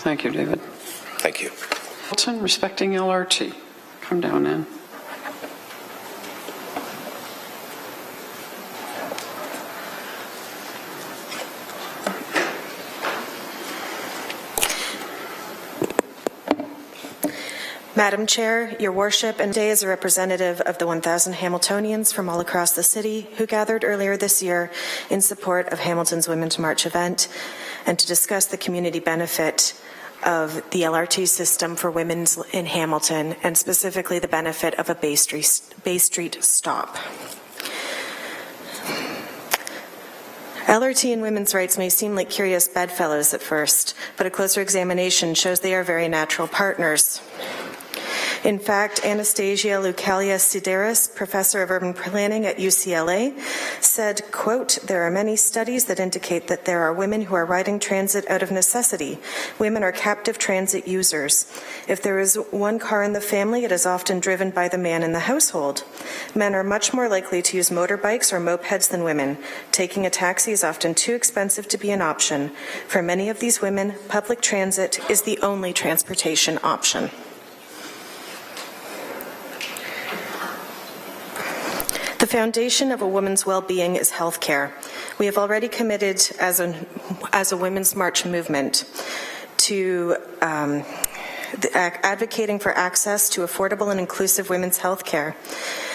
Thank you, David. Thank you. Hamilton, respecting LRT. Come down now. Madam Chair, Your Worship, and today as a representative of the 1,000 Hamiltonians from all across the city who gathered earlier this year in support of Hamilton's Women's March event, and to discuss the community benefit of the LRT system for women in Hamilton, and specifically the benefit of a Bay Street stop. LRT and women's rights may seem like curious bedfellows at first, but a closer examination shows they are very natural partners. In fact, Anastasia Lucalia Sideris, professor of urban planning at UCLA, said, quote, "There are many studies that indicate that there are women who are riding transit out of necessity. Women are captive transit users. If there is one car in the family, it is often driven by the man in the household. Men are much more likely to use motorbikes or mopeds than women. Taking a taxi is often too expensive to be an option. For many of these women, public transit is the only transportation option." The foundation of a woman's well-being is health care. We have already committed as a Women's March movement to advocating for access to affordable and inclusive women's health care.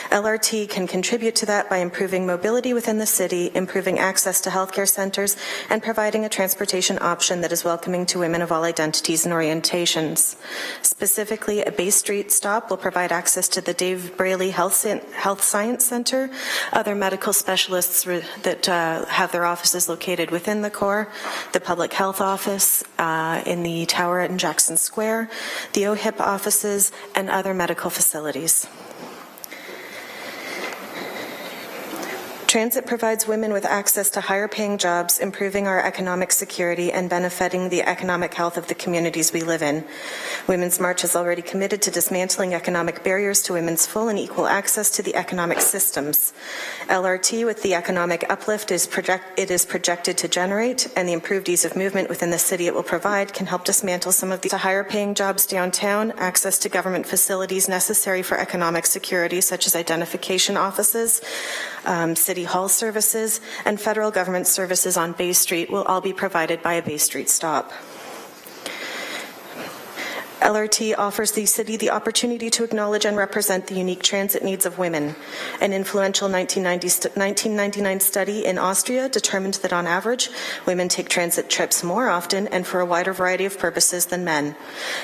LRT can contribute to that by improving mobility within the city, improving access to healthcare centers, and providing a transportation option that is welcoming to women of all identities and orientations. Specifically, a Bay Street stop will provide access to the Dave Brayley Health Science Center, other medical specialists that have their offices located within the core, the Public Health Office in the tower in Jackson Square, the OHIP offices, and other medical facilities. Transit provides women with access to higher paying jobs, improving our economic security and benefiting the economic health of the communities we live in. Women's March has already committed to dismantling economic barriers to women's full and equal access to the economic systems. LRT, with the economic uplift it is projected to generate and the improved ease of movement within the city it will provide, can help dismantle some of the higher paying jobs downtown, access to government facilities necessary for economic security, such as identification offices, City Hall services, and federal government services on Bay Street will all be provided by a Bay Street stop. LRT offers the city the opportunity to acknowledge and represent the unique transit needs of women. An influential 1999 study in Austria determined that on average, women take transit trips more often and for a wider variety of purposes than men.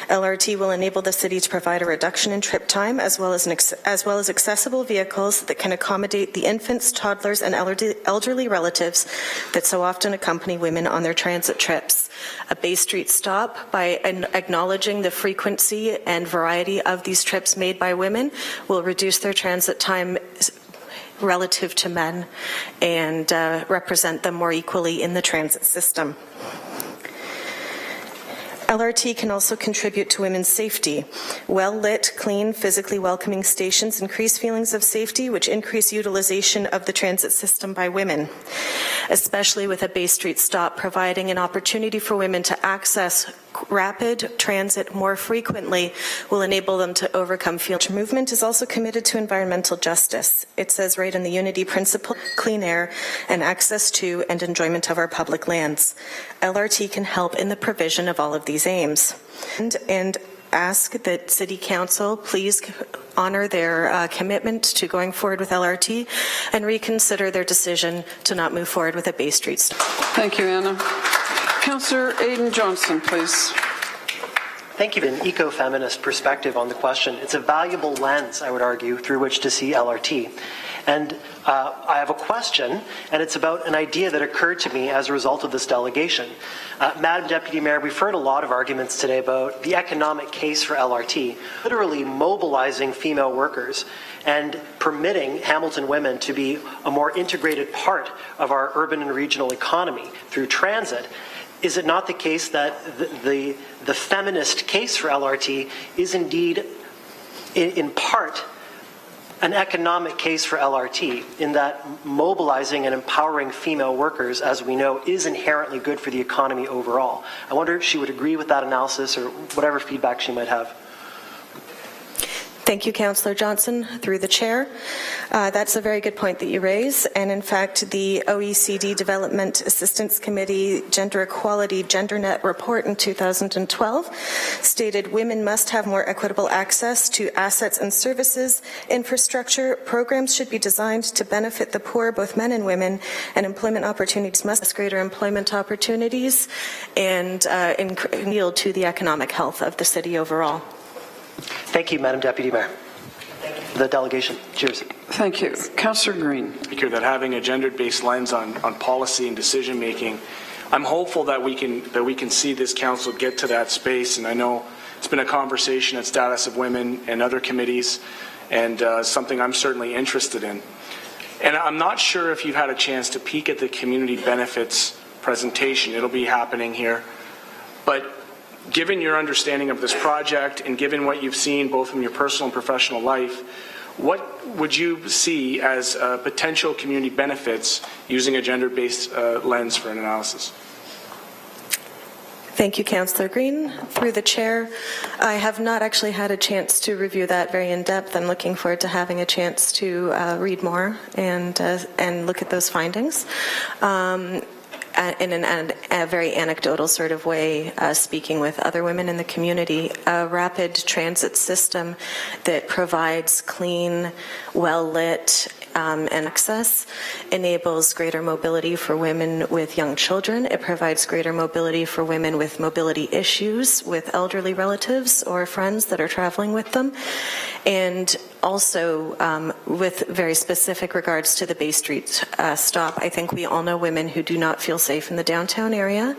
LRT will enable the city to provide a reduction in trip time as well as accessible vehicles that can accommodate the infants, toddlers, and elderly relatives that so often accompany women on their transit trips. A Bay Street stop, by acknowledging the frequency and variety of these trips made by women, will reduce their transit time relative to men and represent them more equally in the transit system. LRT can also contribute to women's safety. Well-lit, clean, physically welcoming stations increase feelings of safety, which increase utilization of the transit system by women, especially with a Bay Street stop providing an opportunity for women to access rapid transit more frequently will enable them to overcome fear. Movement is also committed to environmental justice. It says right in the unity principle, clean air and access to and enjoyment of our public lands. LRT can help in the provision of all of these aims. And ask that City Council please honor their commitment to going forward with LRT and reconsider their decision to not move forward with a Bay Street stop. Thank you, Anna. Councillor Aidan Johnson, please. Thank you. An ecofeminist perspective on the question. It's a valuable lens, I would argue, through which to see LRT. And I have a question, and it's about an idea that occurred to me as a result of this delegation. Madam Deputy Mayor, we've heard a lot of arguments today about the economic case for LRT, literally mobilizing female workers and permitting Hamilton women to be a more integrated part of our urban and regional economy through transit. Is it not the case that the feminist case for LRT is indeed, in part, an economic case for LRT, in that mobilizing and empowering female workers, as we know, is inherently good for the economy overall? I wonder if she would agree with that analysis or whatever feedback she might have. Thank you, Councillor Johnson, through the chair. That's a very good point that you raise. And in fact, the OECD Development Assistance Committee Gender Equality GenderNet report in 2012 stated women must have more equitable access to assets and services, infrastructure. Programs should be designed to benefit the poor, both men and women, and employment opportunities must have greater employment opportunities and yield to the economic health of the city overall. Thank you, Madam Deputy Mayor. Thank you. the delegation. Cheers. Thank you. Councillor Green. Speaker, that having a gender-based lens on policy and decision-making, I'm hopeful that we can see this council get to that space, and I know it's been a conversation at Status of Women and other committees, and something I'm certainly interested in. And I'm not sure if you've had a chance to peek at the community benefits presentation. It'll be happening here. But given your understanding of this project and given what you've seen both from your personal and professional life, what would you see as potential community benefits using a gender-based lens for an analysis? Thank you, Councillor Green. Through the chair, I have not actually had a chance to review that very in depth. I'm looking forward to having a chance to read more and look at those findings. In a very anecdotal sort of way, speaking with other women in the community, a rapid transit system that provides clean, well-lit, and access enables greater mobility for women with young children. It provides greater mobility for women with mobility issues, with elderly relatives or friends that are traveling with them. And also, with very specific regards to the Bay Street stop, I think we all know women who do not feel safe in the downtown area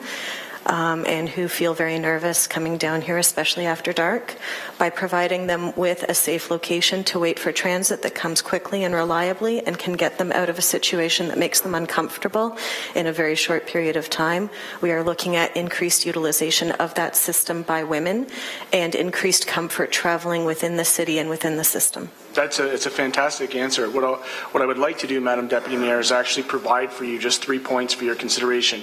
and who feel very nervous coming down here, especially after dark. By providing them with a safe location to wait for transit that comes quickly and reliably and can get them out of a situation that makes them uncomfortable in a very short period of time, we are looking at increased utilization of that system by women and increased comfort traveling within the city and within the system. It's a fantastic answer. What I would like to do, Madam Deputy Mayor, is actually provide for you just 3 points for your consideration.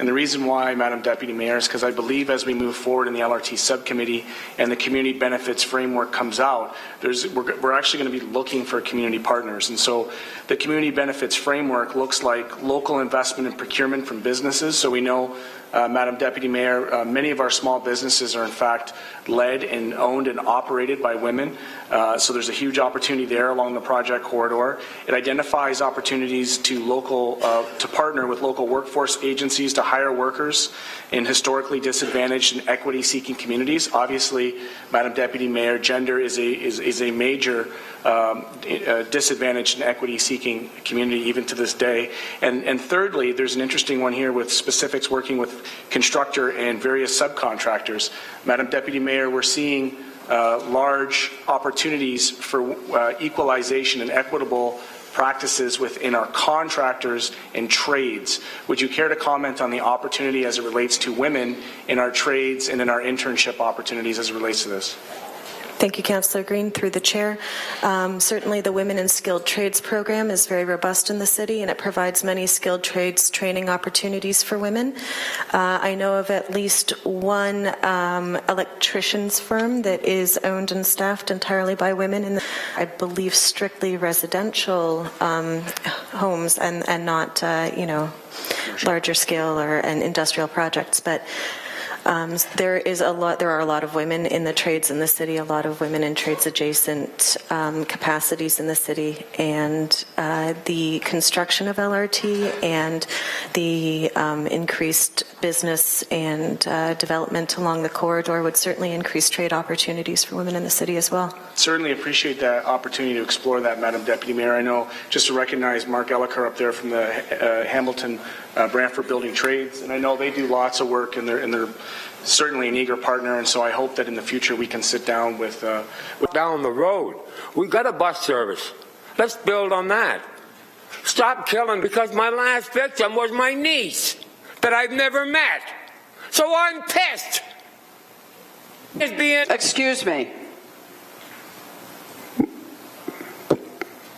And the reason why, Madam Deputy Mayor, is because I believe as we move forward in the LRT subcommittee and the community benefits framework comes out, we're actually going to be looking for community partners. And so the community benefits framework looks like local investment and procurement from businesses. So we know, Madam Deputy Mayor, many of our small businesses are in fact led and owned and operated by women. So there's a huge opportunity there along the project corridor. It identifies opportunities to partner with local workforce agencies to hire workers in historically disadvantaged and equity-seeking communities. Obviously, Madam Deputy Mayor, gender is a major disadvantaged and equity-seeking community even to this day. And thirdly, there's an interesting one here with specifics working with constructor and various subcontractors. Madam Deputy Mayor, we're seeing large opportunities for equalization and equitable practices within our contractors and trades. Would you care to comment on the opportunity as it relates to women in our trades and in our internship opportunities as it relates to this? Thank you, Councillor Green. Through the chair, certainly the Women in Skilled Trades program is very robust in the city, and it provides many skilled trades training opportunities for women. I know of at least one electrician's firm that is owned and staffed entirely by women in, I believe, strictly residential homes and not, larger scale or industrial projects, but. There are a lot of women in the trades in the city, a lot of women in trades adjacent capacities in the city, and the construction of LRT and the increased business and development along the corridor would certainly increase trade opportunities for women in the city as well. Certainly appreciate that opportunity to explore that, Madam Deputy Mayor. I know, just to recognize Mark Elliker up there from the Hamilton Brantford Building Trades, and I know they do lots of work, and they're certainly an eager partner, and so I hope that in the future we can sit down with down the road. We got a bus service. Let's build on that. Stop killing, because my last victim was my niece that I've never met. So I'm pissed. Excuse me.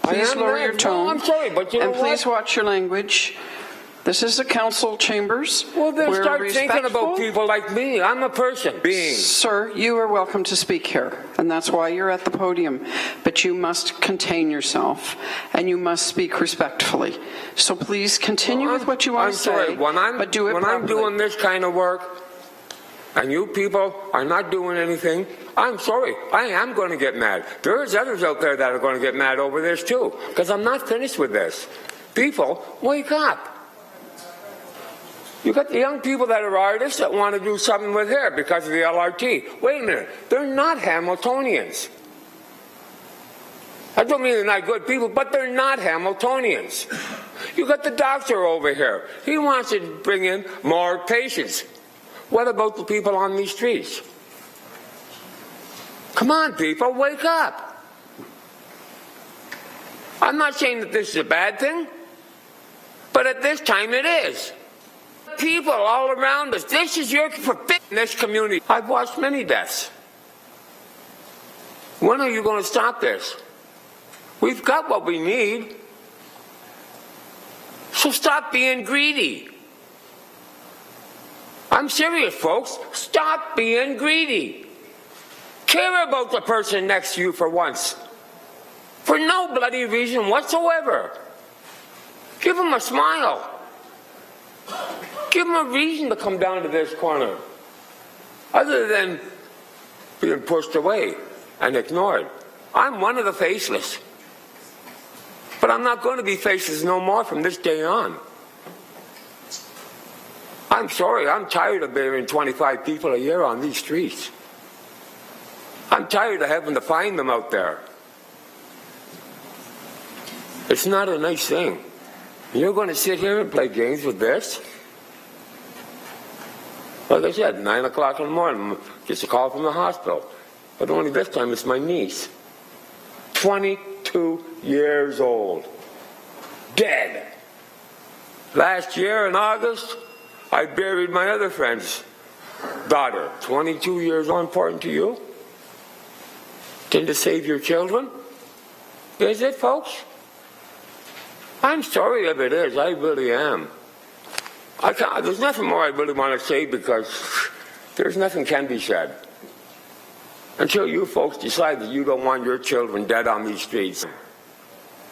Please lower your tone. No, I'm sorry, but you know and please watch your language. This is the council chambers. Well, then We're start respectful. thinking about people like me. I'm a person. Sir, you are welcome to speak here, and that's why you're at the podium. But you must contain yourself, and you must speak respectfully. So please continue with what you want to say, but do it when properly. I'm doing this kind of work, and you people are not doing anything, I'm sorry. I am going to get mad. There's others out there that are going to get mad over this too, because I'm not finished with this. People, wake up. You got the young people that are artists that want to do something with hair because of the LRT. Wait a minute, they're not Hamiltonians. I don't mean they're not good people, but they're not Hamiltonians. You got the doctor over here. He wants to bring in more patients. What about the people on these streets? Come on, people, wake up. I'm not saying that this is a bad thing, but at this time it is. People all around us, this is your this community. I've watched many deaths. When are you going to stop this? We've got what we need. So stop being greedy. I'm serious, folks. Stop being greedy. Care about the person next to you for once. For no bloody reason whatsoever. Give them a smile. Give them a reason to come down to this corner. Other than being pushed away and ignored. I'm one of the faceless. But I'm not going to be faceless no more from this day on. I'm sorry, I'm tired of burying 25 people a year on these streets. I'm tired of having to find them out there. It's not a nice thing. You're going to sit here and play games with this? Like I said, 9 o'clock in the morning, just a call from the hospital. But only this time it's my niece. 22 years old. Dead. Last year in August, I buried my other friend's daughter. 22 years old. Important to you? Tend to save your children? Is it, folks? I'm sorry if it is. I really am. There's nothing more I really want to say because there's nothing can be said. Until you folks decide that you don't want your children dead on these streets.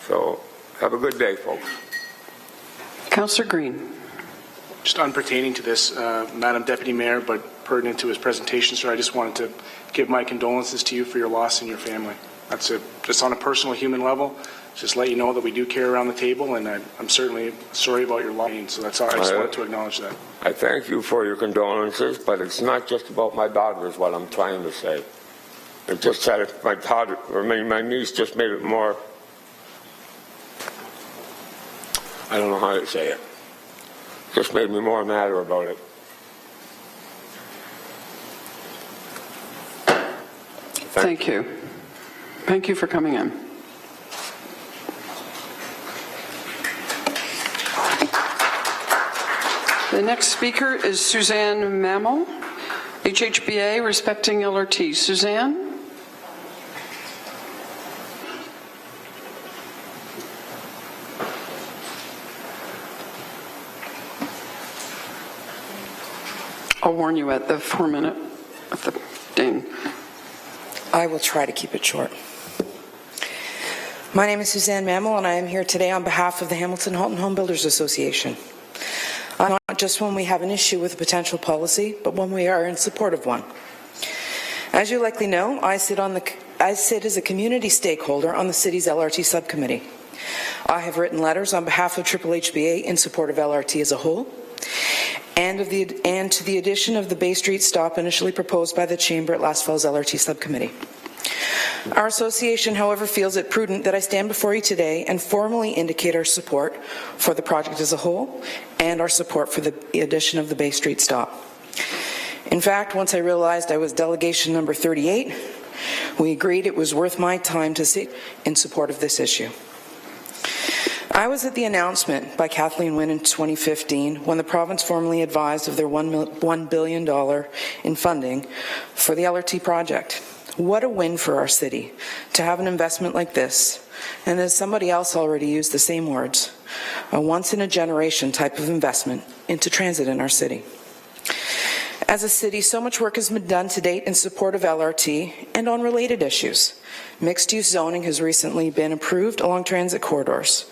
So, have a good day, folks. Councillor Green. Just unpertaining to this, Madam Deputy Mayor, but pertinent to his presentation, sir, I just wanted to give my condolences to you for your loss and your family. That's it. Just on a personal human level, just let you know that we do care around the table, and I'm certainly sorry about your loss. So that's all. I just wanted to acknowledge that. I thank you for your condolences, but it's not just about my daughter is what I'm trying to say. It just said my daughter, or my niece just made it more, I don't know how to say it. Just made me more mad about it. Thank you. Thank you for coming in. The next speaker is Suzanne Mamal, HHBA, Respecting LRT. Suzanne? I'll warn you at the 4-minute of the ding. I will try to keep it short. My name is Suzanne Mamal, and I am here today on behalf of the Hamilton Halton Home Builders Association. Not just when we have an issue with a potential policy, but when we are in support of one. As you likely know, I sit as a community stakeholder on the city's LRT subcommittee. I have written letters on behalf of HHBA in support of LRT as a whole, and to the addition of the Bay Street stop initially proposed by the Chamber at last fall's LRT subcommittee. Our association, however, feels it prudent that I stand before you today and formally indicate our support for the project as a whole and our support for the addition of the Bay Street stop. In fact, once I realized I was delegation number 38, we agreed it was worth my time to sit in support of this issue. I was at the announcement by Kathleen Wynne in 2015 when the province formally advised of their $1 billion in funding for the LRT project. What a win for our city to have an investment like this, and as somebody else already used the same words, a once-in-a-generation type of investment into transit in our city. As a city, so much work has been done to date in support of LRT and on related issues. Mixed-use zoning has recently been approved along transit corridors.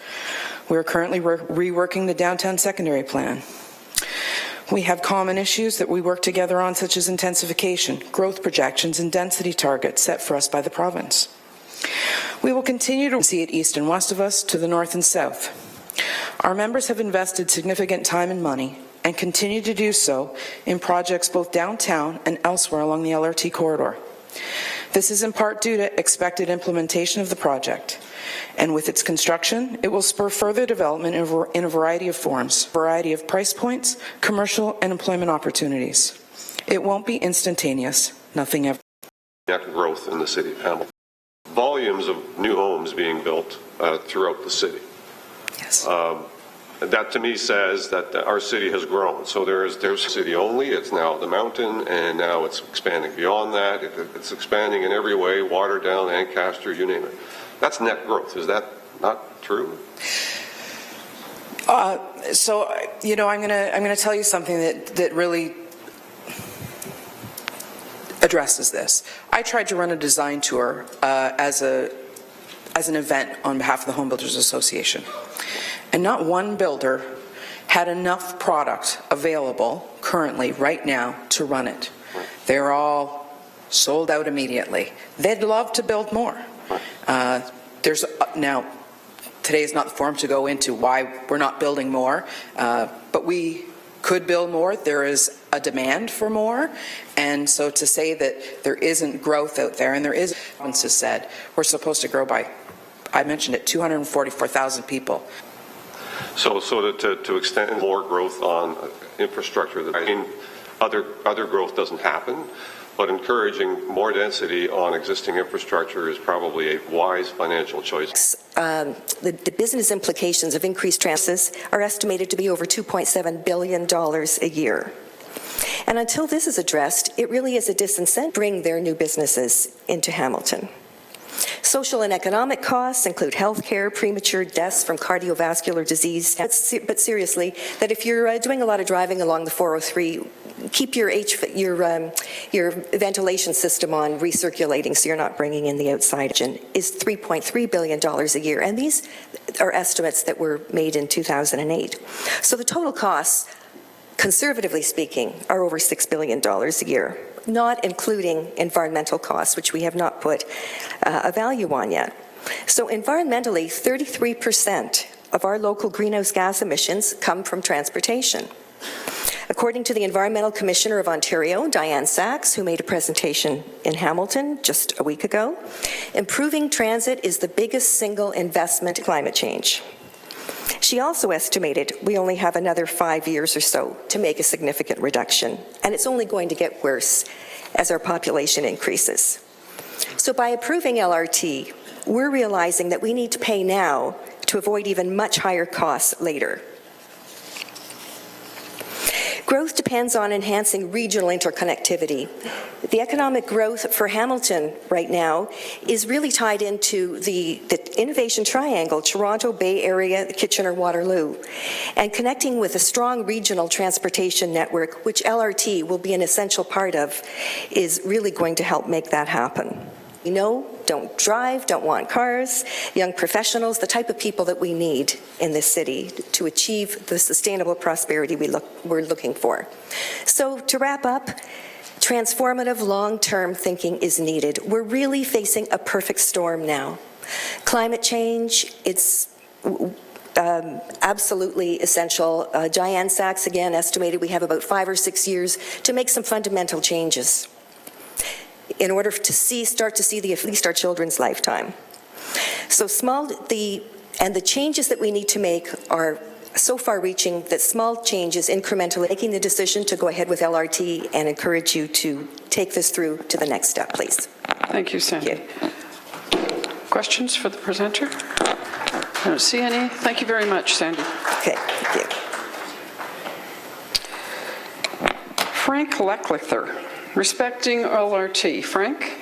We are currently reworking the downtown secondary plan. We have common issues that we work together on, such as intensification, growth projections, and density targets set for us by the province. We will continue to see it east and west of us, to the north and south. Our members have invested significant time and money and continue to do so in projects both downtown and elsewhere along the LRT corridor. This is in part due to expected implementation of the project And with its construction, it will spur further development in a variety of forms, variety of price points, commercial and employment opportunities. It won't be instantaneous, nothing ever. Growth in the city of Hamilton. Volumes of new homes being built throughout the city. Yes. That to me says that our city has grown. So there's city only, it's now the mountain, and now it's expanding beyond that. It's expanding in every way, Waterdown, Ancaster, you name it. That's net growth. Is that not true? So, you know, I'm gonna tell you something that really addresses this. I tried to run a design tour as an event on behalf of the Home Builders Association. And not one builder had enough product available currently right now to run it. They're all sold out immediately. They'd love to build more. Now, today is not the forum to go into why we're not building more, but we could build more. There is a demand for more. And so to say that there isn't growth out there, and there is, as said, we're supposed to grow by, I mentioned it, 244,000 people. So to extend more growth on infrastructure, that I mean, other growth doesn't happen, but encouraging more density on existing infrastructure is probably a wise financial choice. The business implications of increased transits are estimated to be over $2.7 billion a year. And until this is addressed, it really is a disincentive to bring their new businesses into Hamilton. Social and economic costs include health care, premature deaths from cardiovascular disease. But seriously, that if you're doing a lot of driving along the 403, keep your ventilation system on recirculating so you're not bringing in the outside. Is $3.3 billion a year. And these are estimates that were made in 2008. So the total costs, conservatively speaking, are over $6 billion a year, not including environmental costs, which we have not put a value on yet. So environmentally, 33% of our local greenhouse gas emissions come from transportation. According to the Environmental Commissioner of Ontario, Diane Sachs, who made a presentation in Hamilton just a week ago, improving transit is the biggest single investment in climate change. She also estimated we only have another 5 years or so to make a significant reduction, and it's only going to get worse as our population increases. So by approving LRT, we're realizing that we need to pay now to avoid even much higher costs later. Growth depends on enhancing regional interconnectivity. The economic growth for Hamilton right now is really tied into the innovation triangle, Toronto, Bay Area, Kitchener, Waterloo, and connecting with a strong regional transportation network, which LRT will be an essential part of, is really going to help make that happen. You know, don't drive, don't want cars, young professionals, the type of people that we need in this city to achieve the sustainable prosperity we're looking for. So to wrap up, transformative long-term thinking is needed. We're really facing a perfect storm now. Climate change, it's absolutely essential. Diane Sachs, again, estimated we have about 5 or 6 years to make some fundamental changes in order to start to see at least our children's lifetime. So the changes that we need to make are so far-reaching that small changes incrementally, making the decision to go ahead with LRT, and encourage you to take this through to the next step, please. Thank you, Sandy. Questions for the presenter? I don't see any. Thank you very much, Sandy. Okay, thank you. Frank Lether, respecting LRT. Frank?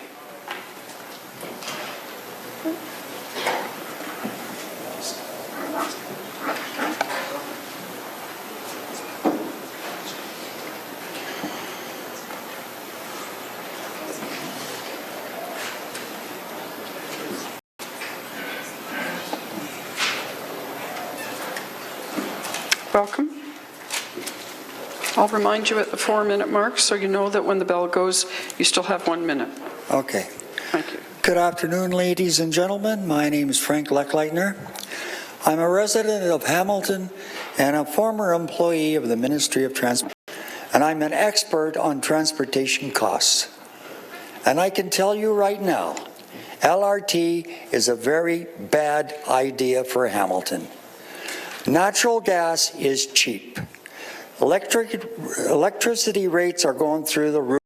Welcome. I'll remind you at the 4-minute mark so you know that when the bell goes, you still have 1 minute. Okay. Thank you. Good afternoon, ladies and gentlemen. My name is Frank Lether. I'm a resident of Hamilton and a former employee of the Ministry of Transport. And I'm an expert on transportation costs. And I can tell you right now, LRT is a very bad idea for Hamilton. Natural gas is cheap. Electricity rates are going through the roof.